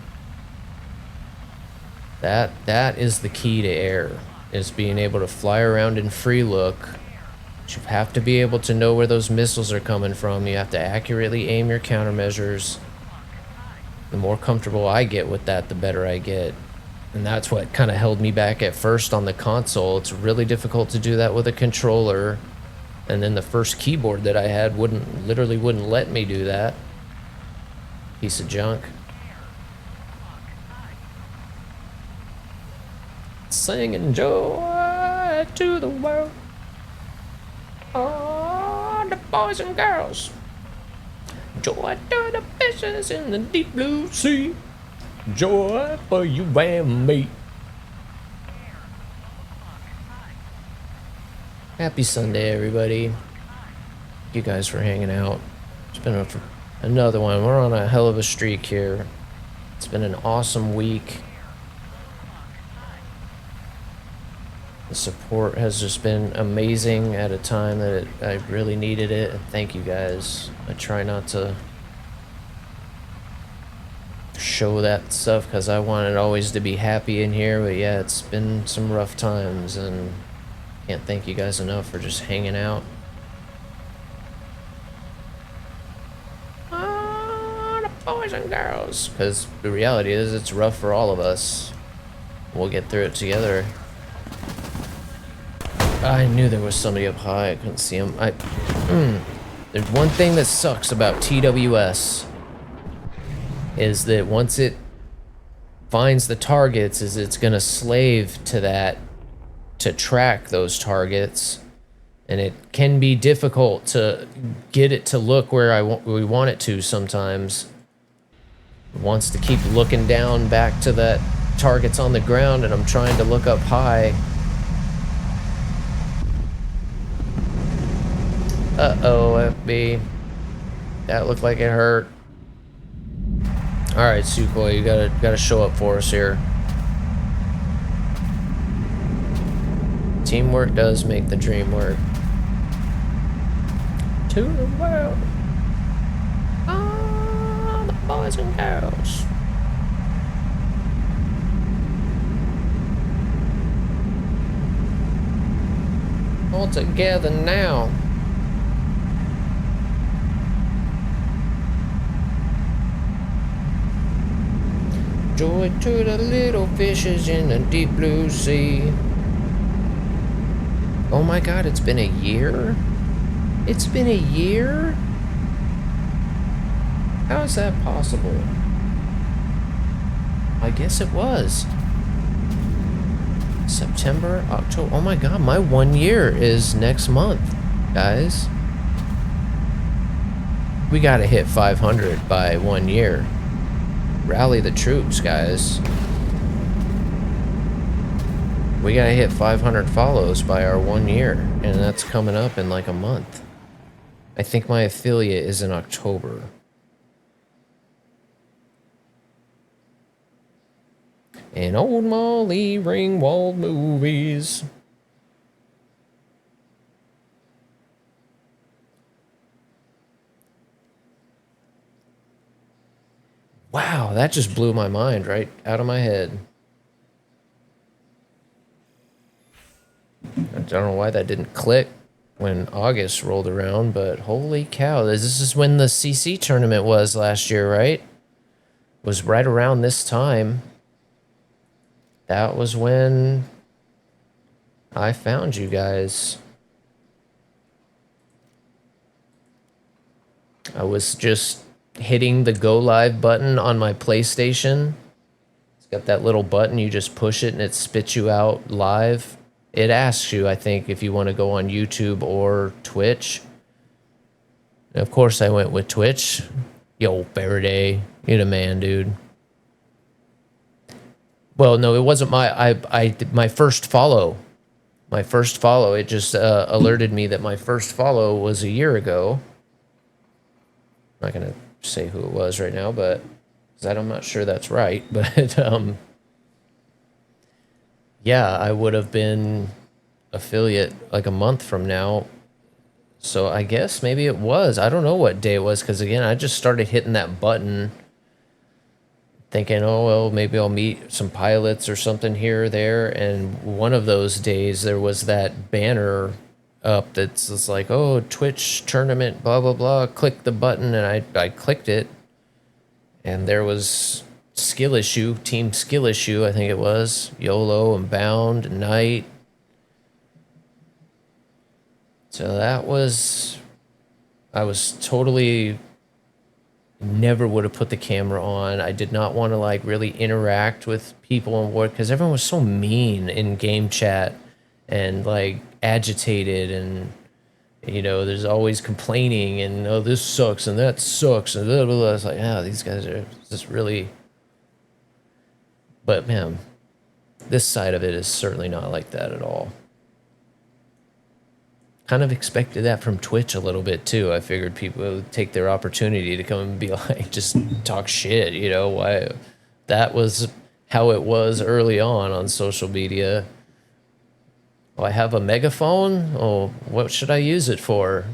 That is the key to air, is being able to fly around in free look. You have to be able to know where those missiles are coming from. You have to accurately aim your countermeasures. The more comfortable I get with that, the better I get. And that's what kind of held me back at first on the console. It's really difficult to do that with a controller. And then the first keyboard that I had literally wouldn't let me do that. Piece of junk. Singing joy to the world. Oh, the boys and girls. Joy to the fishes in the deep blue sea. Joy for you and me. Happy Sunday, everybody. Thank you guys for hanging out. It's been another one. We're on a hell of a streak here. It's been an awesome week. The support has just been amazing at a time that I really needed it. And thank you guys. I try not to show that stuff because I wanted always to be happy in here, but yeah, it's been some rough times, and can't thank you guys enough for just hanging out. Oh, the boys and girls, because the reality is it's rough for all of us. We'll get through it together. I knew there was somebody up high. I couldn't see him. There's one thing that sucks about TWS is that once it finds the targets, is it's gonna slave to that to track those targets, and it can be difficult to get it to look where we want it to sometimes. It wants to keep looking down back to that target's on the ground, and I'm trying to look up high. Uh-oh, FB. That looked like it hurt. Alright, Sukhoi, you gotta show up for us here. Teamwork does make the dream work. To the world. All the boys and girls. All together now. Joy to the little fishes in the deep blue sea. Oh my god, it's been a year? It's been a year? How is that possible? I guess it was. September, October. Oh my god, my 1 year is next month, guys. We gotta hit 500 by 1 year. Rally the troops, guys. We gotta hit 500 follows by our 1 year, and that's coming up in like a month. I think my affiliate is in October. And old Molly Ringwald movies. Wow, that just blew my mind right out of my head. I don't know why that didn't click when August rolled around, but holy cow, this is when the CC tournament was last year, right? It was right around this time. That was when I found you guys. I was just hitting the go live button on my PlayStation. It's got that little button, you just push it and it spits you out live. It asks you, I think, if you want to go on YouTube or Twitch. And of course, I went with Twitch. Yo, Faraday, you're the man, dude. Well, no, it wasn't my first follow. My first follow, it just alerted me that my first follow was a year ago. I'm not going to say who it was right now, but because I'm not sure that's right. But yeah, I would have been affiliate like a month from now. So I guess maybe it was. I don't know what day it was because, again, I just started hitting that button thinking, oh, well, maybe I'll meet some pilots or something here or there. And one of those days there was that banner up that's just like, oh, Twitch tournament, blah, blah, blah. Click the button, and I clicked it. And there was Skill Issue, Team Skill Issue, I think it was. YOLO and Bound, Knight. So that was... I was totally... Never would have put the camera on. I did not want to like really interact with people on board because everyone was so mean in game chat and like agitated, and you know, there's always complaining and oh, this sucks and that sucks and blah, blah, blah. It's like, yeah, these guys are just really. But man, this side of it is certainly not like that at all. Kind of expected that from Twitch a little bit too. I figured people would take their opportunity to come and be like, just talk shit, you know, why that was how it was early on social media. Oh, I have a megaphone? Oh, what should I use it for?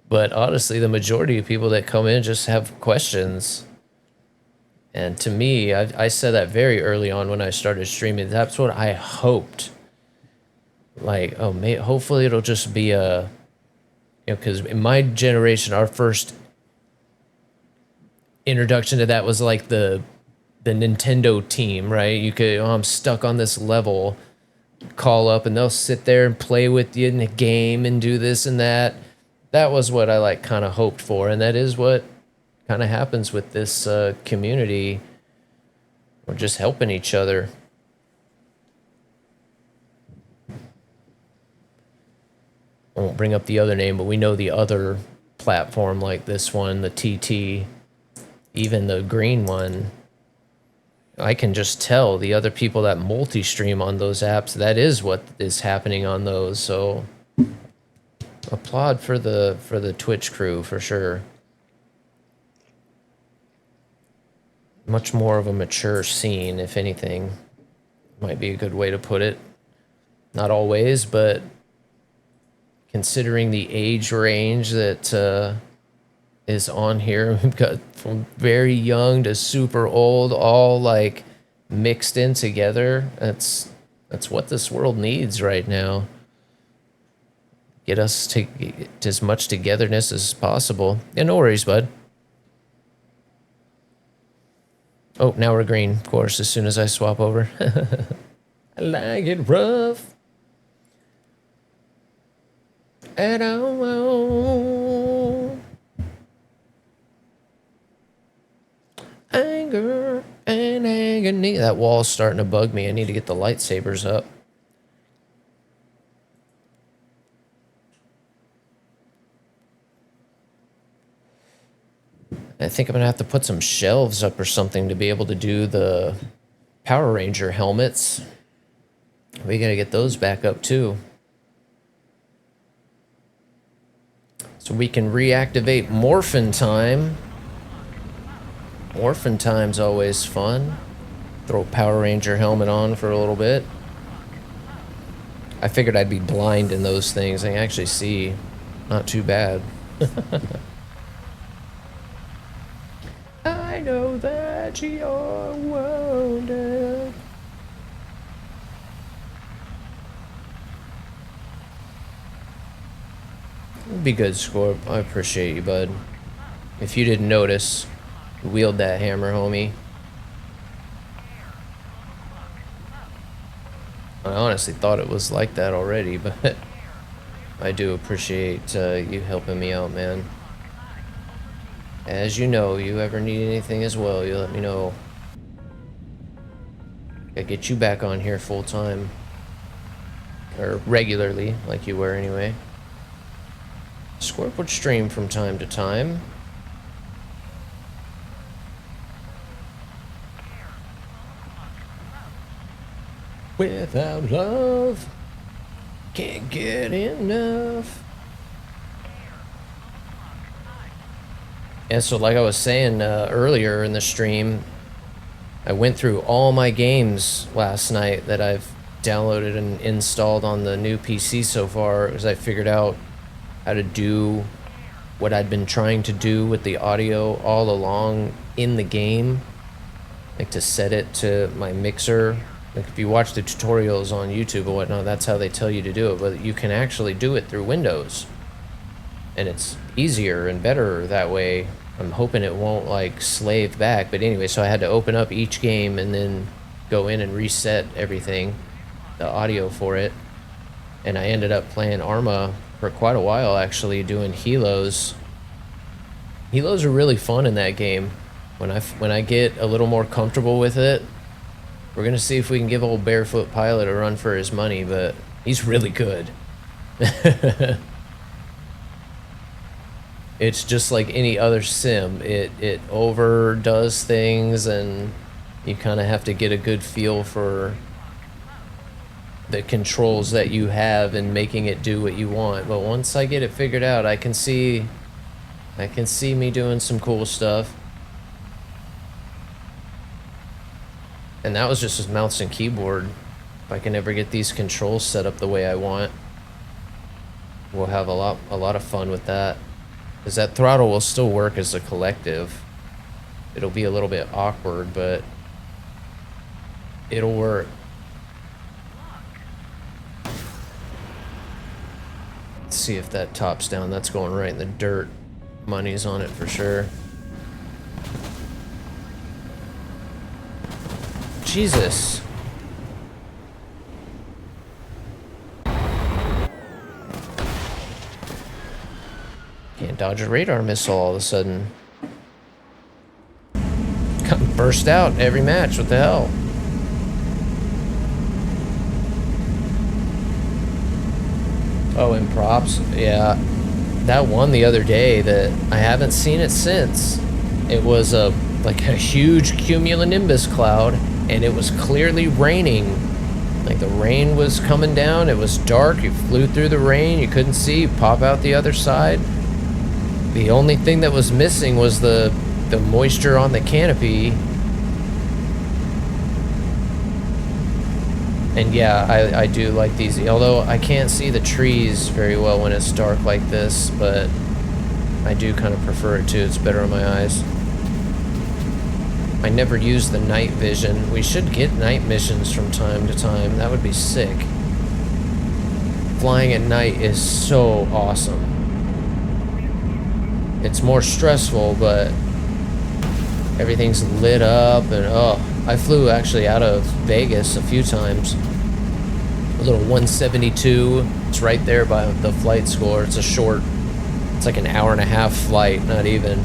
But honestly, the majority of people that come in just have questions. And to me, I said that very early on when I started streaming. That's what I hoped. Like, oh, hopefully it'll just be a, you know, because in my generation, our first introduction to that was like the Nintendo team, right? You could, oh, I'm stuck on this level, call up and they'll sit there and play with you in the game and do this and that. That was what I like kind of hoped for, and that is what kind of happens with this community. We're just helping each other. I won't bring up the other name, but we know the other platform like this one, the TT, even the green one. I can just tell the other people that multi-stream on those apps, that is what is happening on those. So applaud for the Twitch crew for sure. Much more of a mature scene, if anything. Might be a good way to put it. Not always, but considering the age range that is on here, we've got from very young to super old, all like mixed in together. That's what this world needs right now. Get us to get as much togetherness as possible. Yeah, no worries, bud. Oh, now we're green, of course, as soon as I swap over. I like it rough. And I won't. Anger and agony. That wall's starting to bug me. I need to get the lightsabers up. I think I'm gonna have to put some shelves up or something to be able to do the Power Ranger helmets. We gotta get those back up too. So we can reactivate Morphin Time. Morphin Time's always fun. Throw Power Ranger helmet on for a little bit. I figured I'd be blind in those things. I can actually see not too bad. I know that you're wounded. It'd be good, Scorp. I appreciate you, bud. If you didn't notice, wield that hammer, homie. I honestly thought it was like that already, but I do appreciate you helping me out, man. As you know, you ever need anything as well, you let me know. Gotta get you back on here full time. Or regularly, like you were anyway. Squirt would stream from time to time. Without love, can't get enough. And so like I was saying earlier in the stream, I went through all my games last night that I've downloaded and installed on the new PC so far, as I figured out how to do what I'd been trying to do with the audio all along in the game. Like to set it to my mixer. Like if you watch the tutorials on YouTube or whatnot, that's how they tell you to do it, but you can actually do it through Windows. And it's easier and better that way. I'm hoping it won't like slave back, but anyway, so I had to open up each game and then go in and reset everything, the audio for it. And I ended up playing Arma for quite a while, actually, doing helos. Helos are really fun in that game. When I get a little more comfortable with it, we're gonna see if we can give old Barefoot Pilot a run for his money, but he's really good. It's just like any other sim. It overdoes things, and you kind of have to get a good feel for the controls that you have and making it do what you want. But once I get it figured out, I can see me doing some cool stuff. And that was just with mouse and keyboard. If I can ever get these controls set up the way I want, we'll have a lot of fun with that. Because that throttle will still work as a collective. It'll be a little bit awkward, but it'll work. Let's see if that tops down. That's going right in the dirt. Money's on it for sure. Jesus. Can't dodge a radar missile all of a sudden. Burst out every match. What the hell? Oh, and props. Yeah. That one the other day that I haven't seen it since. It was like a huge cumulonimbus cloud, and it was clearly raining. Like the rain was coming down. It was dark. You flew through the rain. You couldn't see. You pop out the other side. The only thing that was missing was the moisture on the canopy. And yeah, I do like these, although I can't see the trees very well when it's dark like this, but I do kind of prefer it too. It's better on my eyes. I never use the night vision. We should get night missions from time to time. That would be sick. Flying at night is so awesome. It's more stressful, but everything's lit up, and oh, I flew actually out of Vegas a few times. A little 172. It's right there by the flight score. It's it's like an hour and a half flight, not even.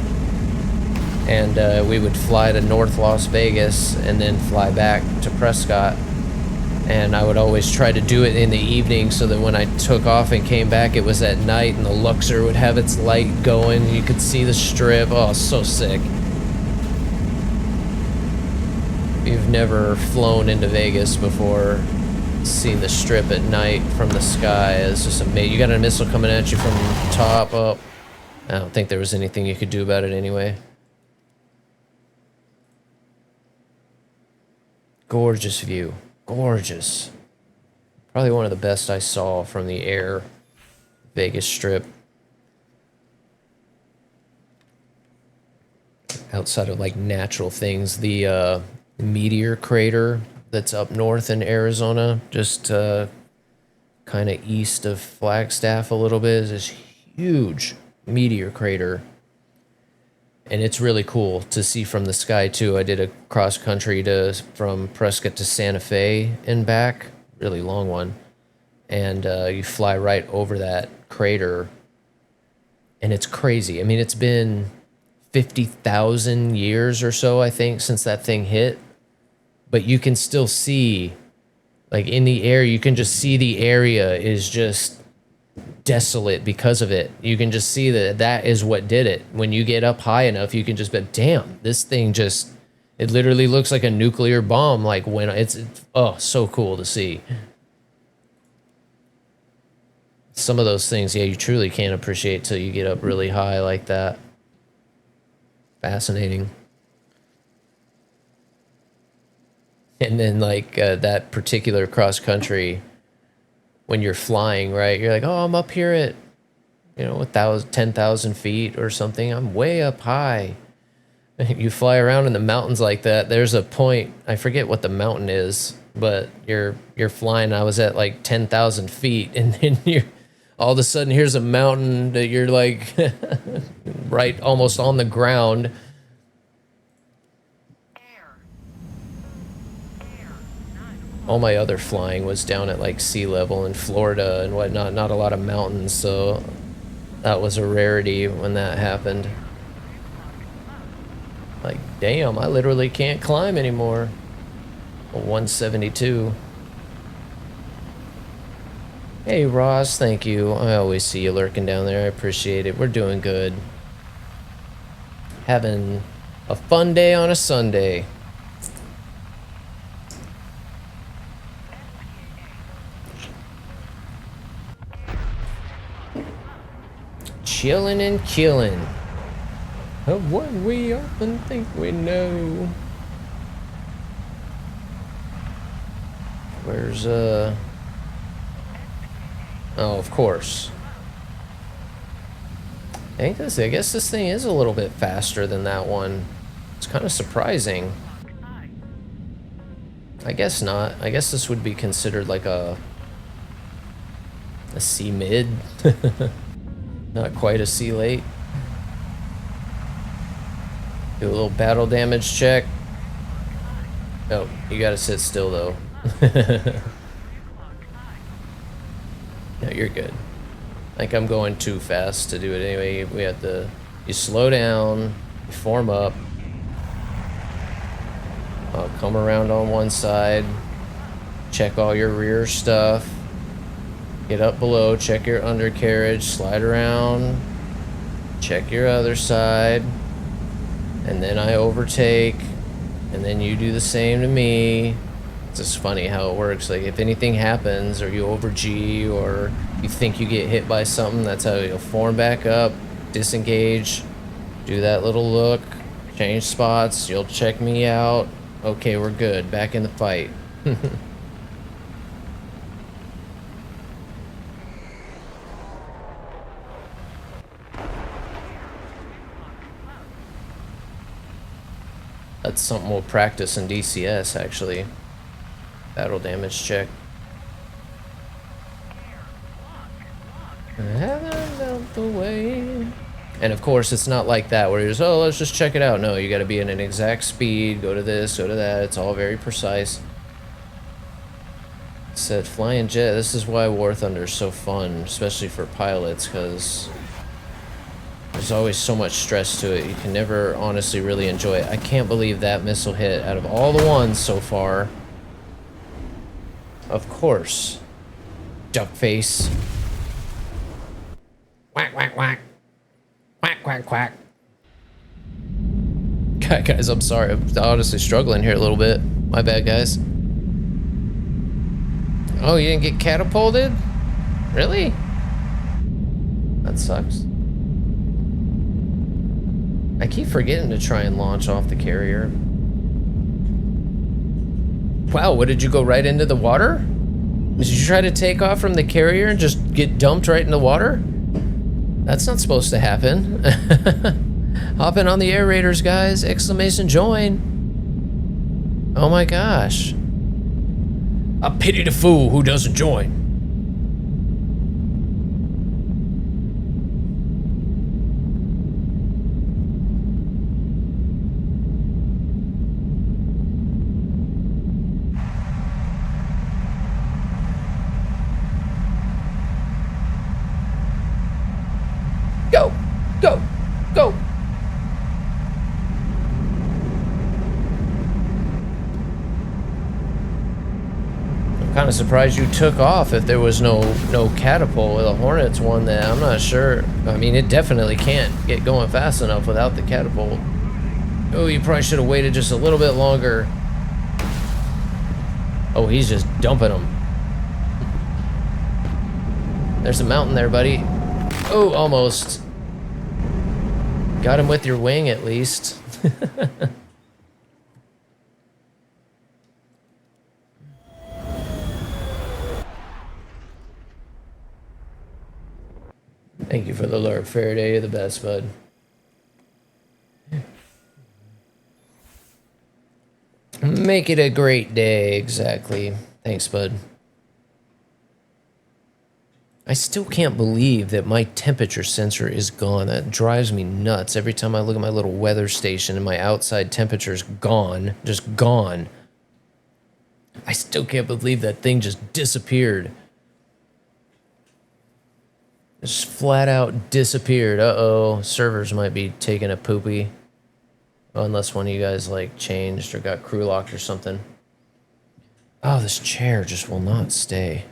And we would fly to North Las Vegas and then fly back to Prescott. And I would always try to do it in the evening so that when I took off and came back, it was at night and the Luxor would have its light going. You could see the strip. Oh, so sick. If you've never flown into Vegas before, seeing the strip at night from the sky is just amazing. You got a missile coming at you from the top up. I don't think there was anything you could do about it anyway. Gorgeous view. Gorgeous. Probably one of the best I saw from the air. Vegas Strip. Outside of like natural things, the meteor crater that's up north in Arizona, just kind of east of Flagstaff a little bit, is this huge meteor crater. And it's really cool to see from the sky too. I did a cross country from Prescott to Santa Fe and back, really long one. And you fly right over that crater, and it's crazy. I mean, it's been 50,000 years or so, I think, since that thing hit. But you can still see, like in the air, you can just see the area is just desolate because of it. You can just see that that is what did it. When you get up high enough, you can just be, damn, this thing just, it literally looks like a nuclear bomb. Like when it's oh, so cool to see. Some of those things, yeah, you truly can't appreciate till you get up really high like that. Fascinating. And then like that particular cross country, when you're flying, right? You're like, oh, I'm up here at, 10,000 feet or something. I'm way up high. You fly around in the mountains like that. There's a point, I forget what the mountain is, but you're flying. I was at like 10,000 feet, and then you're all of a sudden here's a mountain that you're like right almost on the ground. All my other flying was down at like sea level in Florida and whatnot. Not a lot of mountains, so that was a rarity when that happened. Like, damn, I literally can't climb anymore. A 172. Hey, Ross, thank you. I always see you lurking down there. I appreciate it. We're doing good. Having a fun day on a Sunday. Chilling and killing. Of what we often think we know. Where's, Oh, of course. I guess this thing is a little bit faster than that one. It's kind of surprising. I guess not. I guess this would be considered like a C mid. Not quite a C late. Do a little battle damage check. Oh, you gotta sit still though. No, you're good. I think I'm going too fast to do it anyway. We have to, you slow down, you form up. I'll come around on one side, check all your rear stuff, get up below, check your undercarriage, slide around, check your other side, and then I overtake, and then you do the same to me. It's just funny how it works. Like if anything happens, or you over G, or you think you get hit by something, that's how you'll form back up, disengage, do that little look, change spots, you'll check me out. Okay, we're good, back in the fight. That's something we'll practice in DCS, actually. Battle damage check. Heaven out the way. And of course, it's not like that where you're just, oh, let's just check it out. No, you got to be in an exact speed, go to this, go to that. It's all very precise. It said flying jet. This is why War Thunder is so fun, especially for pilots, because there's always so much stress to it. You can never honestly really enjoy it. I can't believe that missile hit out of all the ones so far. Of course. Duck face. Whack, whack, whack. Quack, quack, quack. Guys, I'm sorry. I'm honestly struggling here a little bit. My bad, guys. Oh, you didn't get catapulted? Really? That sucks. I keep forgetting to try and launch off the carrier. Wow, what, did you go right into the water? Did you try to take off from the carrier and just get dumped right in the water? That's not supposed to happen. Hopping on the AirRaiders, guys. Exclamation join. Oh my gosh. I pity the fool who doesn't join. Go! Go! Go! kind of surprised you took off if there was no catapult. The Hornets won that. I'm not sure. I mean, it definitely can't get going fast enough without the catapult. Oh, you probably should have waited just a little bit longer. Oh, he's just dumping them. There's a mountain there, buddy. Oh, almost. Got him with your wing, at least. Thank you for the lurk, Faraday. You're the best, bud. Make it a great day, exactly. Thanks, bud. I still can't believe that my temperature sensor is gone. That drives me nuts. Every time I look at my little weather station and my outside temperature's gone. Just gone. I still can't believe that thing just disappeared. Just flat out disappeared. Uh-oh. Servers might be taking a poopy. Unless one of you guys, like, changed or got crew locked or something. Oh, this chair just will not stay.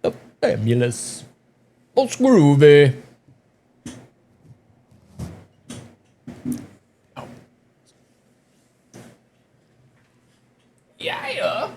Oh, fabulous. Oh, groovy. Oh. Yeah.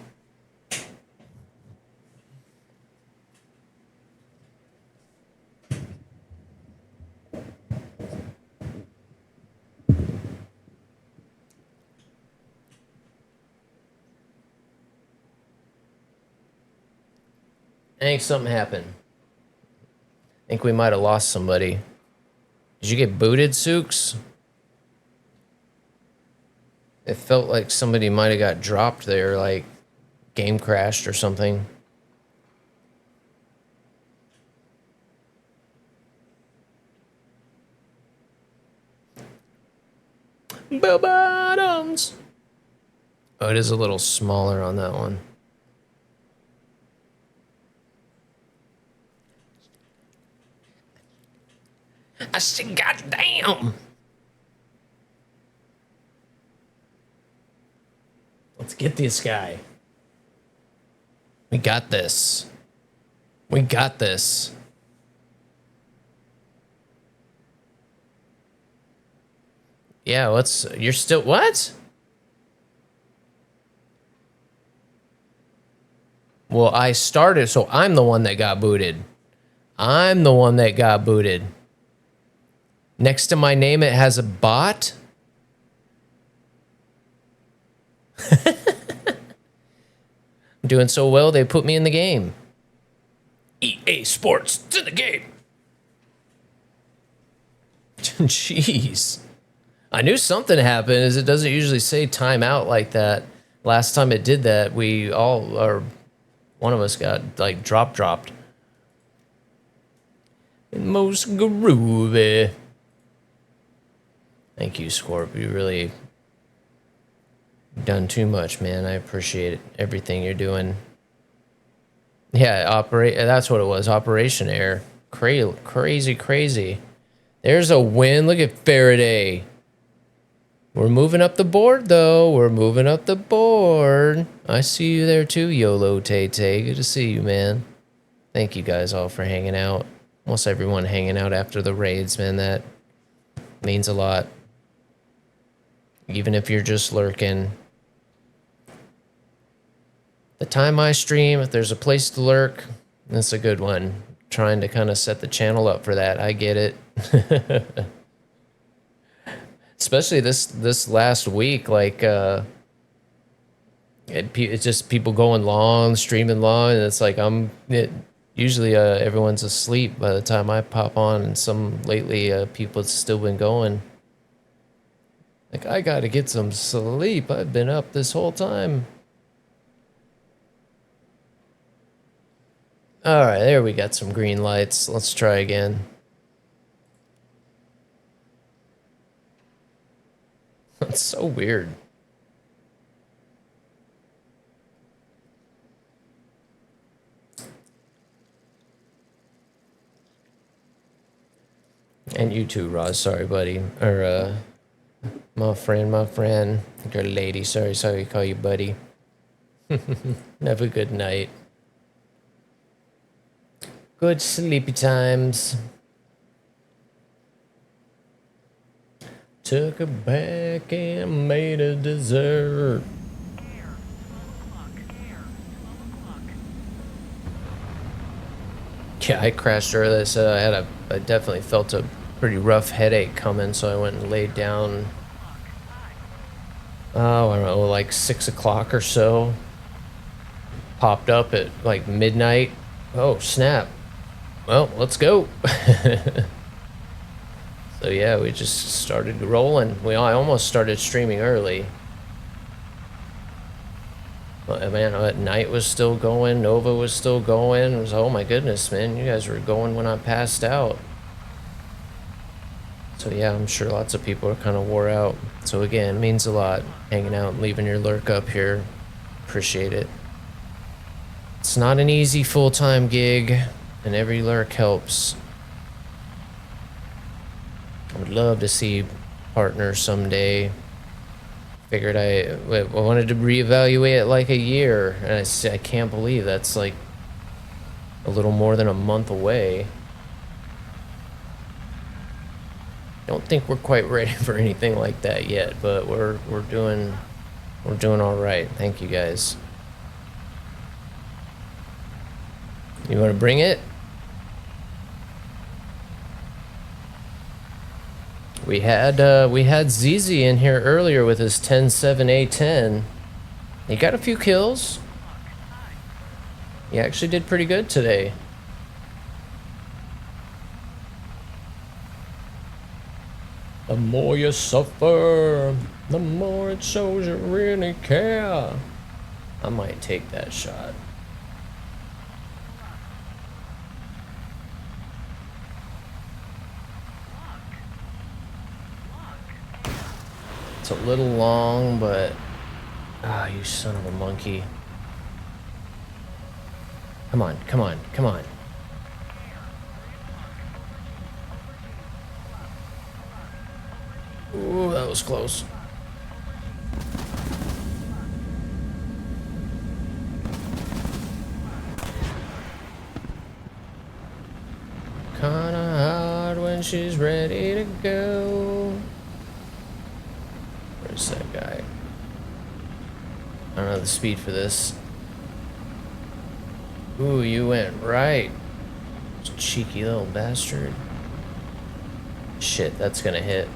I think something happened. I think we might have lost somebody. Did you get booted, Sooks? It felt like somebody might have got dropped there, like game crashed or something. Bell bottoms. Oh, it is a little smaller on that one. I said, goddamn. Let's get this guy. We got this. We got this. Yeah, let's... You're still... What? Well, I started, so I'm the one that got booted. I'm the one that got booted. Next to my name, it has a bot. I'm doing so well, they put me in the game. EA Sports, it's in the game. Jeez. I knew something happened, as it doesn't usually say timeout like that. Last time it did that, we all, or one of us got, like, dropped. Most groovy. Thank you, Scorp. You really done too much, man. I appreciate everything you're doing. Yeah, that's what it was. Operation Air. Crazy. There's a win. Look at Faraday. We're moving up the board, though. We're moving up the board. I see you there, too, YOLO Tay-Tay. Good to see you, man. Thank you guys all for hanging out. Almost everyone hanging out after the raids, man. That means a lot. Even if you're just lurking. The time I stream, if there's a place to lurk, that's a good one. Trying to kind of set the channel up for that. I get it. Especially this last week, like, it's just people going long, streaming long, and it's like usually everyone's asleep by the time I pop on, and lately people have still been going. Like, I gotta get some sleep. I've been up this whole time. Alright, there we got some green lights. Let's try again. That's so weird. And you too, Roz. Sorry, buddy. Or, my friend. Girl, lady. Sorry to call you buddy. Have a good night. Good sleepy times. Took her back and made a dessert. Air, 12 o'clock. Air, 12 o'clock. Yeah, I crashed earlier, so I definitely felt a pretty rough headache coming, so I went and laid down, oh, I don't know, like 6 o'clock or so. Popped up at like midnight. Oh, snap. Well, let's go. So yeah, we just started rolling. I almost started streaming early. But man, Night was still going, Nova was still going. It was, oh my goodness, man, you guys were going when I passed out. So yeah, I'm sure lots of people are kind of wore out. So again, it means a lot hanging out and leaving your lurk up here. Appreciate it. It's not an easy full-time gig, and every lurk helps. I would love to see partners someday. Figured I wanted to reevaluate it like a year, and I can't believe that's like a little more than a month away. Don't think we're quite ready for anything like that yet, but we're doing all right. Thank you guys. You want to bring it? We had ZZ in here earlier with his 10-7-A-10. He got a few kills. He actually did pretty good today. The more you suffer, the more it shows you really care. I might take that shot. It's a little long, but... Ah, you son of a monkey. Come on, come on, come on. Ooh, that was close. Kinda hard when she's ready to go. Where's that guy? I don't know the speed for this. Ooh, you went right. Cheeky little bastard. Shit, that's gonna hit.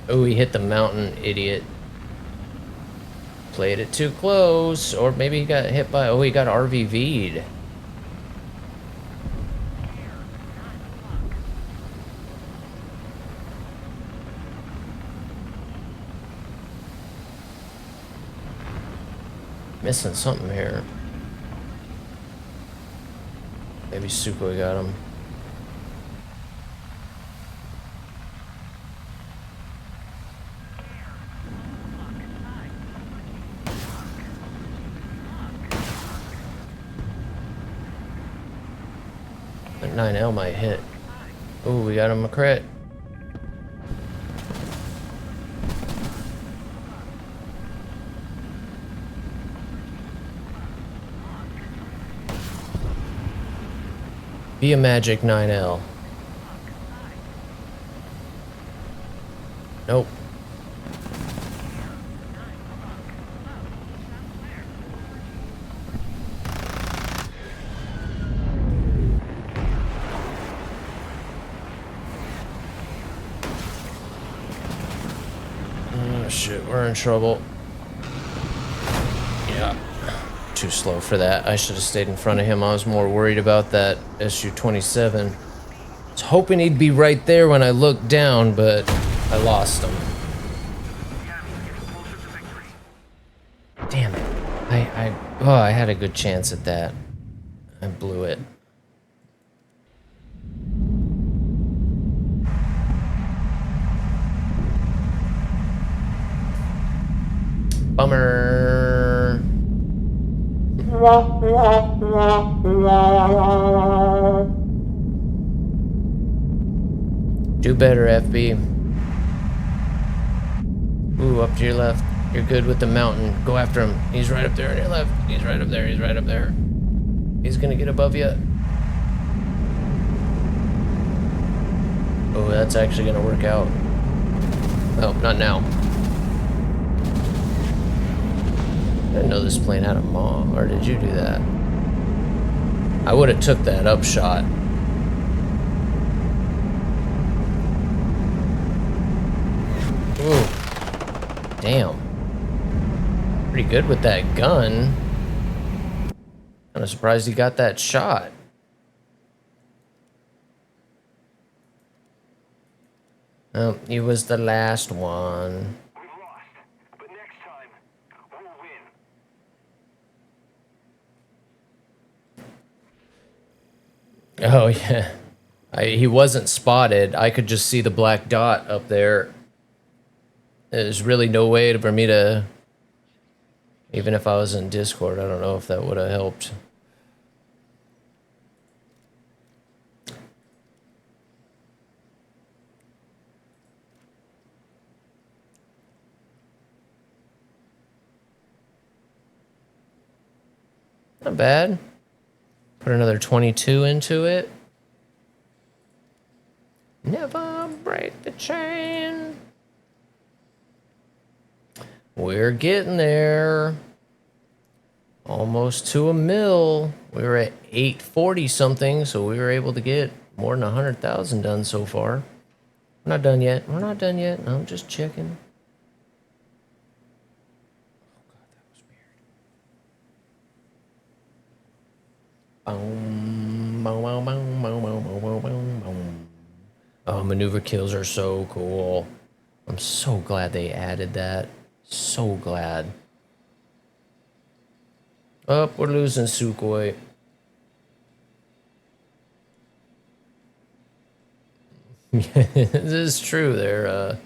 Oh, he hit the mountain, idiot. Played it too close, or maybe he got hit by... Oh, he got RVV'd. Missing something here. Maybe Suko got him. That 9L might hit. Oh, we got him a crit. Be a magic 9L. Nope. Oh shit, we're in trouble. Yeah. Too slow for that. I should have stayed in front of him. I was more worried about that SU-27. I was hoping he'd be right there when I looked down, but I lost him. Damn it. I had a good chance at that. I blew it. Bummer. Do better, FB. Ooh, up to your left. You're good with the mountain. Go after him. He's right up there on your left. He's right up there. He's right up there. He's gonna get above you. Oh, that's actually gonna work out. Oh, not now. I didn't know this plane had a maw, or did you do that? I would have took that up shot. Ooh. Damn. Pretty good with that gun. Kinda surprised he got that shot. Oh, he was the last one. We've lost, but next time, we'll win. Oh, yeah. He wasn't spotted. I could just see the black dot up there. There's really no way for me to... Even if I was in Discord, I don't know if that would have helped. Not bad. Put another 22 into it. Never break the chain. We're getting there. Almost to a mil. We were at 840 something, so we were able to get more than 100,000 done so far. We're not done yet. We're not done yet. I'm just checking. Boom, boom, boom, boom, boom, boom, boom, boom, boom. Oh, maneuver kills are so cool. I'm so glad they added that. So glad. Oh, we're losing Sukhoi. This is true there,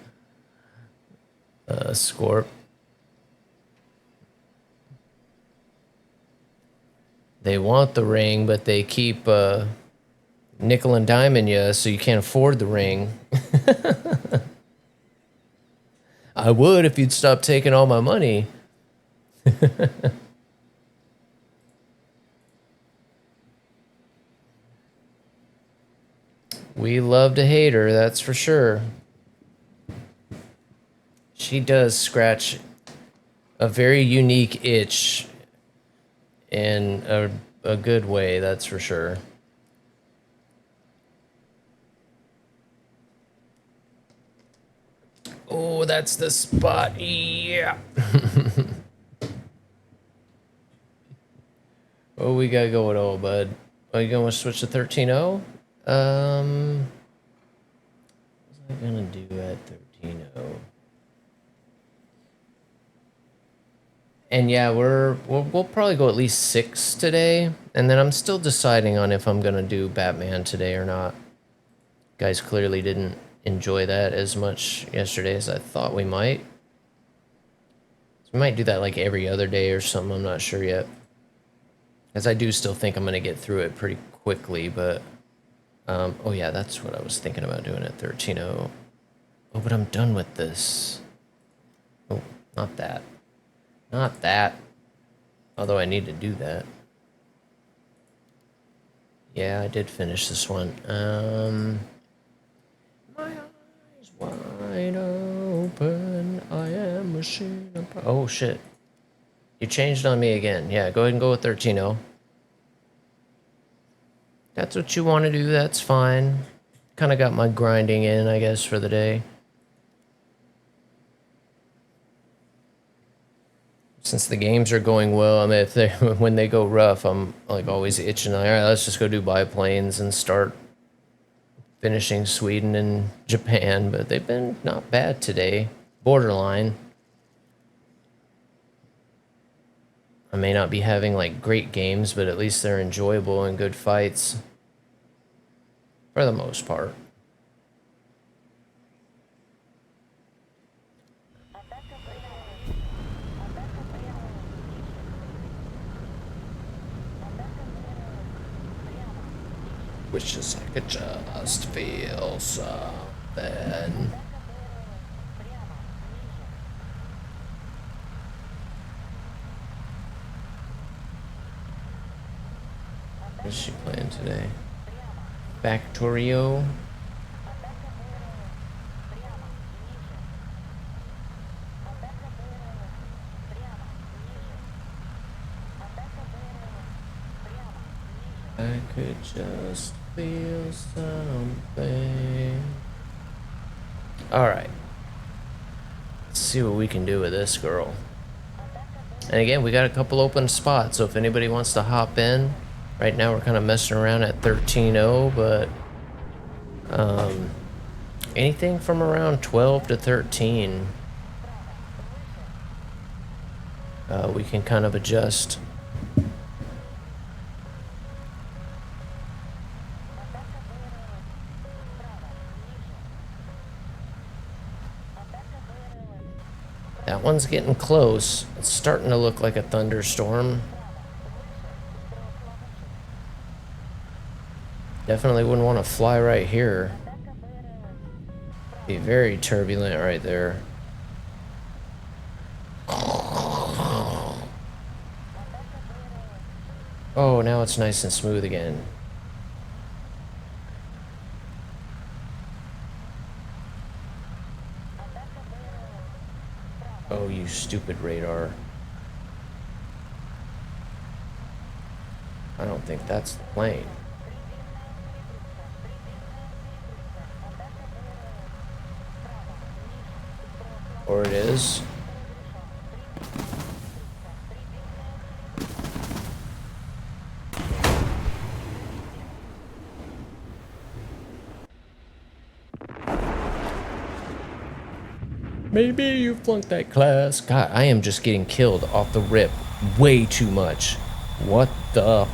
Scorp. They want the ring, but they keep nickel and diming you, so you can't afford the ring. I would if you'd stop taking all my money. We love to hate her, that's for sure. She does scratch a very unique itch in a good way, that's for sure. Oh, that's the spot. Yeah. Oh, we gotta go with O, bud. Are you gonna switch to 13-0? What was I gonna do at 13-0? And yeah, we'll probably go at least 6 today, and then I'm still deciding on if I'm gonna do Batman today or not. Guys clearly didn't enjoy that as much yesterday as I thought we might. So we might do that like every other day or something, I'm not sure yet. As I do still think I'm gonna get through it pretty quickly, but oh yeah, that's what I was thinking about doing at 13-0. Oh, but I'm done with this. Oh, not that. Not that. Although I need to do that. Yeah, I did finish this one. My eyes wide open. I am a machine. Oh shit. You changed on me again. Yeah, go ahead and go with 13-0. That's what you want to do, that's fine. Kind of got my grinding in, I guess, for the day. Since the games are going well, I mean, if they when they go rough, I'm like always itching. All right, let's just go do biplanes and start finishing Sweden and Japan. But they've been not bad today. Borderline. I may not be having like great games, but at least they're enjoyable and good fights. For the most part. Wishes I could just feel some bad. What is she playing today? Factorio. I could just feel something. Alright. Let's see what we can do with this girl. And again, we got a couple open spots, so if anybody wants to hop in, right now we're kind of messing around at 13-0, but anything from around 12 to 13, we can kind of adjust. That one's getting close. It's starting to look like a thunderstorm. Definitely wouldn't want to fly right here. Be very turbulent right there. Oh, now it's nice and smooth again. Oh, you stupid radar. I don't think that's the plane. Or it is. Maybe you flunked that class. God, I am just getting killed off the rip way too much. What the?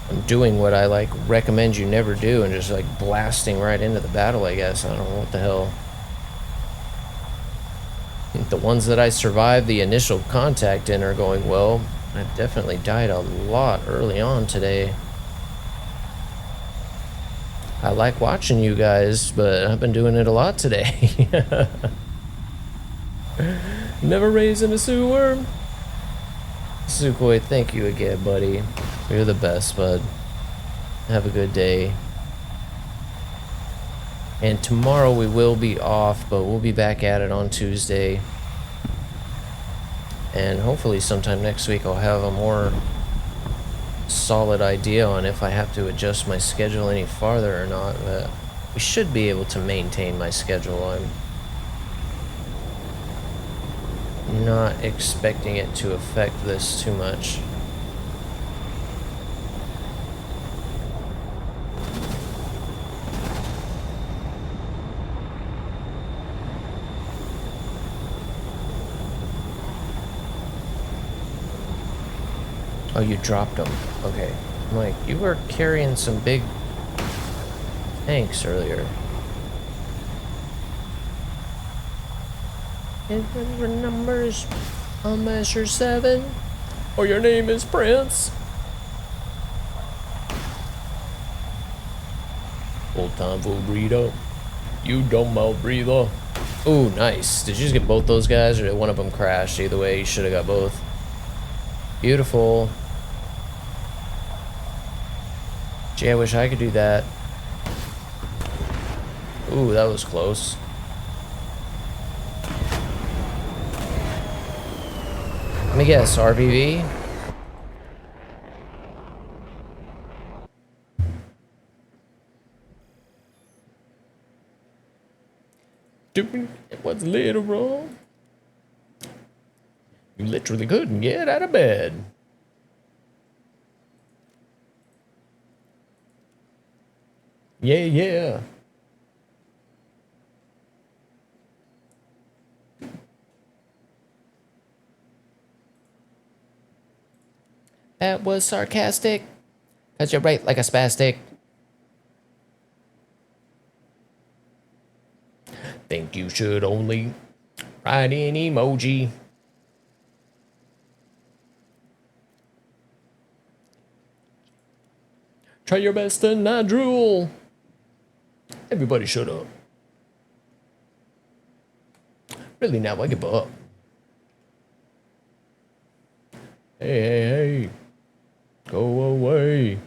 I'm doing what I like recommend you never do and just like blasting right into the battle, I guess. I don't know what the hell. The ones that I survived the initial contact in are going well. I definitely died a lot early on today. I like watching you guys, but I've been doing it a lot today. Never raising a sewer. Sukhoi, thank you again, buddy. You're the best, bud. Have a good day. And tomorrow we will be off, but we'll be back at it on Tuesday. And hopefully sometime next week I'll have a more solid idea on if I have to adjust my schedule any farther or not, but we should be able to maintain my schedule. I'm not expecting it to affect this too much. Oh, you dropped them. Okay. I'm like, you were carrying some big tanks earlier. And your numbers on measure 7? Or your name is Prince? Old time full breeder. You dumb mouth breather. Ooh, nice. Did you just get both those guys, or did one of them crash? Either way, you should have got both. Beautiful. Gee, I wish I could do that. Ooh, that was close. Let me guess, RBV? Dude, it was literal. You literally couldn't get out of bed. Yeah, yeah. That was sarcastic. 'Cause you're right like a spastic. Think you should only write in emoji. Try your best and not drool. Everybody shut up. Really now, I give up. Hey, hey, hey. Go away.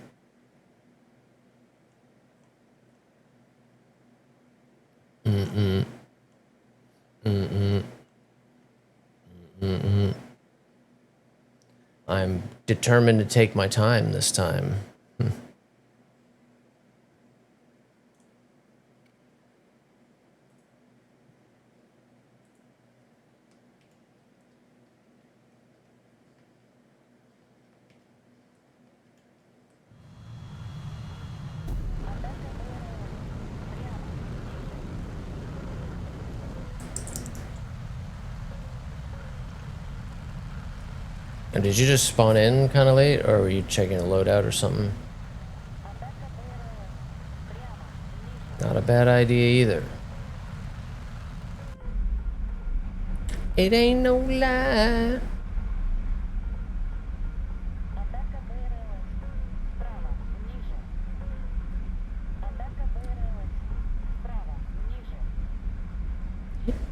I'm determined to take my time this time. And did you just spawn in kind of late, or were you checking a loadout or something? Not a bad idea either. It ain't no lie.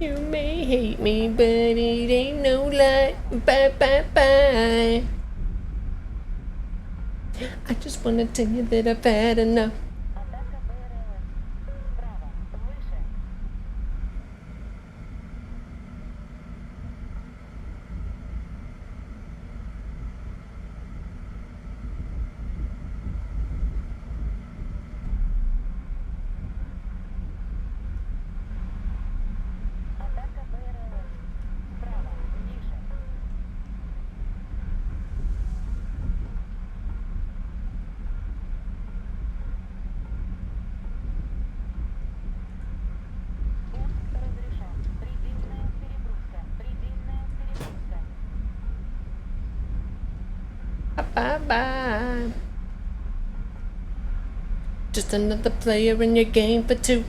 You may hate me, but it ain't no lie. Bye, bye, bye. I just wanna tell you that I've had enough. Bye-bye. Just another player in your game for two.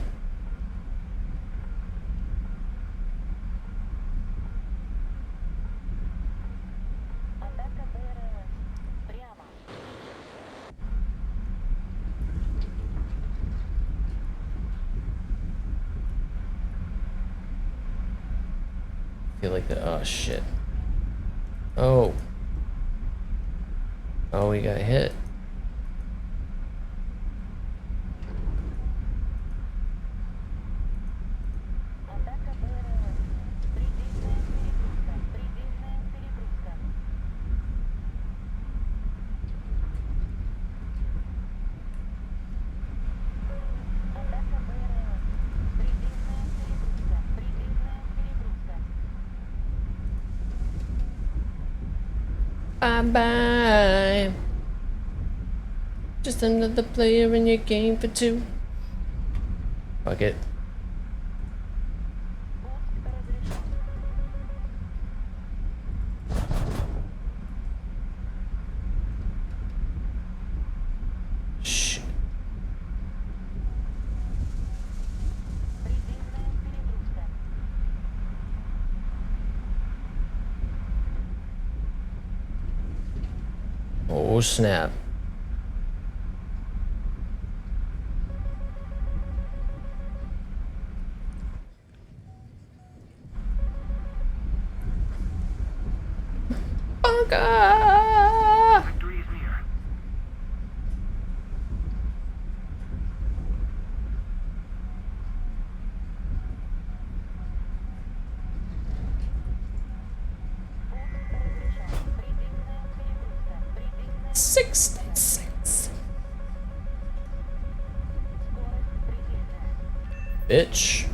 I feel like oh shit. Oh. Oh, we got hit. Bye-bye. Just another player in your game for two. Fuck it. Shit. Oh snap. Bunker! Victory is near. Bitch.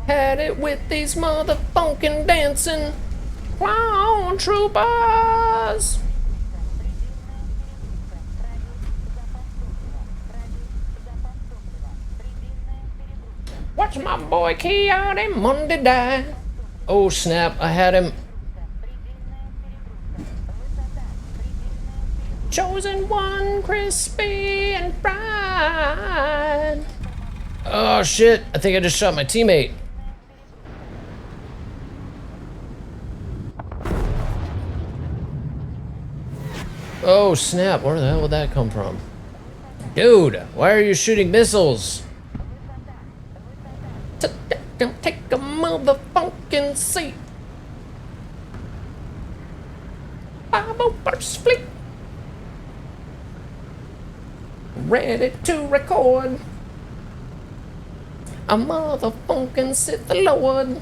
Had it with these motherfucking dancing clown troopers. Watch my boy Coyote Monday die. Oh snap, I had him. Chosen one, crispy and fried. Oh shit, I think I just shot my teammate. Oh snap, where the hell would that come from? Dude, why are you shooting missiles? Take a motherfucking seat. 501st Fleet. Ready to record. A motherfucking Sith Lord.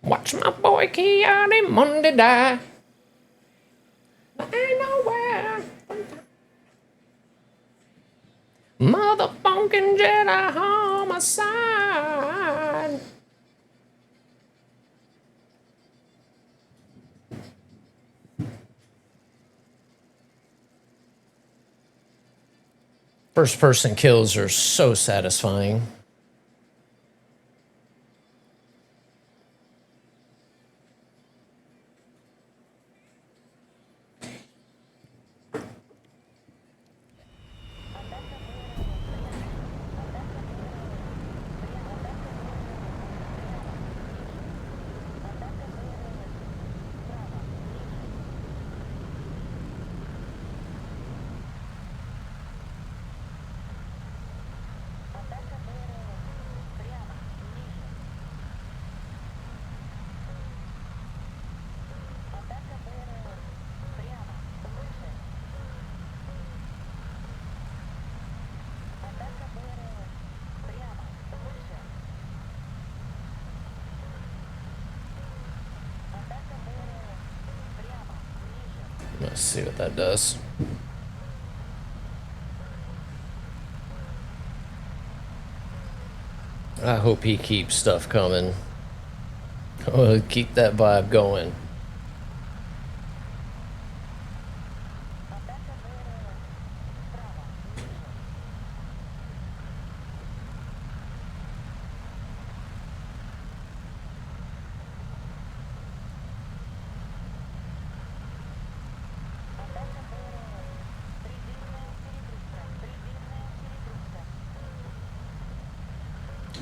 Watch my boy Keanu Monday die. Ain't nowhere. Motherfucking Jedi homicide. First person kills are so satisfying. Let's see what that does. I hope he keeps stuff coming. Oh, keep that vibe going.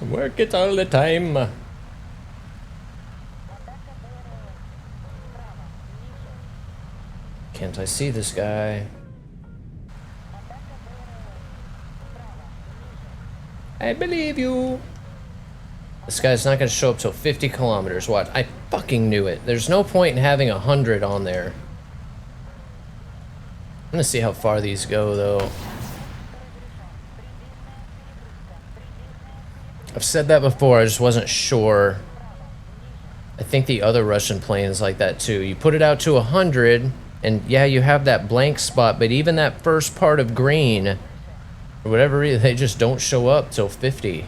Work it all the time. Can't I see this guy? I believe you. This guy's not gonna show up till 50 kilometers. Watch. I fucking knew it. There's no point in having 100 on there. I'm gonna see how far these go though. I've said that before, I just wasn't sure. I think the other Russian planes like that too. You put it out to 100, and yeah, you have that blank spot, but even that first part of green, for whatever reason, they just don't show up till 50.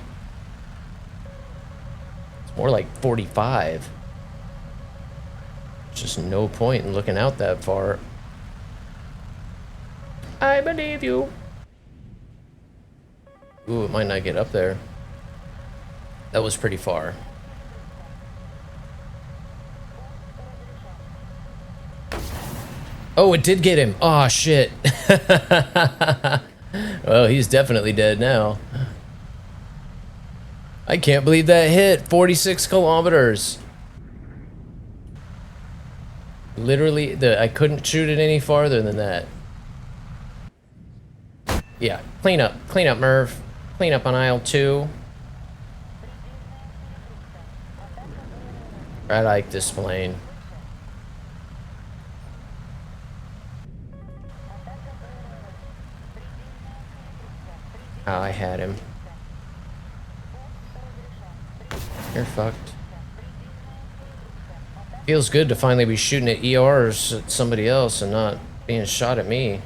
It's more like 45. There's just no point in looking out that far. I believe you. Ooh, it might not get up there. That was pretty far. Oh, it did get him. Oh, shit. Well, he's definitely dead now. I can't believe that hit. 46 kilometers. Literally, I couldn't shoot it any farther than that. Yeah, clean up, Merv. Clean up on aisle 2. I like this plane. Oh, I had him. You're fucked. Feels good to finally be shooting at ERs at somebody else and not being shot at me.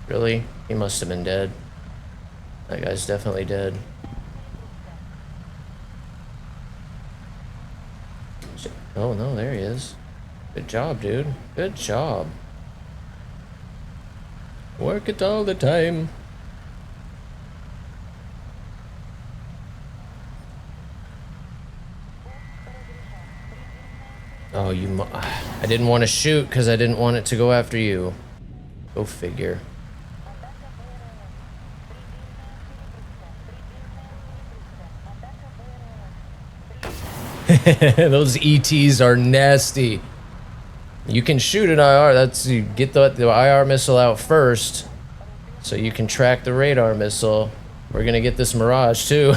Really? He must have been dead. That guy's definitely dead. Oh no, there he is. Good job, dude. Good job. Work it all the time. Oh, I didn't want to shoot because I didn't want it to go after you. Go figure. Those ETs are nasty. You can shoot an IR. That's you get the IR missile out first, so you can track the radar missile. We're gonna get this Mirage too.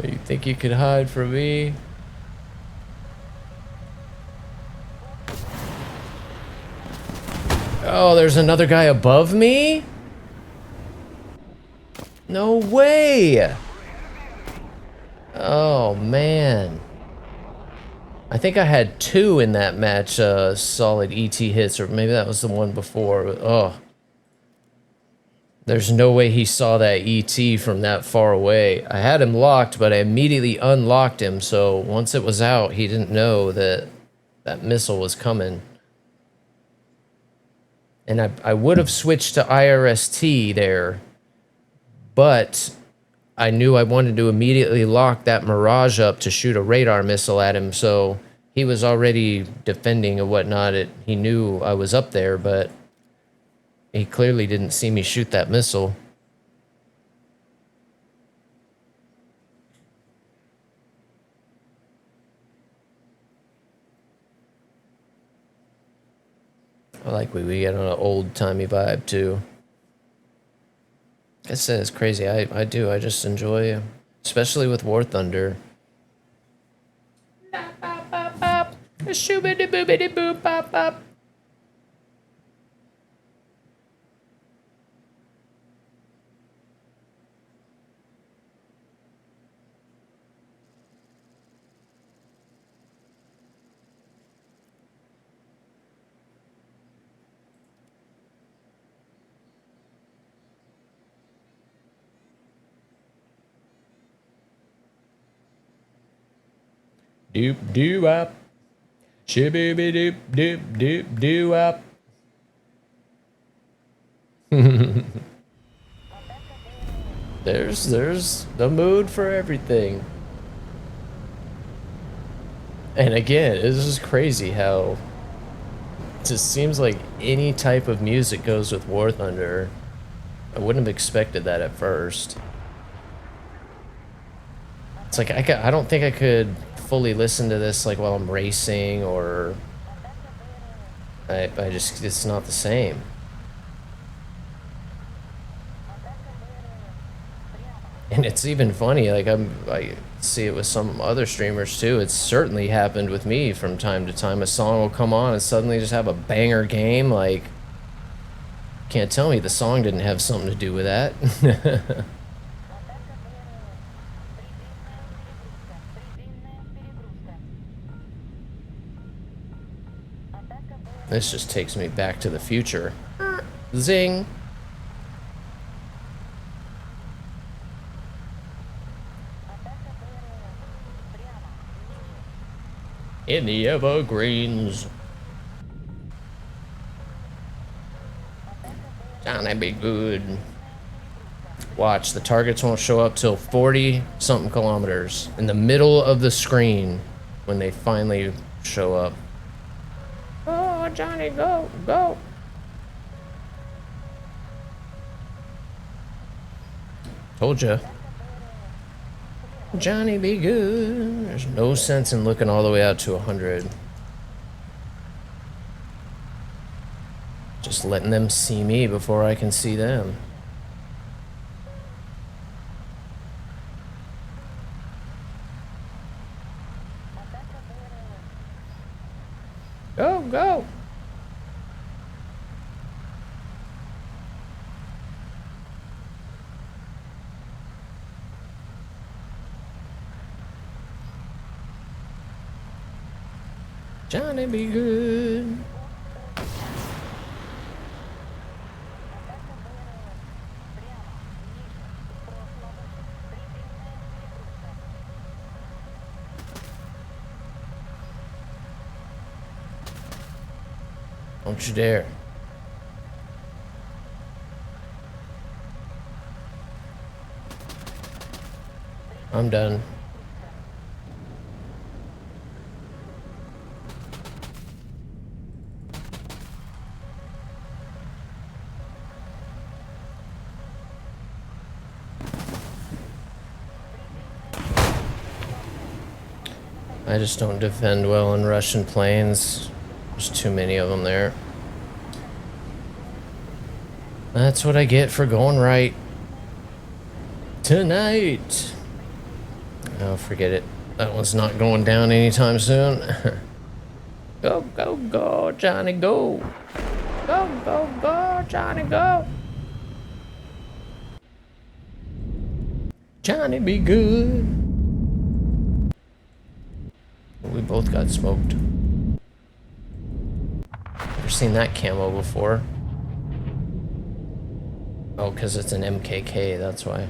You think you could hide from me? Oh, there's another guy above me? No way! Oh, man. I think I had 2 in that match, solid ET hits, or maybe that was the one before. But, oh. There's no way he saw that ET from that far away. I had him locked, but I immediately unlocked him, so once it was out, he didn't know that that missile was coming. And I would have switched to IRST there, but I knew I wanted to immediately lock that Mirage up to shoot a radar missile at him, so he was already defending and whatnot. He knew I was up there, but he clearly didn't see me shoot that missile. I like we get on an old-timey vibe, too. Like I said, it's crazy. I do. I just enjoy it. Especially with War Thunder. Shoobity-boobity-boop-bop-bop. Doop doo up. Shibooby doop doop doop doo up. There's the mood for everything. And again, it's just crazy how it just seems like any type of music goes with War Thunder. I wouldn't have expected that at first. It's like I don't think I could fully listen to this like while I'm racing, or I just, it's not the same. And it's even funny, like I see it with some other streamers too. It's certainly happened with me from time to time. A song will come on and suddenly just have a banger game. Like, can't tell me the song didn't have something to do with that. This just takes me back to the future. Zing. In the evergreens. Johnny be good. Watch, the targets won't show up till 40-something kilometers in the middle of the screen when they finally show up. Oh, Johnny, go, go. Told ya. Johnny be good. There's no sense in looking all the way out to 100. Just letting them see me before I can see them. Go, go. Johnny be good. Don't you dare. I'm done. I just don't defend well in Russian planes. There's too many of them there. That's what I get for going right. Tonight. Oh, forget it. That one's not going down anytime soon. Go, go, go, Johnny, go. Go, go, go, Johnny, go. Johnny, be good. We both got smoked. Never seen that camo before. Oh, because it's an MKK, that's why.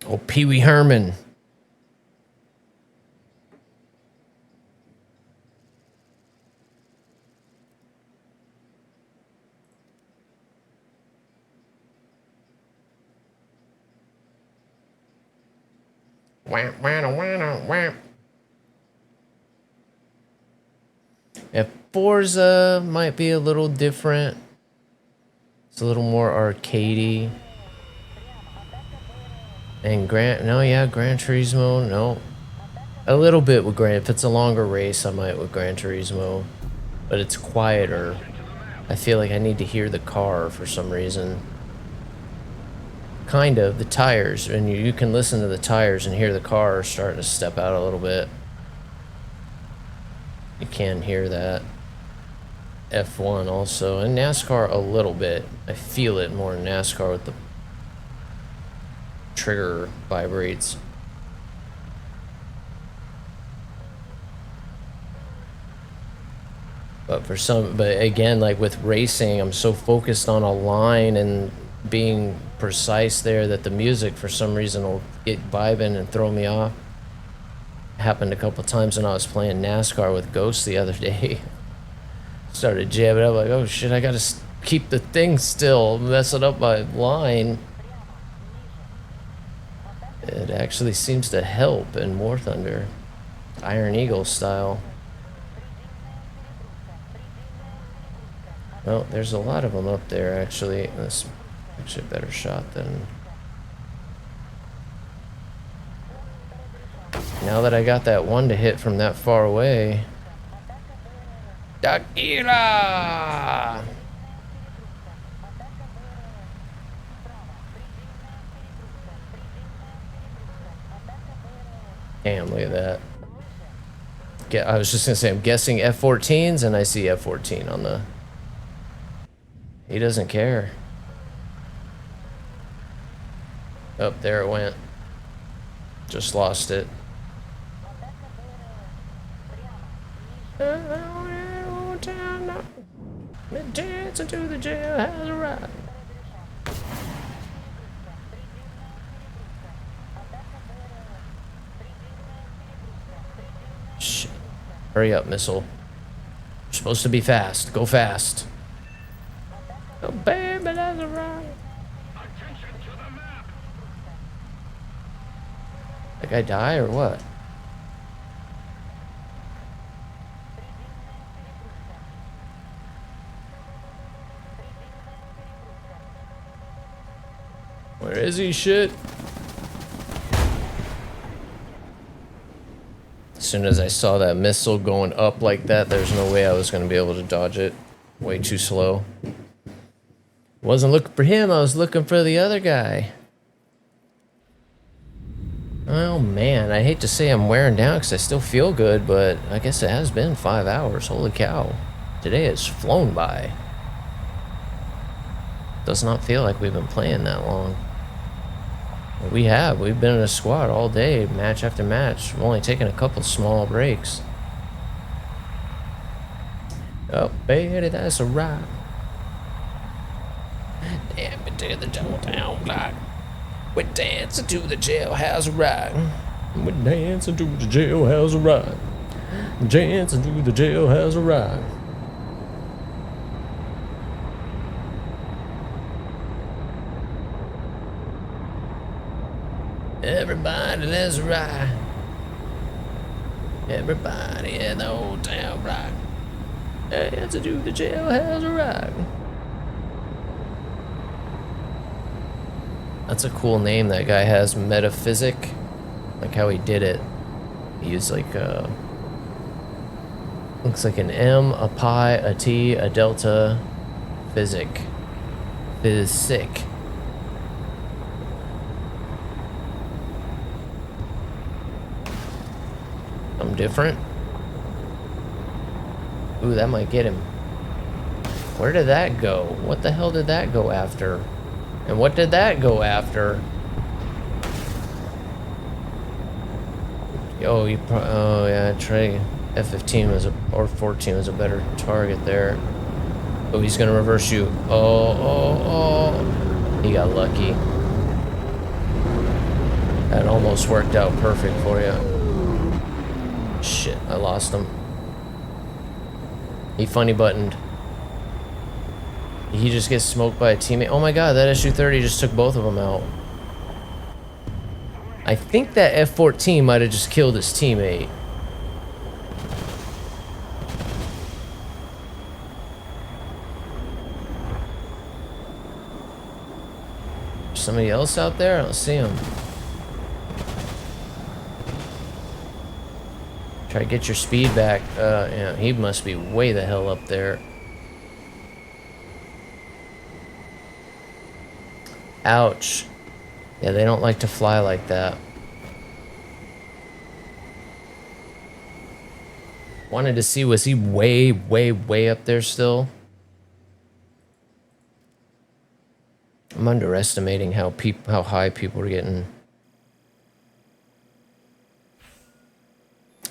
Oh, Pee Wee Herman. Wham, wham, wham, wham. Yeah, Forza might be a little different. It's a little more arcadey. And Gran Turismo, no. A little bit with If it's a longer race, I might with Gran Turismo. But it's quieter. I feel like I need to hear the car for some reason. Kind of, the tires. And you can listen to the tires and hear the car starting to step out a little bit. You can hear that. F1 also. And NASCAR a little bit. I feel it more in NASCAR with the trigger vibrates. But again, like with racing, I'm so focused on a line and being precise there that the music for some reason will get vibing and throw me off. It happened a couple times when I was playing NASCAR with Ghost the other day. Started jamming up like, oh shit, I gotta keep the thing still, messing up my line. It actually seems to help in War Thunder, Iron Eagle style. Well, there's a lot of them up there actually. That's actually a better shot than... Now that I got that one to hit from that far away. Tequila! Damn, look at that. I was just gonna say, I'm guessing F-14s, and I see F-14 on the... He doesn't care. Oh, there it went. Just lost it. Dancing to the jailhouse ride. Shit. Hurry up, missile. You're supposed to be fast. Go fast. Oh, baby, that's a ride. That guy die or what? Where is he, shit? As soon as I saw that missile going up like that, there's no way I was going to be able to dodge it. Way too slow. Wasn't looking for him, I was looking for the other guy. Oh man, I hate to say I'm wearing down because I still feel good, but I guess it has been 5 hours. Holy cow. Today has flown by. Does not feel like we've been playing that long. We have. We've been in a squad all day, match after match. We've only taken a couple small breaks. Oh, baby, that's a ride. Damn it to the downtown block. We're dancing to the jailhouse ride. We're dancing to the jailhouse ride. Dancing to the jailhouse ride. Everybody, let's ride. Everybody in the old town ride. Dancing to the jailhouse ride. That's a cool name that guy has, Metaphysic. Like how he did it. He used like looks like an M, a pi, a T, a delta, physic. Physic. I'm different. Ooh, that might get him. Where did that go? What the hell did that go after? And what did that go after? Oh, oh yeah, Trey. F-15 was or 14 was a better target there. Oh, he's gonna reverse you. Oh. He got lucky. That almost worked out perfect for you. Shit, I lost him. He funny buttoned. He just gets smoked by a teammate. Oh my god, that SU-30 just took both of them out. I think that F-14 might have just killed his teammate. Somebody else out there? I don't see him. Try to get your speed back. Yeah, he must be way the hell up there. Ouch. Yeah, they don't like to fly like that. Wanted to see, was he way up there still? I'm underestimating how high people are getting.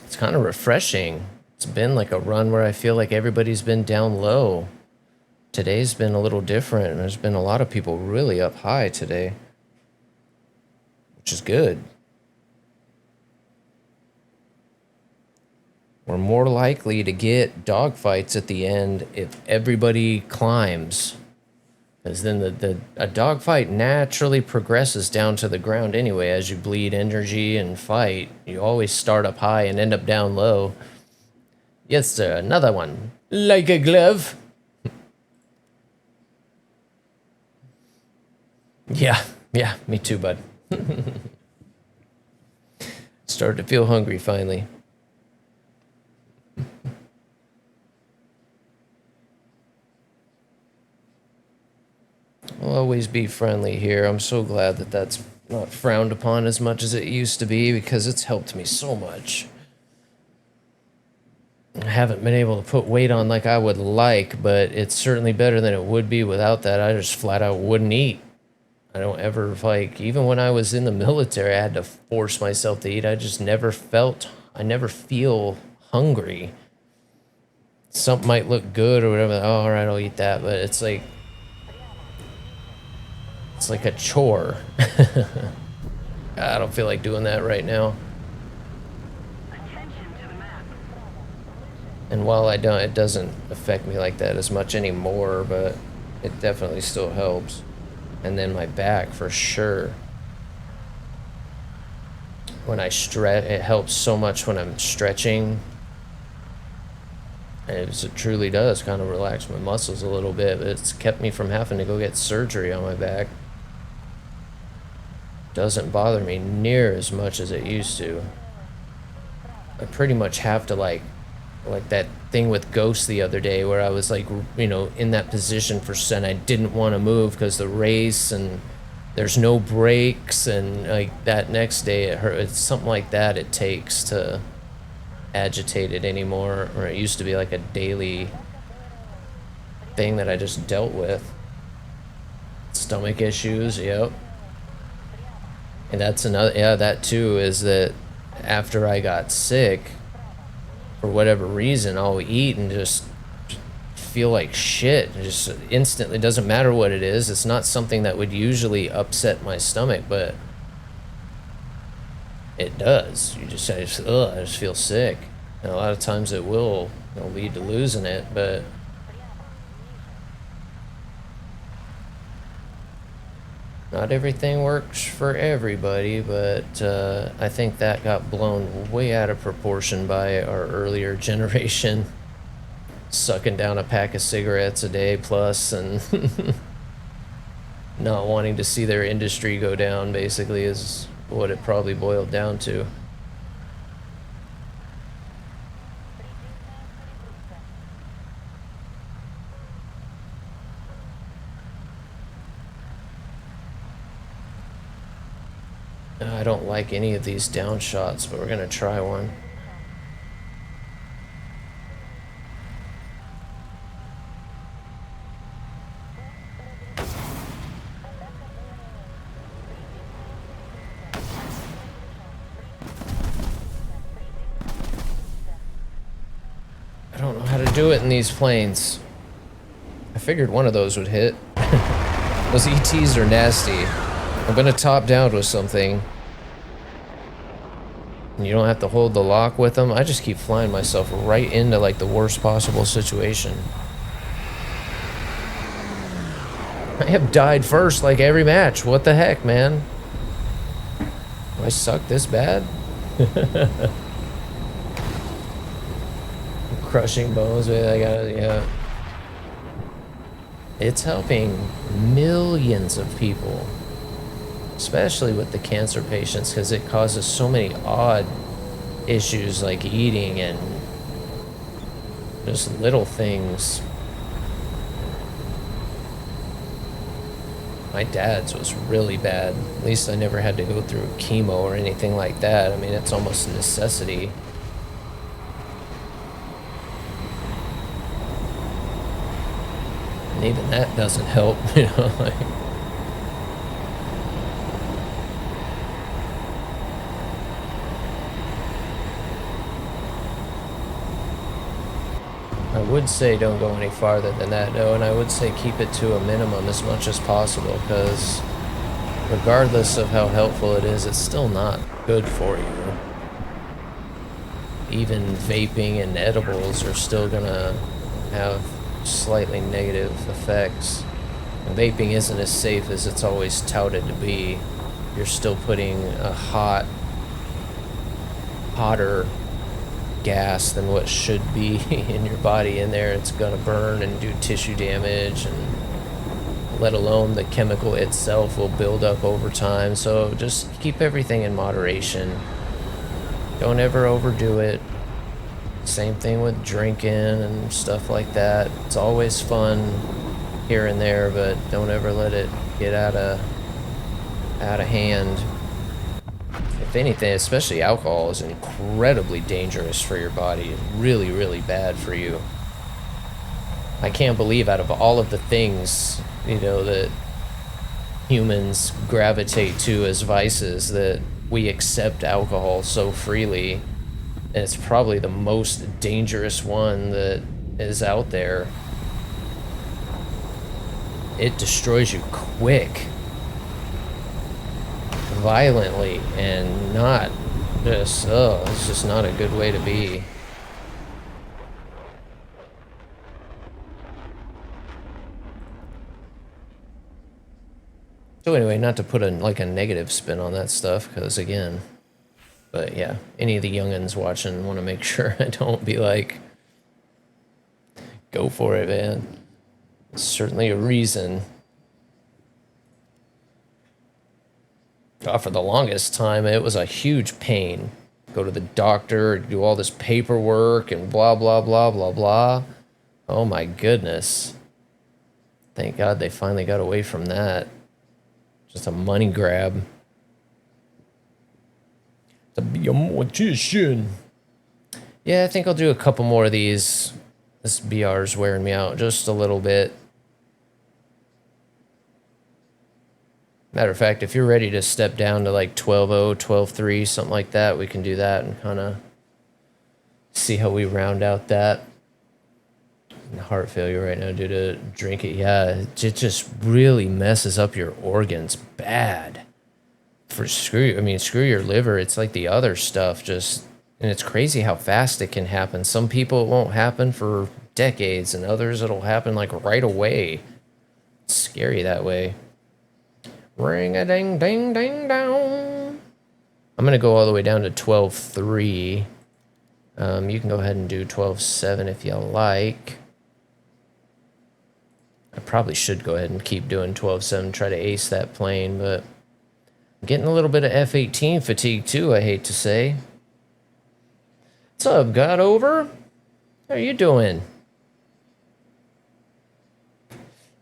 It's kind of refreshing. It's been like a run where I feel like everybody's been down low. Today's been a little different. There's been a lot of people really up high today, which is good. We're more likely to get dogfights at the end if everybody climbs. Because then a dogfight naturally progresses down to the ground anyway. As you bleed energy and fight, you always start up high and end up down low. Yes, sir, another one. Like a glove. Yeah, me too, bud. Started to feel hungry finally. I'll always be friendly here. I'm so glad that that's not frowned upon as much as it used to be, because it's helped me so much. I haven't been able to put weight on like I would like, but it's certainly better than it would be without that. I just flat out wouldn't eat. I don't ever, like, even when I was in the military, I had to force myself to eat. I just never feel hungry. Something might look good or whatever. Oh, all right, I'll eat that. But it's like a chore. I don't feel like doing that right now. And while I don't, it doesn't affect me like that as much anymore, but it definitely still helps. And then my back, for sure. When I stretch, it helps so much when I'm stretching. And it truly does kind of relax my muscles a little bit, but it's kept me from having to go get surgery on my back. Doesn't bother me near as much as it used to. I pretty much have to like that thing with Ghost the other day where I was like, you know, in that position for and I didn't want to move because the race and there's no brakes, and like that next day it hurt. It's something like that it takes to agitate it anymore, or it used to be like a daily thing that I just dealt with. Stomach issues, yep. And that's another, yeah, that too, is that after I got sick, for whatever reason, I'll eat and just feel like shit. Just instantly, doesn't matter what it is. It's not something that would usually upset my stomach, but It does. I just feel sick. And a lot of times it will, lead to losing it, but not everything works for everybody. But I think that got blown way out of proportion by our earlier generation, sucking down a pack of cigarettes a day plus, and not wanting to see their industry go down, basically, is what it probably boiled down to. I don't like any of these down shots, but we're gonna try one. I don't know how to do it in these planes. I figured one of those would hit. Those ETs are nasty. I'm gonna top down with something. And you don't have to hold the lock with them. I just keep flying myself right into like the worst possible situation. I have died first like every match. What the heck, man? Do I suck this bad? Crushing bones, I gotta, yeah. It's helping millions of people, especially with the cancer patients, because it causes so many odd issues like eating and just little things. My dad's was really bad. At least I never had to go through chemo or anything like that. I mean, it's almost a necessity. And even that doesn't help, you know, like. I would say don't go any farther than that, though, and I would say keep it to a minimum as much as possible, because regardless of how helpful it is, it's still not good for you. Even vaping and edibles are still gonna have slightly negative effects. And vaping isn't as safe as it's always touted to be. You're still putting a hotter gas than what should be in your body in there. It's gonna burn and do tissue damage, and let alone the chemical itself will build up over time. So just keep everything in moderation. Don't ever overdo it. Same thing with drinking and stuff like that. It's always fun here and there, but don't ever let it get out of hand. If anything, especially alcohol, is incredibly dangerous for your body. Really, really bad for you. I can't believe out of all of the things, that humans gravitate to as vices, that we accept alcohol so freely. And it's probably the most dangerous one that is out there. It destroys you quick, violently, and not just, it's just not a good way to be. So anyway, not to put a negative spin on that stuff, because again, but yeah, any of the youngins watching want to make sure I don't be like, go for it, man. It's certainly a reason. For the longest time, it was a huge pain. Go to the doctor, do all this paperwork, and blah, blah, blah, blah, blah. Oh my goodness. Thank God they finally got away from that. Just a money grab. To be a magician. Yeah, I think I'll do a couple more of these. This BR's wearing me out just a little bit. Matter of fact, if you're ready to step down to like 12.0, 12.3, something like that, we can do that and kind of see how we round out that. Heart failure right now due to drinking. Yeah, it just really messes up your organs bad. for screw, I mean, screw your liver. It's like the other stuff just, and it's crazy how fast it can happen. Some people it won't happen for decades, and others it'll happen like right away. It's scary that way. Ring a ding ding ding down. I'm gonna go all the way down to 12.3. You can go ahead and do 12.7 if you like. I probably should go ahead and keep doing 12.7, try to ace that plane, but I'm getting a little bit of F-18 fatigue too, I hate to say. What's up, God Over? How are you doing?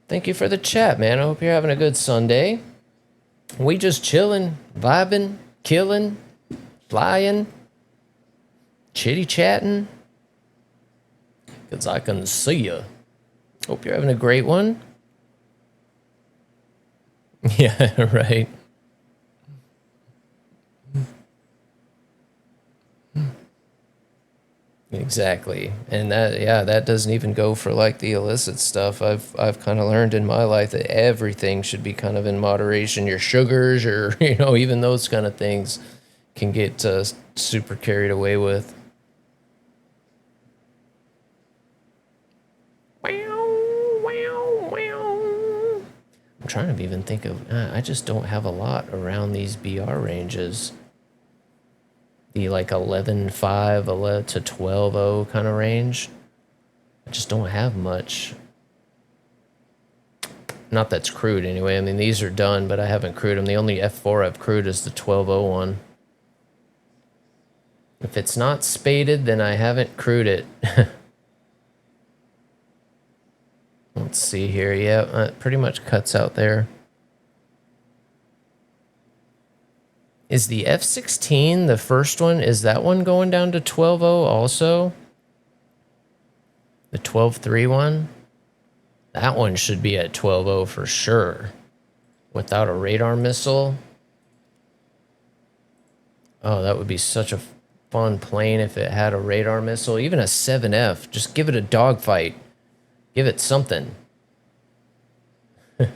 Thank you for the chat, man. I hope you're having a good Sunday. We just chilling, vibing, killing, flying, chitty-chatting. Because I can see you. Hope you're having a great one. Yeah, right. Exactly. And that, yeah, that doesn't even go for like the illicit stuff. I've kind of learned in my life that everything should be kind of in moderation. Your sugars, your, you know, even those kind of things can get super carried away with. I'm trying to even think of, I just don't have a lot around these BR ranges. The like 11.5 to 12.0 kind of range. I just don't have much. Not that's crude anyway. I mean, these are done, but I haven't crewed them. The only F4 I've crewed is the 12.0 one. If it's not spaded, then I haven't crewed it. Let's see here. Yeah, it pretty much cuts out there. Is the F-16, the first one, is that one going down to 12.0 also? The 12.3 one? That one should be at 12.0 for sure. Without a radar missile. Oh, that would be such a fun plane if it had a radar missile. Even a 7F. Just give it a dogfight. Give it something. Your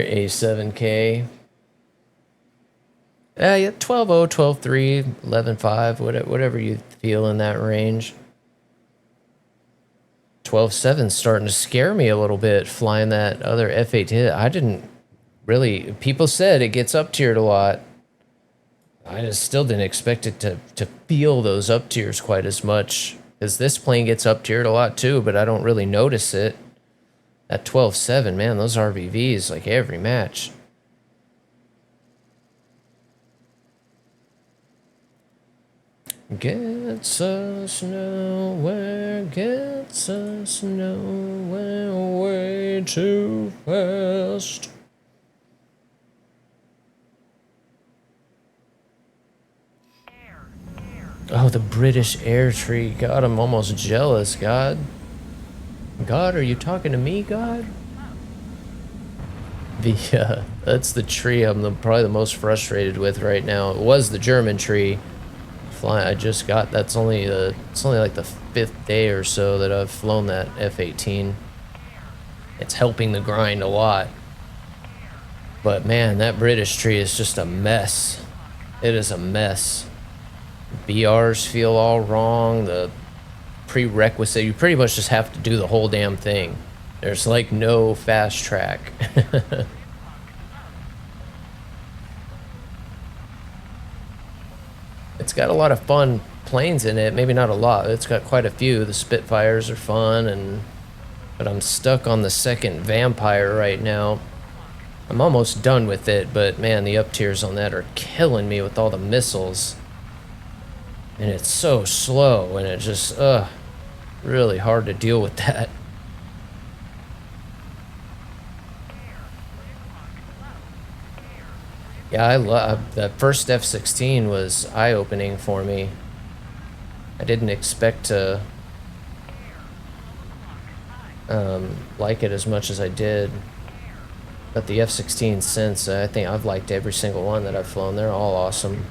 A7K. Yeah, 12.0, 12.3, 11.5, whatever you feel in that range. 12.7's starting to scare me a little bit, flying that other F-8. I didn't really... People said it gets up-tiered a lot. I just still didn't expect it to feel those up-tiers quite as much. Because this plane gets up-tiered a lot too, but I don't really notice it. At 12.7, man, those RVVs, like every match. Gets us nowhere, gets us nowhere, way too fast. Oh, the British air tree. God, I'm almost jealous, God. God, are you talking to me, God? That's the tree I'm probably the most frustrated with right now. It was the German tree. I just got, it's only like the 5th day or so that I've flown that F-18. It's helping the grind a lot. But man, that British tree is just a mess. It is a mess. BRs feel all wrong. The prerequisite, you pretty much just have to do the whole damn thing. There's like no fast track. It's got a lot of fun planes in it. Maybe not a lot. It's got quite a few. The Spitfires are fun, but I'm stuck on the second Vampire right now. I'm almost done with it, but man, the up tiers on that are killing me with all the missiles. And it's so slow, and it just, really hard to deal with that. Yeah, I love that first F-16 was eye-opening for me. I didn't expect to like it as much as I did. But the F-16 since, I think I've liked every single one that I've flown. They're all awesome.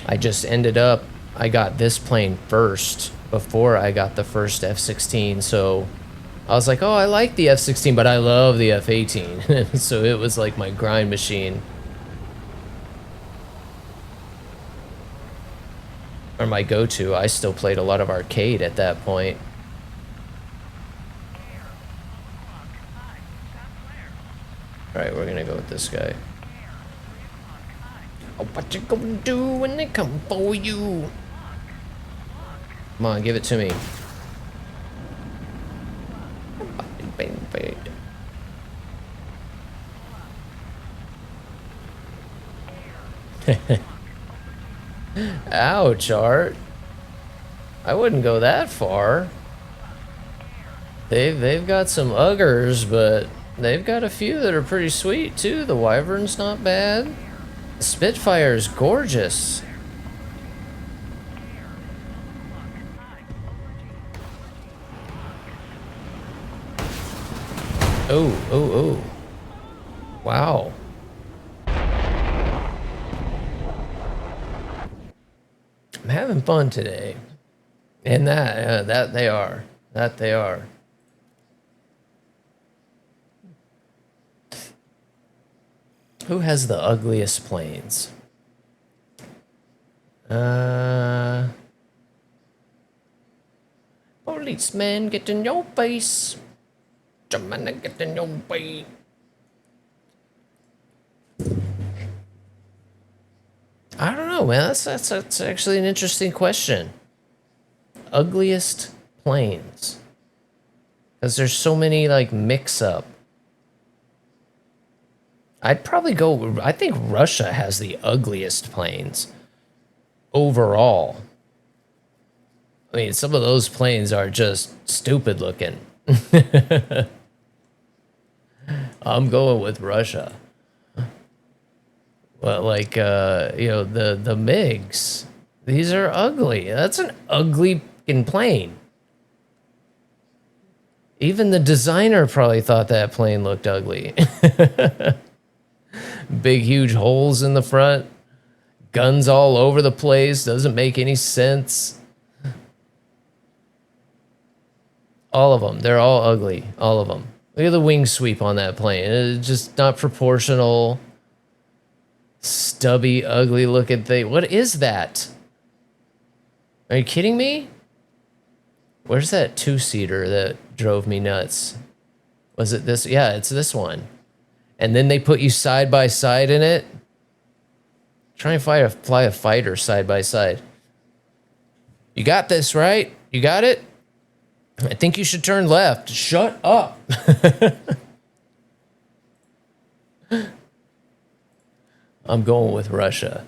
I just ended up I got this plane first before I got the first F-16, so I was like, oh, I like the F-16, but I love the F-18. So it was like my grind machine. Or my go-to. I still played a lot of arcade at that point. Alright, we're gonna go with this guy. Oh, what you gonna do when they come for you? Come on, give it to me. Ouch, Art. I wouldn't go that far. They've got some uggers, but they've got a few that are pretty sweet too. The Wyvern's not bad. The Spitfire's gorgeous. Oh, oh, oh. Wow. I'm having fun today. And that they are. That they are. Who has the ugliest planes? Policeman, get in your face. Jamana, get in your way. I don't know, man. That's actually an interesting question. Ugliest planes. Because there's so many, like, mix-up. I'd probably go... I think Russia has the ugliest planes. Overall. I mean, some of those planes are just stupid looking. I'm going with Russia. Well, like, you know, the MiGs. These are ugly. That's an ugly fucking plane. Even the designer probably thought that plane looked ugly. Big, huge holes in the front. Guns all over the place. Doesn't make any sense. All of them. They're all ugly. All of them. Look at the wing sweep on that plane. It's just not proportional. Stubby, ugly looking thing. What is that? Are you kidding me? Where's that two-seater that drove me nuts? Was it this? Yeah, it's this one. And then they put you side by side in it. Try and fly a fighter side by side. You got this, right? You got it? I think you should turn left. Shut up. I'm going with Russia.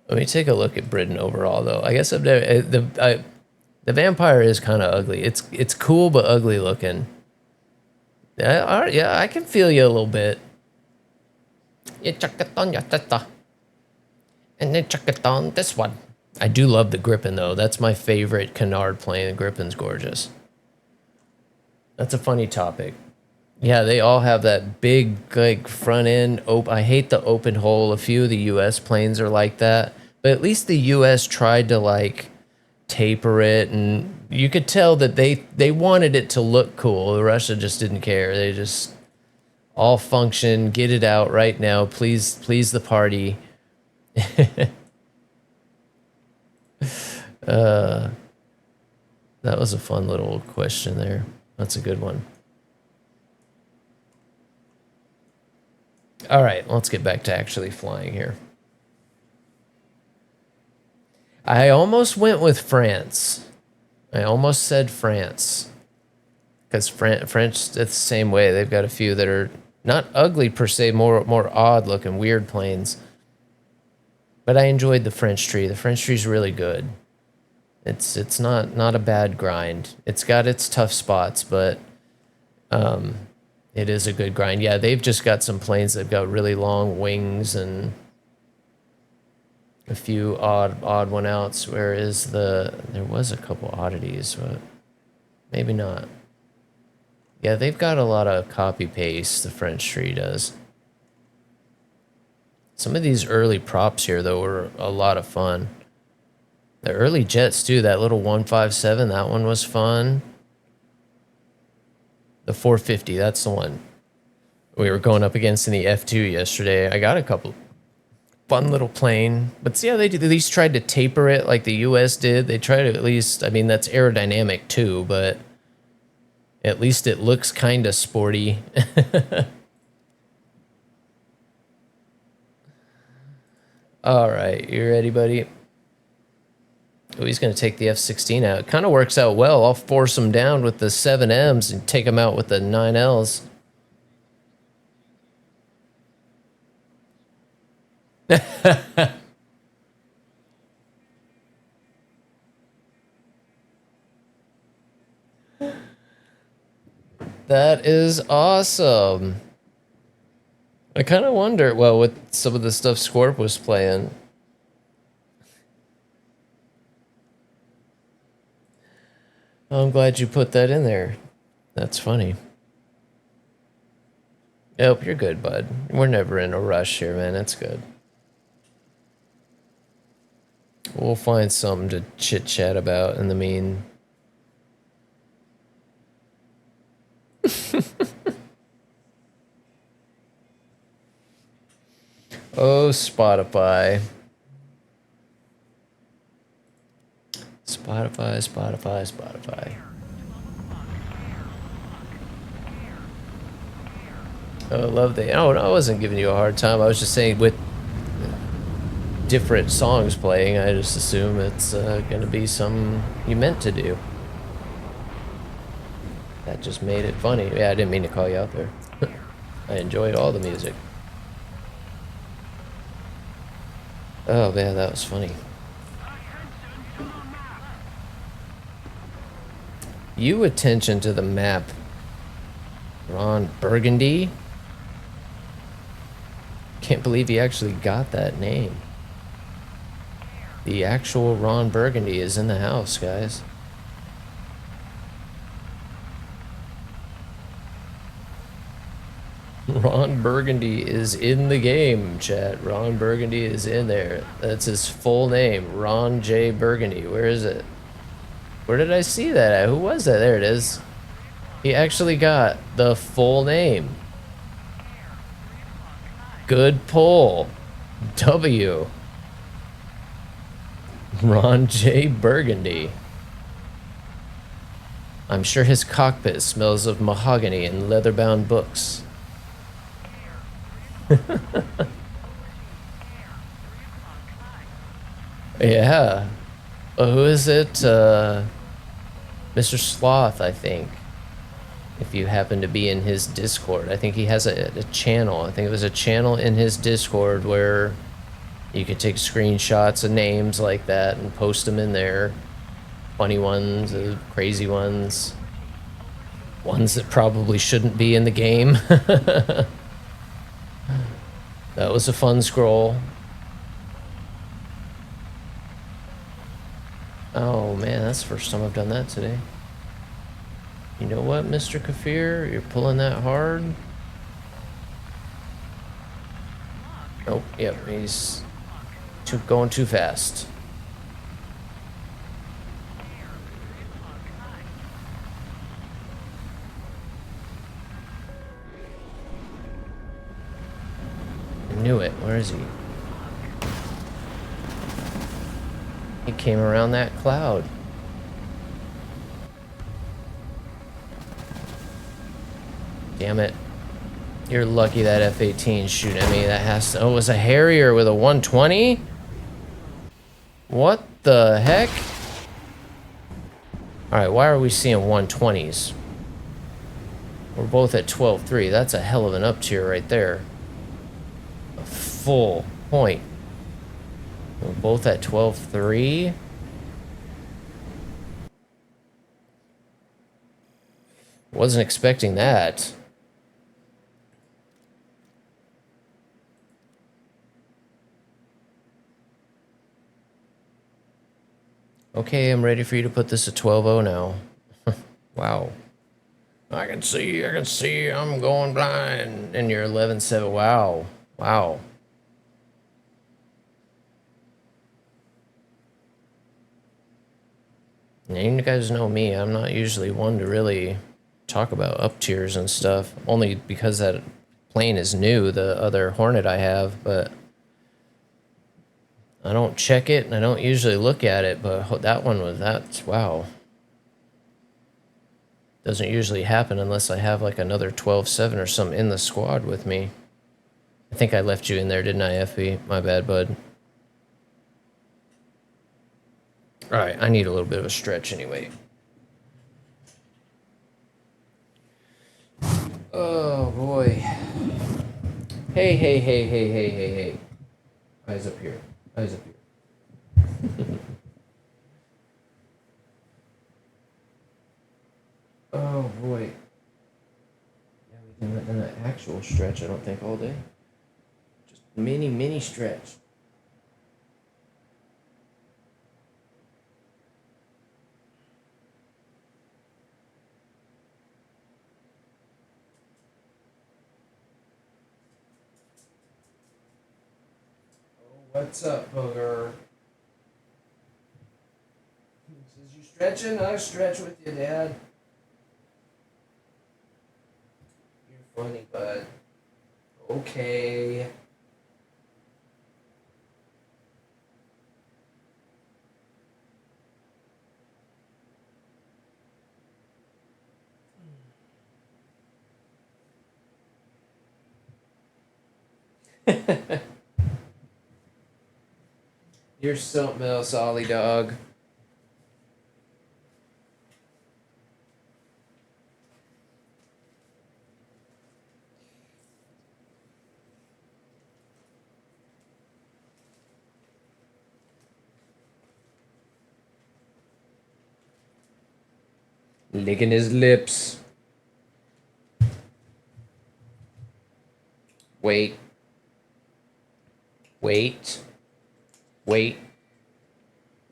Let me take a look at Britain overall, though. I guess the Vampire is kind of ugly. It's cool but ugly looking. Yeah, I can feel you a little bit. You chuck it on your testa. And then chuck it on this one. I do love the Gripen, though. That's my favorite Canard plane. The Gripen's gorgeous. That's a funny topic. Yeah, they all have that big, like, front end. I hate the open hole. A few of the U.S. planes are like that. But at least the U.S. tried to, like, taper it. And you could tell that they wanted it to look cool. Russia just didn't care. They just all function. Get it out right now. Please the party. That was a fun little question there. That's a good one. All right, let's get back to actually flying here. I almost went with France. I almost said France. Because French, it's the same way. They've got a few that are not ugly per se, more odd looking, weird planes. But I enjoyed the French tree. The French tree's really good. It's not a bad grind. It's got its tough spots, but it is a good grind. Yeah, they've just got some planes that've got really long wings and a few odd one outs. Whereas there was a couple oddities, but maybe not. Yeah, they've got a lot of copy paste. The French tree does. Some of these early props here, though, were a lot of fun. The early jets too, that little 157, that one was fun. The 450, that's the one we were going up against in the F2 yesterday. I got a couple fun little plane, but see how they at least tried to taper it like the US did. They tried to at least, I mean, that's aerodynamic too, but at least it looks kind of sporty. All right, you ready, buddy? Oh, he's going to take the F-16 out. It kind of works out well. I'll force him down with the 7Ms and take him out with the 9Ls. That is awesome. I kind of wonder, well, with some of the stuff Scorp was playing. I'm glad you put that in there. That's funny. Nope, you're good, bud. We're never in a rush here, man. That's good. We'll find something to chit-chat about in the mean. Oh, Spotify. Spotify. Oh, love the. Oh, no, I wasn't giving you a hard time. I was just saying with different songs playing, I just assume it's going to be some you meant to do. That just made it funny. Yeah, I didn't mean to call you out there. I enjoyed all the music. Oh, man, that was funny. You attention to the map, Ron Burgundy. Can't believe he actually got that name. The actual Ron Burgundy is in the house, guys. Ron Burgundy is in the game, chat. Ron Burgundy is in there. That's his full name, Ron J. Burgundy. Where is it? Where did I see that at? Who was that? There it is. He actually got the full name. Good pull. W. Ron J. Burgundy. I'm sure his cockpit smells of mahogany and leather-bound books. Yeah. Who is it? Mr. Sloth, I think. If you happen to be in his Discord. I think he has a channel. I think it was a channel in his Discord where you could take screenshots of names like that and post them in there. Funny ones, crazy ones. Ones that probably shouldn't be in the game. That was a fun scroll. Oh man, that's the first time I've done that today. You know what, Mr. Kafir? You're pulling that hard. Nope, yep, he's going too fast. I knew it. Where is he? He came around that cloud. Damn it. You're lucky that F-18 shooting at me. That has to... Oh, it was a Harrier with a 120? What the heck? Alright, why are we seeing 120s? We're both at 12.3. That's a hell of an up tier right there. A full point. We're both at 12.3. Wasn't expecting that. Okay, I'm ready for you to put this at 12.0 now. Wow. I can see, I'm going blind. And you're 11.7. Wow. Wow. And you guys know me, I'm not usually one to really talk about up tiers and stuff, only because that plane is new, the other Hornet I have, but I don't check it and I don't usually look at it, but that one was, that's, wow. Doesn't usually happen unless I have like another 12-7 or something in the squad with me. I think I left you in there, didn't I, FB? My bad, bud. Alright, I need a little bit of a stretch anyway. Oh boy. Hey, hey, hey, hey, hey, hey, hey. Eyes up here. Eyes up here. Oh boy. Yeah, we haven't done an actual stretch, I don't think, all day. Just mini stretch. What's up, booger? Says you stretching? I stretch with you, Dad. You're funny, bud. Okay. You're something else, Ollie dog. Licking his lips. Wait. Wait. Wait.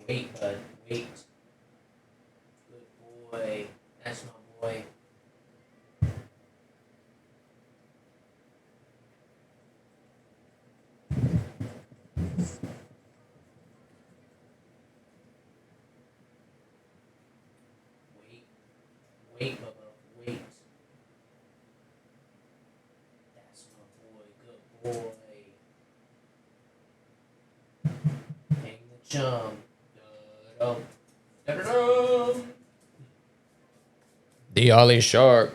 Wait, bud. Wait. Good boy. That's my boy. Wait. Wait, Bubba. Wait. That's my boy. Good boy. Hang the chum. Da-dum. Da-da-dum. The Ollie Shark.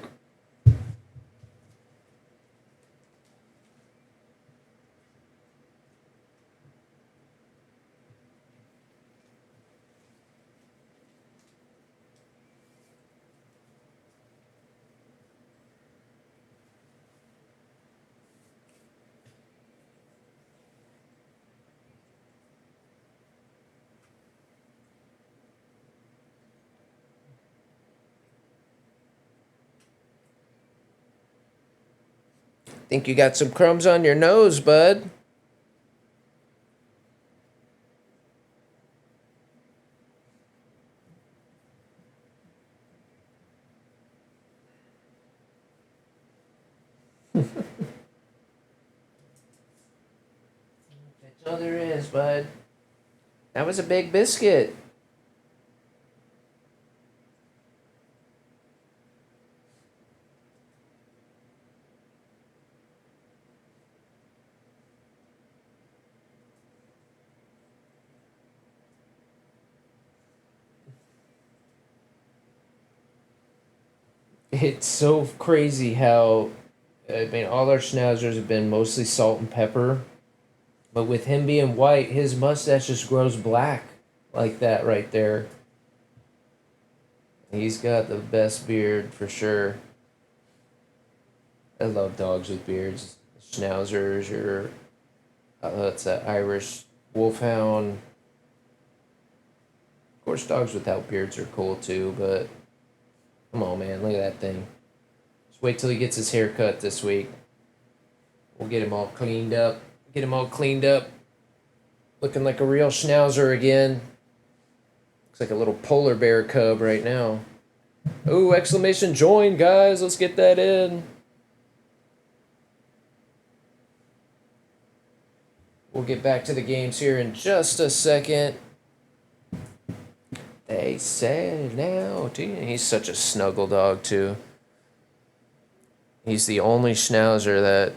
Think you got some crumbs on your nose, bud. That's all there is, bud. That was a big biscuit. It's so crazy how, I mean, all our schnauzers have been mostly salt and pepper, but with him being white, his mustache just grows black like that right there. He's got the best beard for sure. I love dogs with beards. Schnauzers or it's that Irish wolfhound. Of course, dogs without beards are cool too, but come on, man, look at that thing. Just wait till he gets his hair cut this week. We'll get him all cleaned up. Get him all cleaned up. Looking like a real schnauzer again. Looks like a little polar bear cub right now. Ooh, exclamation join, guys. Let's get that in. We'll get back to the games here in just a second. They said now, he's such a snuggle dog too. He's the only schnauzer that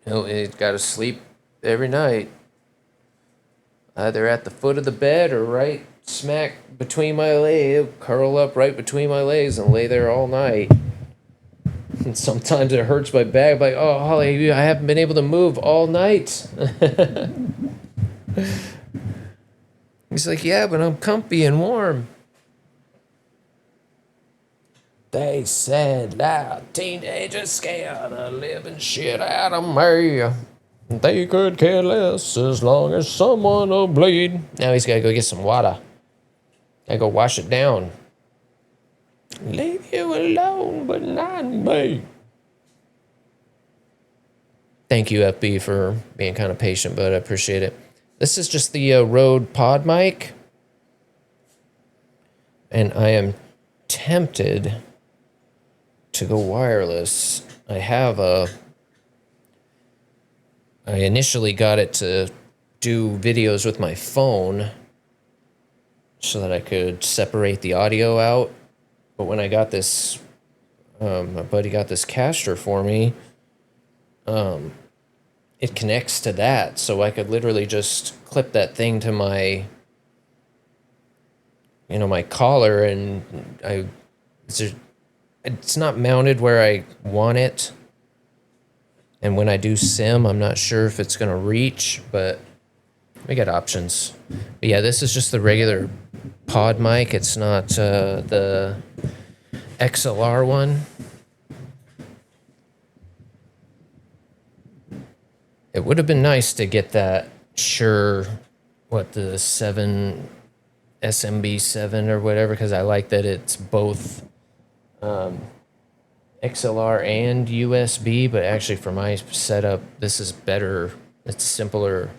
he's got to sleep every night, either at the foot of the bed or right smack between my legs. He'll curl up right between my legs and lay there all night. And sometimes it hurts my back. Like, oh, Holly, I haven't been able to move all night. He's like, yeah, but I'm comfy and warm. They said loud, teenagers scared the living shit out of me. They could care less as long as someone will bleed. Now he's got to go get some water. Gotta go wash it down. Leave you alone, but not me. Thank you, FB, for being kind of patient, but I appreciate it. This is just the Rode pod mic. And I am tempted to go wireless. I initially got it to do videos with my phone so that I could separate the audio out. But when I got this, my buddy got this caster for me, it connects to that, so I could literally just clip that thing to my, my collar, and it's not mounted where I want it. And when I do sim, I'm not sure if it's going to reach, but we got options. But yeah, this is just the regular pod mic. It's not the XLR one. It would have been nice to get that the 7 SMB7 or whatever, because I like that it's both XLR and USB, but actually for my setup, this is better. It's simpler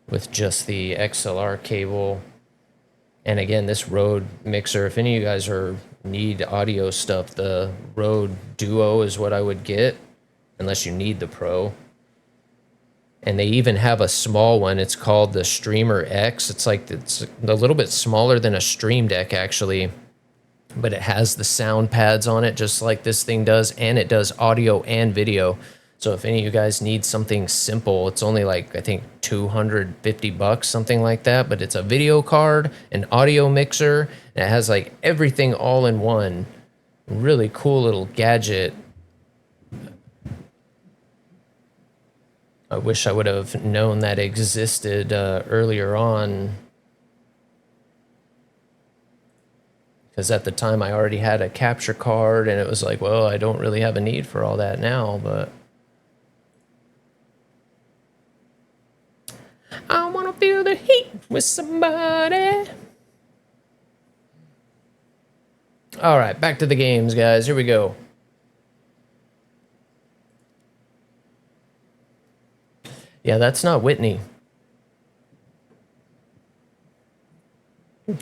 with just the XLR cable. And again, this Rode mixer, if any of you guys need audio stuff, the Rode Duo is what I would get, unless you need the Pro. And they even have a small one. It's called the Streamer X. It's a little bit smaller than a Stream Deck, actually. But it has the sound pads on it, just like this thing does. And it does audio and video. So if any of you guys need something simple, it's only I think $250, something like that. But it's a video card, an audio mixer, and it has everything all in one. Really cool little gadget. I wish I would have known that existed earlier on. Because at the time I already had a capture card, and it was well, I don't really have a need for all that now, but I want to feel the heat with somebody. All right, back to the games, guys. Here we go. Yeah, that's not Whitney.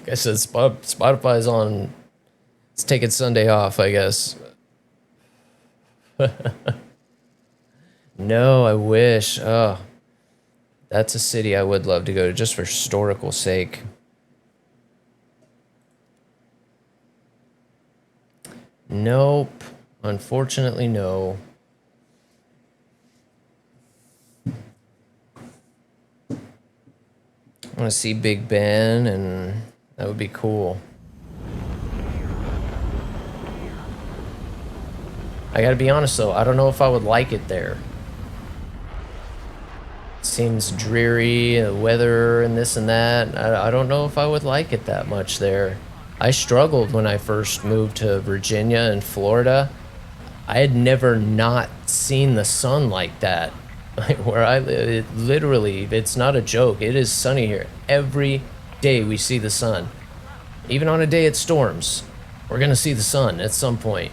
I said Spotify's on. It's taking Sunday off, I guess. No, I wish. Oh, that's a city I would love to go to, just for historical sake. Nope. Unfortunately, no. I want to see Big Ben, and that would be cool. I gotta be honest though, I don't know if I would like it there. It seems dreary, the weather and this and that. I don't know if I would like it that much there. I struggled when I first moved to Virginia and Florida. I had never not seen the sun like that. Where I live, literally, it's not a joke. It is sunny here. Every day we see the sun. Even on a day it storms, we're going to see the sun at some point.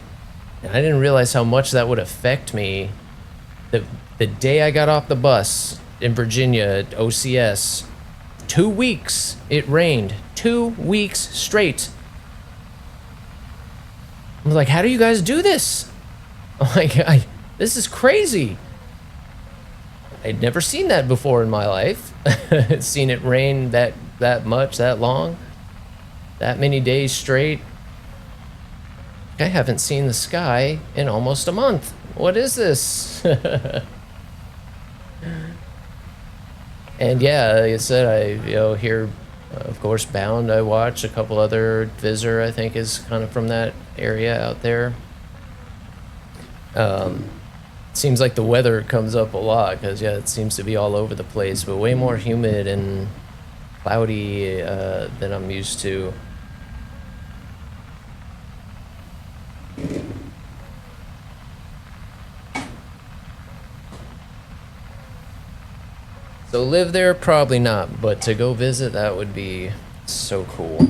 And I didn't realize how much that would affect me. The day I got off the bus in Virginia at OCS, 2 weeks it rained. 2 weeks straight. I'm like, how do you guys do this? I'm like, this is crazy. I'd never seen that before in my life. Seen it rain that that much, that long, that many days straight. I haven't seen the sky in almost a month. What is this? And yeah, like I said, I here, of course, Bound. I watch a couple other. Visor, I think, is kind of from that area out there. Seems like the weather comes up a lot because yeah, it seems to be all over the place, but way more humid and cloudy than I'm used to. So live there, probably not, but to go visit, that would be so cool.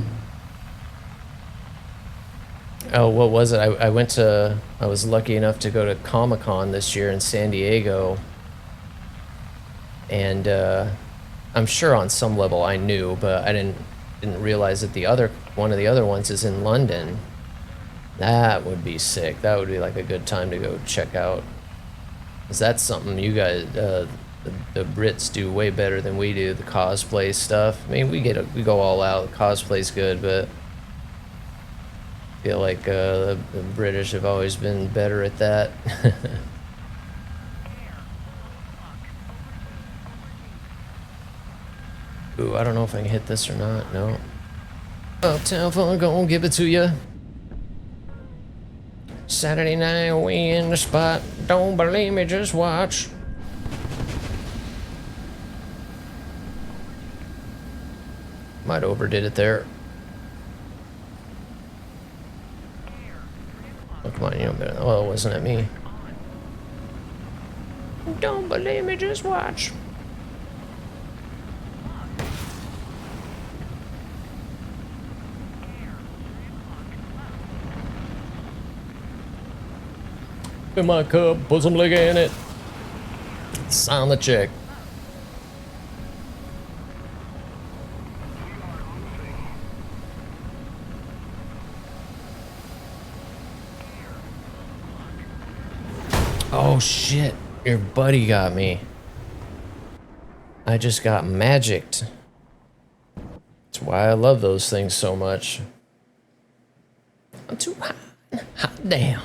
Oh, what was it? I was lucky enough to go to Comic-Con this year in San Diego. And I'm sure on some level I knew, but I didn't realize that one of the other ones is in London. That would be sick. That would be like a good time to go check out. 'Cause that's something you guys, the Brits do way better than we do, the cosplay stuff. I mean, we go all out. Cosplay's good, but I feel like the British have always been better at that. Ooh, I don't know if I can hit this or not. No. Uptown Fun, gonna give it to you. Saturday night, we in the spot. Don't believe me, just watch. Might overdid it there. Oh, come on, you know better. Oh, it wasn't at me. Don't believe me, just watch. In my cup, put some liquor in it. Sign the check. Oh shit, your buddy got me. I just got magicked. That's why I love those things so much. I'm too hot. Hot damn.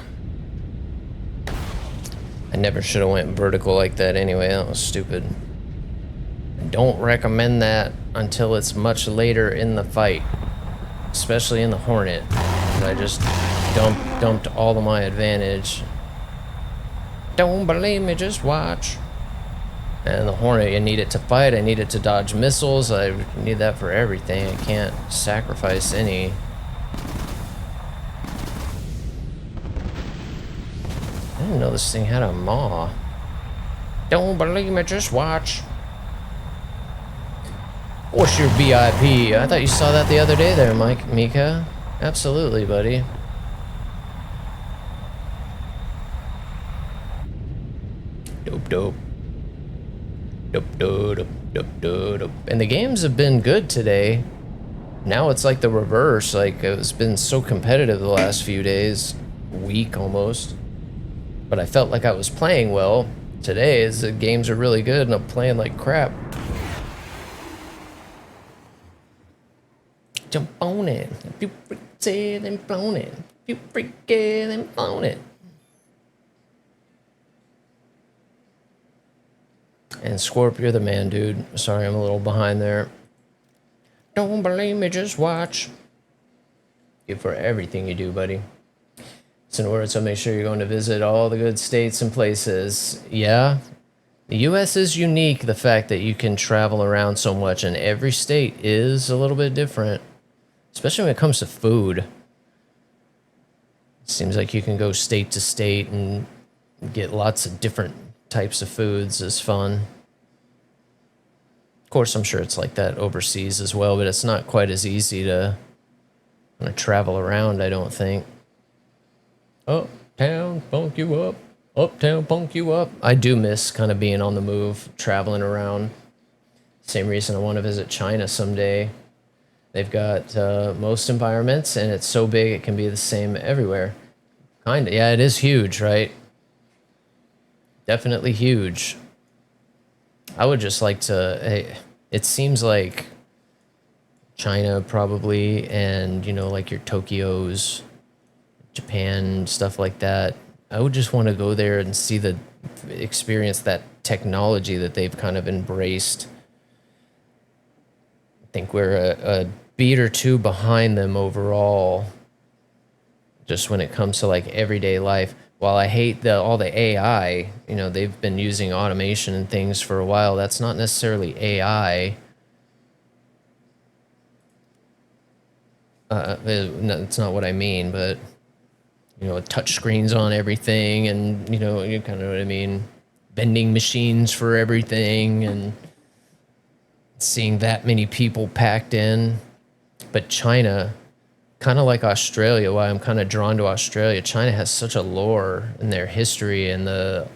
I never should have went vertical like that anyway. That was stupid. I don't recommend that until it's much later in the fight. Especially in the Hornet. I just dumped all of my advantage. Don't believe me, just watch. And the Hornet, I need it to fight, I need it to dodge missiles, I need that for everything. I can't sacrifice any. I didn't know this thing had a maw. Don't believe me, just watch. What's your VIP? I thought you saw that the other day there, Mika. Absolutely, buddy. Dope. And the games have been good today. Now it's like the reverse. Like, it's been so competitive the last few days. Week almost. But I felt like I was playing well. Today, the games are really good and I'm playing like crap. Jump on it. If you freak it, then flown it. If you freak it, then flown it. And Scorp, you're the man, dude. Sorry, I'm a little behind there. Don't believe me, just watch. You for everything you do, buddy. So in order to make sure you're going to visit all the good states and places. Yeah, the U.S. is unique, the fact that you can travel around so much, and every state is a little bit different. Especially when it comes to food. It seems like you can go state to state and get lots of different types of foods. Is fun. Of course, I'm sure it's like that overseas as well, but it's not quite as easy to travel around, I don't think. Uptown, funk you up. Uptown, funk you up. I do miss kind of being on the move, traveling around. Same reason I want to visit China someday. They've got most environments, and it's so big it can be the same everywhere. Kinda, yeah, it is huge, right? Definitely huge. I would just like to. Hey, it seems like China probably, and you know, like your Tokyos, Japan, stuff like that. I would just want to go there and see experience that technology that they've kind of embraced. I think we're a beat or two behind them overall, just when it comes to like everyday life. While I hate all the AI, you know, they've been using automation and things for a while. That's not necessarily AI. It's not what I mean, but you know, touch screens on everything, and you know, you kind of know what I mean. Vending machines for everything, and seeing that many people packed in. But China, kind of like Australia, why I'm kind of drawn to Australia. China has such a lore in their history, and the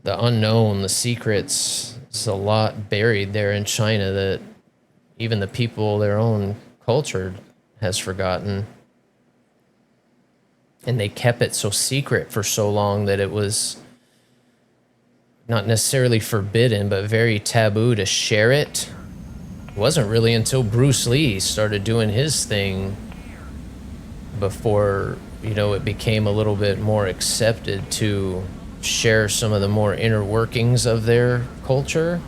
unknown, the secrets. There's a lot buried there in China that even the people, their own culture, has forgotten. And they kept it so secret for so long that it was not necessarily forbidden, but very taboo to share it. It wasn't really until Bruce Lee started doing his thing before, you know, it became a little bit more accepted to share some of the more inner workings of their culture.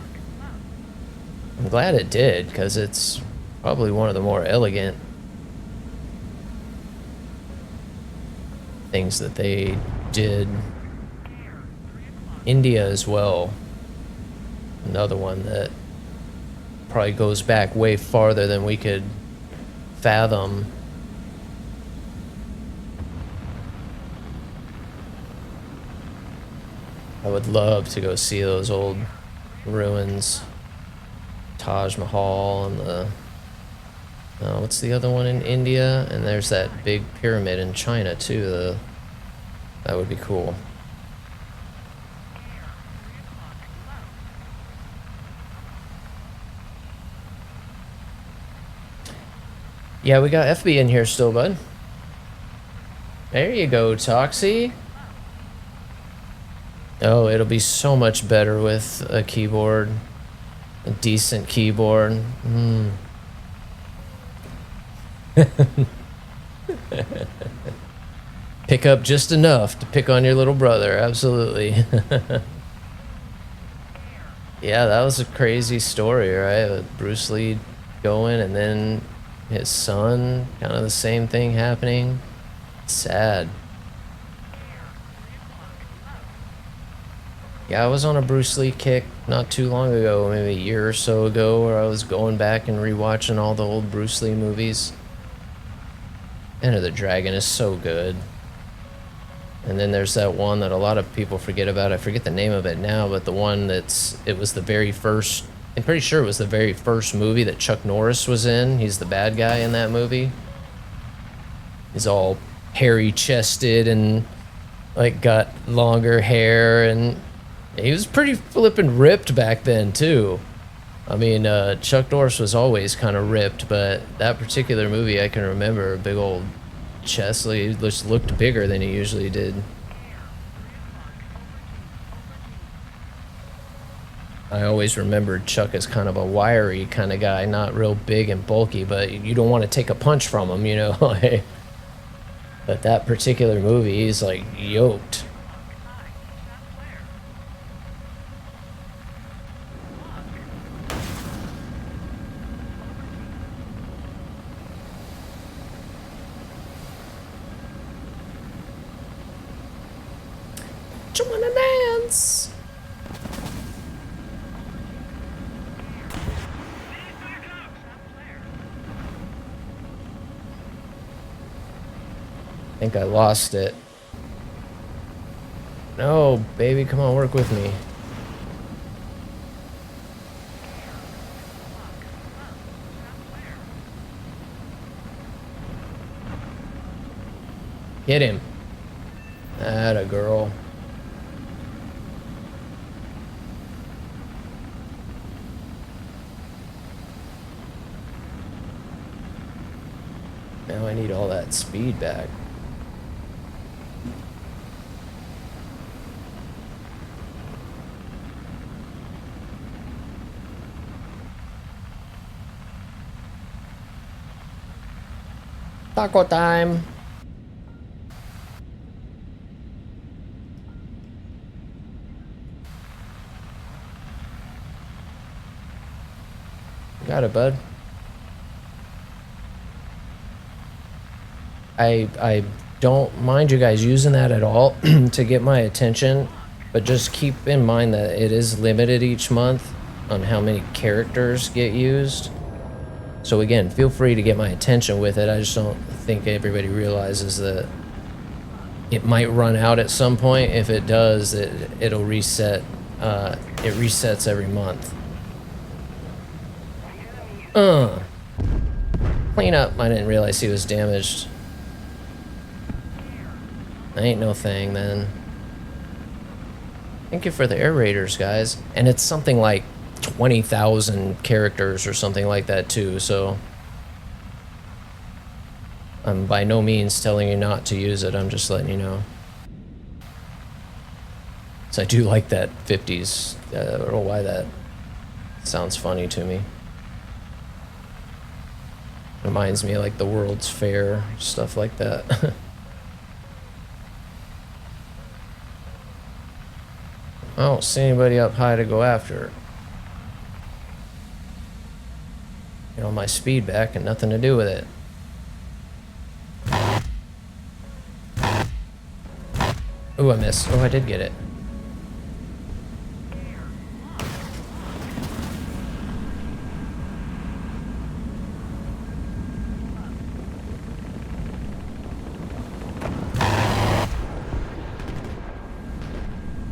I'm glad it did, because it's probably one of the more elegant things that they did. India as well. Another one that probably goes back way farther than we could fathom. I would love to go see those old ruins. Taj Mahal and what's the other one in India? And there's that big pyramid in China too. That would be cool. Yeah, we got FB in here still, bud. There you go, Toxie. Oh, it'll be so much better with a keyboard. A decent keyboard. Pick up just enough to pick on your little brother, absolutely. Yeah, that was a crazy story, right? With Bruce Lee going, and then his son, kind of the same thing happening. Sad. Yeah, I was on a Bruce Lee kick not too long ago, maybe a year or so ago, where I was going back and rewatching all the old Bruce Lee movies. Enter the Dragon is so good. And then there's that one that a lot of people forget about. I forget the name of it now, but the one it was the very first, I'm pretty sure it was the very first movie that Chuck Norris was in. He's the bad guy in that movie. He's all hairy chested and like got longer hair, and he was pretty flippin' ripped back then too. I mean, Chuck Norris was always kind of ripped, but that particular movie I can remember, a big old chest, he just looked bigger than he usually did. I always remembered Chuck as kind of a wiry kind of guy, not real big and bulky, but you don't want to take a punch from him, you know? But that particular movie, he's like yoked. You wanna dance? I think I lost it. No, baby, come on, work with me. Hit him. Atta girl. Now I need all that speed back. Taco time. Got it, bud. I don't mind you guys using that at all to get my attention, but just keep in mind that it is limited each month on how many characters get used. So again, feel free to get my attention with it. I just don't think everybody realizes that it might run out at some point. If it does, it'll reset. It resets every month. Clean up. I didn't realize he was damaged. Ain't no thing then. Thank you for the AirRaiders, guys. And it's something like 20,000 characters or something like that too, so I'm by no means telling you not to use it, I'm just letting you know. So I do like that 50s, I don't know why that sounds funny to me. Reminds me of like the World's Fair, stuff like that. I don't see anybody up high to go after. You know, my speed back and nothing to do with it. Ooh, I missed. Oh, I did get it.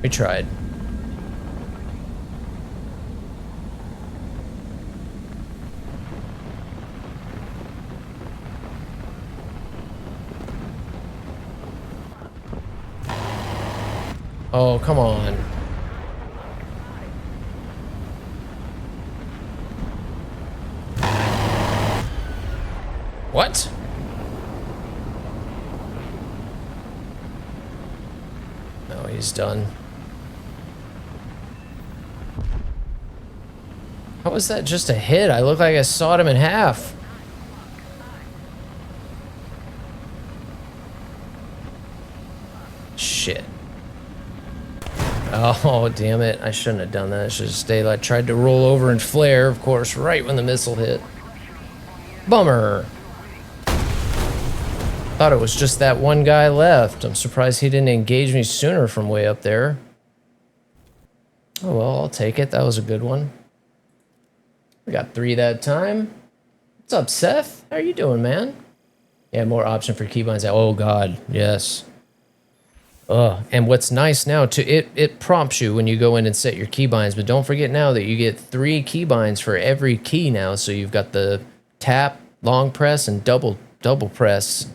We tried. Oh, come on. What? No, he's done. How was that just a hit? I look like I sawed him in half. Shit. Oh, damn it. I shouldn't have done that. I should have stayed. I tried to roll over and flare, of course, right when the missile hit. Bummer. Thought it was just that one guy left. I'm surprised he didn't engage me sooner from way up there. Oh, well, I'll take it. That was a good one. We got 3 that time. What's up, Seth? How are you doing, man? Yeah, more option for keybinds. Oh, God. Yes. And what's nice now too, it prompts you when you go in and set your keybinds, but don't forget now that you get 3 keybinds for every key now. So you've got the tap, long press, and double press.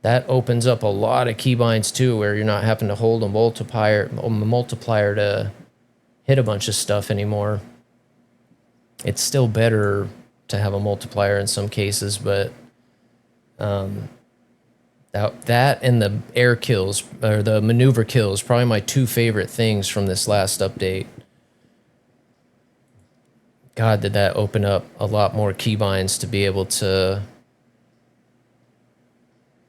That opens up a lot of keybinds too, where you're not having to hold a multiplier to hit a bunch of stuff anymore. It's still better to have a multiplier in some cases, but that and the air kills, or the maneuver kills, probably my 2 favorite things from this last update. God, did that open up a lot more keybinds to be able to...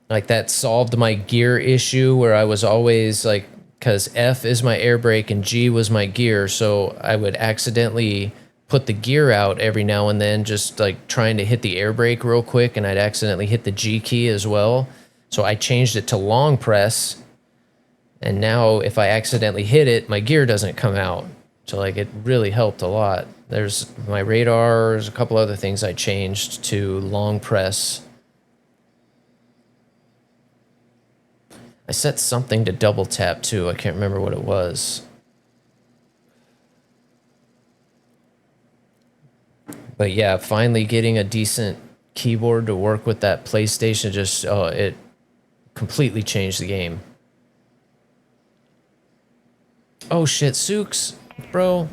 Like, that solved my gear issue where I was always, like... Because F is my air brake and G was my gear, so I would accidentally put the gear out every now and then, just, like, trying to hit the air brake real quick, and I'd accidentally hit the G key as well. So I changed it to long press, and now if I accidentally hit it, my gear doesn't come out. So like, it really helped a lot. There's my radars, a couple other things I changed to long press. I set something to double tap too. I can't remember what it was. But yeah, finally getting a decent keyboard to work with that PlayStation just, oh, it completely changed the game. Oh shit, Sooks, bro.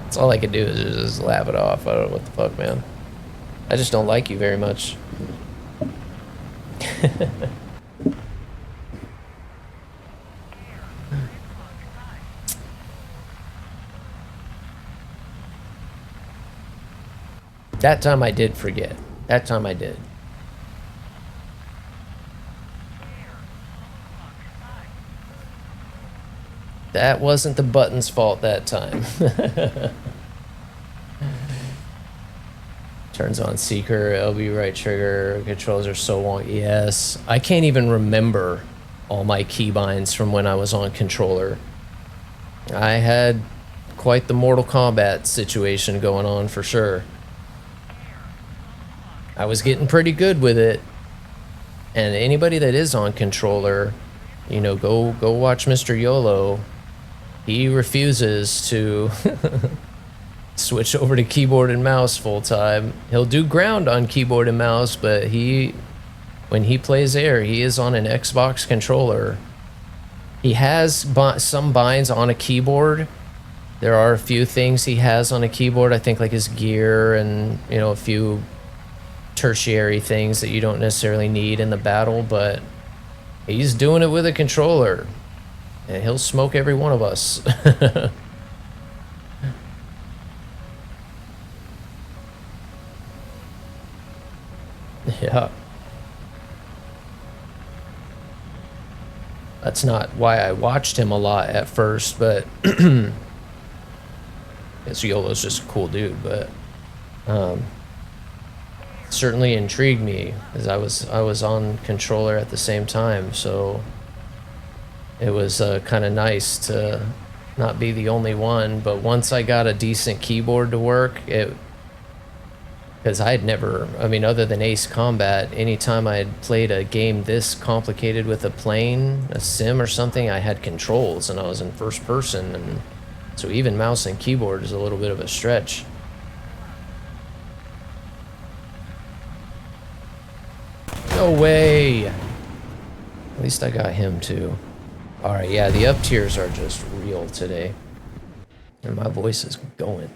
That's all I could do is just laugh it off. I don't know what the fuck, man. I just don't like you very much. That time I did forget. That time I did. That wasn't the button's fault that time. Turns on seeker, LB right trigger, controls are so wonky. Yes, I can't even remember all my keybinds from when I was on controller. I had quite the Mortal Kombat situation going on for sure. I was getting pretty good with it. And anybody that is on controller, you know, go watch Mr. YOLO. He refuses to switch over to keyboard and mouse full time. He'll do ground on keyboard and mouse, but when he plays air, he is on an Xbox controller. He has some binds on a keyboard. There are a few things he has on a keyboard, I think, like his gear and, you know, a few tertiary things that you don't necessarily need in the battle, but he's doing it with a controller. And he'll smoke every one of us. Yeah. That's not why I watched him a lot at first, but because YOLO's just a cool dude, but certainly intrigued me because I was on controller at the same time, so it was kind of nice to not be the only one. But once I got a decent keyboard to work, because I had never, I mean, other than Ace Combat, anytime I had played a game this complicated with a plane, a sim or something, I had controls and I was in first person, and so even mouse and keyboard is a little bit of a stretch. No way! At least I got him too. Alright, yeah, the up tiers are just real today. And my voice is going.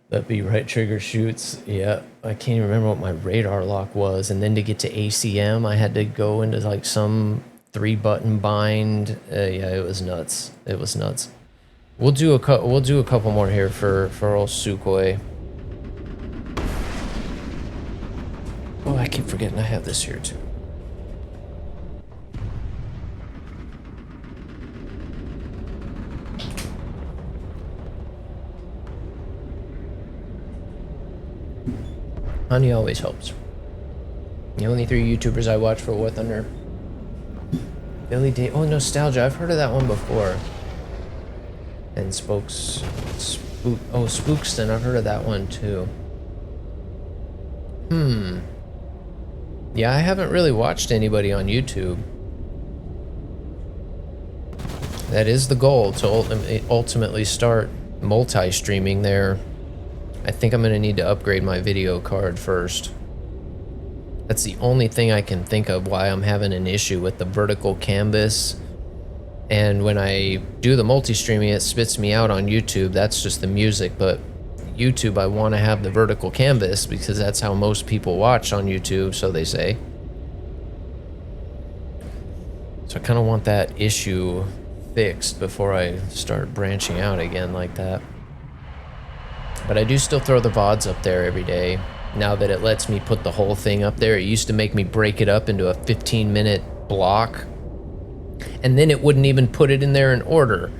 That be right trigger shoots. Yeah, I can't even remember what my radar lock was. And then to get to ACM, I had to go into like some 3-button bind. Yeah, it was nuts. It was nuts. We'll do a couple more here for old Sukhoi. Oh, I keep forgetting I have this here too. Honey always helps. The only 3 YouTubers I watch for War Thunder. Billy Day. Oh, Nostalgia. I've heard of that one before. And Spookston. I've heard of that one too. Yeah, I haven't really watched anybody on YouTube. That is the goal, to ultimately start multi-streaming there. I think I'm gonna need to upgrade my video card first. That's the only thing I can think of why I'm having an issue with the vertical canvas. And when I do the multi-streaming, it spits me out on YouTube. That's just the music, but YouTube, I want to have the vertical canvas because that's how most people watch on YouTube, so they say. So I kind of want that issue fixed before I start branching out again like that. But I do still throw the VODs up there every day. Now that it lets me put the whole thing up there, it used to make me break it up into a 15-minute block. And then it wouldn't even put it in there in order.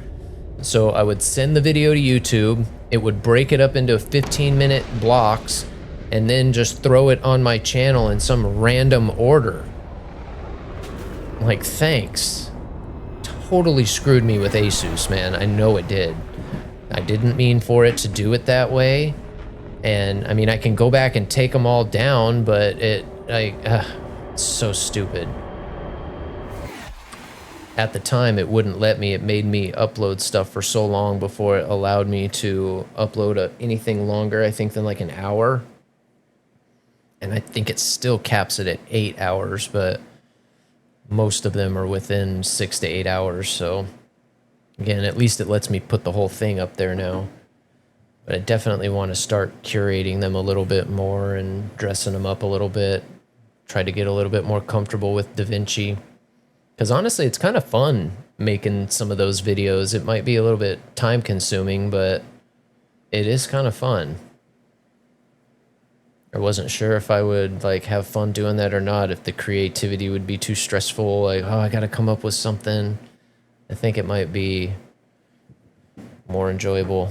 So I would send the video to YouTube, it would break it up into 15-minute blocks, and then just throw it on my channel in some random order. Like, thanks. Totally screwed me with Asus, man. I know it did. I didn't mean for it to do it that way. And, I mean, I can go back and take them all down, but it's so stupid. At the time, it wouldn't let me. It made me upload stuff for so long before it allowed me to upload anything longer, I think, than like an hour. And I think it still caps it at 8 hours, but most of them are within 6 to 8 hours. So, again, at least it lets me put the whole thing up there now. But I definitely want to start curating them a little bit more and dressing them up a little bit. Try to get a little bit more comfortable with DaVinci. Because honestly, it's kind of fun making some of those videos. It might be a little bit time consuming, but it is kind of fun. I wasn't sure if I would like have fun doing that or not, if the creativity would be too stressful, like, oh, I gotta come up with something. I think it might be more enjoyable.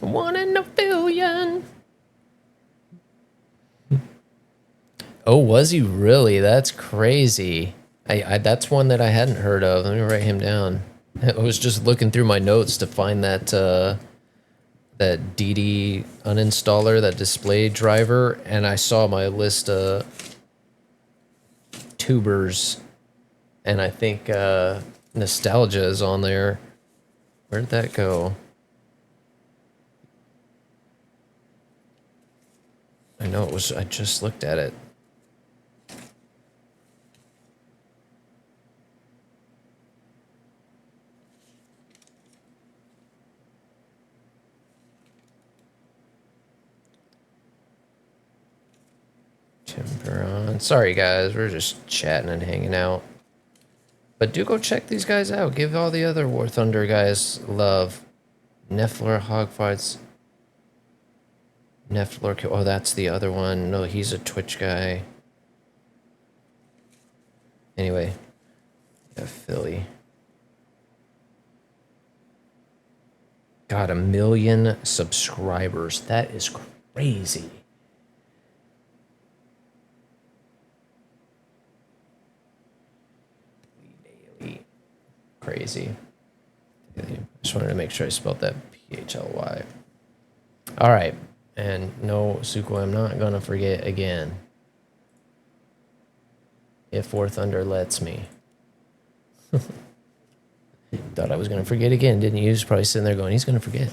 1 in a billion. Oh, was he really? That's crazy. I that's one that I hadn't heard of. Let me write him down. I was just looking through my notes to find that that DD uninstaller, that display driver, and I saw my list of tubers, and I think Nostalgia is on there. Where'd that go? I know it was, I just looked at it. Timberon. Sorry guys, we're just chatting and hanging out. But do go check these guys out. Give all the other War Thunder guys love. Neflor Hogfights. Neflor, oh, that's the other one. No, he's a Twitch guy. Anyway, yeah, Philly. Got 1 million subscribers. That is crazy. Daily. Crazy. Just wanted to make sure I spelled that P-H-L-Y. All right. And no, Suko, I'm not going to forget again. If War Thunder lets me. Thought I was going to forget again, didn't you? He's probably sitting there going, he's going to forget.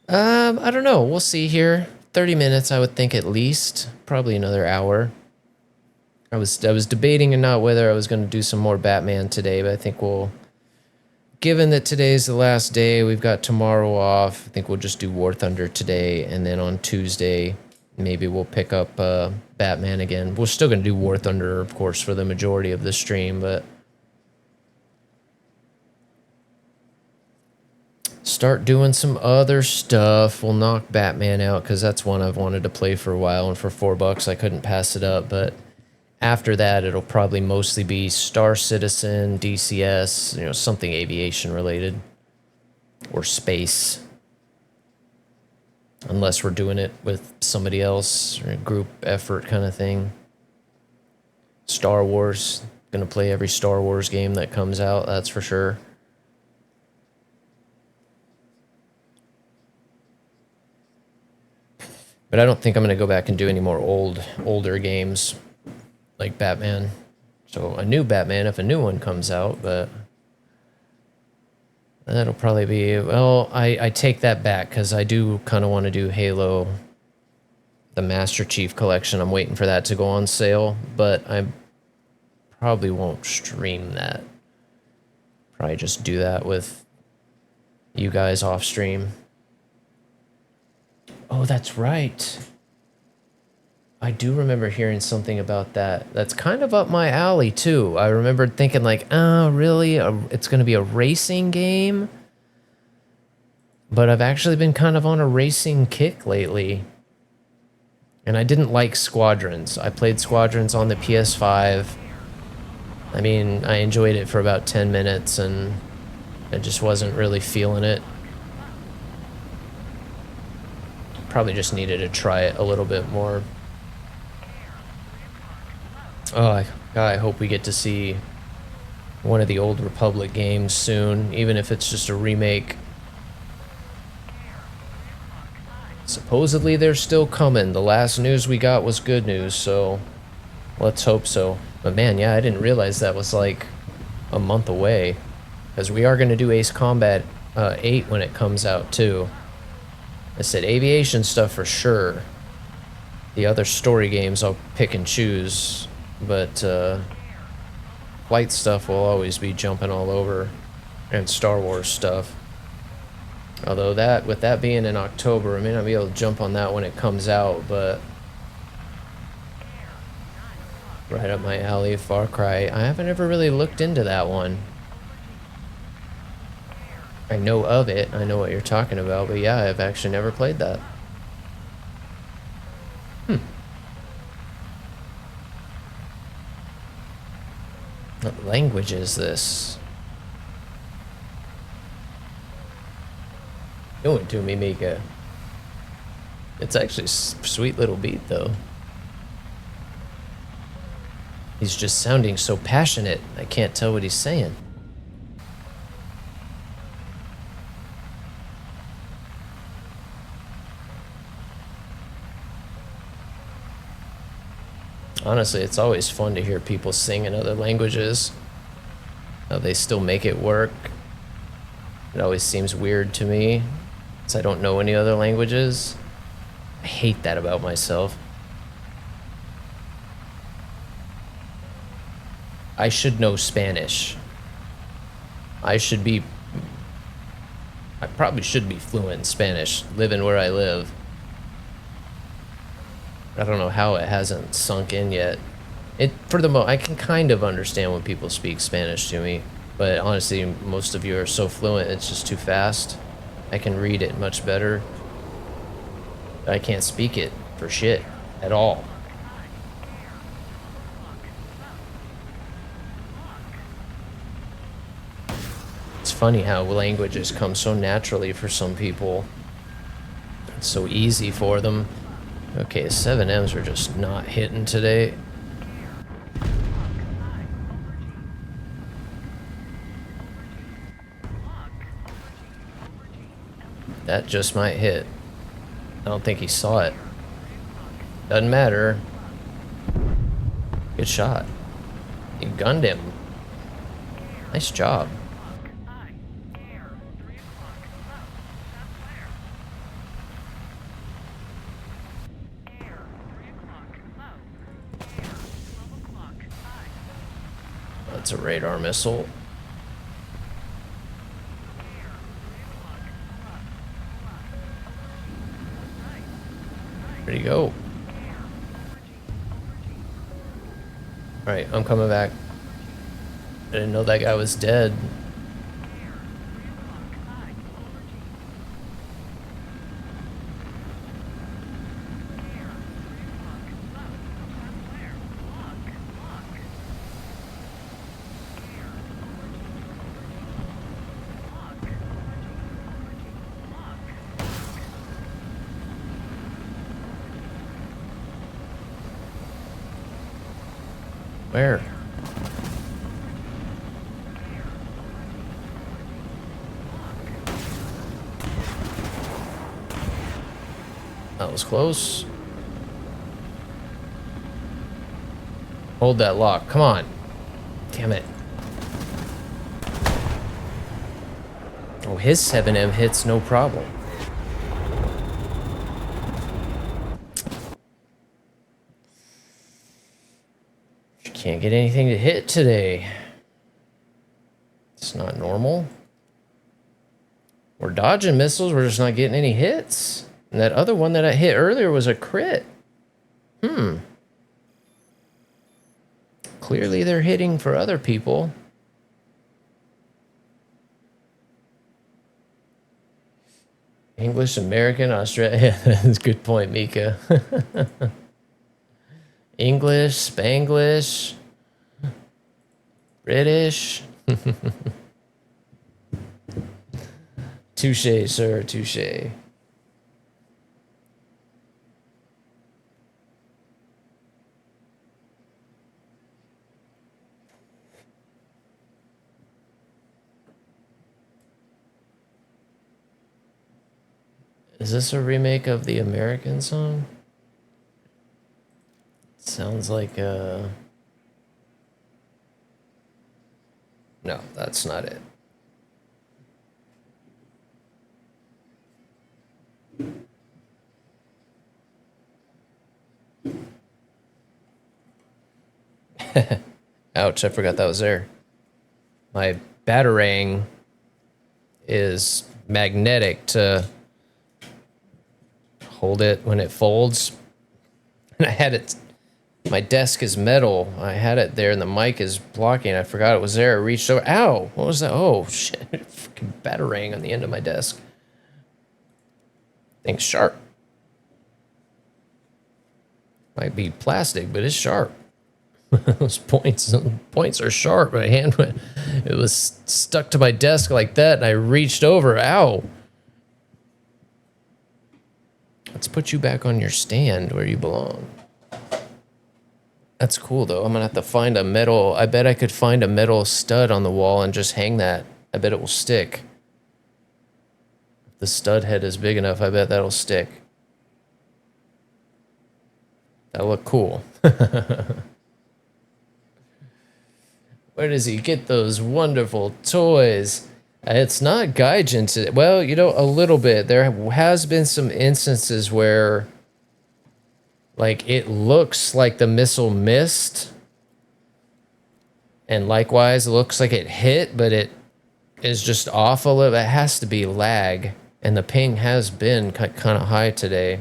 I don't know. We'll see here. 30 minutes, I would think at least. Probably another hour. I was debating and not whether I was going to do some more Batman today, but I think we'll... Given that today's the last day, we've got tomorrow off. I think we'll just do War Thunder today, and then on Tuesday, maybe we'll pick up Batman again. We're still going to do War Thunder, of course, for the majority of the stream, but... Start doing some other stuff. We'll knock Batman out, because that's one I've wanted to play for a while, and for $4 I couldn't pass it up, but... After that, it'll probably mostly be Star Citizen, DCS, you know, something aviation related. Or space. Unless we're doing it with somebody else, or a group effort kind of thing. Star Wars. Gonna play every Star Wars game that comes out, that's for sure. But I don't think I'm gonna go back and do any more older games. Like Batman. So a new Batman if a new one comes out, but that'll probably be, well, I take that back because I do kind of want to do Halo, the Master Chief Collection. I'm waiting for that to go on sale, but I probably won't stream that. Probably just do that with you guys off stream. Oh, that's right. I do remember hearing something about that. That's kind of up my alley, too. I remember thinking, like, oh, really? It's going to be a racing game? But I've actually been kind of on a racing kick lately. And I didn't like Squadrons. I played Squadrons on the PS5. I mean, I enjoyed it for about 10 minutes, and I just wasn't really feeling it. Probably just needed to try it a little bit more. Oh, God, I hope we get to see one of the Old Republic games soon, even if it's just a remake. Supposedly they're still coming. The last news we got was good news, so let's hope so. But man, yeah, I didn't realize that was like a month away. Because we are going to do Ace Combat 8 when it comes out, too. I said aviation stuff for sure. The other story games I'll pick and choose. But flight stuff will always be jumping all over, and Star Wars stuff. Although that, with that being in October, I may not be able to jump on that when it comes out, but right up my alley, Far Cry. I haven't ever really looked into that one. I know of it. I know what you're talking about, but yeah, I've actually never played that. What language is this? Doing to me, Mika. It's actually a sweet little beat, though. He's just sounding so passionate. I can't tell what he's saying. Honestly, it's always fun to hear people sing in other languages. How they still make it work. It always seems weird to me, since I don't know any other languages. I hate that about myself. I should know Spanish. I probably should be fluent in Spanish, living where I live. I don't know how it hasn't sunk in yet. I can kind of understand when people speak Spanish to me, but honestly, most of you are so fluent, it's just too fast. I can read it much better. I can't speak it for shit at all. It's funny how languages come so naturally for some people. It's so easy for them. Okay, 7Ms are just not hitting today. That just might hit. I don't think he saw it. Doesn't matter. Good shot. You gunned him. Nice job. That's a radar missile. Where'd he go? Alright, I'm coming back. I didn't know that guy was dead. Where? That was close. Hold that lock. Come on. Damn it. Oh, his 7M hits no problem. Can't get anything to hit today. It's not normal. We're dodging missiles, we're just not getting any hits. And that other one that I hit earlier was a crit. Clearly they're hitting for other people. English, American, Australia. That's a good point, Mika. English, Spanglish, British. Touche, sir, touche. Is this a remake of the American song? Sounds like a... No, that's not it. Ouch, I forgot that was there. My batarang is magnetic to hold it when it folds. And I had it My desk is metal. I had it there and the mic is blocking. I forgot it was there. I reached over. Ow! What was that? Oh, shit. Freaking batarang on the end of my desk. Thing's sharp. Might be plastic, but it's sharp. Those points are sharp. My hand went, it was stuck to my desk like that, and I reached over. Ow! Let's put you back on your stand where you belong. That's cool, though. I'm gonna have to find a metal. I bet I could find a metal stud on the wall and just hang that. I bet it will stick. If the stud head is big enough, I bet that'll stick. That'll look cool. Where does he get those wonderful toys? It's not Gaijin today. Well, you know, a little bit. There has been some instances where, like, it looks like the missile missed. And likewise, it looks like it hit, but it is just off a little. It has to be lag. And the ping has been kind of high today.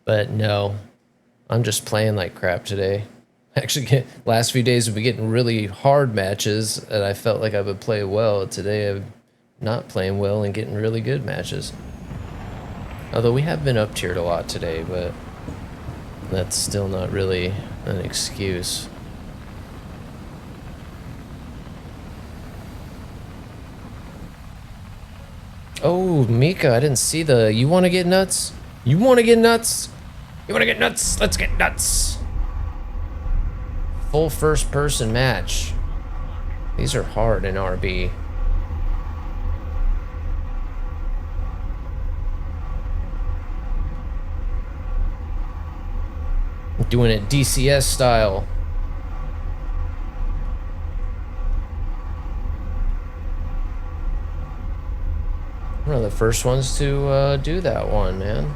But no, I'm just playing like crap today. Actually, last few days we've been getting really hard matches, and I felt like I would play well. Today I'm not playing well and getting really good matches. Although we have been up tiered a lot today, but that's still not really an excuse. Oh, Mika, I didn't see the... You want to get nuts? You want to get nuts? You want to get nuts? Let's get nuts. Full first-person match. These are hard in RB. I'm doing it DCS style. One of the first ones to do that one, man.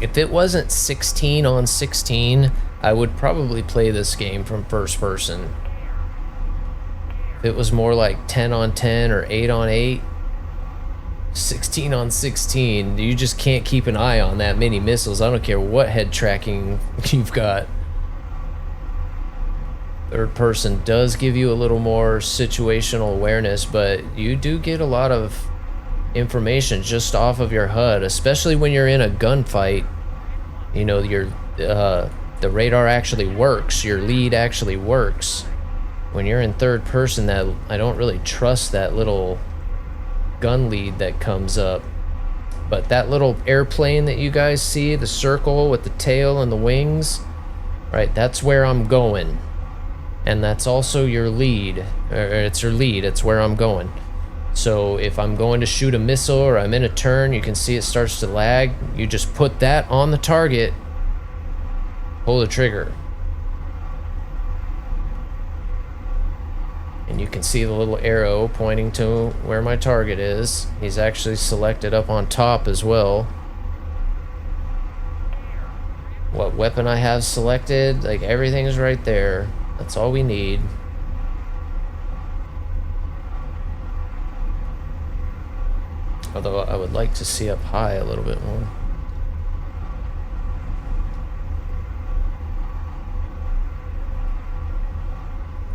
If it wasn't 16 on 16, I would probably play this game from first person. If it was more like 10 on 10 or 8 on 8, 16 on 16, you just can't keep an eye on that many missiles. I don't care what head tracking you've got. Third person does give you a little more situational awareness, but you do get a lot of information just off of your HUD, especially when you're in a gunfight. You know, the radar actually works, your lead actually works. When you're in third person, that I don't really trust that little gun lead that comes up. But that little airplane that you guys see, the circle with the tail and the wings, right, that's where I'm going. And that's also your lead, or it's your lead, it's where I'm going. So if I'm going to shoot a missile or I'm in a turn, you can see it starts to lag. You just put that on the target, pull the trigger. And you can see the little arrow pointing to where my target is. He's actually selected up on top as well. What weapon I have selected, like everything's right there. That's all we need. Although I would like to see up high a little bit more.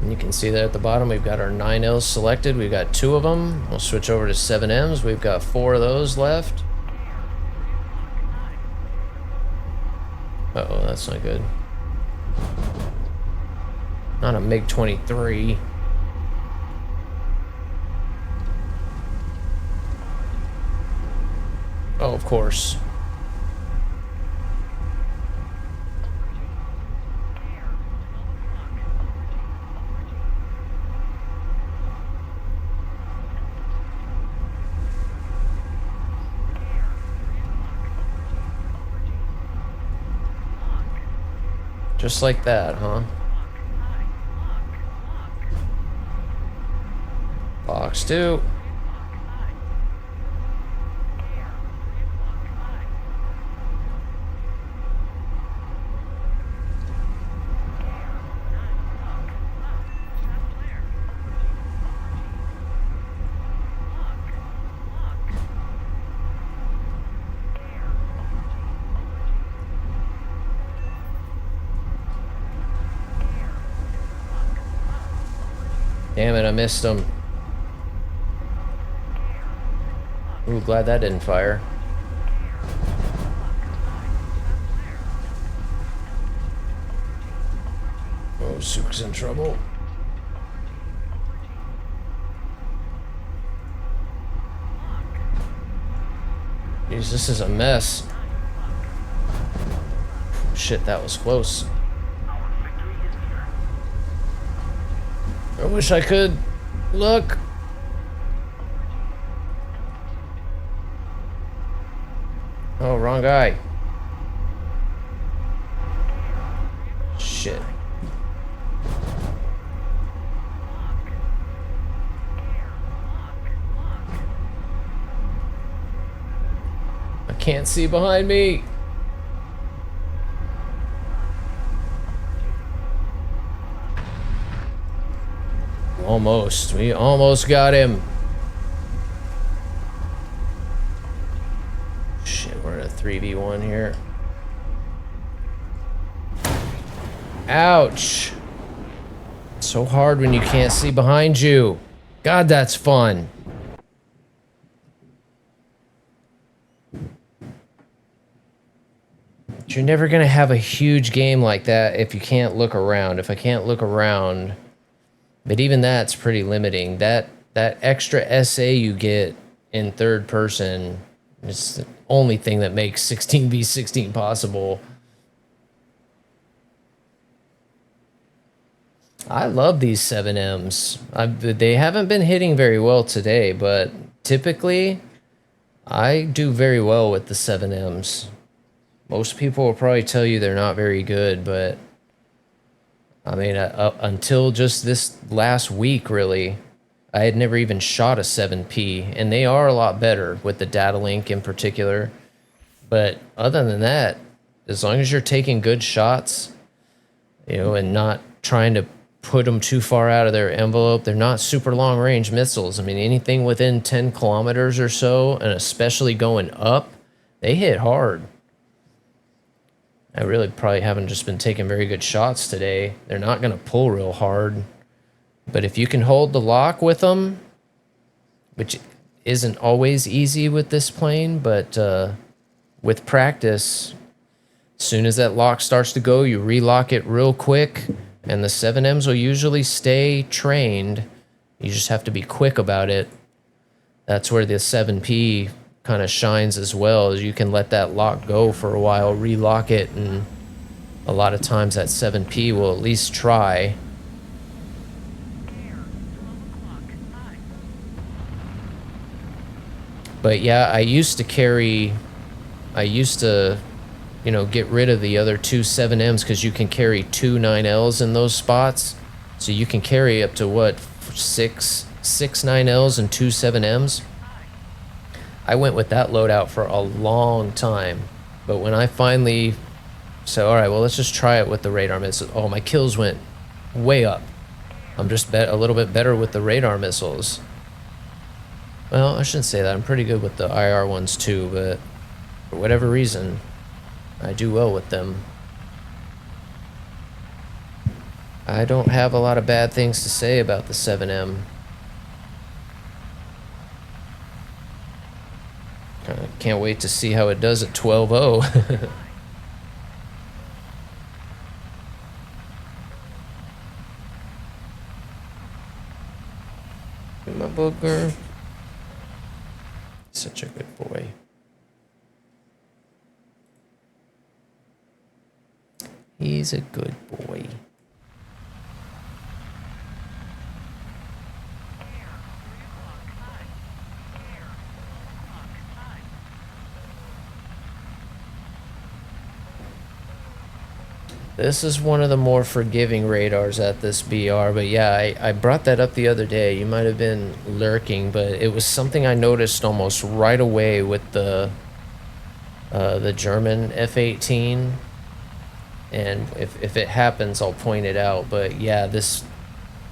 And you can see that at the bottom we've got our 9Ls selected. We've got 2 of them. We'll switch over to 7Ms. We've got 4 of those left. Uh-oh, that's not good. Not a MiG-23. Oh, of course. Just like that, huh? Box 2. Damn it, I missed him. Ooh, glad that didn't fire. Oh, Sook's in trouble. Jeez, this is a mess. Shit, that was close. I wish I could look. Oh, wrong guy. Shit. I can't see behind me. Almost. We almost got him. Shit, we're in a 3v1 here. Ouch. It's so hard when you can't see behind you. God, that's fun. You're never gonna have a huge game like that if you can't look around. If I can't look around, but even that's pretty limiting. That extra SA you get in third person is the only thing that makes 16v16 possible. I love these 7Ms. They haven't been hitting very well today, but typically I do very well with the 7Ms. Most people will probably tell you they're not very good, but I mean, until just this last week, really, I had never even shot a 7P, and they are a lot better with the data link in particular. But other than that, as long as you're taking good shots, you know, and not trying to put them too far out of their envelope, they're not super long range missiles. I mean, anything within 10 kilometers or so, and especially going up, they hit hard. I really probably haven't just been taking very good shots today. They're not going to pull real hard. But if you can hold the lock with them, which isn't always easy with this plane, but with practice, as soon as that lock starts to go, you relock it real quick, and the 7Ms will usually stay trained. You just have to be quick about it. That's where the 7P kind of shines as well, as you can let that lock go for a while, relock it, and a lot of times that 7P will at least try. But yeah, I used to, you know, get rid of the other two 7Ms because you can carry two 9Ls in those spots. So you can carry up to what, six 9Ls and two 7Ms. I went with that loadout for a long time, but when I finally said, all right, well, let's just try it with the radar missiles. Oh, my kills went way up. I'm just a little bit better with the radar missiles. Well, I shouldn't say that. I'm pretty good with the IR ones too, but for whatever reason, I do well with them. I don't have a lot of bad things to say about the 7M. Can't wait to see how it does at 12-0. My booger. Such a good boy. He's a good boy. This is one of the more forgiving radars at this BR, but yeah, I brought that up the other day. You might have been lurking, but it was something I noticed almost right away with the German F-18. And if it happens, I'll point it out. But yeah, this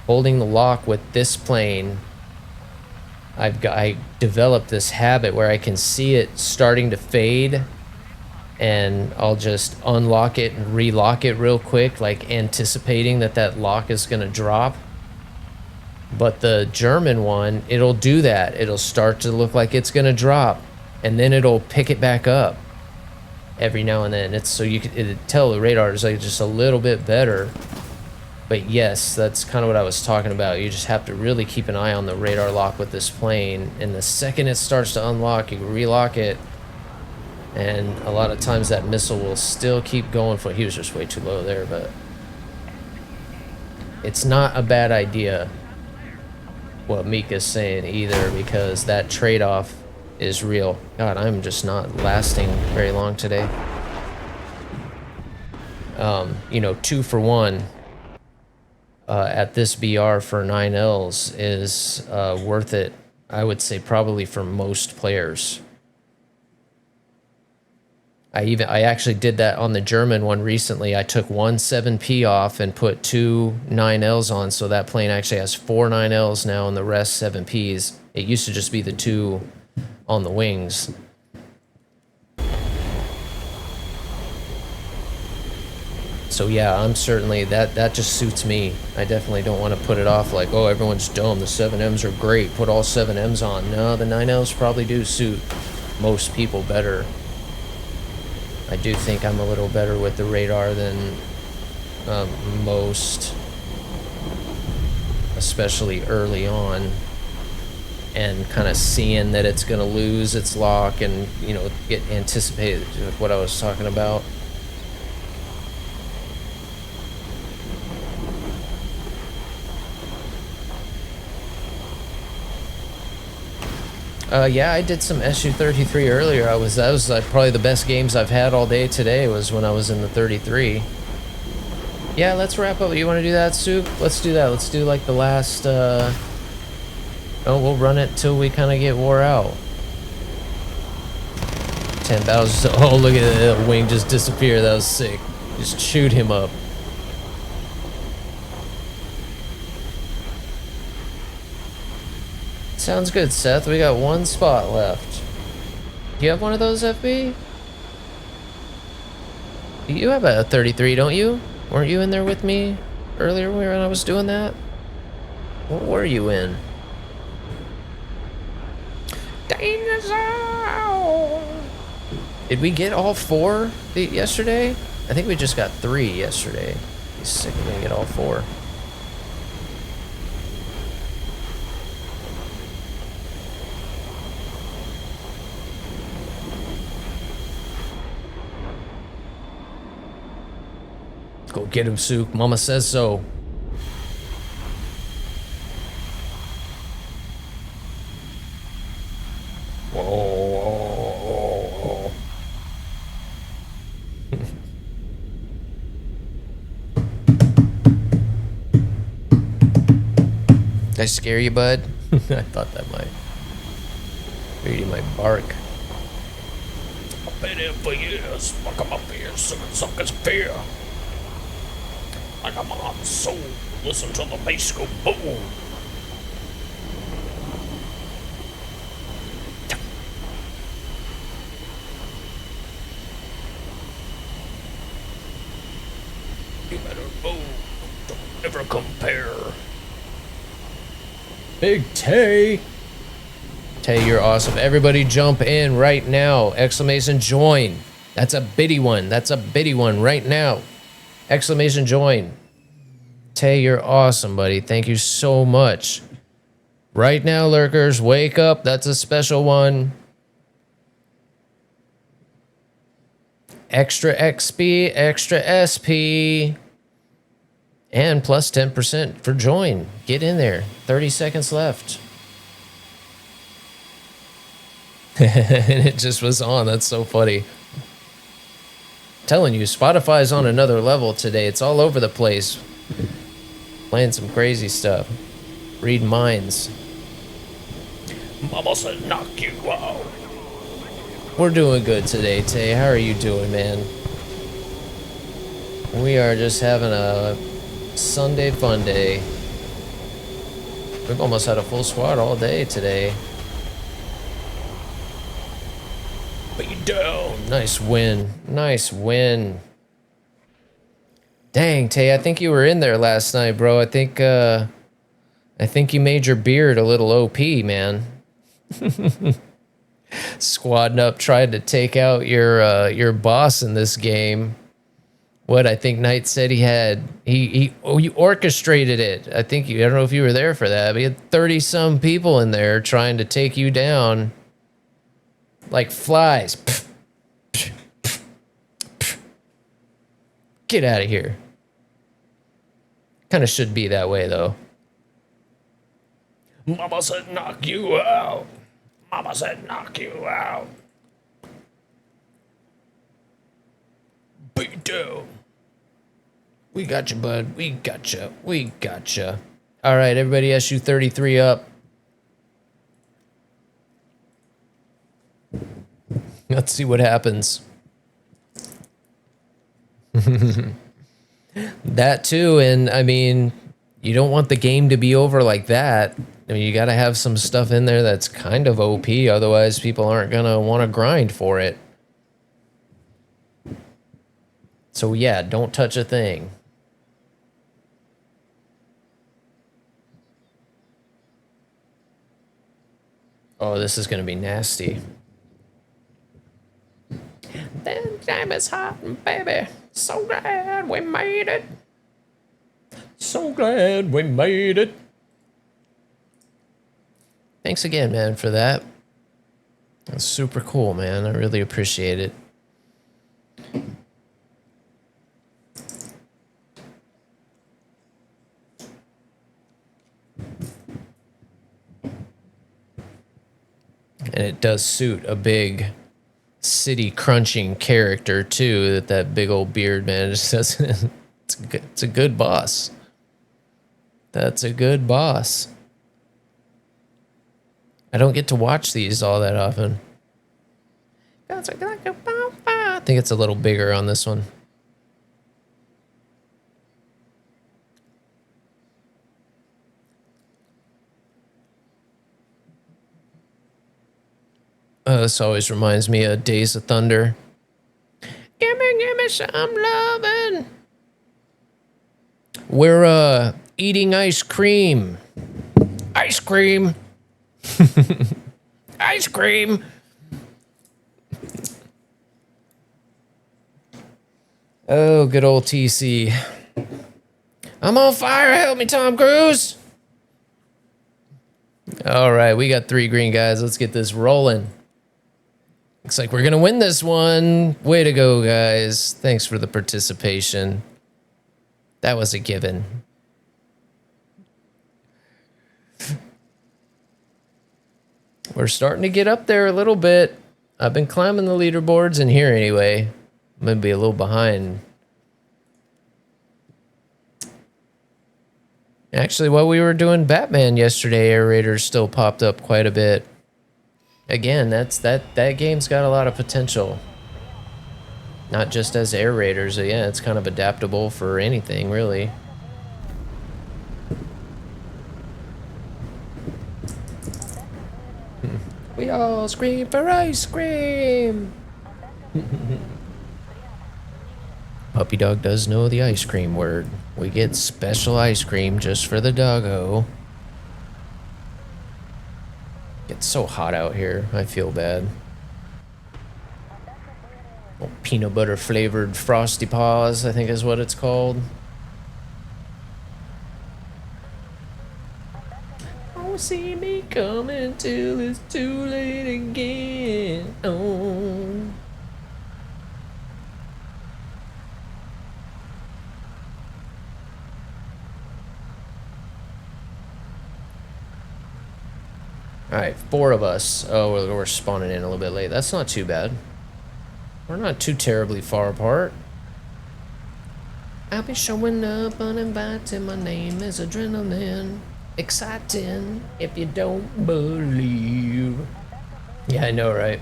holding the lock with this plane, I developed this habit where I can see it starting to fade, and I'll just unlock it and relock it real quick, like anticipating that lock is gonna drop. But the German one, it'll do that. It'll start to look like it's gonna drop, and then it'll pick it back up every now and then. It's so you could tell the radar is like just a little bit better. But yes, that's kind of what I was talking about. You just have to really keep an eye on the radar lock with this plane, and the second it starts to unlock, you relock it, and a lot of times that missile will still keep going for. He was just way too low there, but it's not a bad idea what Mika's saying either, because that trade-off is real. God, I'm just not lasting very long today. You know, 2 for 1 at this BR for 9Ls is worth it, I would say, probably for most players. I actually did that on the German one recently. I took one 7P off and put 2 9Ls on, so that plane actually has 4 9Ls now and the rest 7Ps. It used to just be the 2 on the wings. So yeah, I'm certainly, that just suits me. I definitely don't want to put it off like, oh, everyone's dumb, the 7Ms are great, put all 7Ms on. No, the 9Ls probably do suit most people better. I do think I'm a little better with the radar than most, especially early on, and kind of seeing that it's going to lose its lock and, you know, get anticipated with what I was talking about. Yeah, I did some SU-33 earlier. That was probably the best games I've had all day today was when I was in the 33. Yeah, let's wrap up. You want to do that, Soup? Let's do that. Let's do like the last, oh, we'll run it till we kind of get wore out. 10,000. Oh, look at that wing just disappear. That was sick. Just shoot him up. Sounds good, Seth. We got 1 spot left. Do you have one of those, FB? You have a 33, don't you? Weren't you in there with me earlier when I was doing that? What were you in? Danger zone! Did we get all 4 yesterday? I think we just got 3 yesterday. He's sick of me to get all 4. Go get him, Sook. Mama says so. Whoa, whoa, whoa. Did I scare you, bud? I thought that might. Figured you might bark. I've been here for years. Fuck 'em up here, suckers fear. Like a mom's soul, listen to the bass go boom. You better move, don't ever compare. Big Tay. Tay, you're awesome. Everybody jump in right now. Exclamation join. That's a biddy one. That's a biddy one right now. Exclamation join. Tay, you're awesome, buddy. Thank you so much. Right now, lurkers, wake up. That's a special one. Extra XP, extra SP, and plus 10% for join. Get in there. 30 seconds left. And it just was on. That's so funny. Telling you, Spotify's on another level today. It's all over the place. Playing some crazy stuff. Read minds. Mama said knock you out. We're doing good today, Tay. How are you doing, man? We are just having a Sunday fun day. We've almost had a full squad all day today. Be down. Nice win. Nice win. Dang, Tay, I think you were in there last night, bro. I think I think you made your beard a little OP, man. Squadding up, tried to take out your boss in this game. What I think Knight said he orchestrated it. I think I don't know if you were there for that, but he had 30 some people in there trying to take you down like flies. Get out of here. Kind of should be that way though. Mama said knock you out. Mama said knock you out. Beat down. We got you, bud. We got you. We got you. All right, everybody, SU-33 up. Let's see what happens. That too, and I mean, you don't want the game to be over like that. I mean, you got to have some stuff in there that's kind of OP, otherwise people aren't going to want to grind for it. So yeah, don't touch a thing. Oh, this is going to be nasty. That time is hot, baby. So glad we made it. So glad we made it. Thanks again, man, for that. That's super cool, man. I really appreciate it. And it does suit a big city crunching character too. That big old beard, man, just doesn't. It's a good boss. That's a good boss. I don't get to watch these all that often. I think it's a little bigger on this one. This always reminds me of Days of Thunder. Give me some lovin'. We're eating ice cream. Ice cream. Ice cream. Oh, good old TC. I'm on fire. Help me, Tom Cruise. All right, we got 3 green guys. Let's get this rolling. Looks like we're going to win this one. Way to go, guys. Thanks for the participation. That was a given. We're starting to get up there a little bit. I've been climbing the leaderboards in here anyway. I'm going to be a little behind. Actually, while we were doing Batman yesterday, AirRaiders still popped up quite a bit. Again, that game's got a lot of potential. Not just as AirRaiders, yeah, it's kind of adaptable for anything, really. We all scream for ice cream! Puppy Dog does know the ice cream word. We get special ice cream just for the doggo. It's so hot out here. I feel bad. Oh, peanut butter flavored Frosty Paws, I think is what it's called. Oh, see me coming till it's too late again. Oh. Alright, 4 of us. Oh, we're spawning in a little bit late. That's not too bad. We're not too terribly far apart. I'll be showing up uninvited. My name is Adrenaline. Exciting if you don't believe. Yeah, I know, right?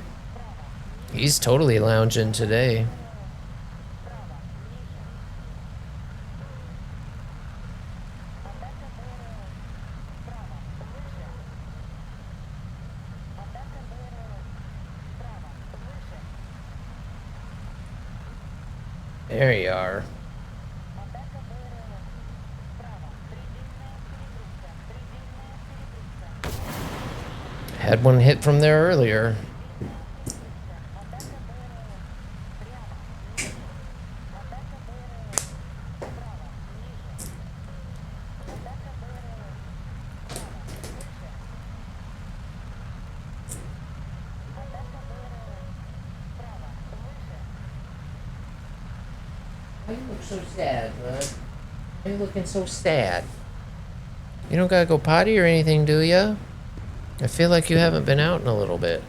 He's totally lounging today. There you are. Had one hit from there earlier. Why you look so sad, bud? Why you looking so sad? You don't gotta go potty or anything, do ya? I feel like you haven't been out in a little bit.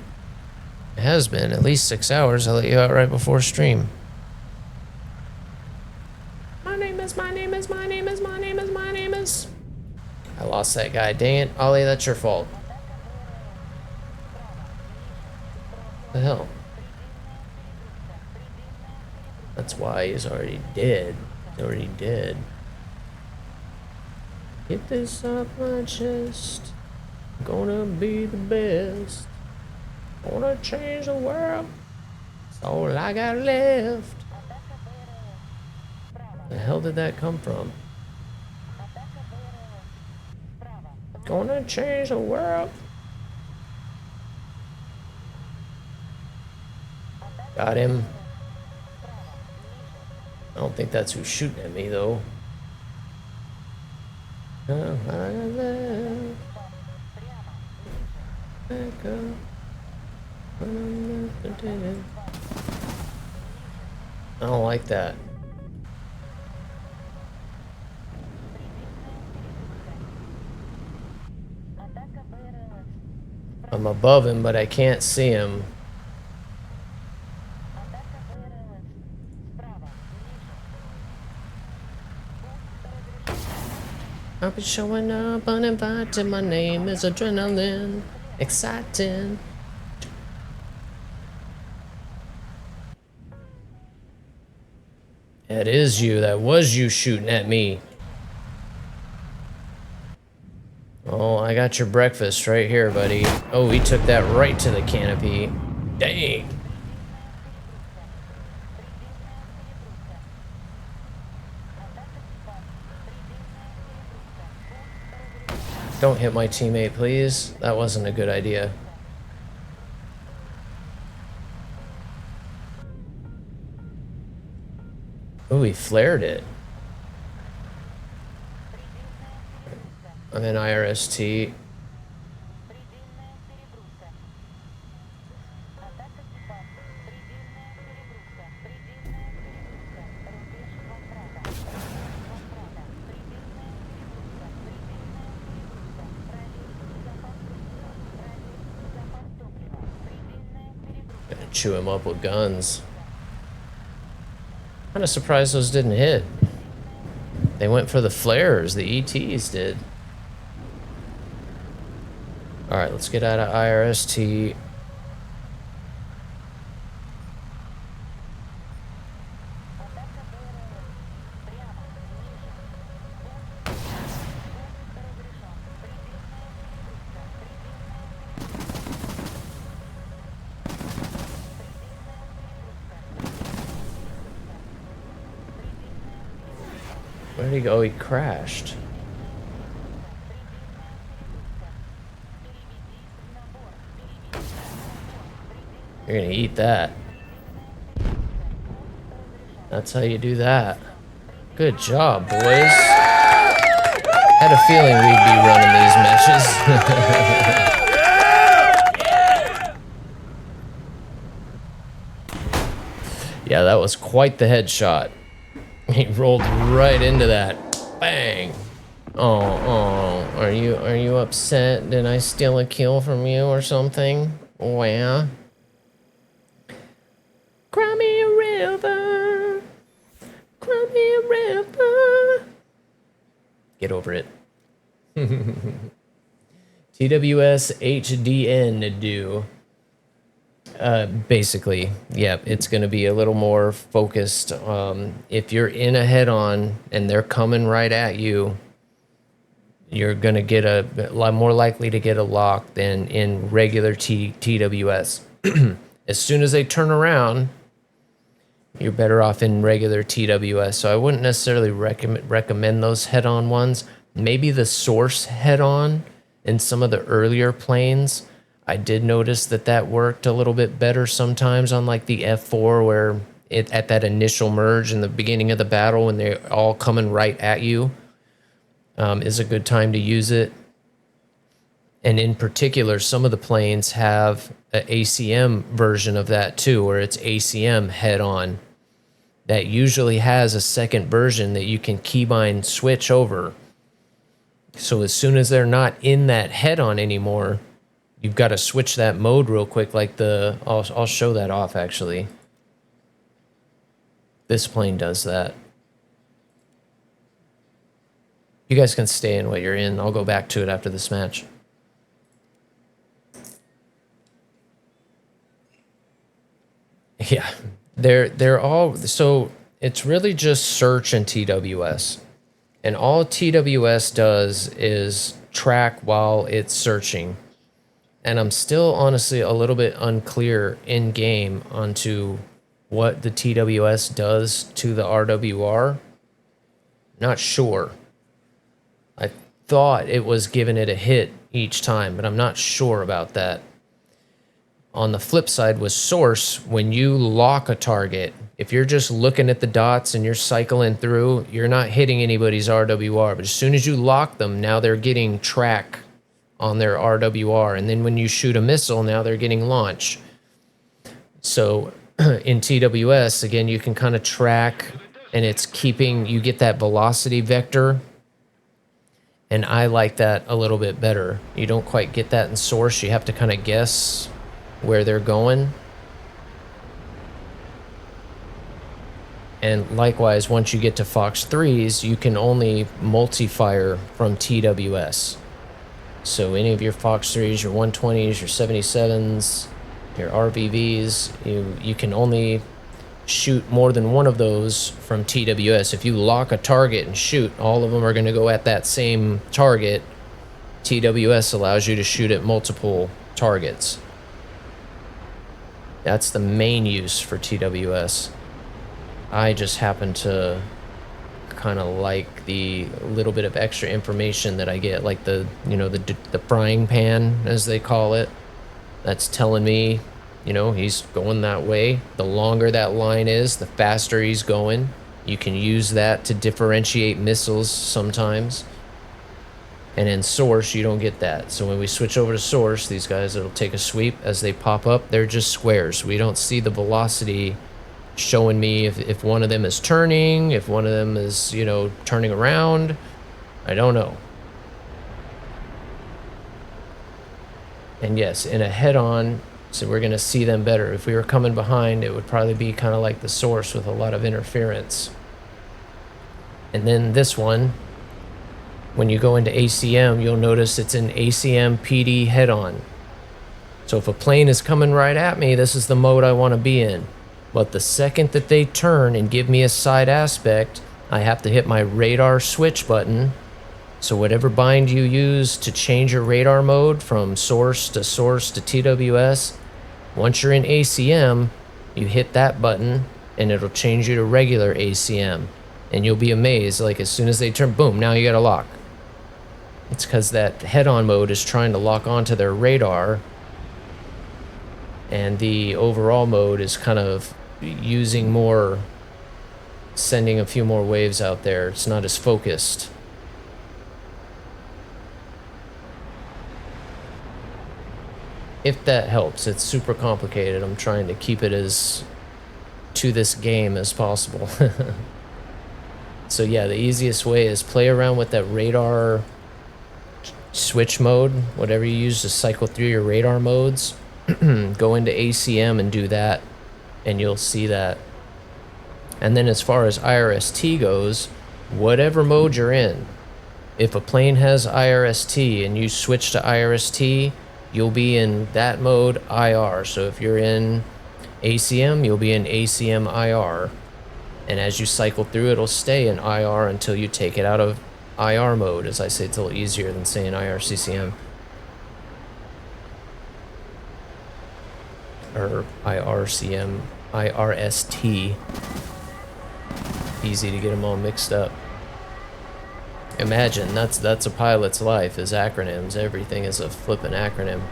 It has been at least 6 hours. I let you out right before stream. My name is. I lost that guy. Dang it. Ollie, that's your fault. What the hell? That's why he's already dead. He's already dead. Get this off my chest. Gonna be the best. Gonna change the world. That's all I got left. The hell did that come from? Gonna change the world. Got him. I don't think that's who's shooting at me though. Oh, I left. Back up. I don't like that. I'm above him, but I can't see him. I'll be showing up uninvited. My name is Adrenaline. Exciting. That is you. That was you shooting at me. Oh, I got your breakfast right here, buddy. Oh, he took that right to the canopy. Dang. Don't hit my teammate, please. That wasn't a good idea. Oh, he flared it. I'm in IRST. Gonna chew him up with guns. Kinda surprised those didn't hit. They went for the flares, the ETs did. Alright, let's get out of IRST. Where'd he go? He crashed. You're gonna eat that. That's how you do that. Good job, boys. Had a feeling we'd be running these matches. Yeah, that was quite the headshot. He rolled right into that. Bang. Oh, are you upset? Did I steal a kill from you or something? Well. Cry me a river. Cry me a river. Get over it. TWS HDN do. Basically, yeah, it's going to be a little more focused. If you're in a head-on and they're coming right at you, you're going to get a lot more likely to get a lock than in regular TWS. As soon as they turn around, you're better off in regular TWS. So I wouldn't necessarily recommend those head-on ones. Maybe the source head-on in some of the earlier planes. I did notice that that worked a little bit better sometimes on like the F4 where it at that initial merge in the beginning of the battle when they're all coming right at you is a good time to use it. And in particular, some of the planes have an ACM version of that too, where it's ACM head-on. That usually has a second version that you can keybind switch over. So as soon as they're not in that head-on anymore, you've got to switch that mode real quick. Like the, I'll show that off actually. This plane does that. You guys can stay in what you're in. I'll go back to it after this match. Yeah, they're all, so it's really just search and TWS. And all TWS does is track while it's searching. And I'm still honestly a little bit unclear in game onto what the TWS does to the RWR. Not sure. I thought it was giving it a hit each time, but I'm not sure about that. On the flip side with source, when you lock a target, if you're just looking at the dots and you're cycling through, you're not hitting anybody's RWR. But as soon as you lock them, now they're getting track on their RWR. And then when you shoot a missile, now they're getting launch. So in TWS, again, you can kind of track and it's keeping, you get that velocity vector. And I like that a little bit better. You don't quite get that in source. You have to kind of guess where they're going. And likewise, once you get to Fox 3s, you can only multi-fire from TWS. So any of your Fox 3s, your 120s, your 77s, your RVVs, you can only shoot more than one of those from TWS. If you lock a target and shoot, all of them are going to go at that same target. TWS allows you to shoot at multiple targets. That's the main use for TWS. I just happen to kind of like the little bit of extra information that I get, like the, you know, the frying pan, as they call it. That's telling me, you know, he's going that way. The longer that line is, the faster he's going. You can use that to differentiate missiles sometimes. And in source, you don't get that. So when we switch over to source, these guys, it'll take a sweep. As they pop up, they're just squares. We don't see the velocity showing me if one of them is turning, if one of them is, you know, turning around. I don't know. And yes, in a head-on, so we're going to see them better. If we were coming behind, it would probably be kind of like the source with a lot of interference. And then this one, when you go into ACM, you'll notice it's an ACM PD head-on. So if a plane is coming right at me, this is the mode I want to be in. But the second that they turn and give me a side aspect, I have to hit my radar switch button. So whatever bind you use to change your radar mode from source to TWS, once you're in ACM, you hit that button and it'll change you to regular ACM. And you'll be amazed, like as soon as they turn, boom, now you got a lock. It's because that head-on mode is trying to lock onto their radar, and the overall mode is kind of using more, sending a few more waves out there. It's not as focused. If that helps, it's super complicated. I'm trying to keep it as to this game as possible. So yeah, the easiest way is play around with that radar switch mode, whatever you use to cycle through your radar modes. Go into ACM and do that, and you'll see that. And then as far as IRST goes, whatever mode you're in, if a plane has IRST and you switch to IRST, you'll be in that mode IR. So if you're in ACM, you'll be in ACM IR. And as you cycle through, it'll stay in IR until you take it out of IR mode. As I say, it's a little easier than saying IRCCM. Or IRCM, IRST. Easy to get them all mixed up. Imagine, that's a pilot's life, is acronyms. Everything is a flippin' acronym.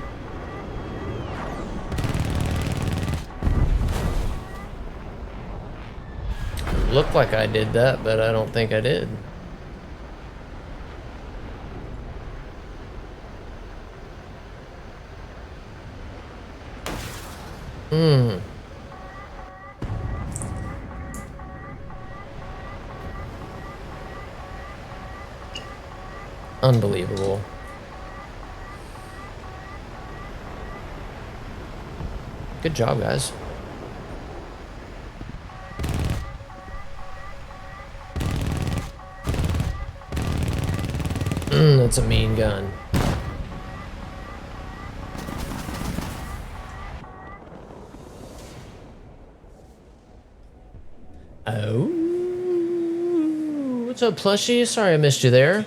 Looked like I did that, but I don't think I did. Unbelievable. Good job, guys. That's a mean gun. Oh. What's up, plushie? Sorry I missed you there.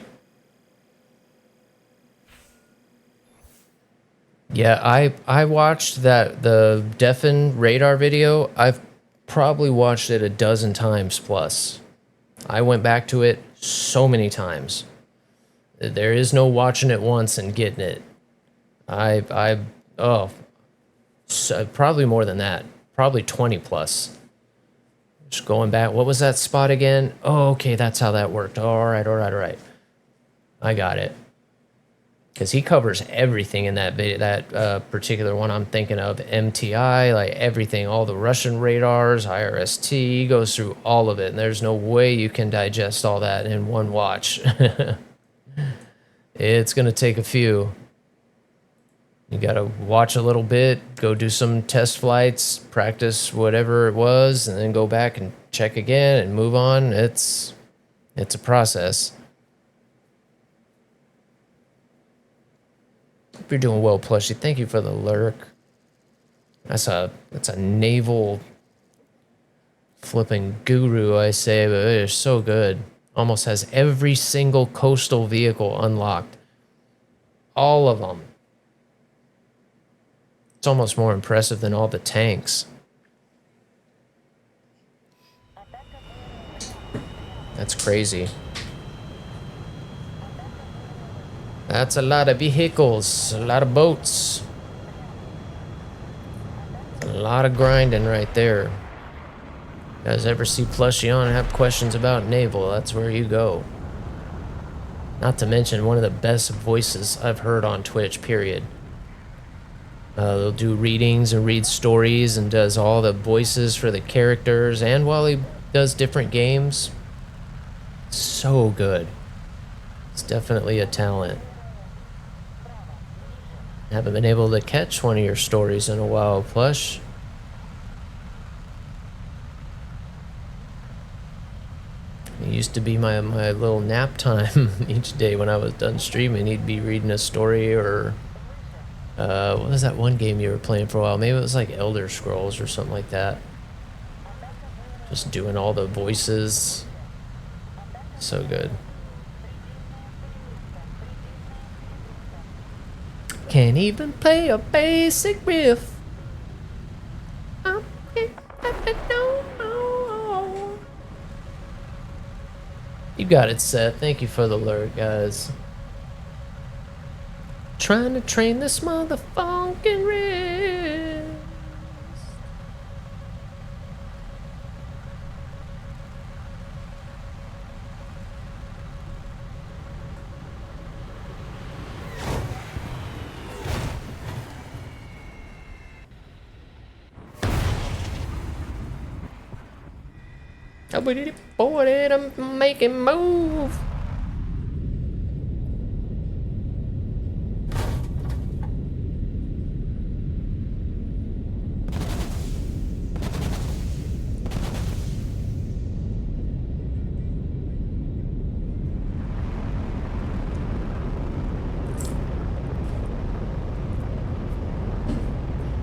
Yeah, I watched the Deafen radar video. I've probably watched it a dozen times plus. I went back to it so many times. There is no watching it once and getting it. Oh, so probably more than that. Probably 20 plus. Just going back. What was that spot again? Oh, okay, that's how that worked. All right. I got it. Because he covers everything in that video, that particular one I'm thinking of. MTI, like everything, all the Russian radars, IRST, he goes through all of it. And there's no way you can digest all that in one watch. It's going to take a few. You got to watch a little bit, go do some test flights, practice whatever it was, and then go back and check again and move on. It's a process. Hope you're doing well, plushie. Thank you for the lurk. That's a naval flipping guru, I say, but it is so good. Almost has every single coastal vehicle unlocked. All of them. It's almost more impressive than all the tanks. That's crazy. That's a lot of vehicles, a lot of boats. A lot of grinding right there. You guys ever see plushie on and have questions about naval? That's where you go. Not to mention one of the best voices I've heard on Twitch, period. They'll do readings and read stories and does all the voices for the characters, and while he does different games, so good. It's definitely a talent. Haven't been able to catch one of your stories in a while, plush. It used to be my little nap time each day when I was done streaming. He'd be reading a story, or what was that one game you were playing for a while? Maybe it was like Elder Scrolls or something like that. Just doing all the voices. So good. Can't even play a basic riff. I can't no more. You got it, Seth. Thank you for the alert, guys. Trying to train this motherfucking wrist. Boy, I'm making move.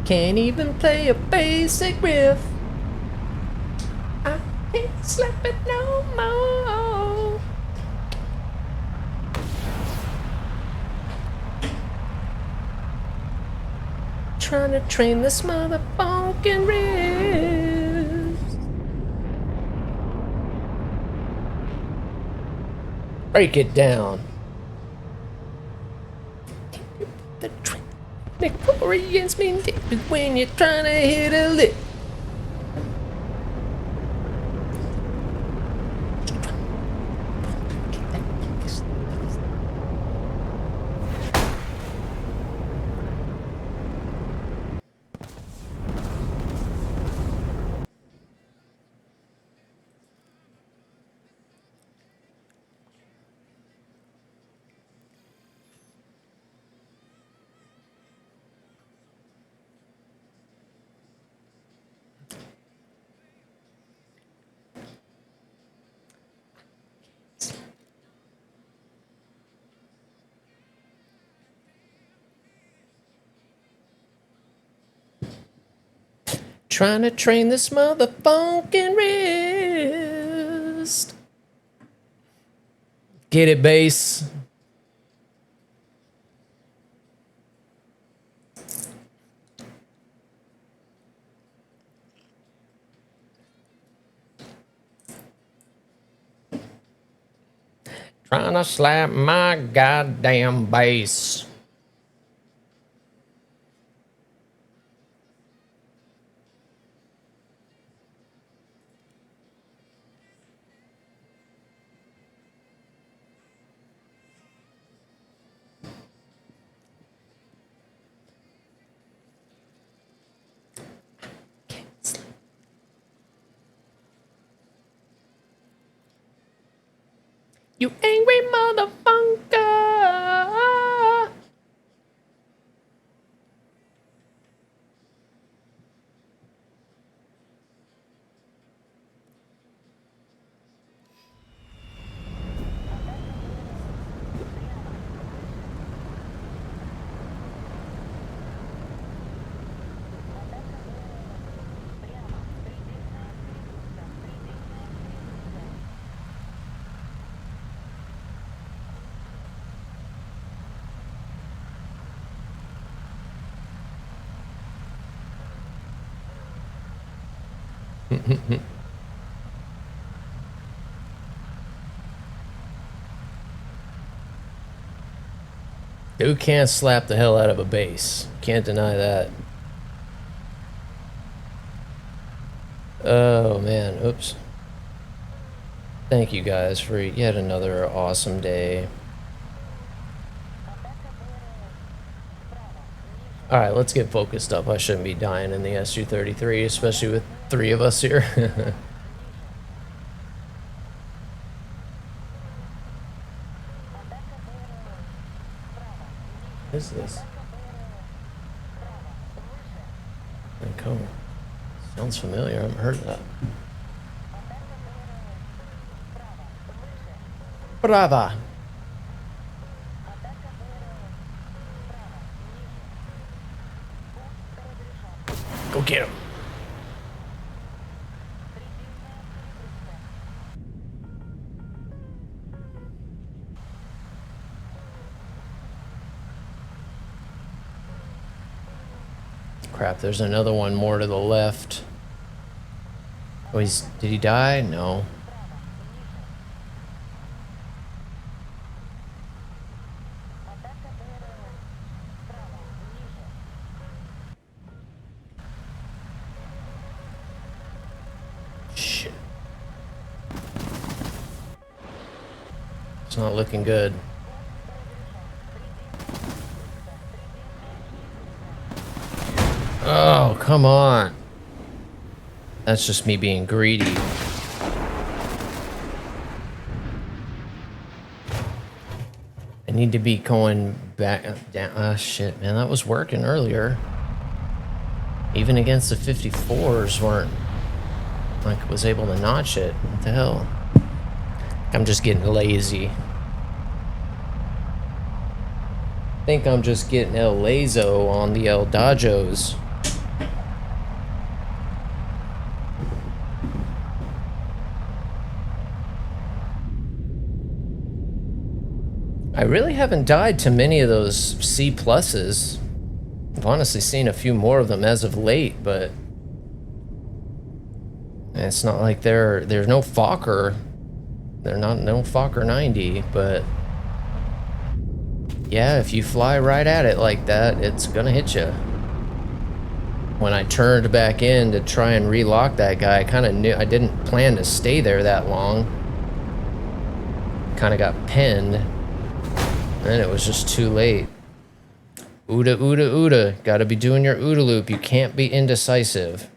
Can't even play a basic riff. I can't slap it no more. Trying to train this motherfucking wrist. Break it down. The trick Victorians mean when you're trying to hit a lick. Trying to train this motherfucking wrist. Get it, bass. Trying to slap my goddamn bass. You angry motherfucker. Who can't slap the hell out of a bass? Can't deny that. Oh man, oops. Thank you guys for yet another awesome day. Alright, let's get focused up. I shouldn't be dying in the SU-33, especially with 3 of us here. What is this? Cool. Sounds familiar. I haven't heard that. Brava. Go get him. Crap, there's another one more to the left. Oh, did he die? No. Shit. It's not looking good. Oh, come on. That's just me being greedy. I need to be going back down. Ah, shit, man. That was working earlier. Even against the 54s weren't like was able to notch it. What the hell? I'm just getting lazy. I think I'm just getting El Lazo on the El Dajos. I really haven't died to many of those C pluses. I've honestly seen a few more of them as of late, but it's not like there's no Fokker. They're not no Fokker 90, but yeah, if you fly right at it like that, it's gonna hit you. When I turned back in to try and relock that guy, I kind of knew I didn't plan to stay there that long. Kind of got pinned. And it was just too late. OODA, OODA, OODA. Gotta be doing your OODA loop. You can't be indecisive.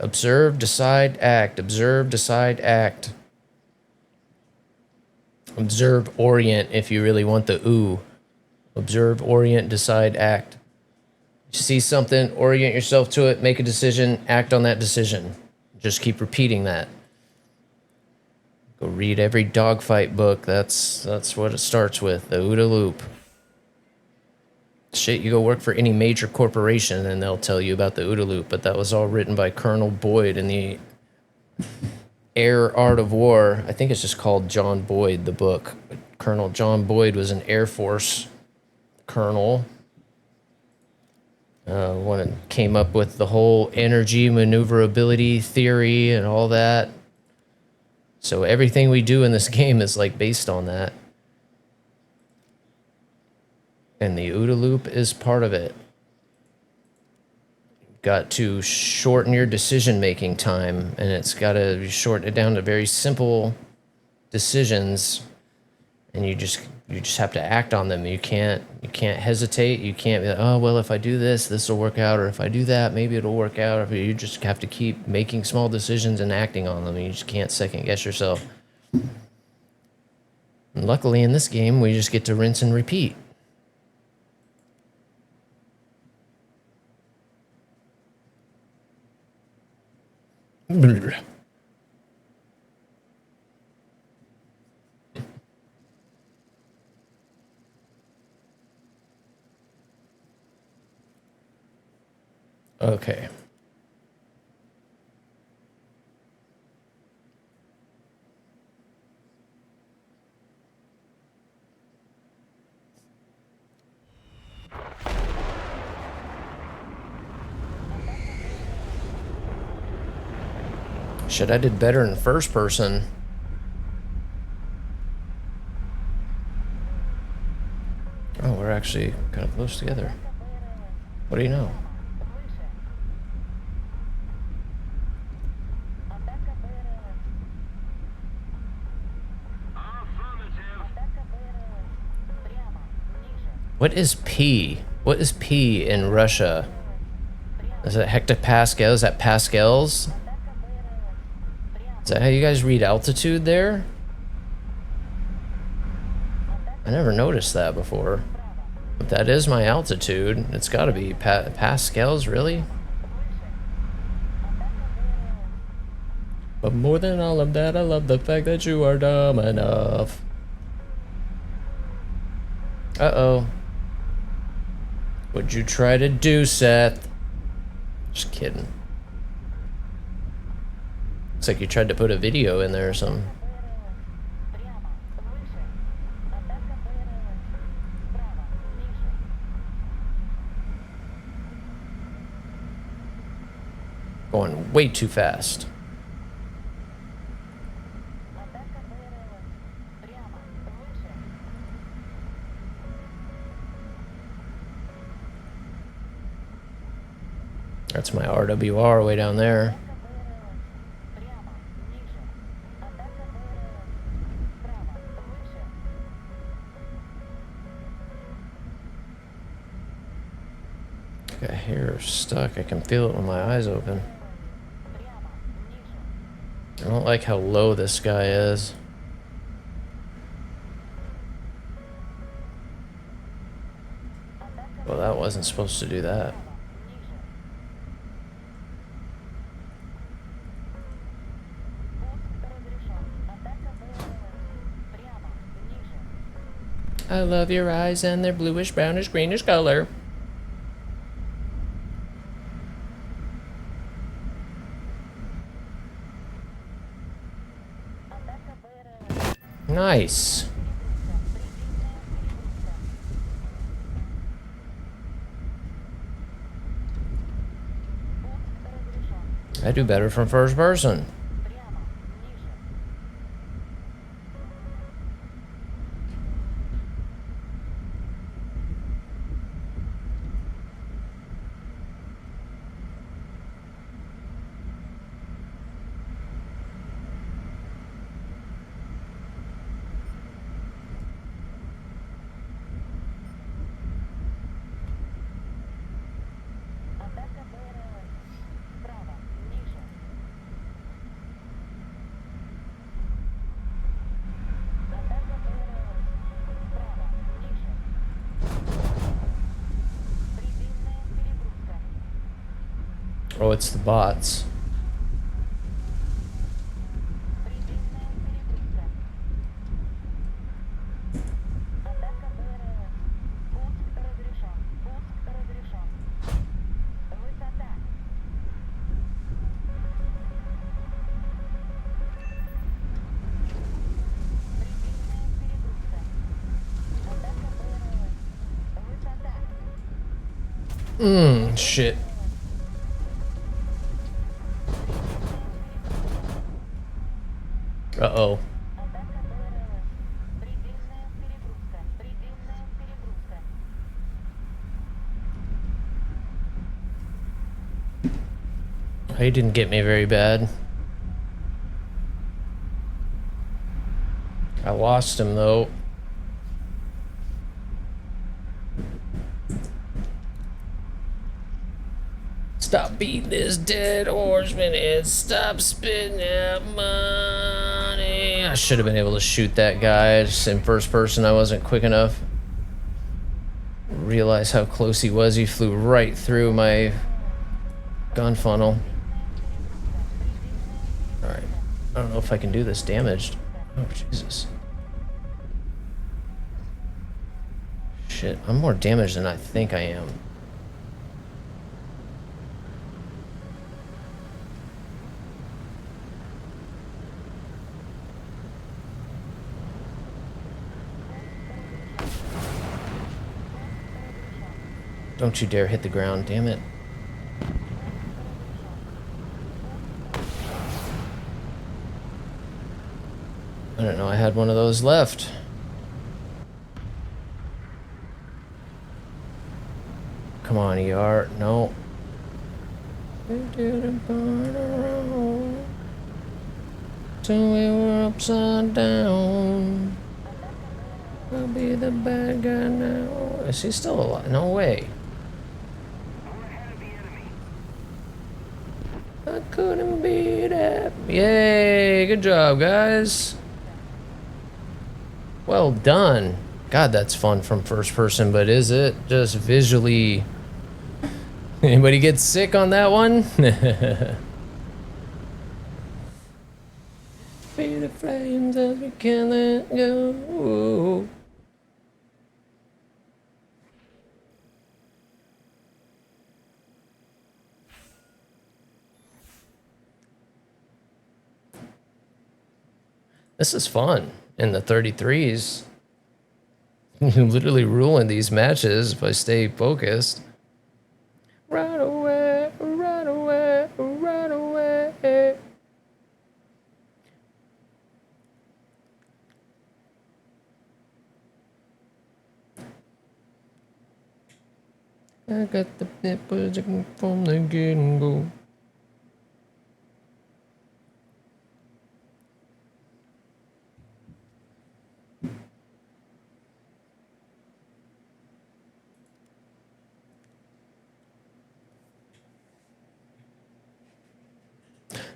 Observe, decide, act. Observe, decide, act. Observe, orient if you really want the ooh. Observe, orient, decide, act. You see something, orient yourself to it, make a decision, act on that decision. Just keep repeating that. Go read every dogfight book. That's what it starts with, the OODA loop. Shit, you go work for any major corporation and they'll tell you about the OODA loop, but that was all written by Colonel Boyd in the Air Art of War. I think it's just called John Boyd, the book. Colonel John Boyd was an Air Force colonel. One that came up with the whole energy maneuverability theory and all that. So everything we do in this game is like based on that. And the OODA loop is part of it. Got to shorten your decision-making time, and it's got to shorten it down to very simple decisions, and you just have to act on them. You can't hesitate. You can't be like, oh well, if I do this, this will work out, or if I do that, maybe it'll work out. Or you just have to keep making small decisions and acting on them. You just can't second guess yourself. And luckily, in this game, we just get to rinse and repeat. Okay. Shit, I did better in first person. Oh, we're actually kind of close together. What do you know? What is P? What is P in Russia? Is it hectopascal? Is that pascals? Is that how you guys read altitude there? I never noticed that before. But that is my altitude. It's gotta be pascals, really? But more than all of that, I love the fact that you are dumb enough. Uh-oh. What'd you try to do, Seth? Just kidding. Looks like you tried to put a video in there or something. Going way too fast. That's my RWR way down there. Got hair stuck. I can feel it when my eyes open. I don't like how low this guy is. Well, that wasn't supposed to do that. I love your eyes and their bluish, brownish, greenish color. Nice. I do better from first person. Oh, it's the bots. Shit. Uh-oh. He didn't get me very bad. I lost him though. Stop beating this dead horseman and stop spitting out money. I should have been able to shoot that guy just in first person. I wasn't quick enough. Realize how close he was. He flew right through my gun funnel. Alright. I don't know if I can do this damaged. Oh, Jesus. Shit, I'm more damaged than I think I am. Don't you dare hit the ground, damn it. I don't know, I had one of those left. Come on, ER. No. Till we were upside down. I'll be the bad guy now. Is he still alive? No way. I couldn't beat it. Yay, good job, guys. Well done. God, that's fun from first person, but is it just visually... Anybody get sick on that one? Feel the flames as we can't let go. This is fun in the 33s. You're literally ruling these matches if I stay focused. Right away, right away, right away. I got the nipples from the get-go.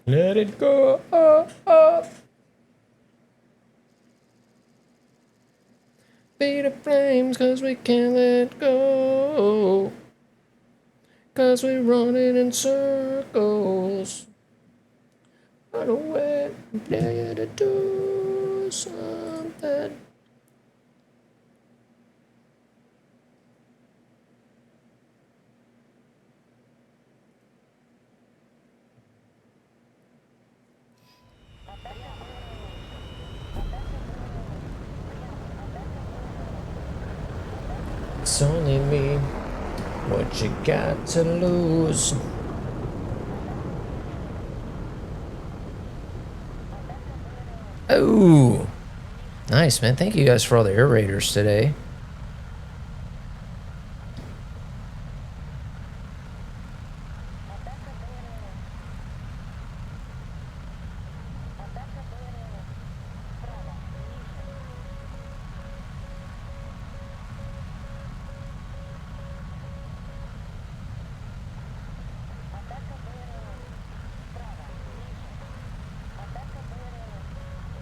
Let it go. Oh, oh. Be the flames, cause we can't let go. Cause we're running in circles. Run away, dare you to do something. It's only me. What you got to lose? Oh, nice, man. Thank you guys for all the AirRaiders today.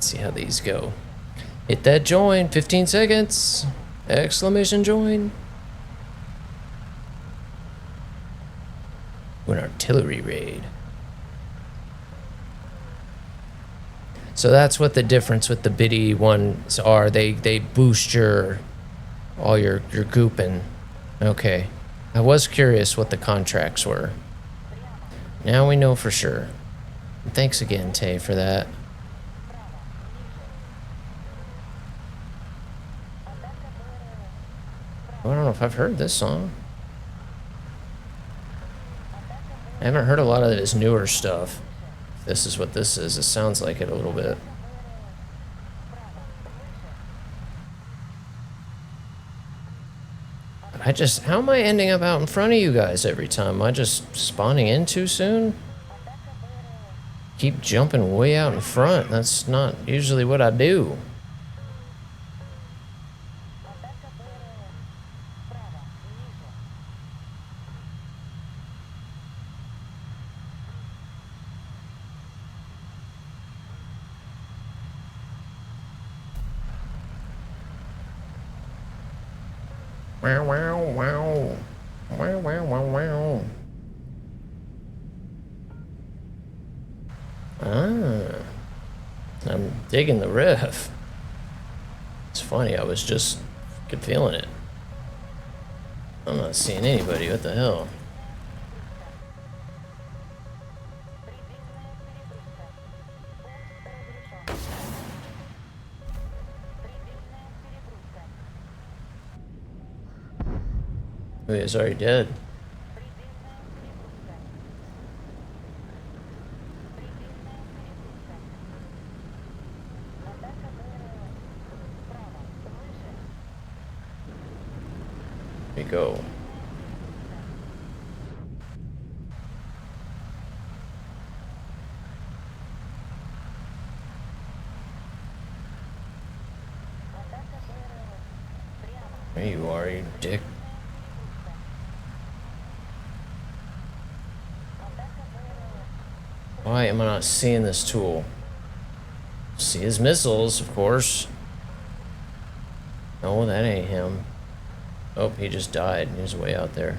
See how these go. Hit that join, 15 seconds. Exclamation join. An artillery raid. So that's what the difference with the biddy ones are. They boost all your gooping. Okay. I was curious what the contracts were. Now we know for sure. Thanks again, Tay, for that. I don't know if I've heard this song. I haven't heard a lot of his newer stuff. This is what this is. It sounds like it a little bit. How am I ending up out in front of you guys every time? Am I just spawning in too soon? Keep jumping way out in front. That's not usually what I do. Wow, wow, wow. Wow, wow, wow, wow. Ah. I'm digging the riff. It's funny, I was just feeling it. I'm not seeing anybody, what the hell? Oh, he's already dead. Here we go. There you are, you dick. Why am I not seeing this tool? See his missiles, of course. No, that ain't him. Oh, he just died. He was way out there.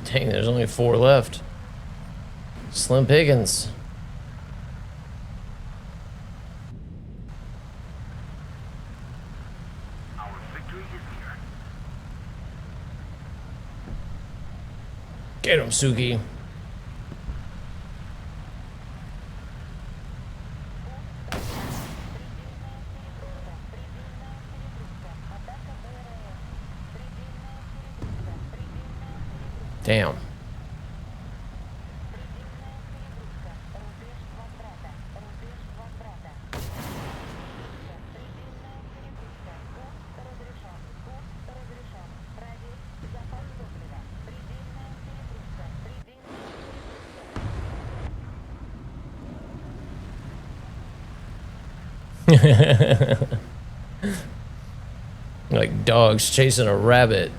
Dang, there's only 4 left. Slim pickings. Our victory is here. Get him, Suki. Damn. Like dogs chasing a rabbit.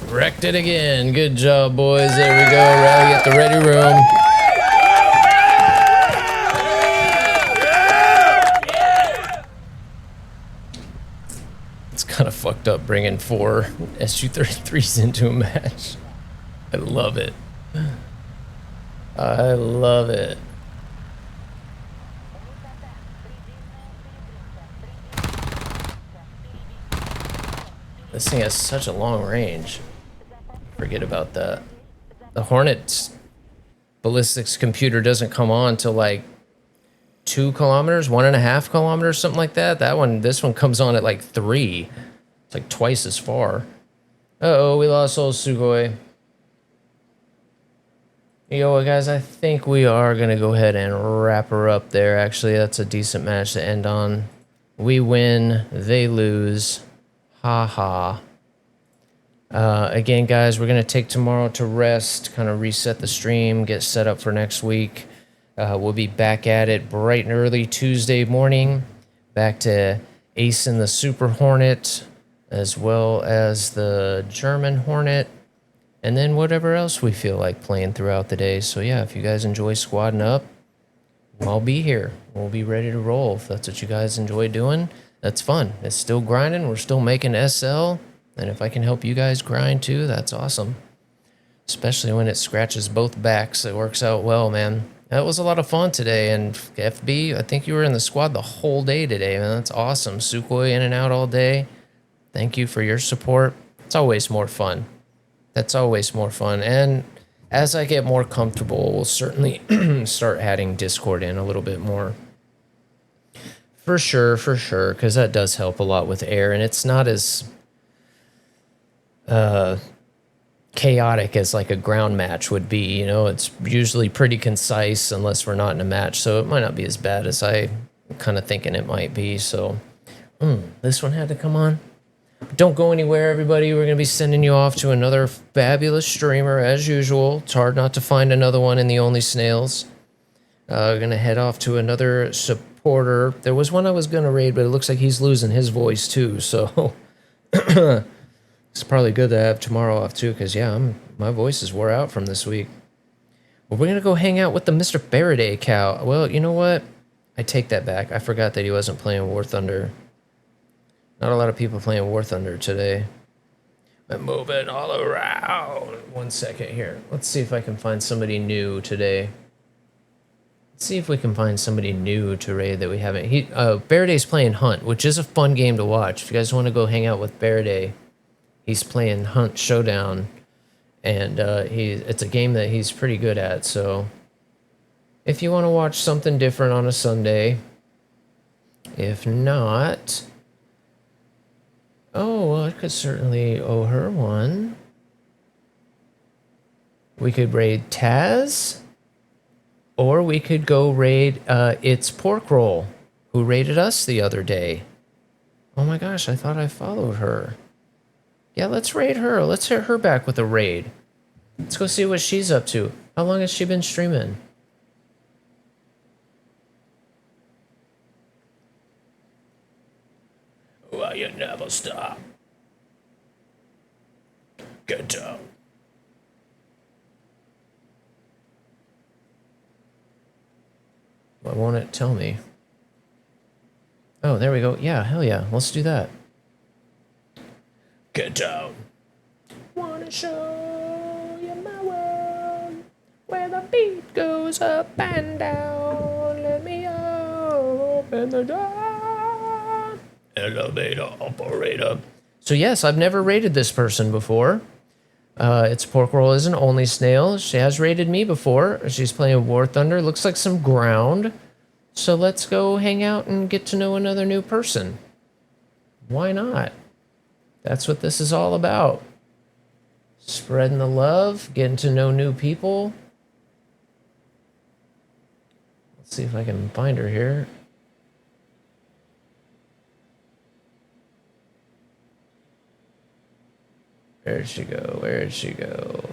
Wrecked it again. Good job, boys. There we go. Rally at the ready room. It's kind of fucked up bringing 4 SU-33s into a match. I love it. I love it. This thing has such a long range. Forget about that. The Hornets ballistics computer doesn't come on till like 2 kilometers, 1.5 kilometers, something like that. This one comes on at like 3. It's like twice as far. Uh-oh, we lost old Sugoi. Yo, guys, I think we are going to go ahead and wrap her up there. Actually, that's a decent match to end on. We win, they lose. Ha ha. Again, guys, we're going to take tomorrow to rest, kind of reset the stream, get set up for next week. We'll be back at it bright and early Tuesday morning. Back to Acing the Super Hornet, as well as the German Hornet. And then whatever else we feel like playing throughout the day. So yeah, if you guys enjoy squadding up, I'll be here. We'll be ready to roll. If that's what you guys enjoy doing, that's fun. It's still grinding. We're still making SL. And if I can help you guys grind too, that's awesome. Especially when it scratches both backs. It works out well, man. That was a lot of fun today. And FB, I think you were in the squad the whole day today, man. That's awesome. Sukhoi in and out all day. Thank you for your support. It's always more fun. That's always more fun. And as I get more comfortable, we'll certainly start adding Discord in a little bit more. For sure, because that does help a lot with air, and it's not as chaotic as like a ground match would be. You know, it's usually pretty concise unless we're not in a match, so it might not be as bad as I kind of thinking it might be. So this one had to come on. Don't go anywhere, everybody. We're going to be sending you off to another fabulous streamer as usual. It's hard not to find another one in the Only Snails. Going to head off to another supporter. There was one I was going to raid, but it looks like he's losing his voice too, so it's probably good to have tomorrow off too, because yeah, my voice is wore out from this week. Well, we're going to go hang out with the Mr. Faraday cow. Well, you know what? I take that back. I forgot that he wasn't playing War Thunder. Not a lot of people playing War Thunder today. I'm moving all around. 1 second here. Let's see if I can find somebody new today. Let's see if we can find somebody new to raid that we haven't. Faraday's playing Hunt, which is a fun game to watch. If you guys want to go hang out with Faraday, he's playing Hunt Showdown, and it's a game that he's pretty good at. So if you want to watch something different on a Sunday, if not, oh, well, I could certainly owe her one. We could raid Taz, or we could go raid It's Pork Roll, who raided us the other day. Oh my gosh, I thought I followed her. Yeah, let's raid her. Let's hit her back with a raid. Let's go see what she's up to. How long has she been streaming? Well, you never stop. Get down. Why won't it tell me? Oh, there we go. Yeah, hell yeah. Let's do that. Get down. Wanna show you my world, where the beat goes up and down. Let me open the door. Elevator operator. So yes, I've never raided this person before. It's Pork Roll is an Only Snail. She has raided me before. She's playing War Thunder. Looks like some ground. So let's go hang out and get to know another new person. Why not? That's what this is all about. Spreading the love, getting to know new people. Let's see if I can find her here. Where'd she go? Where'd she go?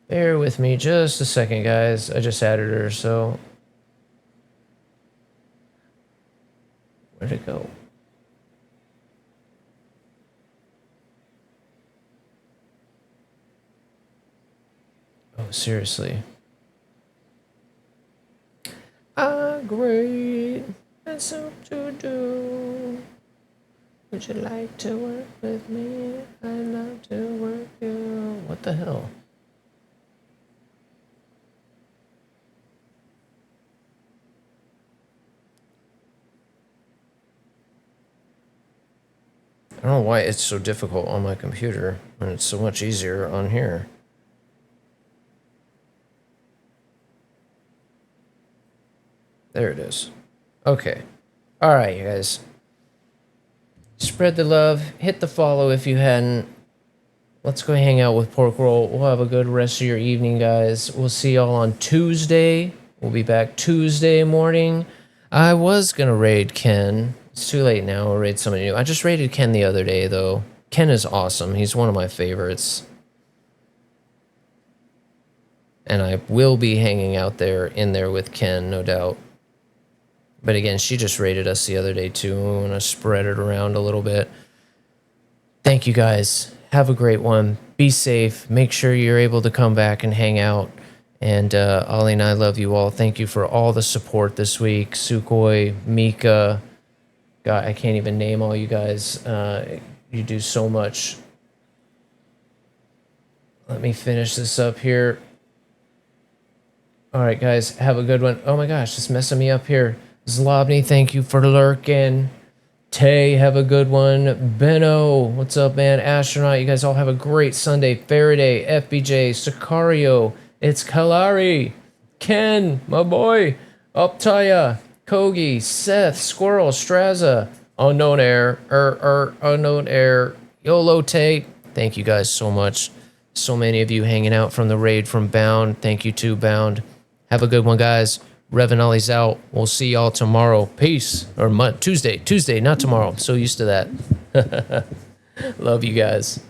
Bear with me just a second, guys. I just added her, so... Where'd it go? Oh, seriously. Great, that's something to do. Would you like to work with me? I'd love to work you. What the hell? I don't know why it's so difficult on my computer when it's so much easier on here. There it is. Okay. All right, you guys. Spread the love. Hit the follow if you hadn't. Let's go hang out with Pork Roll. We'll have a good rest of your evening, guys. We'll see y'all on Tuesday. We'll be back Tuesday morning. I was going to raid Ken. It's too late now. We'll raid somebody new. I just raided Ken the other day, though. Ken is awesome. He's one of my favorites. And I will be hanging out in there with Ken, no doubt. But again, she just raided us the other day, too. We want to spread it around a little bit. Thank you, guys. Have a great one. Be safe. Make sure you're able to come back and hang out. And Ollie and I love you all. Thank you for all the support this week. Sukhoi, Mika. God, I can't even name all you guys. You do so much. Let me finish this up here. All right, guys, have a good one. Oh my gosh, it's messing me up here. Zlobny, thank you for lurking. Tay, have a good one. Benno, what's up, man? Astronaut, you guys all have a great Sunday. Faraday, FBJ, Sicario, it's Kalari, Ken, my boy, Uptaya, Kogi, Seth, Squirrel, Straza, Unknown Air, Unknown Air, YOLO Tay. Thank you guys so much. So many of you hanging out from the raid from Bound. Thank you too, Bound. Have a good one, guys. Revan Ollie's out. We'll see y'all tomorrow. Peace. Or Tuesday, not tomorrow. I'm so used to that. Love you guys.